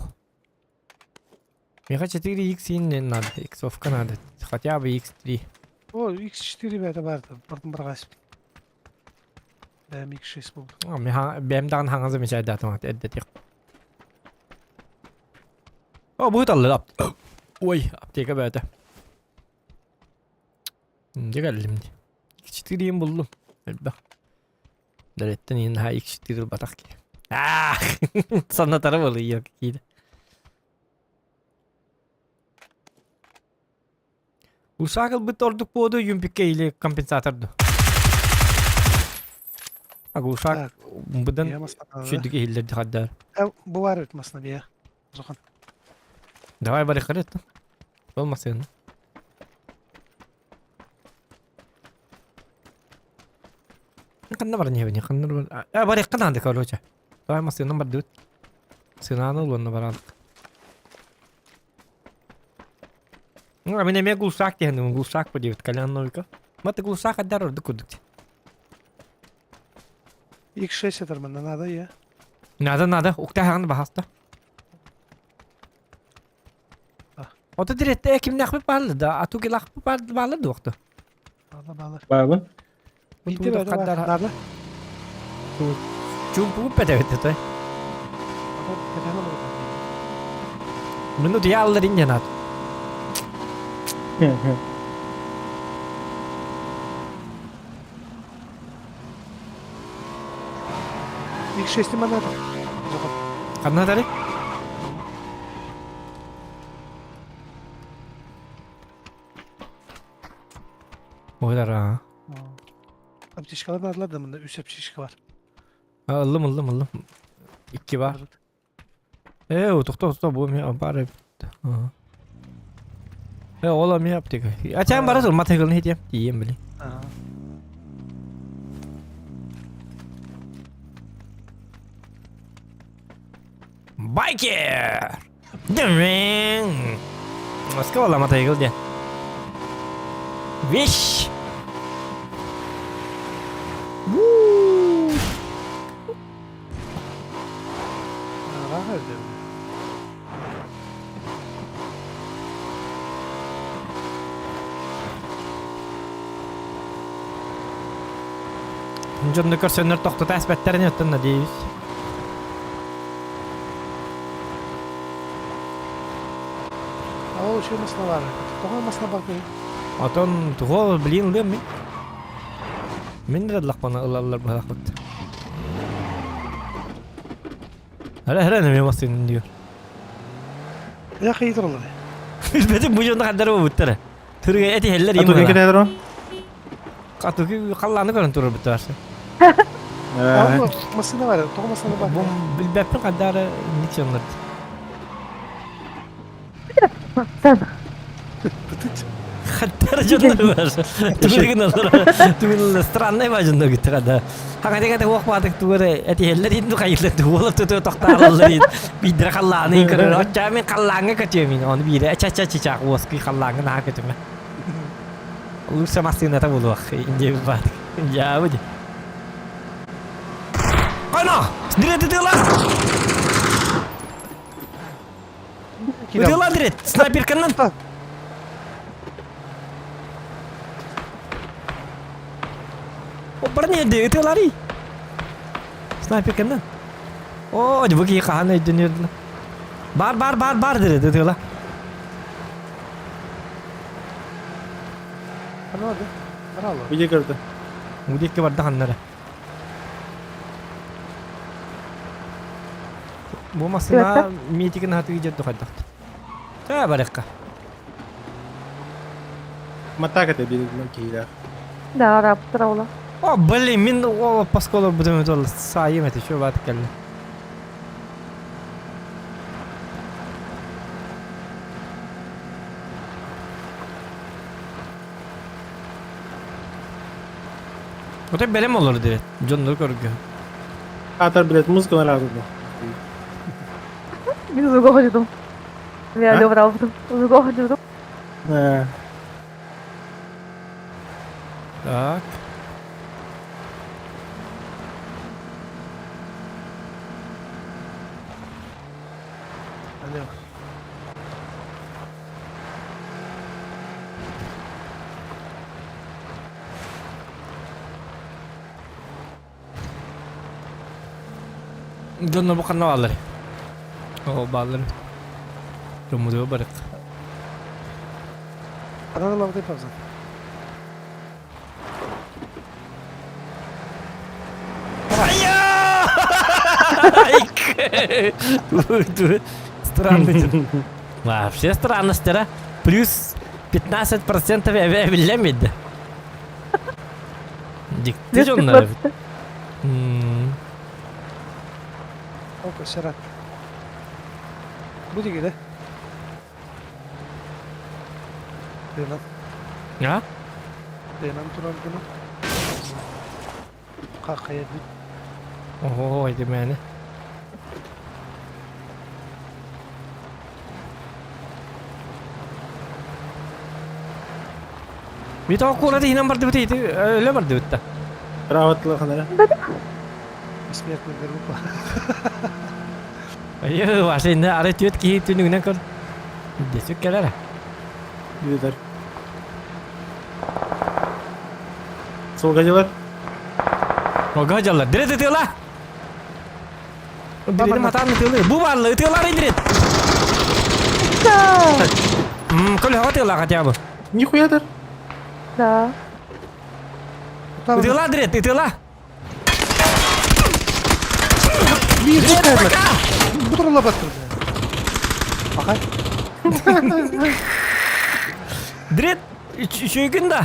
Мега 4x не надо. X-овка надо. Хотя бы X3. O X4 bende vardı. Buradan bırakasın. Benim X6 buldu. Benim daha hangisi mi şey dağıtım hatta eddedik. Bu hıtalı Oy apteka böyle. Ne geldim. X4'yim buldum. Bak. Deretten yine daha X4 batak ki. Sana taraf oluyor yok iyiydi. Usakal bit orduk bodu yumpikke ile kompensatordu. Aga usak budan şuddaki hiller haddar. Bu var etmesine bir ya. Zokan. Давай bari karet. Olmasın. Kan var niye beni kan var. Ya bari kan hadi kaloca. Давай masın number 4. Sinanı ulun var aldık. Ama ne gulsak diye ne gulsak bu diyor kalan novika. Mate gulsak haddar orada kuduk. X6 yeter bende nada ya. Nada. Ukta hangi bahasta. O da direkt ekim nakbi bağlı da. Atu ki lakbi bağlı da oktu. Bağlı. Var mı? Bitti böyle var. Nerede? Çumpu pedevet etti. Neden oluyor? Bunu diye alır incenat. X6 bende. Zokan. Karena tadi? Oylar ha. Aptişkalar varlar da bunda 3 aptişka var. Aldım. 2 var. Tohta bu mi bari. Oğlum yaptık. Açayım bari dur materyalini hediye. Diyeyim bile. Biker! Ding! Ska vara material dia. Wish! Woo! Rahat edin. Жонда көрсөнөр токтото аспеттерин өттөн да дейбиз. O şey masna var. Toğa masna bakayım. Отон тугол билин лем мен. Мен да лахпана ылалар балахат. Hala ne basın diyor. Ya kıyıdır olur. Bizim bu yolda kadar o bitti. Türkiye eti heller Atu yiyeyim. ne kadar o? Katuki kallanı görün turur bitti varsa. Ama masada var. Tokamasına bak. Bu bilbepin kadar niçin onları. Sen. Hatta canları var. Tümürgün olur. Tümürgün stranne bacında gitti kadar. Hakikaten kadar vakmadık tuğra eti heller indu kayıtlı tuğla tutu toktarlar in. Bir de kallanı yıkırır. O çamin kallanı kaçıyor onu bir de aç çiçek oski kallanı ne hakikaten. Olursa masasında da bulur. İnce bir bak. Ya bu. Ana! Direkt diyorlar. Diyorlar direkt. Sniper kanın. O berani dia itu lari. Sniper kanın. Oh, coba kita kahana dönüyor. Bar direkt diyorlar. Ne oldu? Bravo. Bir gördü. Bu dik var dahanlara. Bu masana meetingin hatu ijat dokad. Saya baraka. Mata kata bir kira. Da rap trawla. Oh, beli min o paskolar budum tol sayı mete şu bat kelle. O da belem olur direkt. Jondur görgü. Atar bilet muz kadar aldı. Bir zugo hocudum. Ya da bravo. Zugo hocudum. He. Tak. Hadi. Jondur bukan nawalar. Oh, balar. Rumudu barak. Ana lavda yapalım. Странно. Вообще странно, стара. Плюс 15% авиалемид. Дикти жонları. Oku Serhat. Bu digide. Denan. Ya? Denan turan bunu. Kakaya bir. Oh, itu mana? Bir tane kola değil numara dört itu öyle var dörtte. Rahatla kadar. İsmi yakınları bu. Ayo, aslında ada tuat ki itu nunggu kan. Desuk kala lah. Gider. Solgacılar. Oh, gajallar. Direkt itiyorlar. Direkt mata itiyorlar. Bu varlı itiyorlar direkt. Kau lihat itiyorlar katanya bu. Nihuya'dır. Da. Itiyorlar direkt, itiyorlar. Bir çıkarlar. Bu tarafa baktırdı. Bakay. Direkt şu günde.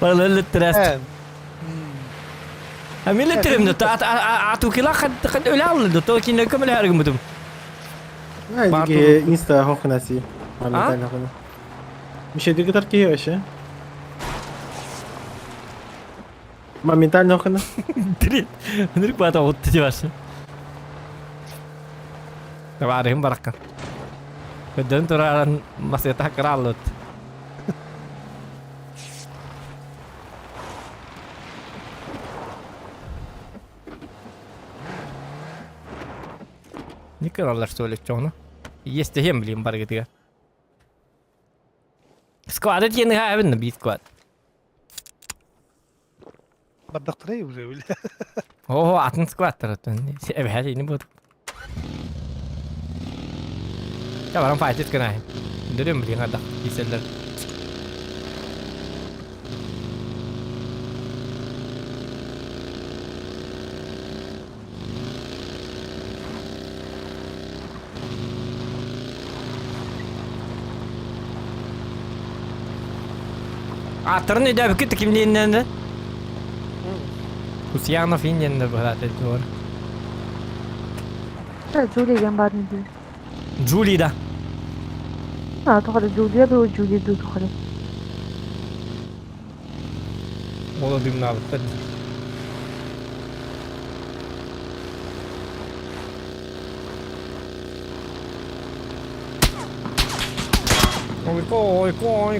Balı stres. Evet. Hamil literim de atu kila kad öyle aldı. To kine kamel her gün mutum. Haydi ki insta hokunasi. Ha? Bir şey diyor kadar ki ya şey. Ma mental hokuna. Direkt. Direkt bata otu diyorsun. Kabarım barakan. Kedon turaran masih tak keralut. Ne kadar söyleyecek onu? Есть hem bileyim var gidiyor. Squad'ı yeni havin bir squad. Bardaktırayı buraya öyle. Oh, atın squad taraftan. Evet, her ini buat. Ya barang fight it kena. Dia bileyim ada. Diseller. Atırın öde bir kütü kimliğinden de. Hüsyanov indiğinde bu zaten doğru. Ha, Julia gen bari diyor. Julie'da. Ha, tohara Julia da o Julia da tohara. O da dümle alıp. Oiko.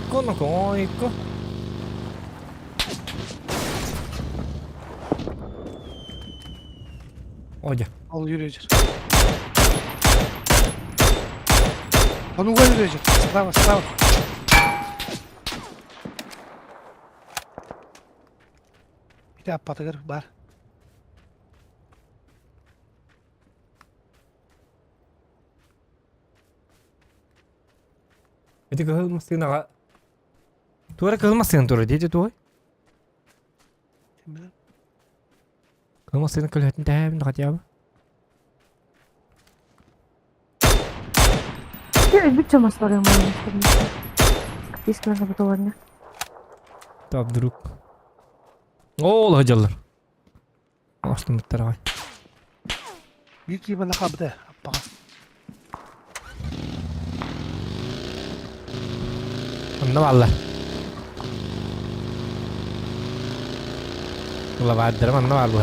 Oca. Al yürüyeceğiz. Onu koy yürüyeceğiz. Sıra. Bir daha patakır var. Itu kehilmasın ağa. Tuğra kehilmasın tuğra dedi tuğra. Kim bilir? Kehilmasın kehilmasın teh nak ya. Ya bir çamas var ya maalesef. Eski nasıl tovarnya. Tab duruk. Oo hajallar. Açtım tarafa. Büyük gibi bana kabde. Bak. Anna valla. Ulan vardır ama anna var bu.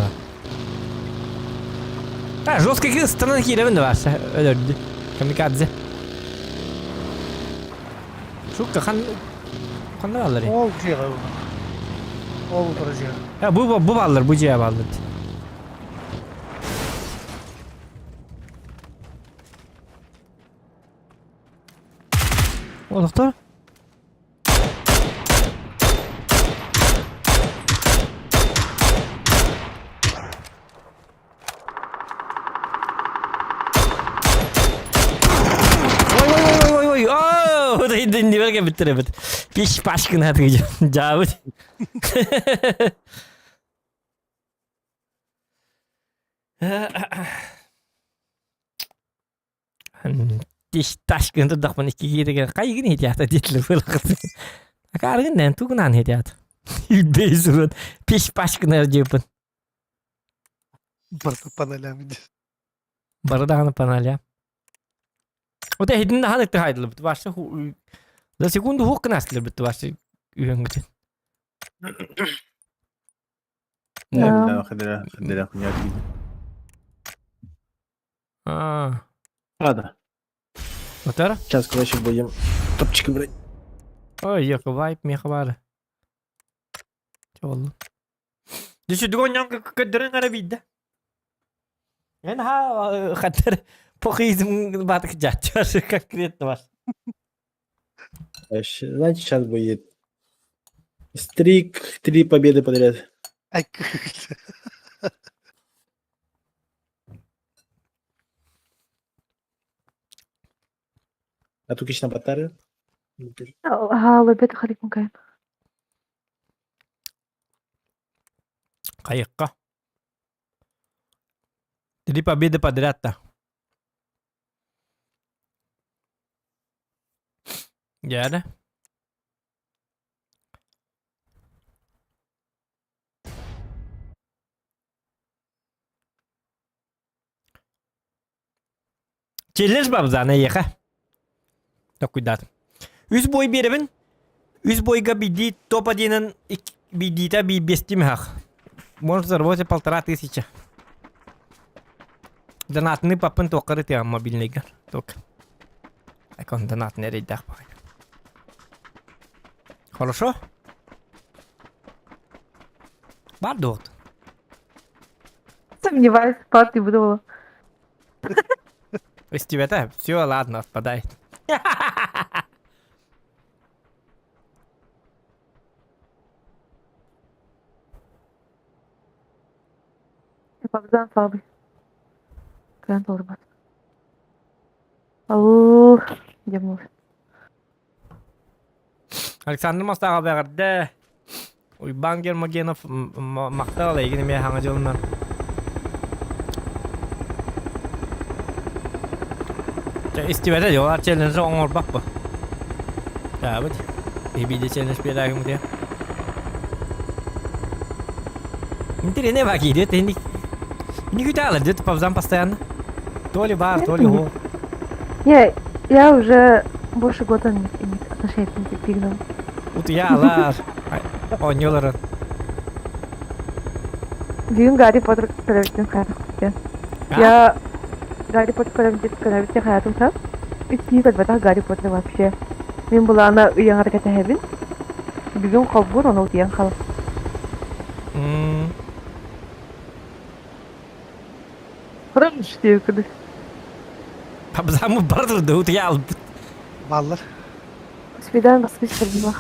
Ha, жестко ki ısıtınan kiremin de varsa ölürdü. Kamikadze. Şu kan ballar ya. Ol şey abi. Ol duracak. Ha bu ballar bu ciğer ballar. O doktor. Oy. Oh, da hindi belki bitir evet. Piş başkın hatırlayacağım. Cavit. Diş taşkın da bakman iki geri kaygın ihtiyatı ditli fırlatı. Akargın ne tuğunan ihtiyatı. Beyzurun piş başkın harcayıpın. Barda panelami. Barada panel ya. O da hidin daha da hayırlı bitti. Başta la sekundu hukuk nasıl bitti başta üyen için. لا خدنا كنيات جدا. هذا Motor? сейчас короче будем топчики брать. Ой, yok vibe mi kabar. Çoğullu. Düşürdük onyan kadırın arabiydi. Yani ha kadar покизм батык жат. Конкретно var. Знаете, сейчас будет стрик 3 победы подряд. Ay. А тут лично батарея. Ha, lobet خليك مكان. Kayıkka. Jadi победа подряд та. Yani. Challenge babzana yaka. Так, cuidado. Üst boy birimin. Üst boyga биди топ 1 биди-то би без тимхах. Можно заработать 1500. Донатный папын токары тя мобильный игр. Только. Так он донатный рейдах пока. Хорошо? Бардот. Сомневаюсь, спать не буду. Из тебя-то все, ладно, отпадает. Babzan слабый. Кран торбат. Ау, где может? Александр Мостаға бәғірді. Уйбан Гермогенов мақтал егіне ме хаңа жылынан. İstivede diyorlar, challenge oңор бақ бұ. Ja, бұд. Ебейде challenge берәгім де. Интересно, как идет, ты не видала, где-то повзам постоянно. То ли бар, то ли го. Я уже больше года не отношения не пигнул. Вот я, лар. Ойнолар. Бүгін Гарри Поттер көрәбеттен қайрақпен. Я Гарри Поттер көрәбеттен қайратым сап. Үтті көрбәтақ Гарри Поттер вообще. Мен бұл ана үйен әрекет әбін. Бүгін қоббур, оны ұтиян қалып. Құрым үштеу күді. Повзамы барды, да вот я. Баллар. Спидан басқа шырдың бақ.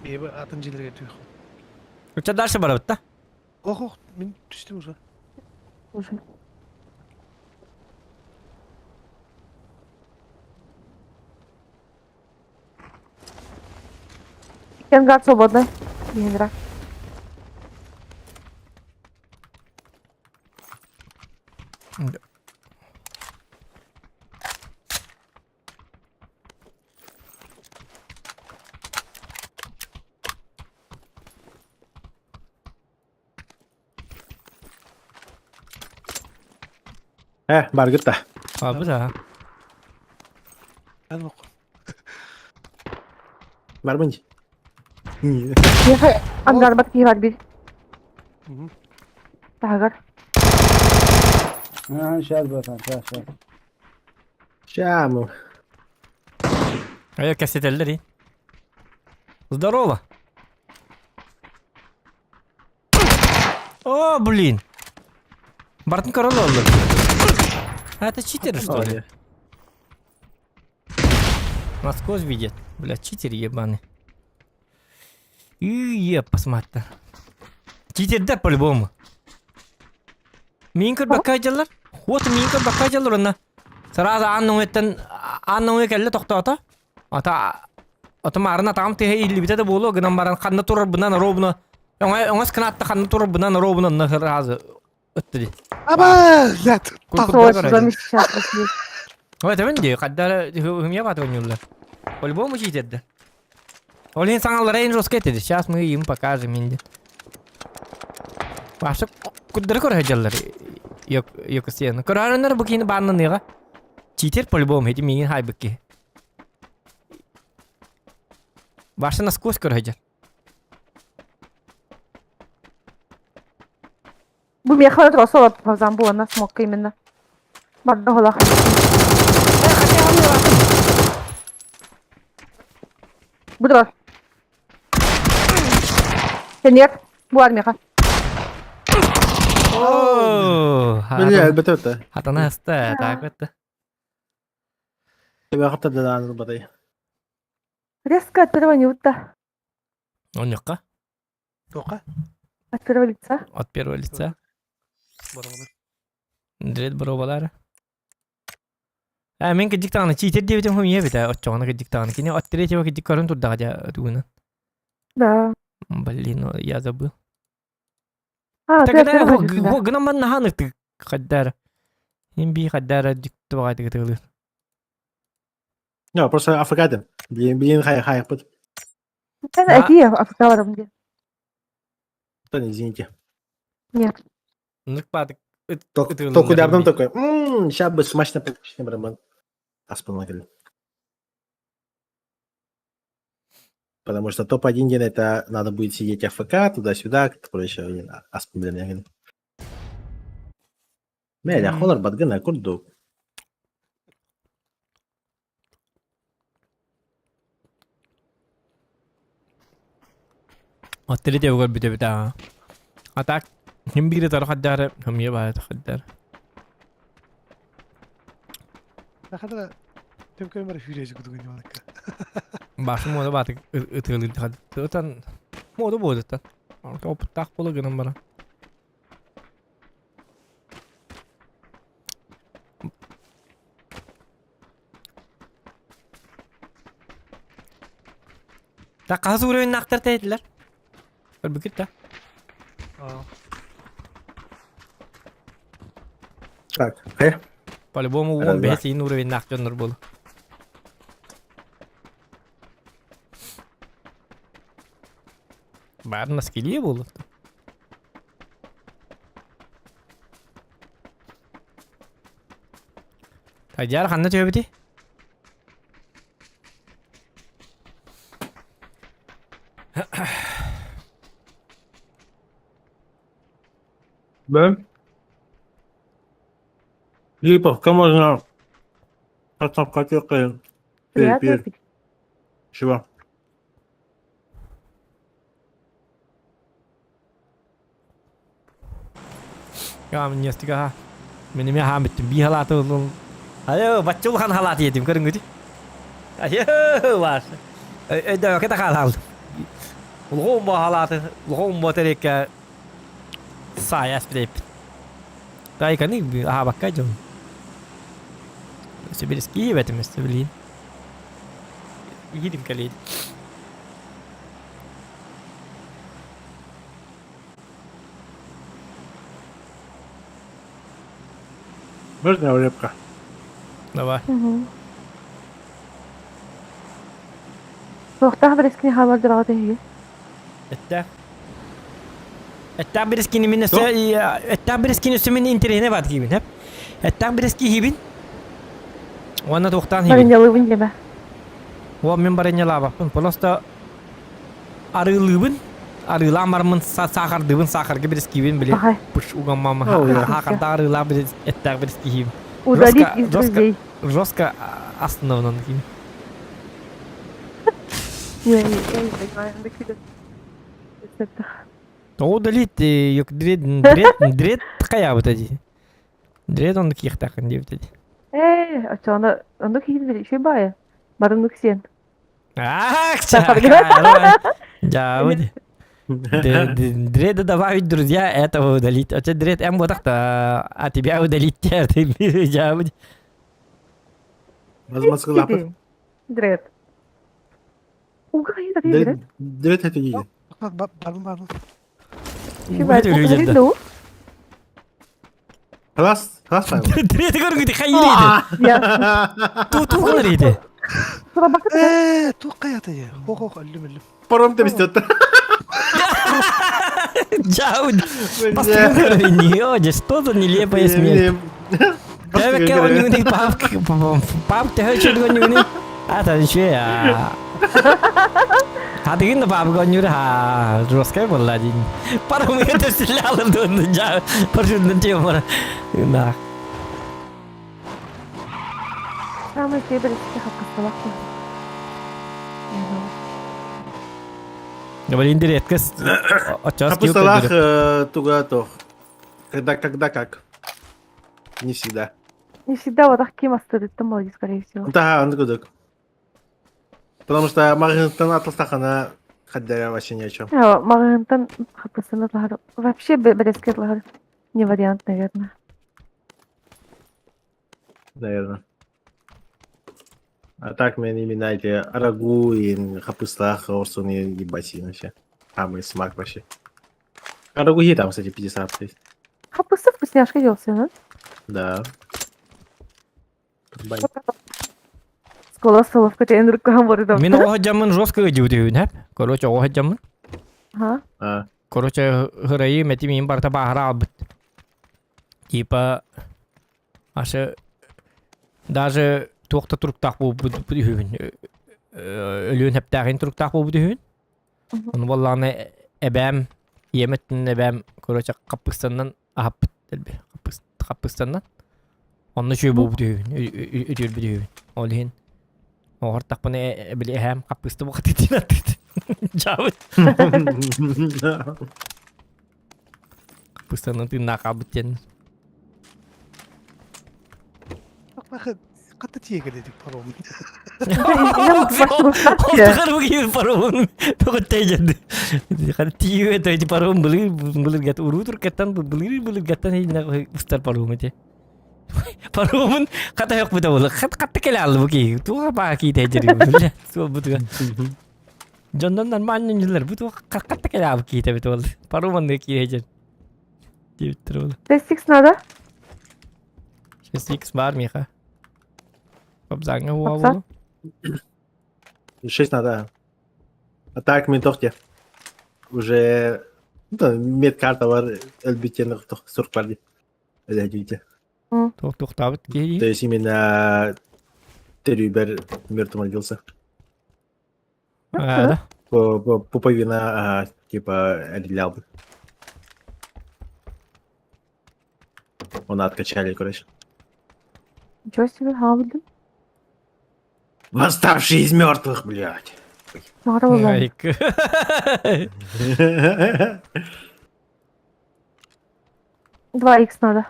Ебі атын желерге түйіқ. Что дальше барат, да? Оқ, мен түстім уже. Уже. Кенгар свободно. Не игра. Бар гытта. Abi da. Ән оқ. Бар мынди. Ангар бат киғар бір. Тағар. Сейчас, братан, сейчас. Шаму. Я кассетеллери. Здорово. О, блин. Бартын король oldu. Это читер, что ли? Насквозь видит. Бля, читер ебаный. Посмотри. Читер да по-любому. Минкер бакайжалар. Вот минкер бакайжалар на. Сразу анның келді тоқтата. Ата марына там те или битеді болу. Гынан баран қанна тұрыр бұнан робына. Оңас қанатты қанна тұрыр бұнан робына нағыр öttü. Ama lat. Соғыш замеш сейчас. Ой, это венде, когда я бат oynuyorlar. По-любому читерді. Ол insanlar en жестко etedi. Сейчас мы им покажем инде. Başka kudları koruyacaklar. Yok isteyen. Korarınlar bu kini banlı nega. Читер по-любому эти мини хайбыки. Başka насквозь koruyacak. Bu meyxana тұрасы олар павзан бұл ана смокка именно. Барды ола қайды. Бұдыр. Сенер. Bu armiyaka. Бля, бітөтті. Атана аста, так өтті. Тебе қапта да аныр бадай. Резко от первого не утта. Он yoqqa? Тоқа. От первого лица. От первого лица. Барабанlar. Дред бороbalары. Мен кидик таны читер деп этем хем ебит, от чоғаны кидик таны. Кини от третьего кидик көрін турда жа тугуна. Да. Блин, я забыл. Тогда гына ман наханык хаддар. Имби хаддар дикту багайды гытылыр. Не, просто африкаден. Блин, хай пыт. Sen eti Afrikalarım diye. Да не, извините. Нет. Нык падык. Только дабным такой. Сейчас бы смачно подпишем роман. Аспанлагали. Потому что топ-1 день это надо будет сидеть АФК, туда-сюда, проще аспанлагали. Мэля, холор бадгана курду. От третьего год бите. А так, هم بيجري تروح الدار هم يبغى تخدر. أخذنا تمكن مرة فيديو جدو قدي مالك. باش مو ده بعد تغلي تخد. تان مو ده بود تان. أو بتاع بولا جنب برا. تاق هزورين نقدر تيتلر. البكتة. Так, хэ. По-любому он без и уровень нахтёнер был. Бар на скилле был. Hajar kanna tövbeti. Ben? Липовка можно отсапкать окей. Приятно. Чего? Ya men yestiga ha. Benim ya hamit bir halatı olun. Ayo bacul kan halat yedim görün gidi. Ayo var. Da kita halal. Ulum bu halatı, ulum bu tereka saya sprep. Tay kan ini ah bakka jom. Sebeski betim sebelin. Yedim kali. Можно репка? Давай. Soğukta bir haber durağı değil. Etta biriskini min etta biriskini üstümün interine bat gibin hep. Etta biriski hibin. Ona tohtan hibin. Barınyalıvın yeme. Wa men baranya la bakın. Просто arılыбын. Arıla marmın sakardıbın sakarga biriski bin bile. Bakay. Push ugam mama Oh, ha kadar arıla bir etta biriski hibin. Удалить из друзей. Жестко основном. Я не понимаю, накидывать. Рецепты. То удалить yok дред такая вот эти. Дред он таких так он делает. Açana ondaki hiçbir şey baya. Barınlık sen. Ах, Сахар. да, вот. Дреда добавить, друзья, этого удалить. А че дред М вот так-то, а тебя удалить ты я вот. Возможно, лапы. Дред. Угай, так дред. Дред это не едет. Bak barbun. Şey var. Дред Ну, Раз, поймал. говорю, ты хайрейди. я. Тут говорите. Sıra bakın. Tuğ ya. Ho ölüm. Паром там растет. Джауд. Посмотри, не, что за нелепая смерть. Давай кого нибудь пап, ты хочешь что-нибудь? А то еще я. А ты на папу гоню, а жесткая была один. Пару минут стрелял, он джауд. Пару минут тему. Да. Самый север из hakkı Блин, редко. Капусталах туга то. Когда как. Не всегда. Не всегда вот так кем оставит, там молодец, скорее всего. Да, он гудок. Потому что Маргентон Атластахана ходя вообще ни о чем. Магнитан хапасына лахар. Вообще берескет лахар. Не вариант, наверное. Наверное. А так мы именно эти рагу и капустах, орсун и ебать вообще. Самый смак вообще. А рагу там, кстати, 50 есть. Хапасы вкусняшка делся, да? Да. Скола соловка тен рукам варит. Мен оға жамын жестко өдеуін, әп? Короче, оға жамын. Ага. Короче, хырайы мәті мен барта бағыра албыт. Типа, ашы, даже тоқта тұрықтақ болып бүдігін. Өліін әптәғін тұрықтақ болып бүдігін. Оны болағына әбәм, еметтін әбәм, короче, қаппықстаннан ағаппыт, әлбе, қаппықстаннан. Onu şöyle bu diyor. Ödül diyor. Olhin. Ortak bana bile hem kapıstı vakit için attı. Cavut. Kapıstı nanti nakabıtın. Bak katta tiye dedik parom. Ortak bu gibi parom. Çok tecrübe. Kan tiye tecrübe parom beli gat urutur ketan beli gatan ini ustar parom itu. Parumun kata yok betul. Kata kelal buki. Tu apa kita jadi? Tu betul. Jangan dan mana jelar betul. Kata kelal kita betul. Parumun dek kita jadi. Betul. Testix надо? Six bar миха. Обзагна huwa. 6 надо. А так мы тохте. Уже медкарта var elbette 40 pardi. Öyle diyeceğim. Туктабыт ки. То есть именно Терюбер мертвым родился. Да. Пуповина, типа, отделял бы. Он откачали, короче. Ничего себе, bildim. Восставший из мертвых, блядь. Nara oğlum. Айк. 2х надо.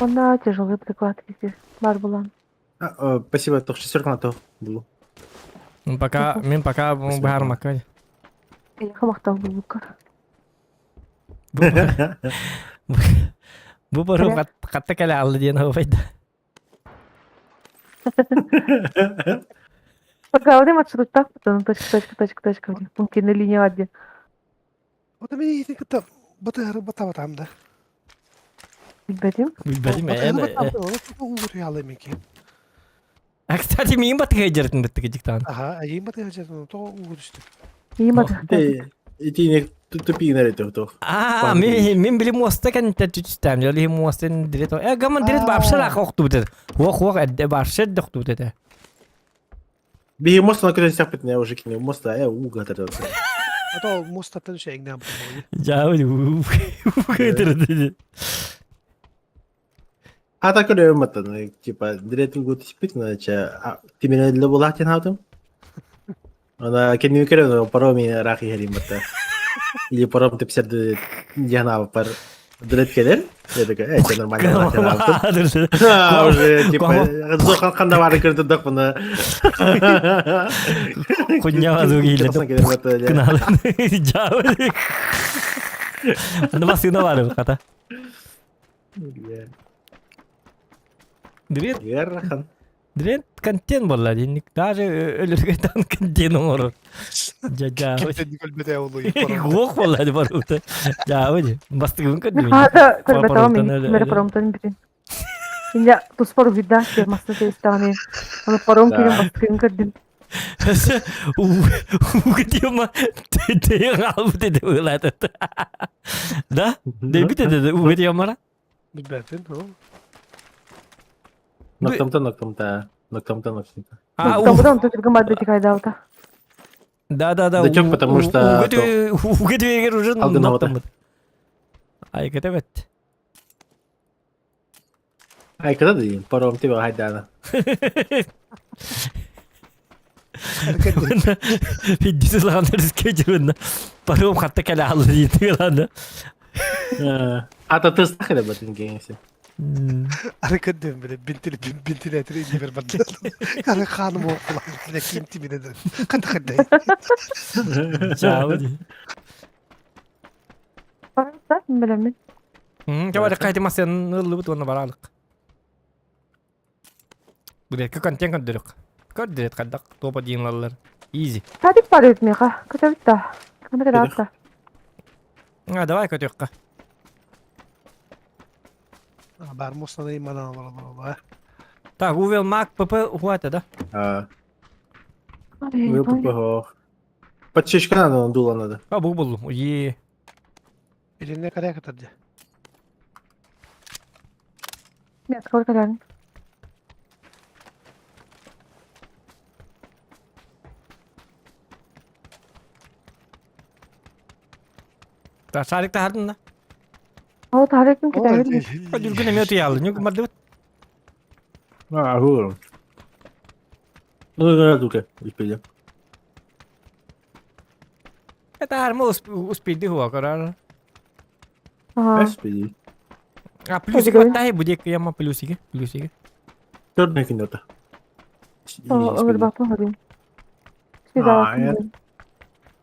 Он на тяжелый приклад висит. Бар булан. Спасибо, только шестерка на то было. Мен пока баар макай. Я хамахтал был букар. Бу бару катта кале алды ден хавайда. Пока маршрут так, потом точка. Пунктирная линия один. Вот у меня есть это бата-бата-батамда. Bilmedim. Билбедим эне. Он реал эмики. А кстати, мен бат хейдертин битти жиктан. Ага, а ем бата хажат, то угурушты. İyi mi? Эти не тупик нарыты в то. Мен билим моста kan тәтүстәм. Яли мостен дирет. Гаман дирет бапшыра хохту бит. Хох әдде бапшыр дохту бит. Бей мост на крыше сяпет не уже кино моста, уга тогда. А то мост аттан şey не yaptım. Жаабы угадырды. А так и мата, типа, директор год спит, значит, ты меня для булатин хаутом? Она кенни керен пароми рахи харимата. Или паром ты писать дьяна пар директ келер? Я такая, это нормально хаутом. Уже типа, зохан хандавары кырды док бана. Куньява зугиле. Кнал. Жаабы. Анда басына бары ката. Дирет Ярхан. Дирет контент болла динник. Даже ölürgeten контент olur. Жажа. Kendi gölbede oldu. Гох болла барута. Жаабы. Бастыгын көдү. Hada kalbata mı? Mere paromtan birin. Şimdi tuspor vida firmasını testane. Onu parom kirim baskın kırdım. Угадима. Ты албы dedi ылады. Да? Дебит dedi угадима. Bilmedin o. Ноктомта. Kapıdan tutup madde çıkaydı avta. Да. Да чё, потому что Угадима уже Алдыновата. Ай, кетебет. Ай, когда ты паром тебя хайдана? Видите, славно скетчевно. Паром хатта кала алды дейді лана. А то ты стахали об этом геймсе. Hareket dön böyle bintili etiri iyi bir badlı. Yani kanım o falan. Ne kimti bir neden. Kadın. Жаабы. Paromsa bilmem. Жабады кайтымастан ылыбыт оны баралык. Бүлек контент көндүрүк. Көрдүрет кадак топа дийинлалар. Easy. Hadi para etmeye ka. Kötü bitti. Kana kadar avta. Давай көтөкка. Bar mostana imadan Allah. Так, увел мак ПП хватит, да? Выпухо. Подчечка надо, дуло надо. А был. Е. Eline kadar katardı. Ne skor kadar. Та шарик та хардын да. O tarihim ki Evet. değil. Жүргүн эме уял. Нюк марды. Гуру. Ну, дука, успели. Это арма успеди хуа карар. Ага. Успели. А плюсик хватает, будет яма плюсики. Черный кинота. Ömür bakma hadi. Bir Aa, daha evet.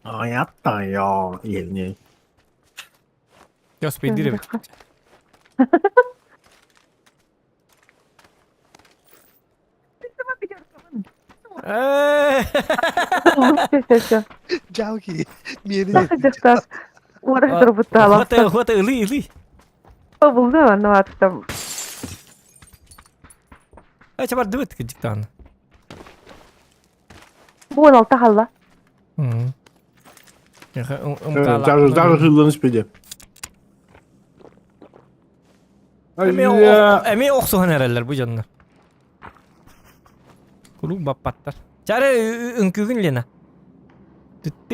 bakma. Hayatta ya. Yeni. Я успеди. Все. Jalki. Miyeni Sıcakta. Uğraştır bu tala. Хватай, ылый. Buldu ben o attım. А чабар дыбыт кыжыктан. Bu 16 halla. Даже хылын успели. Эми оксухан эрелер бу жанна. Кулу баппаттар. Чары үңкүгүн лена. Түт.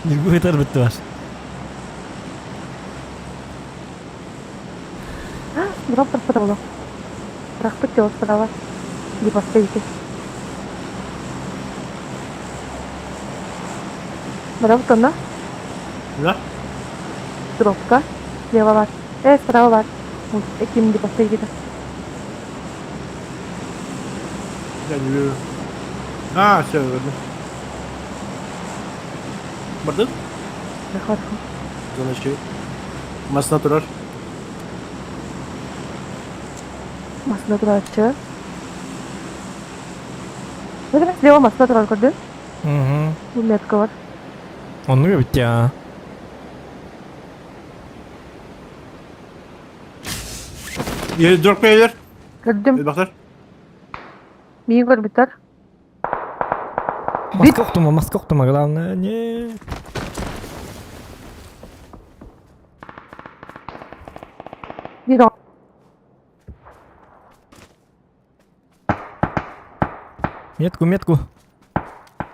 Нигу хетар битти бар. Дроп справа. Прохпытил справа. Не поставите. Дроп тонна. Да? Дропка. Слева var. Справа var. Ekim не поставите. Я не вижу. А, все, видно. Бардын? Да, хорошо. Заночуй. Масына турар. Masada durarçı. Ne demek слева masada durar gördün? Bu metka var. Onu bitti ya. Yeri drop beyler. Gördüm. Bir baklar. Мені gör biter. Маска октума, главное, не. Bir o. Метку.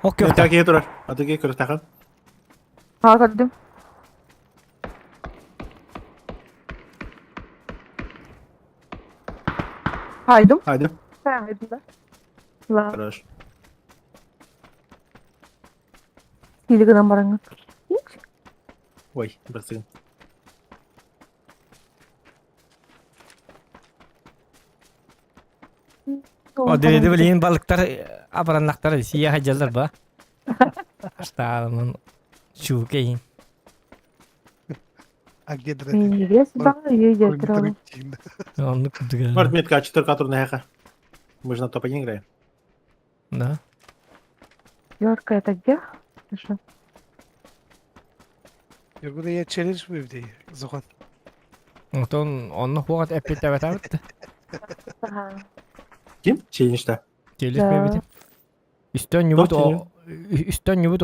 Окей, Öteki durar. Öteki kırık takın. Ha gördüm. Haydım. Haydi. Ben haydım da. La. Хорош. Hilgiden barangı. Hiç. Ой, bir sekund. Дереди билин балыктар апараннактар сия хажалар ба. Аштаалмын чукейин. Агедре. Неге сюда ее ядерала. Онну күдүгө. Март метка 4 который хэха. Мы же на топе не играем. Да. Йорка это где? Хорошо. Йорка я челлендж бивди. Зохан. Онтон онну хугат эппетебетабыт. Ага. Kim? Челлендж'da. Келиспебит. Üstön yubut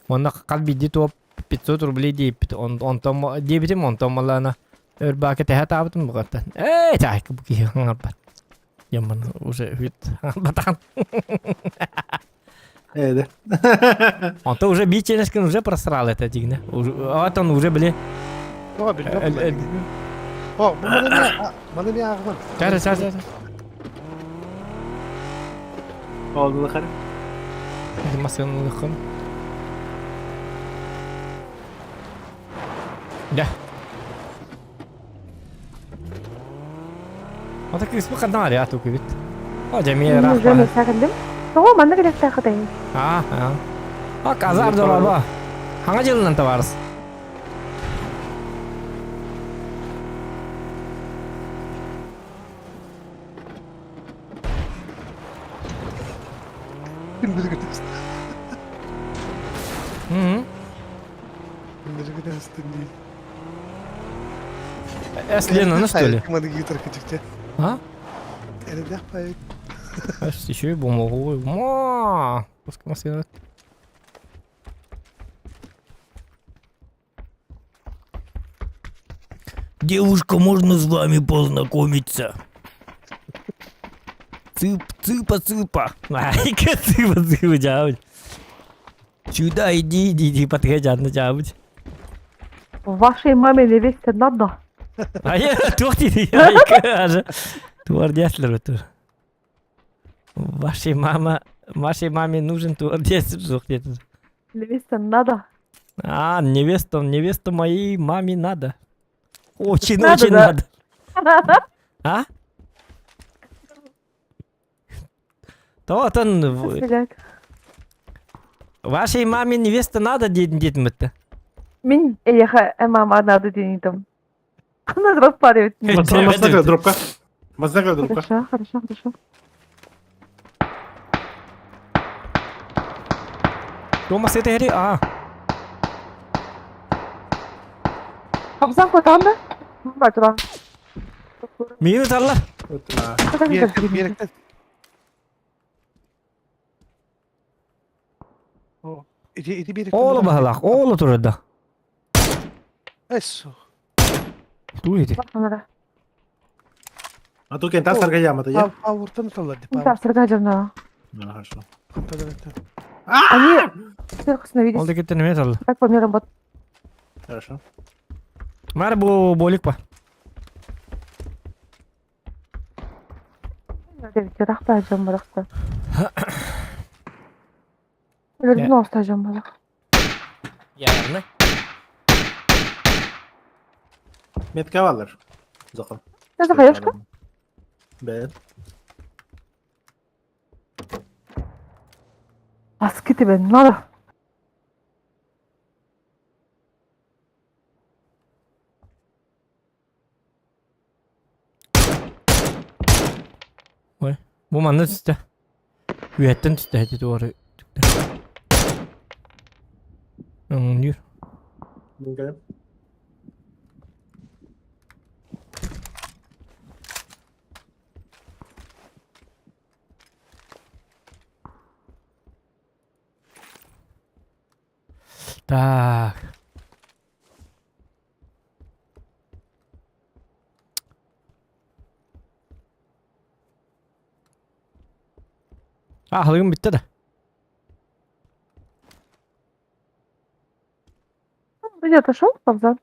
onno kalbidi top 500 рублей deyip onton debitim onton malana örbake tehat abıtım bu kadar. Так, bu ki hangar. Yaman уже hüt batan. Evet. Он-то уже биченешкин уже просрал это дигне. Вот он уже были. О, bilmiyorum. O, bana ne ağır? Çare. Oldu bakalım. Masanın lıkın. Да. Вот так ismi kadar ya tuh gitu. Oh Jamie Уже Rahman. mesakındım. Soğuk bana gerek takıdayım. Ah. Oh kazar dolaba. Hangi yıldan tavarız? Kimleri gidiyorsun? Hı. Kimleri gidiyorsun değil. Эслена, что ли? Kimleri gidiyor küçükçe. А? Elinde yapmayın. Еще и бумагу. Ма! Пускай Москва. Девушка, можно с вами познакомиться? Цыпа. Ай-ка цыпа, джабуть. Сюда иди, подходят на джабуть. Вашей маме невесте надо. А я тухти, ай-ка аже. Туардеслер это. Вашей маме нужен туардеслер. Невесте надо. А, невесту моей маме надо. Очень Надо, да. надо. А? То вот он... Блядь. Вашей маме невеста надо, дед-то. Min mama надо денитом. Она распаривает. Масна дропка. Масна дропка. Хорошо. Томас это хери, а. Kapısan kotan da. Var duran. Minut Allah. Утра. Bir yerekten. O. İdi bir yerekten. Oğlu bahalak. Oğlu turda. Eso. Duydu. Bak onlara. А тут кентас торгая я? Avurtan utallardı. Не там сыргажам на. Хорошо. Они сверху видишь. Oldu gitti ne Allah. Как по мне работает. Хорошо. Mara bu bolik ba. Девять рах тажам барахта. Ölürüm olsa tажам barak. Yarını. Метка var. Закон. Ne zakayışka? Ben. Askiti ben. Nada. Bu manna tüste. Üyetten tüste hadi doğru. Yürü. Minka. Так. Halığım bitti de. Где отошел? Повзал.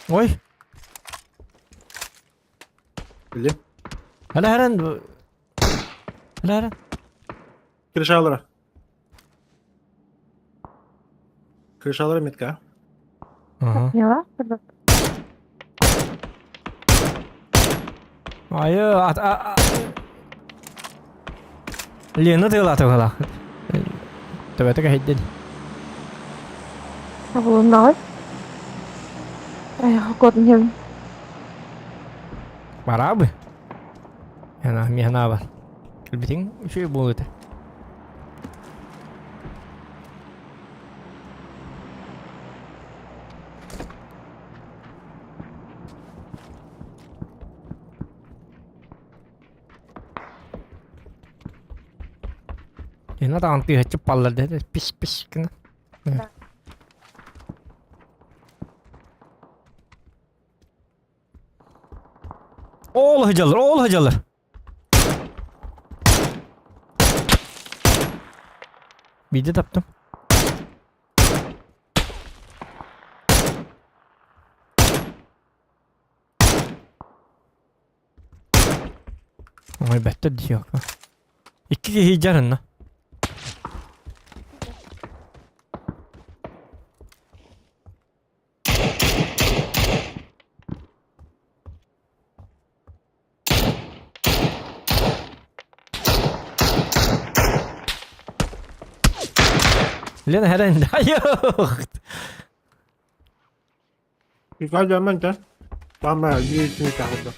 Oy. Или? Hala heran. Hala heran. Крышалара. Крышалара метка. Aha. Поняла? Ayı at. Lena tığla tığla. Tabii ki hidden. Bunu nói. Ay, kodun hem. Var abi. Yani mihna var. Bütün şey bu öte. Yana da anti hacı pallar dedi. Pis pis kına. Oğul hacalır, oğul hacalır. Bir de taptım. Ay better diyor. İki kişi canın lan. Lena herhalde yok. Güzel gelmen de. Tamam ben bir içini kahvede.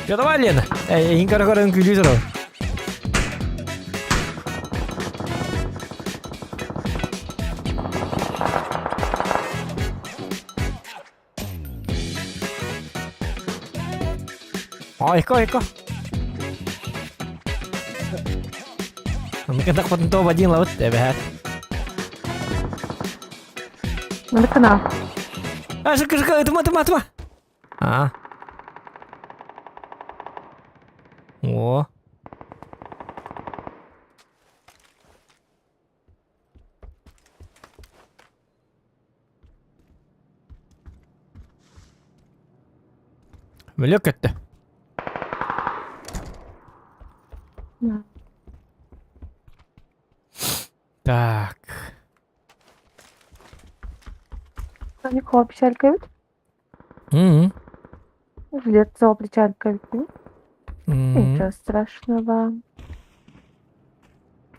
Ya давай, Лена. Инкара корон кюлюзеро. Iko. Mungkin tak pentu bajing laut ya behat. Mana kena? Suka itu mah. Ah. О. Мөлөк кетти. Так. Они хлопчалька ведь? Жилет за плечалька ведь? Ничего страшного.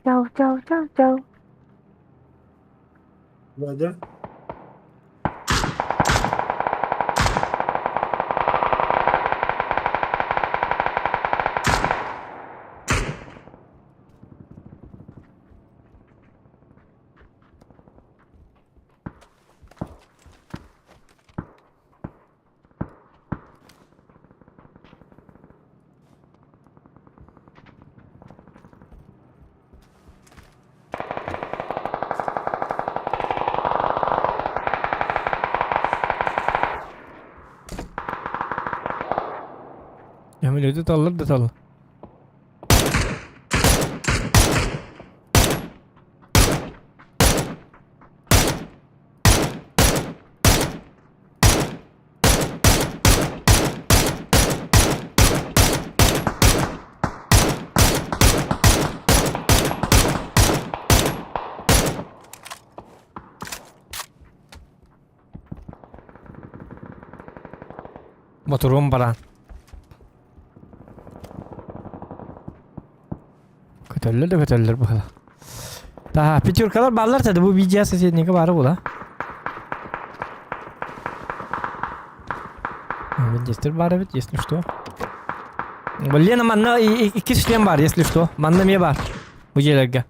Чау, чау, чау, чау. Владя? Ameliyatı tallar da tallar. Motorum baran. Kötüller bu kadar. Daha Peçurkalar ballar tadı bu BGS seçeneği var ola. Винчестер бар ведь, если что. Блин, манна iki шлем бар, если что. Манна me бар. Bu yerlerge.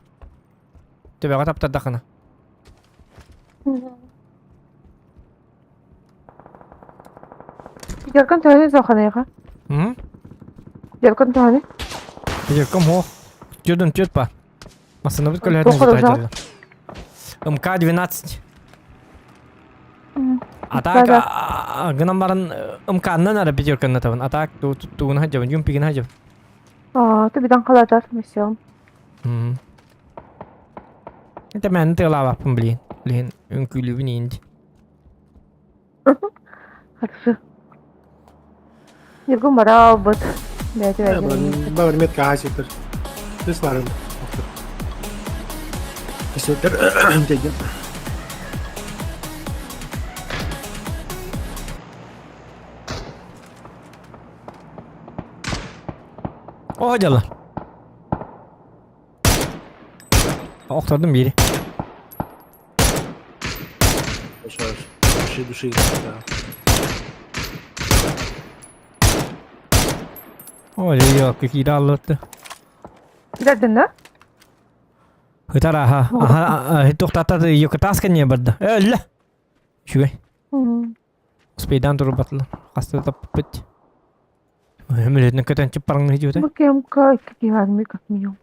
Töbe tapta dakana. Yarkan tane zaxanayga. Hı? Yarkan tane. Peçurkam ho. Чудом чуть па. Остановить коллеги Сколько не уже? МК-12. Да, Атак гнамбаран МК-нан ара Peçurkan natavın. Атак туğun hacabın, yumpigin hacabın. Ты бидан қаладар, месем. Это мен тыла баппын блин. Блин, үңкүлүбүн инди. Хорошо. Yarkan bara bot. Бәйті Ya бәйті. ben met kahasıdır. Biz varım. Kesinlikle dedim. O hocalar. Okturdum biri. Boş ver. Duşu gidiyor ya. Öyle yok, iki de anlattı. Girdin de? Hıtar aha, tohtatta yok taskan ya barda. Öyle. Şuy. Speydan durup batlı. Hasta tapıt. Ömürlerini kötü çıparın hiç öte. Bakayım ka iki halimi katmıyor.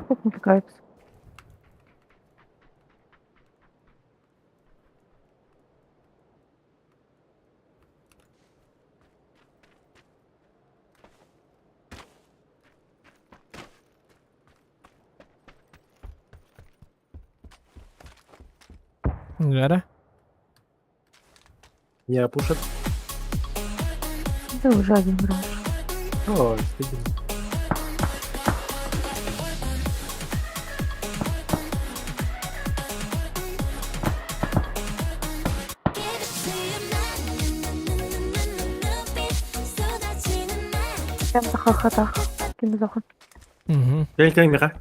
Çok mu fikayet? Gara. Не пушат. Да уже один раз. О, стыдно. Hem de kakata. Kim zakın? Gel Mika.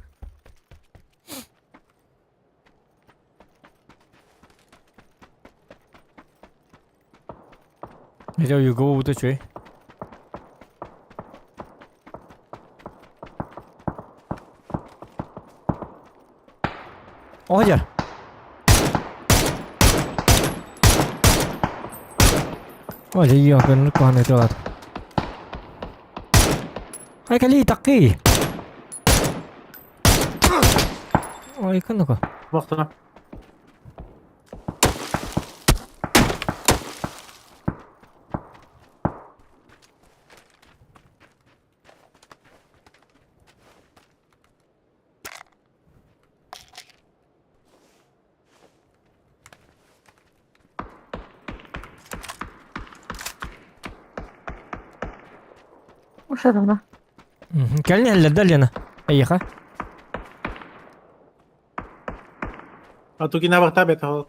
Bây giờ Hugo tôi chơi. Ôi giời. Ôi giời, giờ cần con này rồi. Hai cái ly tắc kì. Ôi cái nó cơ. Baktına. Uşadım da. Gelin eller yana. Ay ha. А tu ginabak tabi to.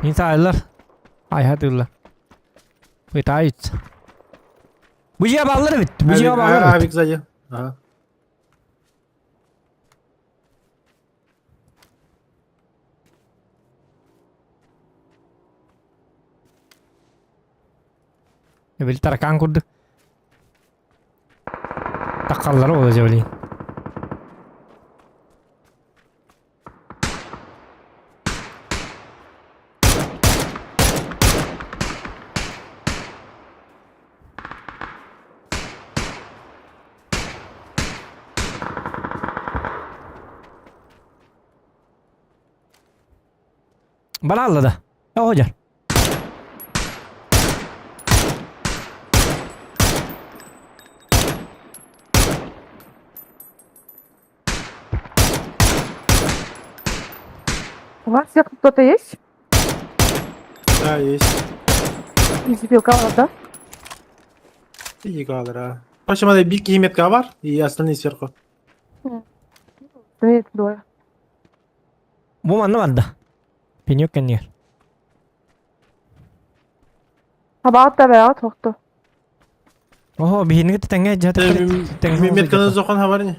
İnsanlar. Hayatırlar. Bıtayıt. Bu cevapları bitti. Bu cevapları bitti. Авик сзади. Ага. Bir tarakan kurdu. Takalları olacak öyle. Bana anladı. Ya hocam. У вас всех кто-то есть? Да, есть. Из белка, да? И кадра. Почему надо биг и метка var и остальные сверху. Стоит двое. Bu mana vardı. Ben yokken yer. Абаат да бая тохту. Oho birini gitti tenge jatı. Метканы зоқан хабар не?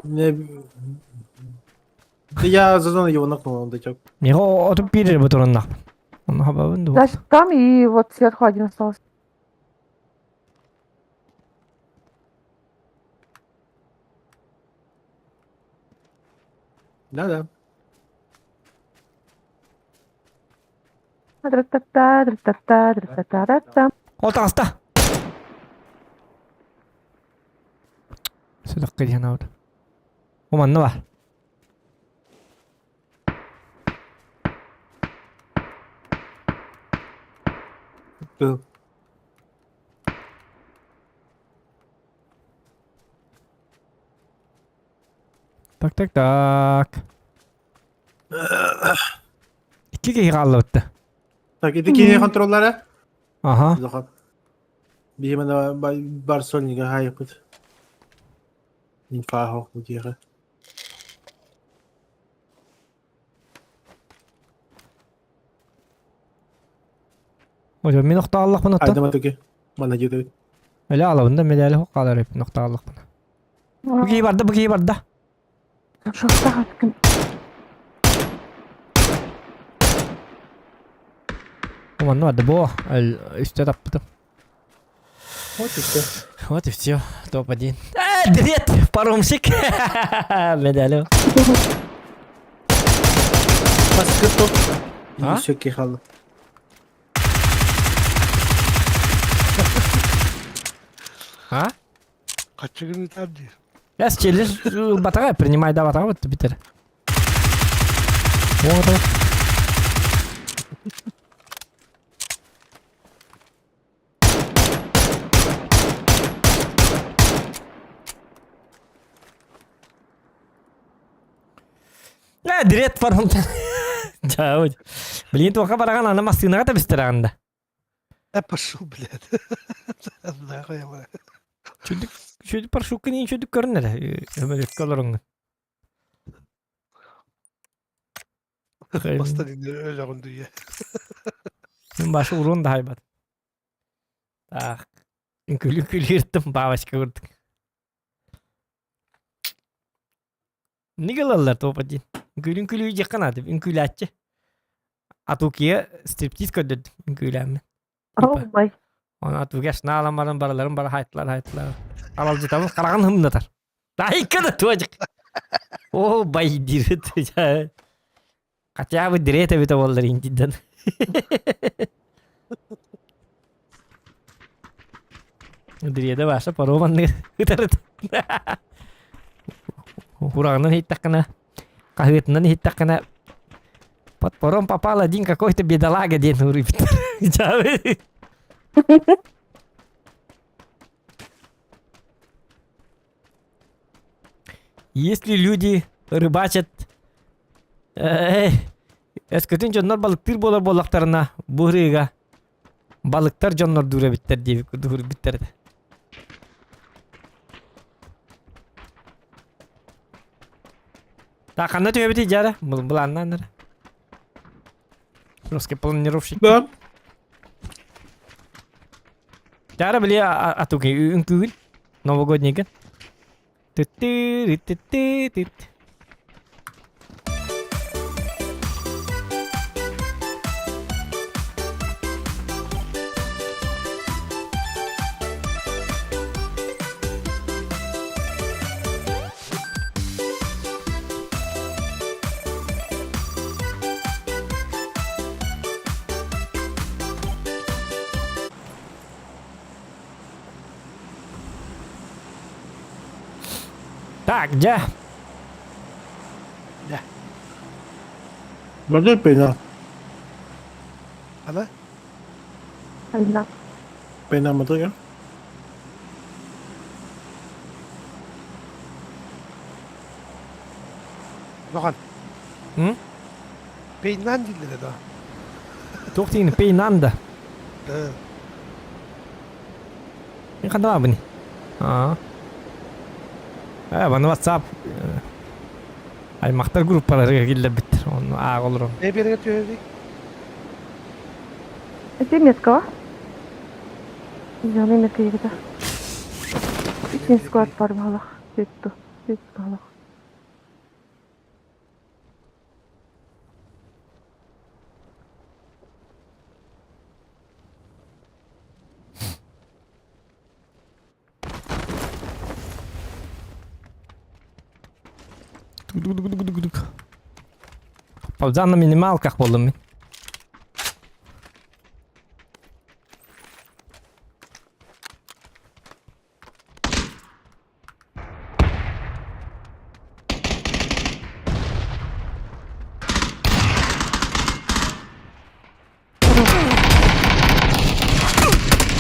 Не. Да я за зону его нокнул, он дотек. Неге отуп биrir bu turunda. Onun hababın da. Значит, там и вот сверху один остался. Да-да. Дра-та-та, дра-та-та, дра-та-та-та-та. O tasta. Sudah ke sana udah. O mana var? Был. Tak. İki kişi kaldı bitti. Так, это кине контроллары. Aha. Зоқан. Беймана Барсольнига хайпыт. Инфа хок мутиға. Hocam bir nokta Allah bunu Айда attı. матуки. Мана жетеді. Öyle alabında medali hok kalır hep nokta Allah bunu. Bu kişi vardı. Что так? O mana vardı bu. Üstte taptı. Вот и все. Вот и все. Топ-1. Привет, паромщик. Медали. Баскы топ. А? И все кихалы. Ha? Kaç gün biter diyor. Я через батарею принимай, да, батарею, вот битер. Вот. Директ паром. Жау. Блин, тока бараган ана мастына ката бистераганда. Пошел, блядь. Нахуй я, блядь. Şöyle parşukun in şöyle görünür. Hemen kalırın. Basta dinliyor öyle kondu ya. Ben başı urun da haybat. Ah. Gülü yırttım. Başka vurduk. Ne galallar topacı. Gülü yakın adı. Gülü açı. Atukiye striptiz ködürdüm. Gülü Oh my. Ona atukiye şuna alamadım baralarım bara haytlar. Alalcı tamam. Karağın hımdatar. Daha ilk kadar tuğacık. Oh bay dirit. Kaçağı bu direye tabi tavalları inciden. Direye de başla paromanlı hıtarıt. Hurağından hiç takına. Kahvetinden hiç takına. Pat parom papala din какой-то бедолага день урыбит. Если люди рыбачат, eskiden canlar balıktır balıklarına buhriga balıklar canlar dura bitter diye dur bitterdi. Ta kanna tüye biti jara bulanlar. Русский планировщик. Да. Жара били атуки үңкүгүл. Новогодний ген. Тыт-тыт-тыт-тыт. Так, ja. Burada pena. Ana. Allah. Pena mı ya? Nohan. Hı? Peynirden dilleri daha. Toch in Penanda. Ee, Ini kan apa nih? Bana WhatsApp. Ay maktar gruppaları gille bitir. Onu ağa olurum. ne bir yere götürüyordu? Это меткого. Зеленый метка егда. Ичин склад бар балах. Сөйтту. Сөйтту балах. Пауза на минималках болдым мен.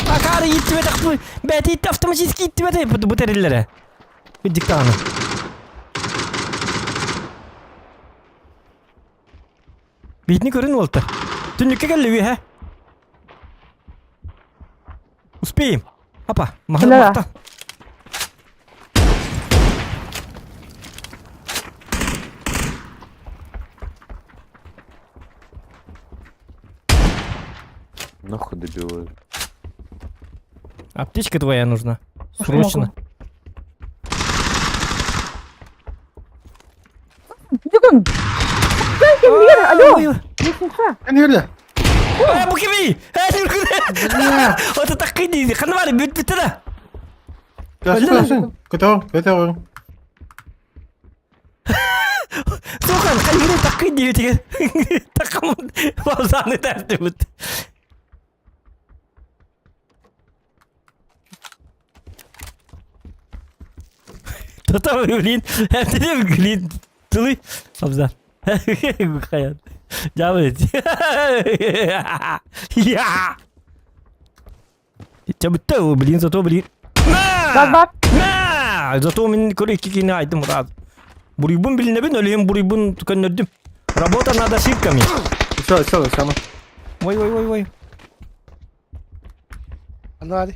Акары gitti be takpı. Beti gitti автоматически gitti be bu terillere. Giddik tane. Битни көрін олты. Түннікке келі he. Успеем. Апа, маған Да. бақта. Нахуй добивают. Аптечка твоя нужна. Срочно. Дюгун! Алло! Не слыша? Nerede? Bu kimi? O da takı değil. Kanı var ya bitti de. Gelsin. Kötü. Sokan kalbine takı değil diye. Takımın bazanı derdi bu. Tata öyleyim. Hem de mi güleyim? Tuluy. Abzal. Hayat. Devam et. Ya. Çabuk da bilin zато. Gaz var. Зато мен көреккене айттым раз. Бурибун билинебин өлем бурибун түкөннөрдүм. Работа над ошибками. Все, сама. Ой. Ana hadi.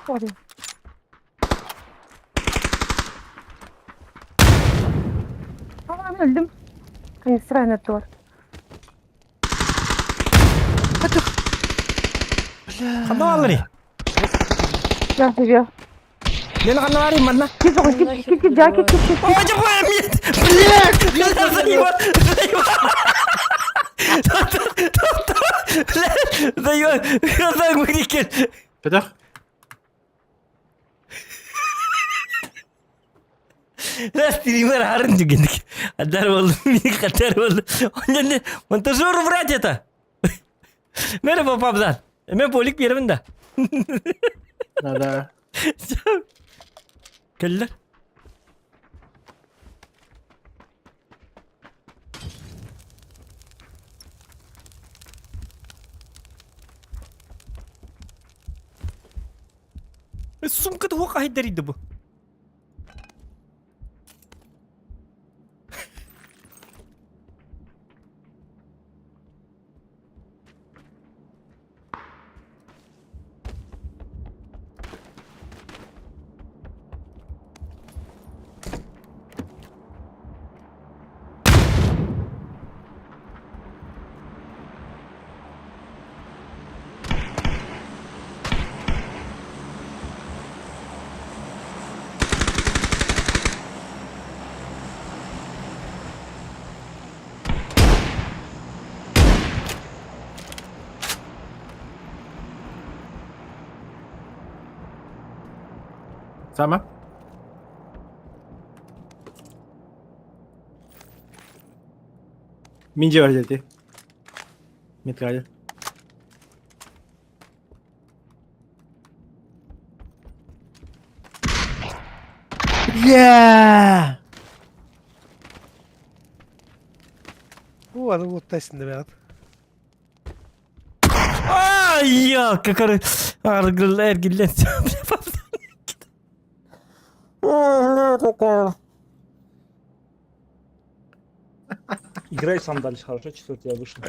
Hadi. Aa, ben öldüm. Sırayla var. Kanı alırı. Ya seviyor. Beni kanı arayayım bana. Git bakın git jacket git. Hocam bu emniyet. Блядь! Dayı, kazan bu diken. Kötü. Стример Аарон дегендік. Адар болдым, мен қатар болдым. Онда монтажер врать это. Merhaba Pabzan. Мен полик беремін да. Nada. Келдер. Сумкада оқ айдар bu. Sama? Mince var dedi. Mitralya. Yeah! Bu anı mutluysun be abi. Ay ya kakar argılar gillen. Играй сам дальше, хорошо? Четвертый я вышел.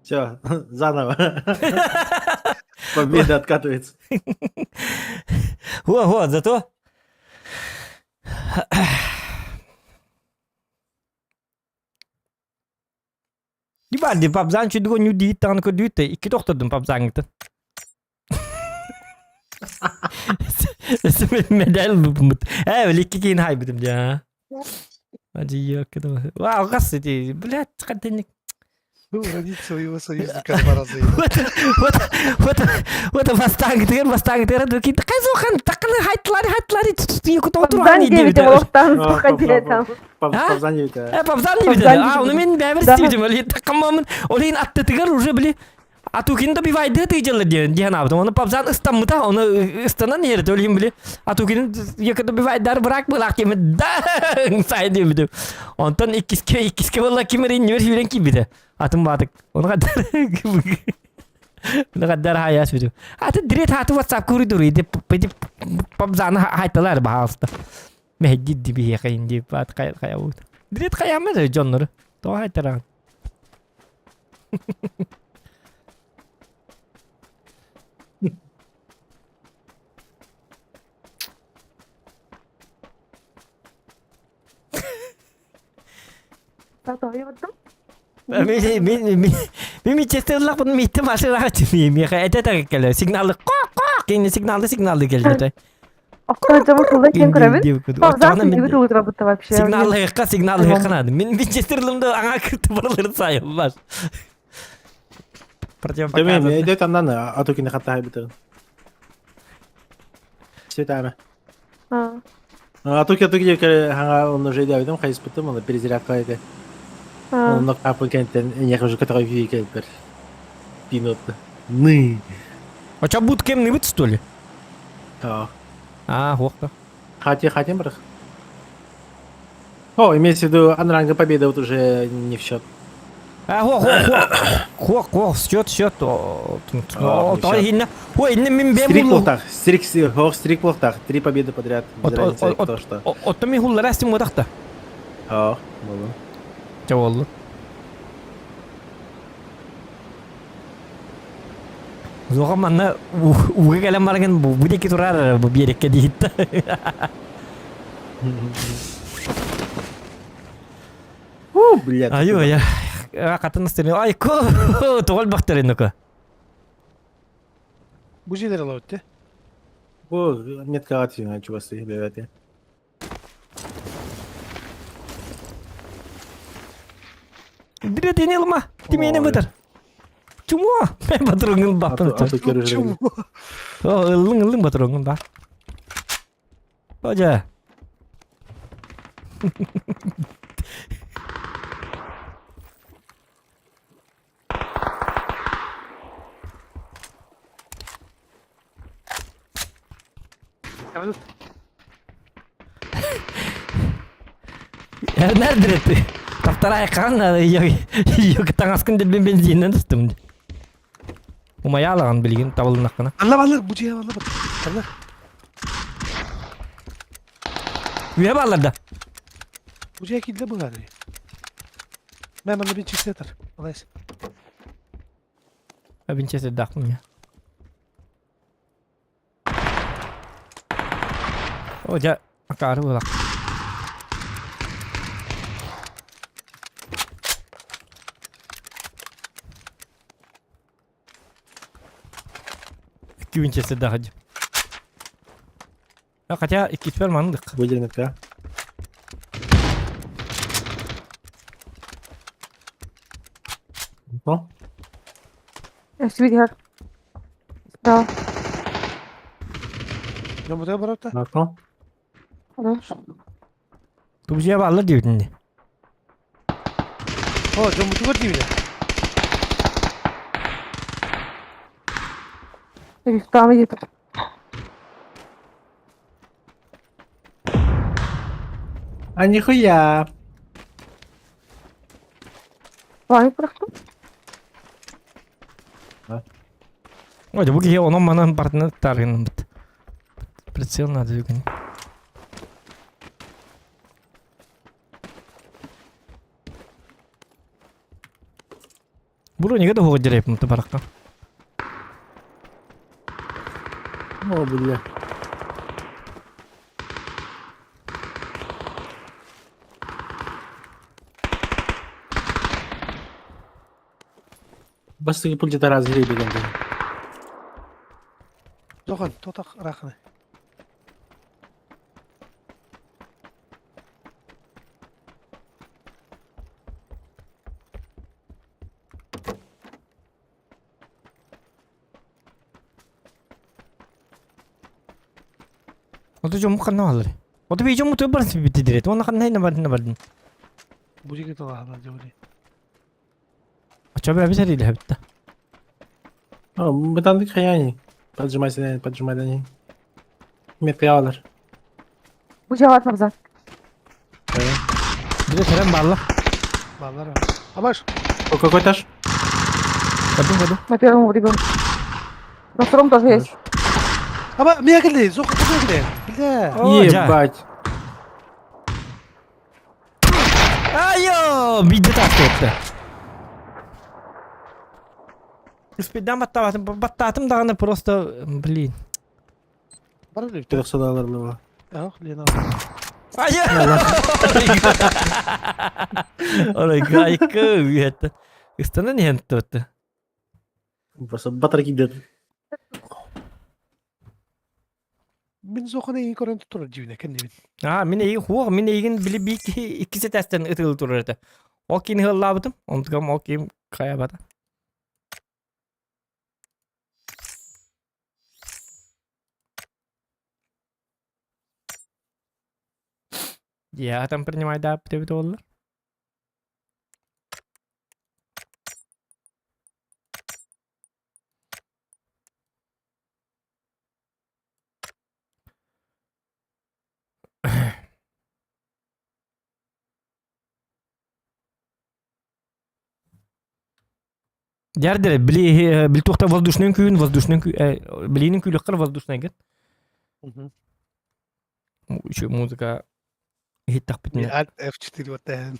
Все, заново. Победа откатывается. Вот, зато... Die waren die papzantje doen nu die dan kan duiten. Ik dacht dat een papzangte. Dat is met medal moet. Wel ik geen hype bedoel ja. Maar die كده. Wauw, قصتي. بلاد قدني. Ну, родить своего союзника два раза. Вот бастагтер дукит. Казухан такны хайтлары түйүк отурган Пабзан иди. девять волоктан суходили там. Павзан дейді. Пабзан дейді. Оны мен бәрібір істейдім. Олей тақамамын. Олейін атты тігір уже біле. Атукинді бивайды тыйжылы деген абды. Оны пабзан ыстамыта. Оны ыстанан ерді. Олейін біле. Атукинді екіді бивайдар бірақ бұлақ кемі даң сайды бді. Онтан иккіске болла кемерін нөр жүрен кейбіді. Атым бадық. Оны қадар. Оны қадар хаяс бді. Аты дирет хаты WhatsApp көрі дұры. Пабзаны хайталар бағалысты. Мәхедді бейе қайын деп бады қая болды. Дирет қаямыз жонлары. Тоға хайтараған. Mimi Chester'la bunu mitti başına açayım. Ya ete takılı. Signallı kok. Yine signallı geldi. Оқтан жаман тулда кен көрәбін. Павзан түлігі тулы работа вообще. Signallı hıkka adı. Min Chester'lımda аңа кірті бұрылыр сайым бар. Тэмэм, идет андан Атукинді қатта хайбытығын. Все таймы. Атуки хаңа оны уже идеавидым, қайыс бұттым, оны перезарядка еді. Оны қапы кенттен неқі уже катағай вие келіп бір. Пинотты. Ны. А ча будут кем не быть, что ли? Да. Хохта. Хотим, брах. О, имеется в виду, анранга победа вот уже не в счет. Хох, счет. Той инна. Ой, инна мин бем. Стрик плохтах. 3 победы подряд. Отто ми хуллар астим модахта. Болу. Ча болду? Зоға манна уға кәлем барген бұл деке тұрар бұл берекке дейітті. Блядь. Айо, я қатын істеріне. Ай, тоғал бақтар енукі. Bu şeyler ala ötte. Bu метка атыйын чувасы бәбәте. Дирет енелма, тимейне бұтыр. Чумо, мен батырыңын бақпын. Чому? Ылың батырыңын бақ. Ожа. Nerede diretti? Taftara ayakkan yok tangaskin de ben benzinden tuttum. Umaya alağın bilgin tavılın hakkına. Anla bu cihe anla bak. Anla. Üye bağlarda. Bu cihe kilde bu gari. Ben bana bir çift yeter. Alayız. Ben çese dağım ya. Oca akarı bulak. Güvençesi daha acı. Ya kaça iki süper mandık. Будет метка. Sweetheart. Да. Ya bu da barata. Nakno? Tubjiya balla diyorsun. Oh, jom bu var değil mi? Tamam yeter. А нихуя! Var mı bıraktım? Ой, bu gihe onun bana partner tarihinin bit. Прицел надо юган. Буру неге да хоға жарайып мұнты бараққа. О, бля. Бастығы пұл жетар аз ерей бегенде. Zokan, totak rakını. Oto jom kanna alır. Oto bir jom mutu barın bitti direkt. Ona kanna ne bardın. Bu ceket olanlar joli. Açabı abi seriyle hepte. О, бытандык хаяни. Поджимай на ней. Меткая алар. Bu cevap nabzat. Bir de teren barla. Ballar var. Abaş. Какой этаж? Kadın. На первом выбегу. На втором тоже есть. Ama miye geldi? Zokan miye geldi? Bilde. Ебать. Ayo, bir de taktı etti. Üspeden battağım dağını просто, блин. Var öyle bir $400 было. Yok, Lena. Ayo. Orayı gayet kıyıttı. Üstüne niye tuttu? Просто батарки где-то. Min Zokan'a iyi koran tutur cibine kendi bin. Ha, mine iyi huwa, mine iyi bili bir ikisi testten ıtıl tururdu. O kini hıllabadım. Ontkam o kim kayabada. Я там принимаю, да, $5. Дярдер, били тухта воздушный күйін, билинин күйлөккөр воздушный гет. Еще музыка хиттак битне. Alt F4 ваттан.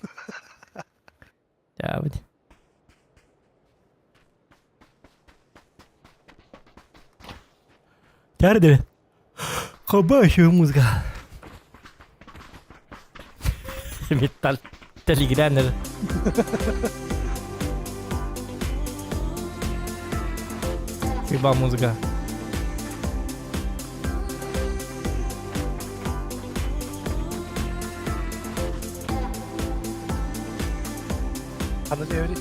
Ya hadi. Дярдер. Каба еще музыка. Металл. Телегранер. Chyba muzga. Hadi devri.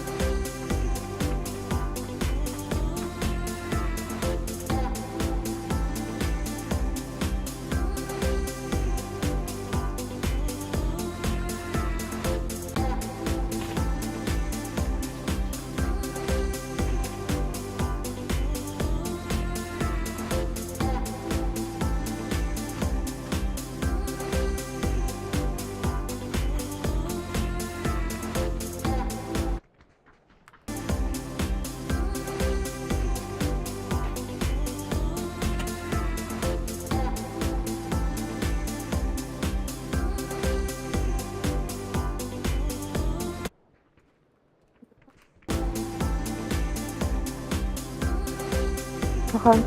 Bakalım.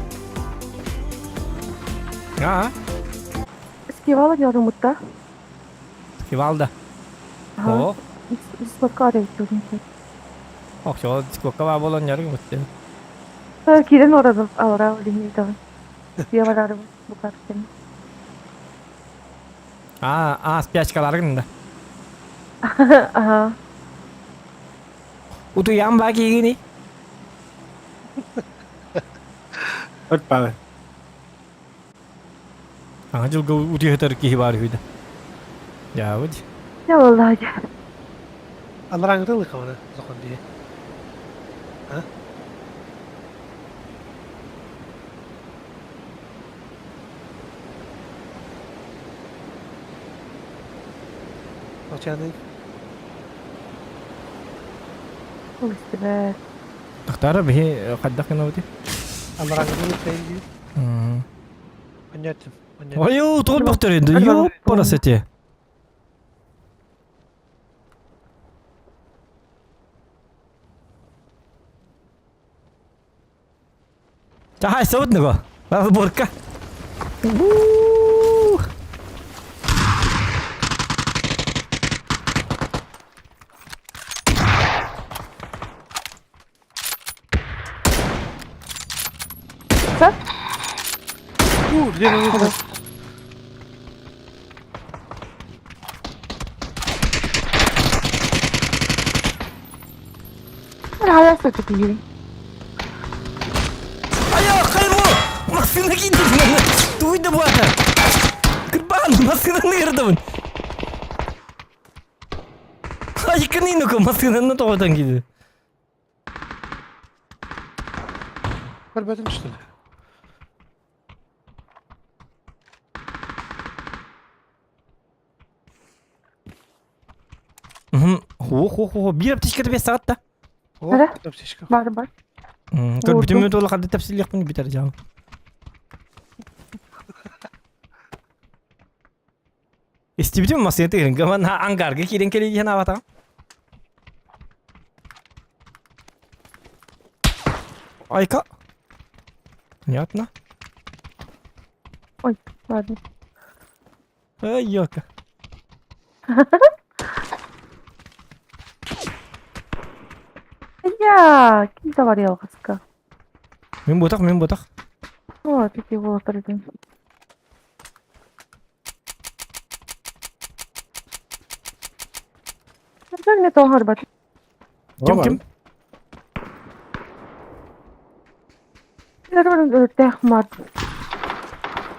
Ha, Скивала я ремонта. Kivalda. Ага. Oh, Дискотка yapıyordum. şu diskoka var olan yarı gitti. Kiren orada ahora limita. Ya var araba bu kadar. Spyaçkalar günde. Aha. Utu yan baki gini. Вот павы. Acil go udiye tar ki var hüyde. Ya vadi. Ya vallahi ya. Allah rangıtılık ama zaman diye. Ha? Açanı Bu işte be. Tahtara bihi qaddak kana udi. Allah rangıtılık değil diye. Anlattım. Ayo tol baktır indi. Yo paraseti. Cahay saud nego. Lalu borka. Gidelim. Ben hala saçıp yiyeyim. Ayo kalbu. Masına gittim. Duydu bu adam. Kırban masına yırdım. Ay kanino ko masına doğadan gidiyor. Hırbatın üstüne. Ho bir aptişkada 5 saatte. Nere? Yapışık. Var. Kır bütün müddet ola kadar tepsil yapın biter canım. İstibidi mi masaya tıkırın? Gaman ha angarga kirin keli yiyen avata. Ayka. Понятно. Ладно. Ay yok. Ya, kimse var ya o kızka. Min botak. O, peki bu oturdum. Sen ne to harbat? Kim? Yarın öte ahmad.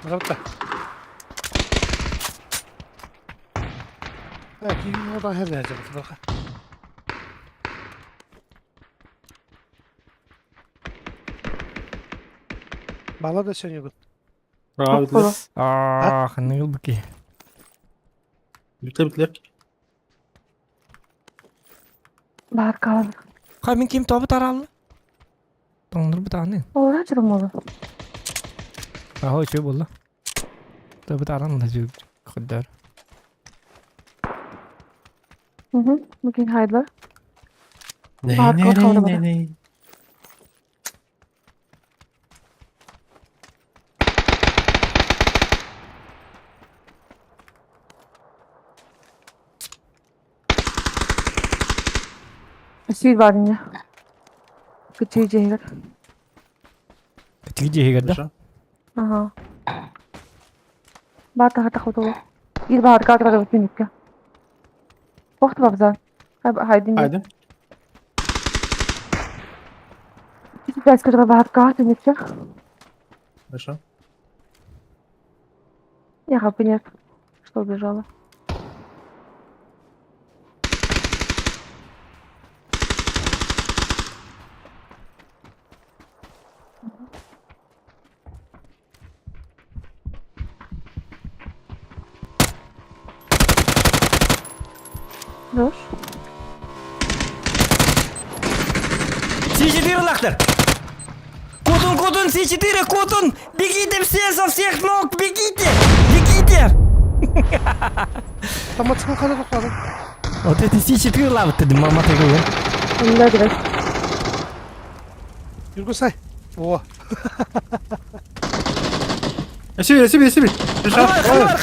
Hırbatta. Belki oradan her vereceğim. Bakın. Bağla da sen yok. Abi Ah, ne yıl baki. bitir. Bahar kaldı. Kamin kim tabi taralı? Tanrı bir tane. Olur açırım olur. Ha o şey bolla. Tabi taran da çok kadar. Bugün hayırlı. Ne Bahar kaldı bana. ne. Sil var yine. Küçüğü cehir. Tigi jehe gadda. Aha. Bahar takut olur. Bir bahar kaldı bütün yükle. Vakti babzan. Haydin. Haydi. Bir ders kadar bahar kaldı yükle. Хорошо. Я нет, что убежала. Dur. C4 лахтер. Кутун, C4, Кутун! Бегите все со всех ног, бегите! Tam atımı kadar topladım. Вот это C4 лавты, мама такая. Allah direkt. Yürgün say. Oo. سيبي.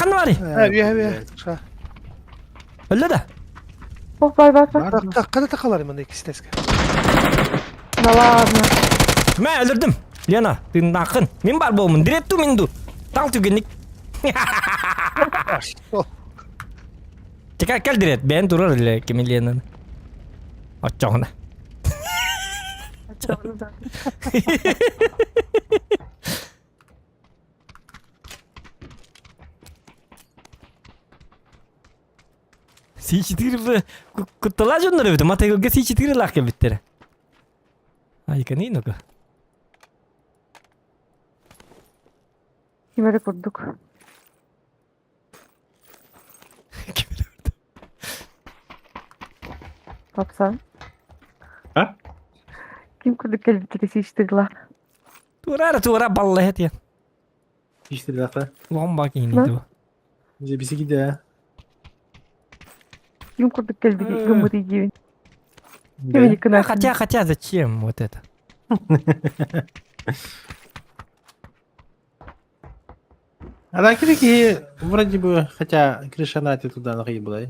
خنواري. Hevi. Şa. Öyle de. Oh var. Kada takalarım ben de ikisi teske. Ne ладно. Ben öldürdüm. Lena, tındakın. Min bar boğumun, direttu mindu. Tal tügenlik. Cekak gel diret, ben durur öyle kimin Lena'nın. Açacağına. C4 kuttala jonları bitti. Mata yoga C4 lakke bittere. Ay kanino ka. Kime de kurduk. Papsan. Ha? Kim kurduk gel bitirisi iştirdiler. Tura ballahi et ya. İşte dakika. Lomba kini Ne? tu. Bize birisi gidiyor. Kim kurduk gel bir gımırı gibi. Kim Да. yıkına. Хотя зачем вот это? А так такие, вроде бы, хотя крыша нати туда нахибла.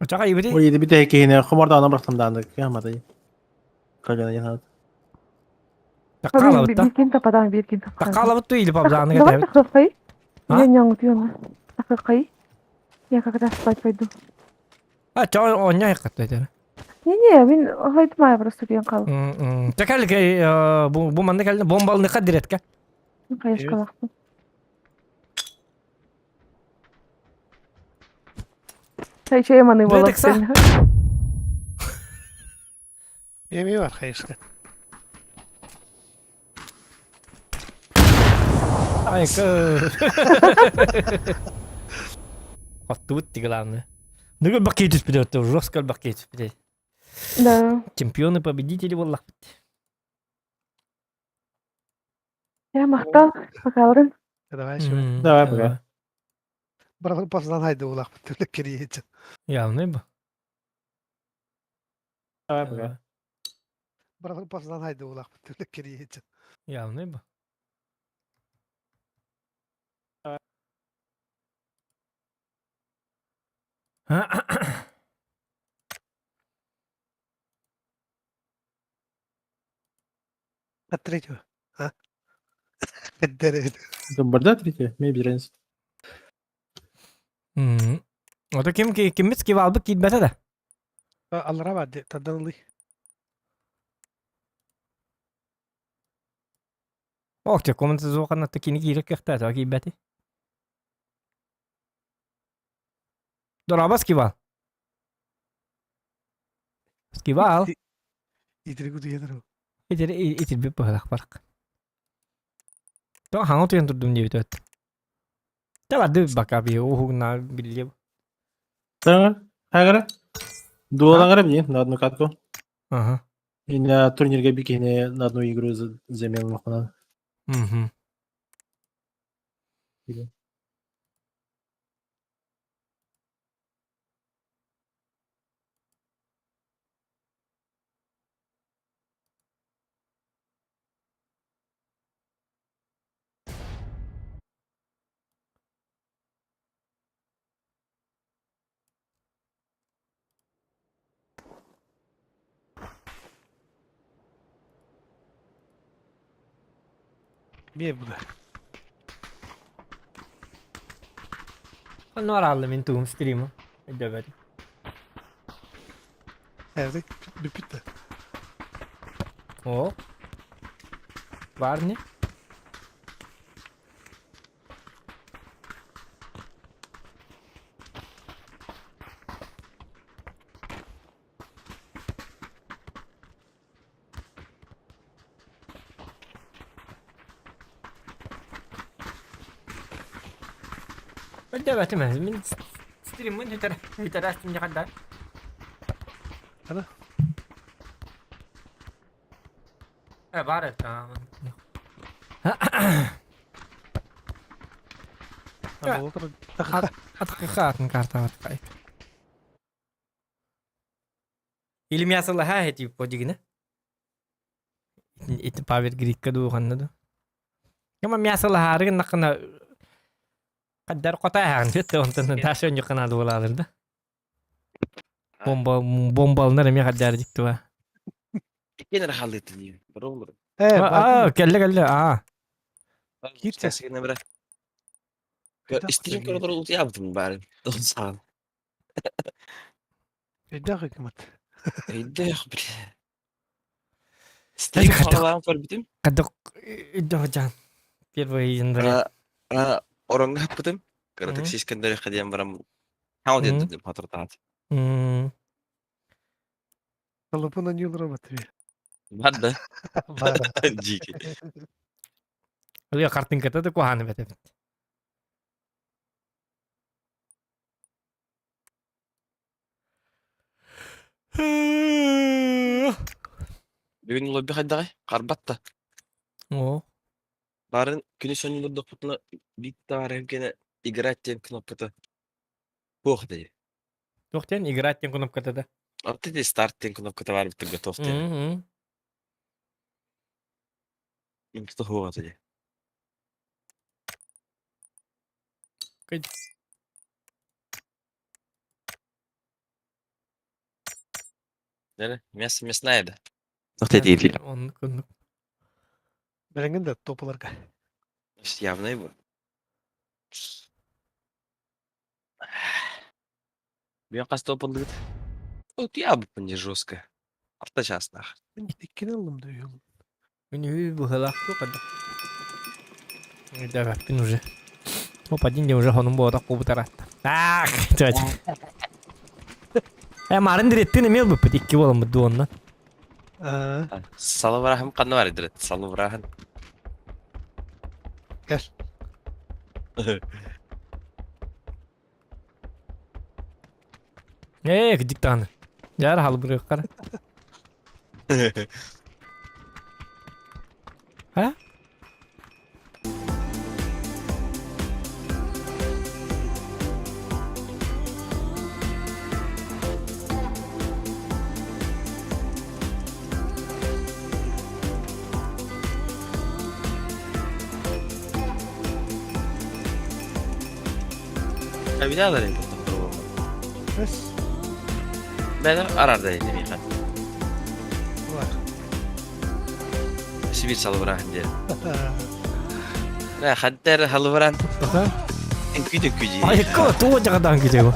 Uçağa ibri. O yedi bir tek yine kumarda ana bıraktım dandık ya madayı. Kalana yanad. Takala Bir bitta. kim tapadan bir kim tapadan. Takala bittu ili pabzanı Давай gete. такой. А? Я не ангутиона. Такой. Я как раз спать пойду. Ha çağır onya yıkattı eder. Не, мен айтмай просто деген қалып. Tekerlik bu manda geldi bombalı ne kadar etke. Қайыш қалақпын. Çay маны Дөдік болып. са? Yemeği var hayırlı. Ay kı. Attı bitti главное. Ну как бакет вперед, жестко бакет вперед. Да. Чемпионы, победители, валлах. Я мақтал. Бакалырын. Давай şimdi. Давай пока. Bırakıp pasdan haydi ulak bir türlü geriye için. Явный бы. Давай пока. Bırakıp pasdan haydi ulak bir türlü geriye için. Явный бы. От третьего. А? Дерет. Бардак третий, мне без разницы. O da kimimiz ki valbık gitmese de. Allah'a verdi. Tadallı. Okça komentar zokan hatta kini girek yakta ta gibeti. Dorabas ki val. Ki val. İdiri kudu yedir o. İtir bir bakalak barak. To hangot yang turdum diye bitet. Tawa de bakabi o hugna bilye. Tamam. Агара. Дуэлан грабни на одну катку. Ага. И на турнир Габики на одну игру замену Махана. Mhm. Niye bu da? Kan var alla min tum stream. Döver. Evde bir bitti. O. Var ne? Döver mi? Min stream'in hüter açtım kadar. Hadi. Var tamam. Ama o kadar. Atqıqatın karta var qayt. İlim yasılı ha heti podigine. İti paver grikka duğandı. Ama yasılı harın naqına qaddar qotahan bitti ondan taşın yuqana dolardı. Bombalnar mi qaddar dikti va. Yine hallettin diyor. Bırak olur. Kelle. Git Kes yine bırak. İstediğin kadar ulti yaptım bari. Sağ ol. Edda hükümet. İdde yok bile. İstediğin kadar var bitim. Qaddaq iddo jan. Первый января. Oranga hapıdım. Kırdık Hı. siskendere kadar varam. Hava Hı. dedim hatırlat. Kalıpından yıldıra batıyor. Var da. Var. Ciki. Öyle kартинката да куханы бете. Bugün lobby hayda karbatta. О, Barın günü sonunda dokutla bir tane gene играть тем кнопката. Бог да. тоқтен играть тен кнопката да. А вот эти старт тем кнопката var bir готов те. Мгм. Что вот эти. Кыд. Nere? Мясная да. Нөхтэй дийлээ. Он кын. Беренген de topularga. Явно его. Мен касты опындык. Вот я бы не жестко. Авточастных. Ben ikkini aldım diyor. Үні бұғылақ тоқады. Да, бәппін уже. Опа, динде уже хоның боғдақ қобытар атты. Ақ, төәді. Марын диреттін емел бұппыт, ikki болым бұдды оннан. Salıvrahan kanı var direkt. Salıvrahan. Gel. Gıcık tane. Yar halı buraya kara. Ha? Bir daha da renk Bes. Ben ararda yine bir kan. Var. Sibir salıvrahan diye. Ne hatta halıvrahan. Küçük küçük. Ay, kau tuh jangan tahan gitu.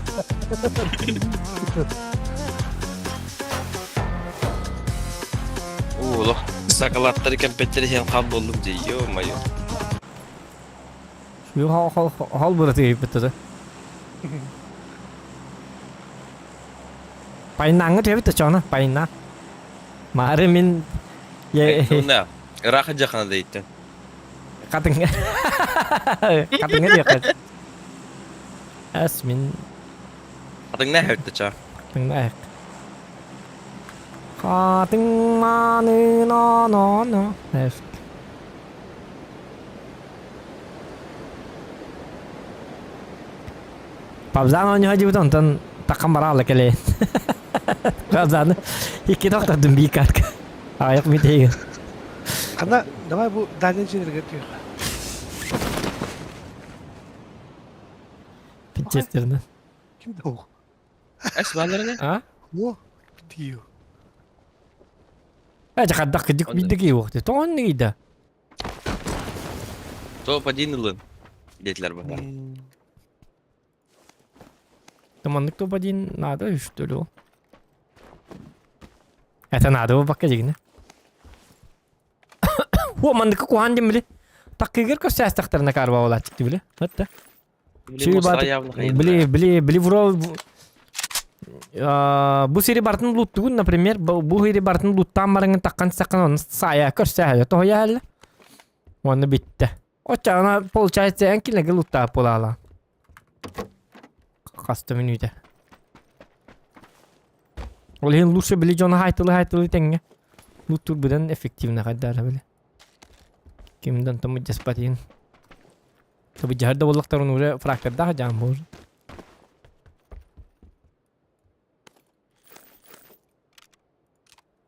Loh. Sakalatları kempetleri hem kab oldum diyor mayo. Şu hal berarti betul. Painang itu betul cona, painang. Mari min ya Ne? Irak aja kan ada itu. kateng. Katengnya dia kan. Asmin Adın ne hütte ça? kateng naik. Kateng mani no. Evet. Pabzan oynuyor hacı betul nonton takkan barang kalian. Pabzan iki dokter demi karka. Ayak miti. Kana давай bu dadencileri getiriyor. Pinchester'ını. Kimdi o? Esmaları ne? Ha? O diyor. Aja kadak kejuk bidik ya waktu itu. On nida. Top adinilin. Dediler bana. Temanlık topa din nada işte lo. Eta nada o bakka jigine. Wo mandık ku handim bile. Takkiger ko ses taktarına karba ola çıktı bile. Hatta. Şey bat bili vuro bu seri bartın luttugun например bu seri bartın luttan barangın takkan sakın onu saya körse to ya hal. Onu bitti. O çana polçaysa enkiyle lutta polala. Kasta minute. Oleh lutsa bili jona haytılı tenge. Luttur bilen efektifne kadar bile. Kimden tamu jaspatin. Tabii cihada bollak tarun ure frakter daha jambur.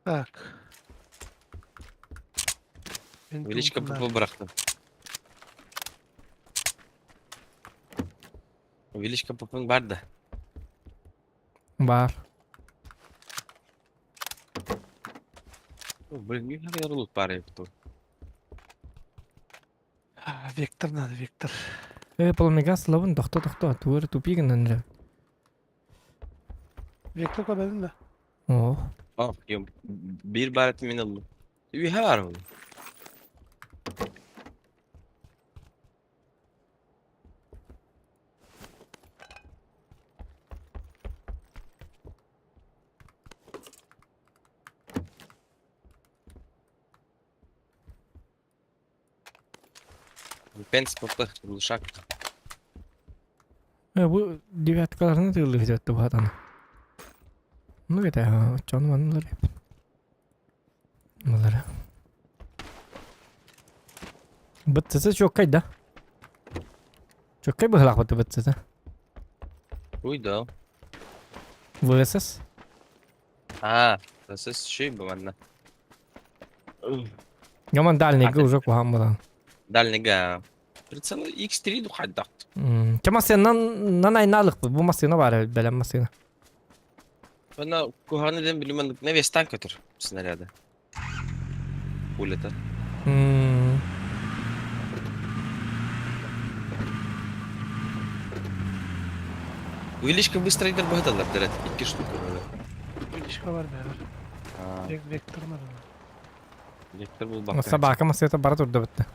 Bak. Величко bıraktım. Величко popun var da. Var. Блин, не надо рулут паре кто. Vektör nerede vektör? Polmega slavın doktor tuğur tupigen nere. Vektör ko benim de. Oh. Ah, yok. Bir baretim inandım. Bir var mı? Pens popı. Buluşak. Bu devятkalarına tığıldı gidetti bu adamı. Bunu gider ha. Canım anıları hep. Bunları. Bıttısı çok kayda. Çok kay bıhlak batı bıttısı. Uydu. Vırsız. Ha. Das ist schön bana. Yaman dalnege uzak var hamıdan. Дальнего. Прицел X3 духайдак. Кема сеннан нанайналык bu masina var belen masina. Bana kuhaneden bilmem ne vestan götür снаряды. Пуля-то. Увеличка быстро идет багдалар, дерет. 2 штука böyle. İlişki var be var. Ha, Vektör var mı? vektör bul bak. Sabahka masina bara turdu bitti.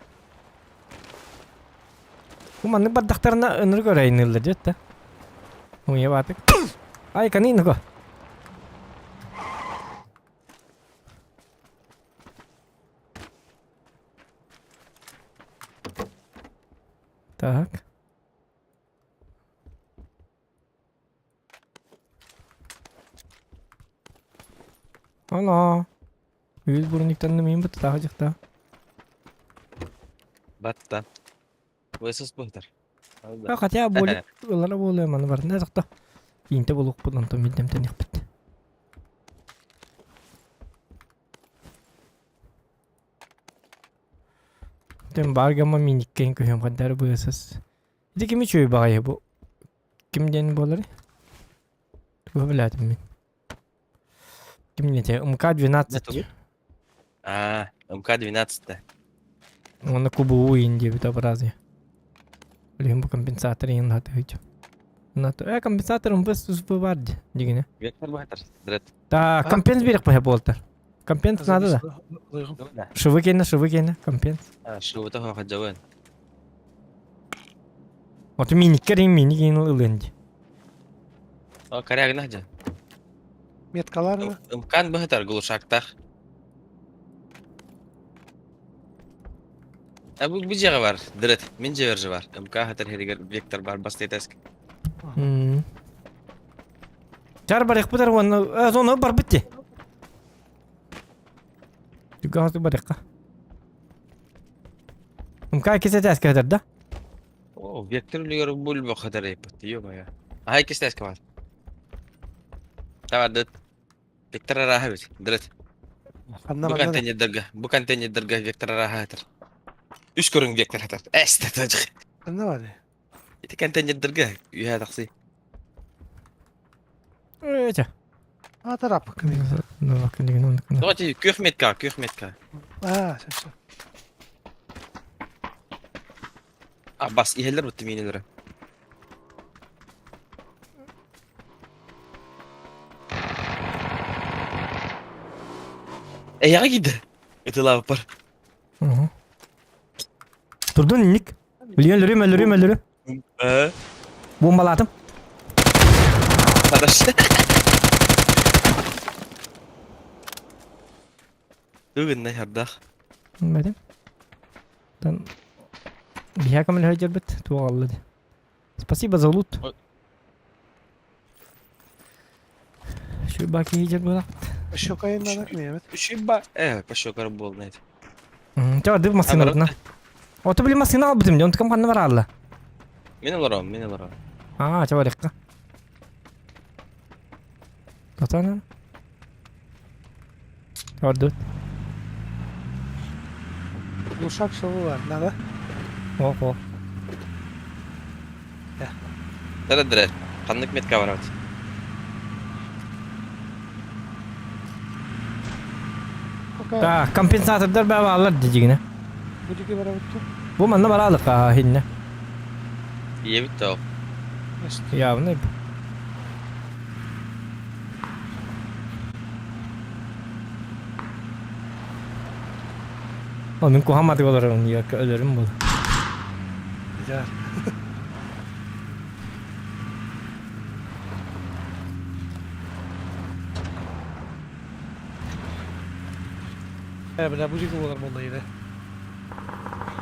Bu manı baddaktarına önür göreyinildi ciddi. Bu ya batık. Ay kanino ko. Так. Ана. Yüz burunluktan da mıyım bıttı daha çıktı. Batta. Высос бахтар. Ya katya böyle onlara böyle manı var. Ne çıktı? İnte buluk bulan tam bildim tanık bitti. Dem bargama minik kayın köyüm kadar bu esas. Bir de kimi çöy bağaya bu? Kimden boları? Bu biladım ben. Kim ne te? МК-12. А, МК-12. Onu kubu ince bir tabrazı. Biliyorum bu kompensatörün yanında hadi. NATO. Kompensatörün bu vardı. Digine. Vektör бахтар. Дерет. Da kompens bir mi hep oldu? Kompens nada da. Şıvı kene kompens. А, что это ха хаджаван. Otu minik yeni ılındı. А, коряг нахджа. Metkalar mı? МК бахтар глушактах. Bu bir cevap var. Direkt. Min cevap var. MK hatar heriger vektör var. Bastetesk. Çar barık bu tarafı onu bar bitti. Juga harus barık. Mungkin kita tes kadar da. Oh, vektör liyor bul bu kadar yaptı. Yok ya. Hay kistesk var. Tamam, vektör rahat. Direkt. Anlamadım. Bukan tanya dergah vektör rahat. Üç körün vektör hatar. Estetecek. Anlamadım. Itu kan tanya dergah. Ya taksi. Evet. Ha taraf bakın. Ne bakın digin. Doğru, 40 metre. 40 metre. Ha sen. Abbas iheller bitti minelere. Ya gidi. Itu lah par. Durdun inlik. Biliyorsun ölürüm. Bombaladım. Arkadaş. Dugin ne yarda. Benim. Dan biha kamil hajar bit tuğalladı. Спасибо за лут. Şu baki hajar bırak. Şok ayından mı Mehmet? Şiba. Paşo karı bol neydi. Çava dıp masina butna. Otu bili masina al bitim. Onu tıkam kanı var alla. Minelaram. Ha çava dakika. Tatana. Ordu. Uşak şovu var. Nada? Oh. Direkt. Kanlık metka var abi. Ta kompensatörler bağlar diyeceğine. Bu diki bara bitti. Bu manna baralık ha hinne. İyi bitti o. Ya bu ne? Oğlum kuhamadık olurum ya ölürüm bu. Güzel. Bu diki olur bunda yine.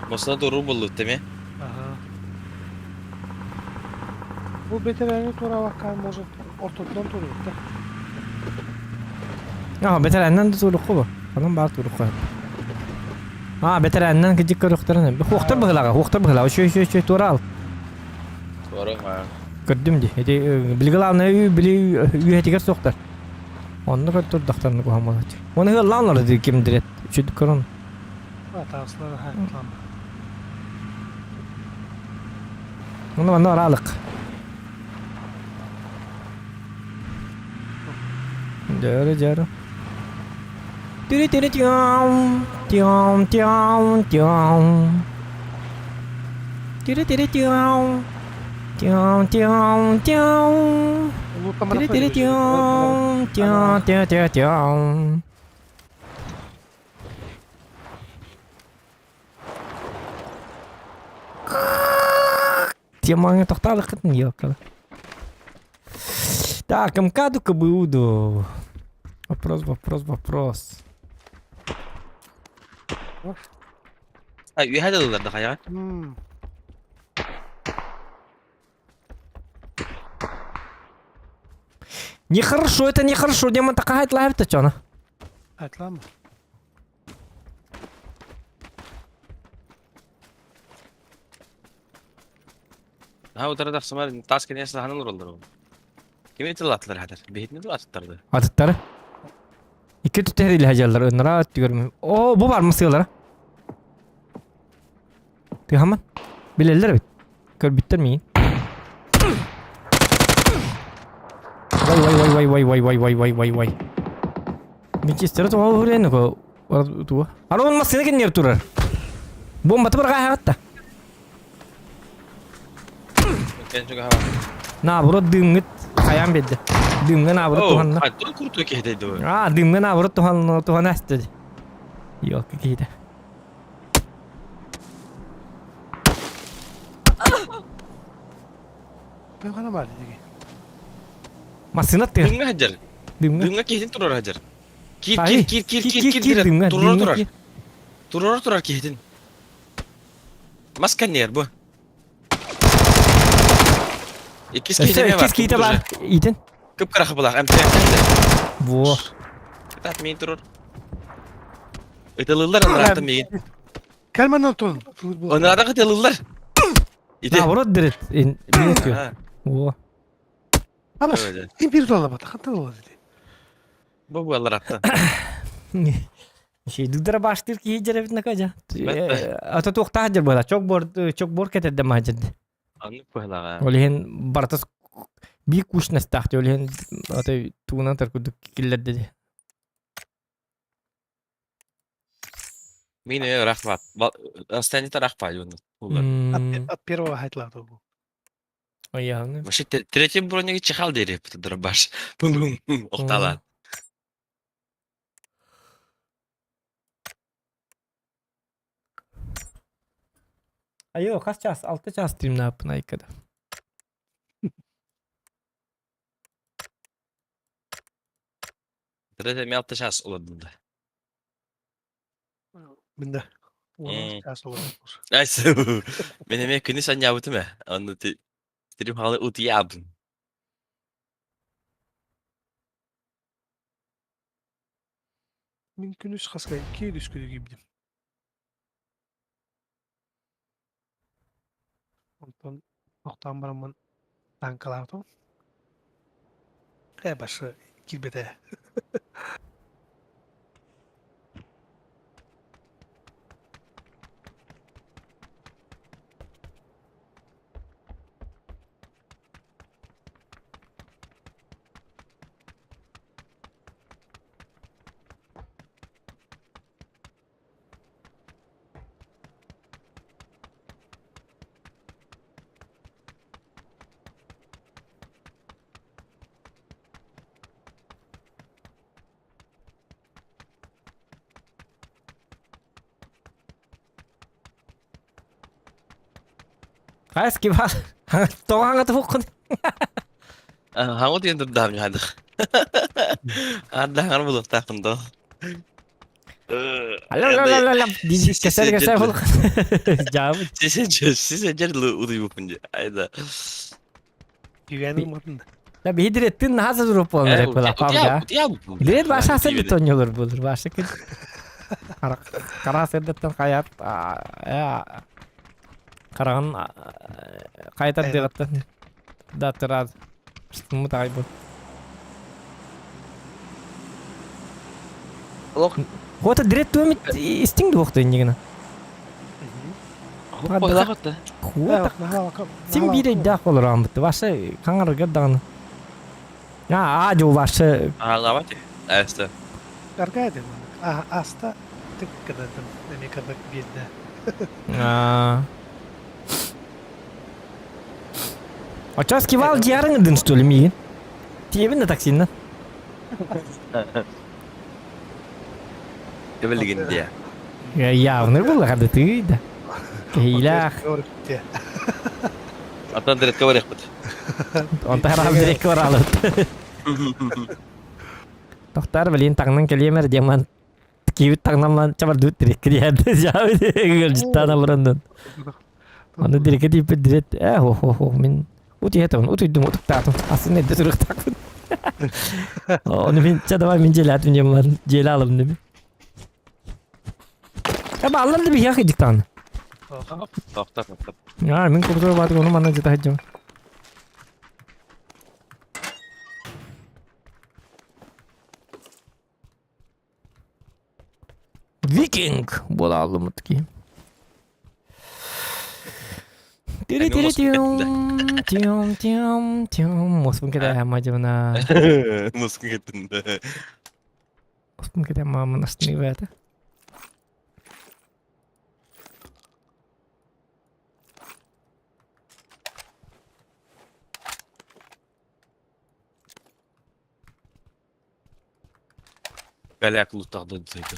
Mosuna doğru bulduk değil mi? Aha. Bu betereni tora bakkan может ortadan toruyor da. Ya beterenden de tuluk bu. Falan bar tuluk var. Ha beterenden küçük körüklerin. Bir hoktar bıhlaga, hoktar bıhlaga. Şu tora al. Doğru ha. Gördüm di. Hedi bilgilerine bili üyetiger soktar. Onu götür doktorunu koyamadı. Onu hırlanlar dedi kim direkt. Şu dükkanın. Hatasları haklan. Onu bana aralık. Jara. Tiri tiam. Tiam. Tiri tiam. Tiam. Unutamadım. Tiri tiam. Темanya toxtalı qıtın yok. Так, МК-ду КБУ-ду. Вопрос. Ay üye hadi alırlar daha ya. Нехорошо, это нехорошо. Демон такая лайв-то чё, на? Haklan mı? Ha o tarafta samar task ne silahını alırlar o. Kimin itilatlar hadar? Behitni de atlardı. Atıtları. İki tütehriyle hacalar. Önlere at diyorum. Oo, bu var mı sığalara? Hemen. Bilirler bit. Kör bitirmeyin. Vay. Manchester tuh hurren kok. Tuh. Aro masih kan nyer turar. Bomba tuh berkah hatta. Ben çok hava. Nah, bro dingit kayam beda. Dingan nah bro Tuhan. Ha dur kurtu ki hediydi o. Ah, dingan nah bro Tuhan astı. Yok gitu. Ben kana bari dedi. Masih nanti. Dinga hajar. Dingan. Dinga ki hedin turur hajar. Kir. Dingan. Turar ki hedin. Maskan yer bu. İkiz ki hedin var. İkiz kita var. İtin. Kıpkara kapılar. Emtiren de. Bu. Kitat meyin turur. Ötelırlar onlardan meyin. Kelman ton. Onlardan ötelırlar. İdi. Nah, bro direkt. Bilmiyorum. Ha. Bu. Ama Öyle. bir dolar bak. Hatta dolar dedi. Bu Allah attı. Şey dudara başlıyor ki hiç ne kaca. Ben- Ata tohta hajar bala. Çok bor keter de majer. Anlık bu hala. Olehen bartas bir kuş nestahti. Olehen ata tuğunan tarkuduk killer dedi. Mine rahvat. Astanita rahvat yonu. От первого хайтла bu. Ayağını. Вообще третьим бронеге чихал дери это дробаш. Бум. Охтала. Ayo kaç ças? 6 ças stream ne yapın aykada. Третьим ялта час оладында. Binde. Hmm. Onun şahsı olur. Айс. Мен эме күнү сан ябытым э. Аны стрим халы ут ябын. Mümkün üst kaskayı 200 kilo gibiydim. Ondan noktan baramın tankalardım. Başı kilbede. Kaç ki var? Toğan atı fokun. Хангут енді дамж хадық. Ада хар булук тақында. Алам. Дизик кесер бол. Жабы. Size uduy bupunca. Ayda. Güvenli modunda. Ya bir direttin hazır durup onlar hep böyle pavga. Diret başa sen tonyolar bulur. Başa ki. Kara sedetten kayat. Ya. Karan kayat direttin. Da teraz. Mu tabi bu. Hota diret tu mit isting du waktu ini gana. Hota sim bir de olur amıttı. Başa kangar gaddan. Ya ajo başa Ağlamak ya. Evet. Arkadaşlar. Hasta tık kadar demek kadar bir de. Aças kival ciğerin edin stolu mi? Tiyebin de taksinden. Kebeligin dia. Ya ne bu kadar tüyde. Hilah. Doğru diye. Atan direkt kabar yakıt. Onta harap direkt oralı. Doktor belin tangan kelimer jaman kiwit tangan cabar duit direkt dia jauh dia jutaan aluran. Anu direkt di direkt min uti heton uti dum utuk tato aslında de duruk takut. Onu min çadava min jelat min jaman jelalım ne bi. Ya ballar da bir yak ediktan. Doktor. Ya min kurtar bat onu mana jeta hajam. Viking bolalım mutki. Tiri tium. Mosum kita macam na. Muskun gittin de. Mosum kita mama nasni bata. Galak lutaqda deydi.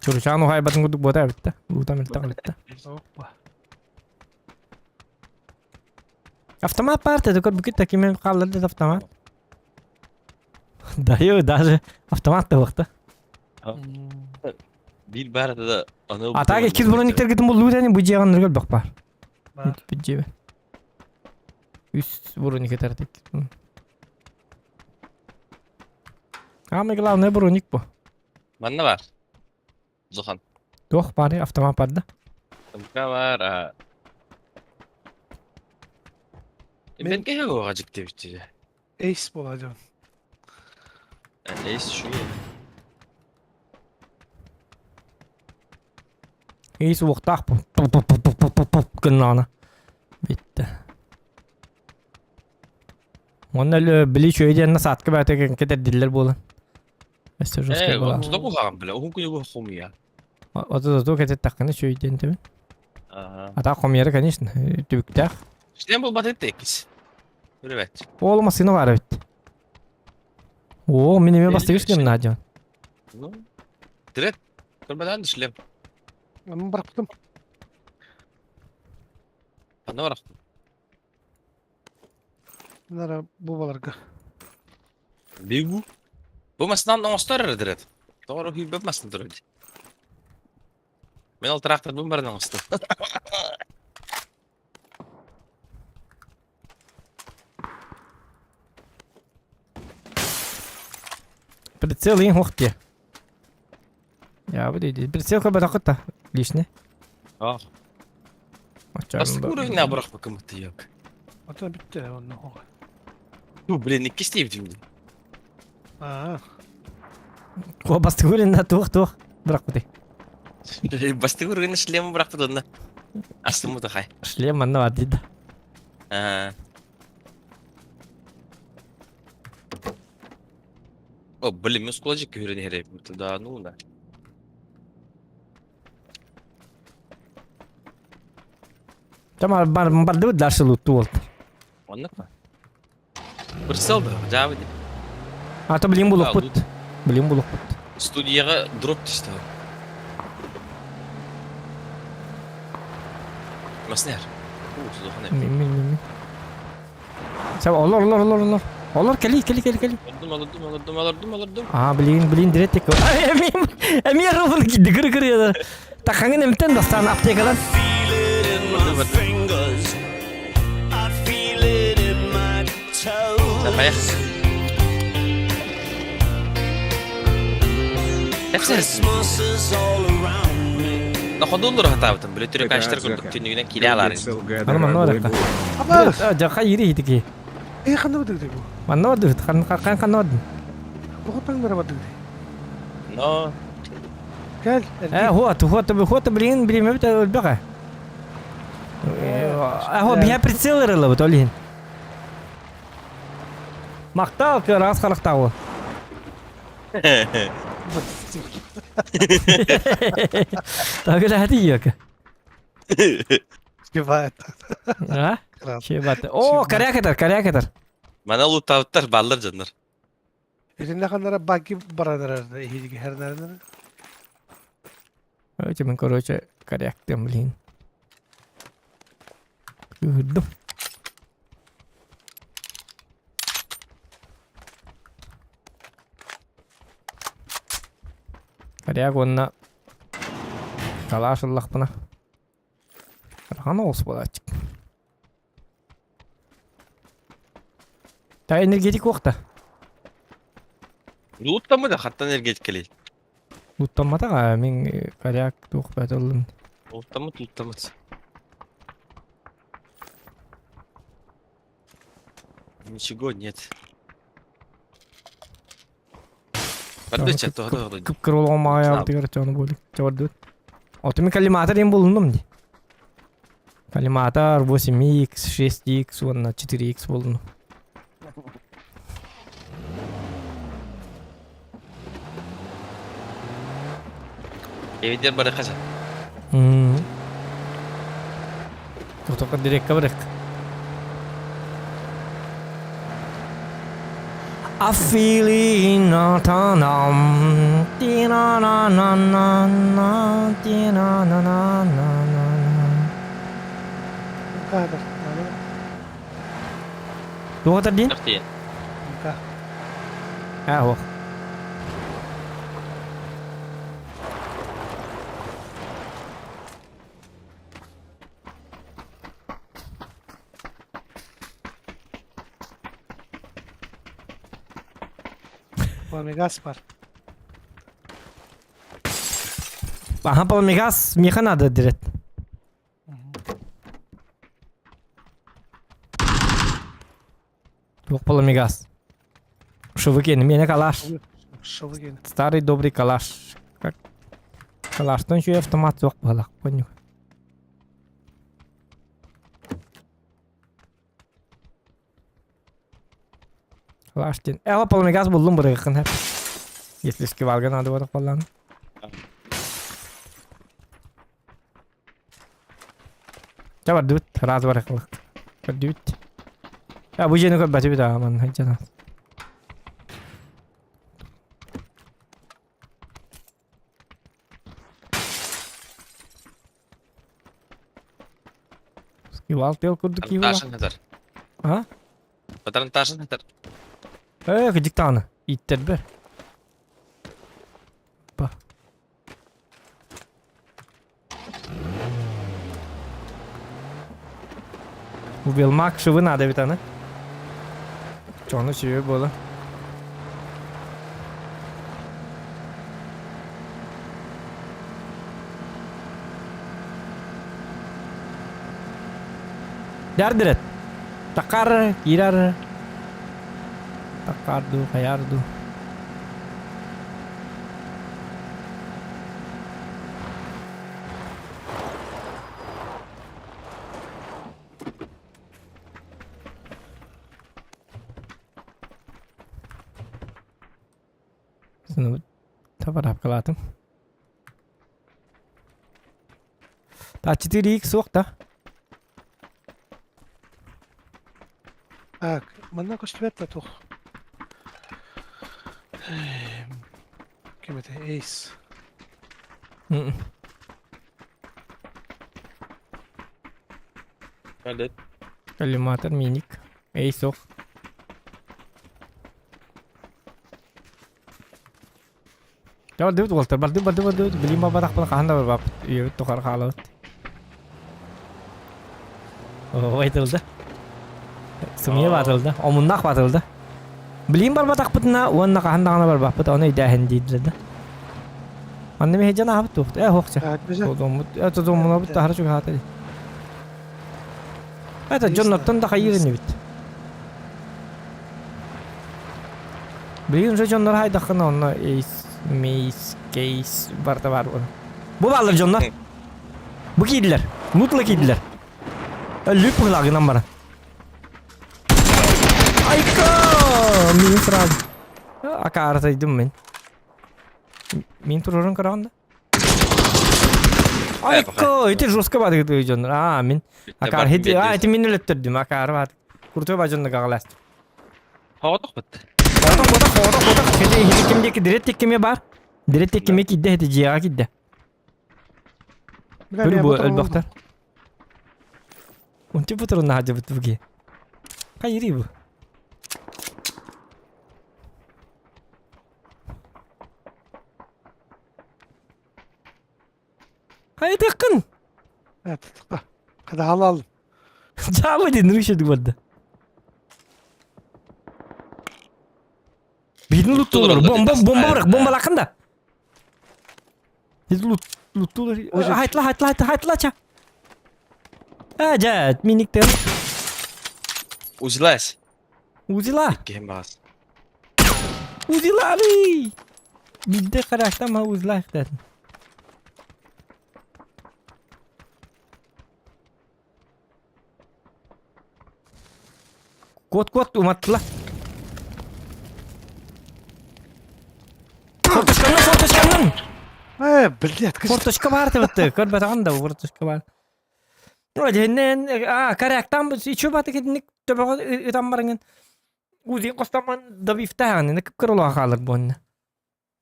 Чурчану хай батын гудук бота битте. Бута милта битте. Hoppa. Автомат парте докот букит такими калларды автомат. Даю даже автомат да вакта. Bil barada da ana. Атаga 2 брониктер гитин бул лутани бу жаган ныргал бак бар. Бижебе. 3 брониктер тек. Самый главный броник bu. Bende var. Zuhan. Yok bari автомат бар да. Tamka var. Ben kaya o acık demişti. Ace bulacağım. Neyse şu ya. İyi soğukta bu. Gınlana. Bitti. Onlar bili şöyle nasıl atkı belki kadar diller bolan. Mesela Evet, bolan. o da bu haram bile. O gün bu haram ya. O da kadar takını şöyle değil mi? Aha. Ata komiyere конечно. Tübükler. İşte bu batet tekis. Evet. Olmasını var evet. Oo minime bastırış kim nacan? Direkt. Görmeden dışlayayım. Ama bıraktım. Ben de bıraktım. Bunlara bu balarga. Bigu. Bu masdan da mostar direkt. Doğru ki bu masdan direkt. Ben al traktör bu bardan mostar. Прицел ин хохте. Я bu dedi. Прицел kadar akıtta. Лишне. Ah. Açarım. Bas kurun ne bırak bakım yok. Ata bitti onun o. Bu bile ne kisteyim şimdi. Aa. Ko bastı gülün de tuh. Bırak bu de. Bastı kurun шлем bıraktı da. Aslında mı da hay. Шлем anne var dedi. О, блин, мускулажик görün here. Да, ну да. Tamam bardı dersi luttu oldu. Anlık mı? Bırsal da, cevap edin. Ata bilim buluk put. Bilim buluk put. Studiyaga drop düştü. Masner. Min. Sen Allah. Олар кели. Alırdım. Bilin direkt tek. Emir ruhunu gitti kır ya. Takangın emten dastan aptekadan. Feel it in my fingers. I feel it in my toes. Sen bayağı. Hepsi Christmas is all around me. ne kadar olur hata yaptın? Böyle türlü kaçtır kurduk. Tünüğüne kile alar. Anam ne olacak? Ama Jaka yiri hidiki. kandı mı dedi bu? Mana ordu kan ordu. Okutan mı aramadın? No. Gel. هو برين ما بتاع البقى هو بيها بريتسيلر اللي بتقولين مقطع راس خلق تعوه تقول هديك Kifayet. ها شي بات اوه كاريكاتر Bana ulu tavuklar ballar canlar. Elinde kanlara bagi baranlar iyi her nereden? cuman короче кариактем блин Udah. Karya gonna kalaşıllık buna. Rahan olsun bu açık. Ta energetik vakta. Loot'ta mı da hatta energetik keleyi? Uttamada ga men karyak tuq batıldım. Loot'ta mı? Ничего нет. Подбече то да. Kıpkırıl olmaya yaptığı canı böyle. Çavardı. Otomi kalimatlar yem bulundum di. Kalimatlar 8x, 6x, sonra 4x bulundum. Evden bırakacağım. Tutup direkt bırak. I feel it not on tina na na na na tina na na na na. Bu kadar. Tuh tadi? Ngerti ya? Buka. Oh. Megas var. Aha Palmegas mi kanada direkt. Yok Palmegas. Что выкинем? Меня калаш. Что выкинем? Старый добрый калаш. Как калаш? То еще и автомат yok балак. Понял. Калаш ден. Palmegas buldum buraya yakın hep. Если valgan adı var falan. Coba duit, raz var yakılık. Duit. Ya bu jeni kok baca bir daha aman hajana. Kival tel kurdu kival. Taşın yeter. Ha? Bataran taşın yeter. Gıcık tane. İttir bir. Bak. Bu bilmak şıvı nade bir tane. Çoğunu şıvı böyle. Derdiret. Takar, girer. Takardu, kayardu. Sınıf taparap kalatım. Ta 4x soğuk da. Так, mana koştuvet tuh. Kim это? Ace. Hadi. Kalimatlar minik. Soğuk. Ya dövüt Walter, baldı. Bileyim baba takpını kahanda var bap. Yövüt tokar kalı. O aytıldı. Sımıya batıldı. Omundak batıldı. Bileyim baba takpına, onunla kahanda kana var bap. Onu idahen deydiler. Annemi heyecan ahıp tuğdu. Hoqça. Evet, güzel. Tozomuna bu tahara çok hatır. Evet, Jonathan da hayırını bit. Bileyim Jonlar hayda kana onunla case var onu. Bu bağlar Jonlar. Bu kiydiler. Mutlu kiydiler. Lüp hılagınan bana. Ayka! Min sıram. Aka arasaydım ben. Min turun karanda. Ayka! Iti жестко бады гэдэг Jonlar. Min. Akar hedi. Ити min өлөттөрдүм. Akar бат. Куртуй бажонда гагаласт. Хоодох бит. Хода. Хеди кимдеки дирет кеме бар? Дирет кеме кидде хеди жига кидде. Бир бу өлбөктөр. Унти бутурун хажы бутуги. Кайри бу. Haydi yakın. Evet, tıkla. Hadi halı aldım. Cama dindir şey duvarda. Birini lootlular. Bomba bırak. Bomba lakında. Hiç lootlular. Haytla ça. Aja minikten. Uzilas. Uzila. Kim bas. Uzilari. Bidde karakter ma uzila işte. Kod umatla. Форточканын. Блядь, Форточка бар деп көрбөт анда форточка бар. Оденен карактан ичү баты кетник төбөгө ытам барыңын. Узи костаман да бифтаган не кыпкырыла калыр бонна.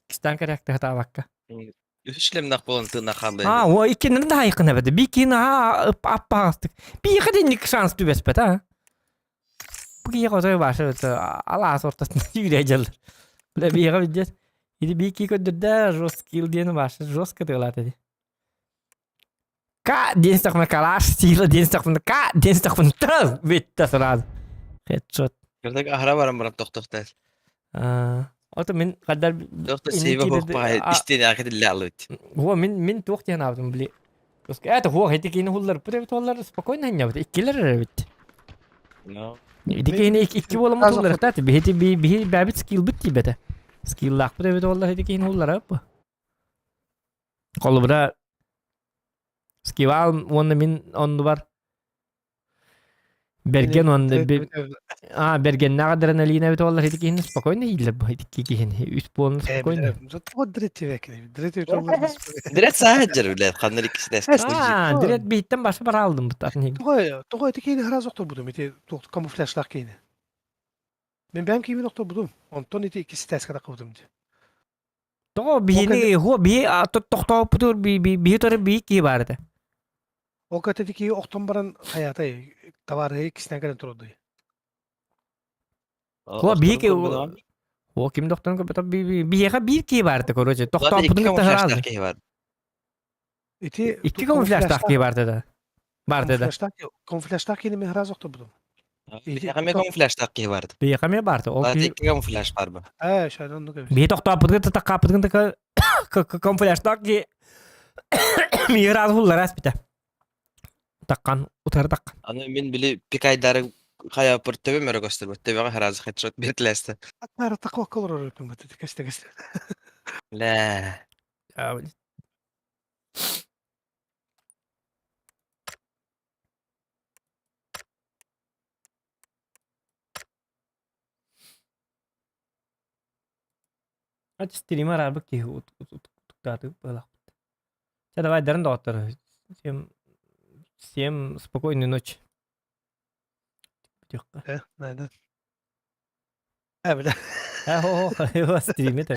Кистан каракта табакка. Üçlemnak bolun tığına kaldı. O ikinin de haykına bedi. Bir kini appağıstık. Bir kadınlık şans dübespet ha. Bu ki kotoy başladı. Allah'ın ortasında yürüyeceğler. Böyle bir yere gideceğiz. Idi bir iki ködürde Roskil diye başladı. Roska diyorlar dedi. Ka dinstak mı kalar stila dinstak mı ka dinstak mı tır bitti sırada. Headshot. Gördük ahra varım bırak doktor. O da min kadar Doktor seyve hokpay istediği akıdille alıt. О, min тух тян авдым, бли. Это хо, эти кини хуллар, привет хуллар спокойно ханьявд. Иккилер бит. No. Дикени икки болом хуллар тат. Би бабит скилл бит бете. Скилл лак привет хуллар эти кини хуллар ап. Колбра скивал он min онду бар. Берген он берген на адреналина бит хуллар эти кини спокойно хиллер бу эти кини. Үс болон спокойно. Вот дрити векли. Дрити Direkt sahacır bile. Kanlar ikisi de eski. Direkt bitten başa para aldım bu tarafını. Тугай тикени хразок то будум. Ити камуфляжлар кени. Ben kimi nokta budum. Ondan iti ikisi ters kadar kıldım. То бини хо би тохто путур би тор би ки барда. O katedeki oktan baran hayata tavarı ikisinden kadar turdu. Хо би ки О ким доктор ко би яха bir ki barda короче. Тохто путур та раз. İti İki kamuflaj ki barda da. Barda da. Kamuflaj keni mi hrazok to budum. Bir kamuflaj takkiyi vardı. Би яха ме барда. О Zaten iki kamuflaj var mı? Şöyle onu gördüm. би тохто путур та капытын та камуфляж ки ми раз хуллар аспита. Таккан утар таккан. Anı ben bile pikaydarı kaya pır töbe mero gösterme. Töbe herazı headshot bir tleste. Hatta takva kalır öğretmen bu dedi kaçta. La. Aç streamer abi ki утуктатып была. Все, давай, Дерн доктор. Всем спокойной ночи. Nereden? Evet. О, его стримит.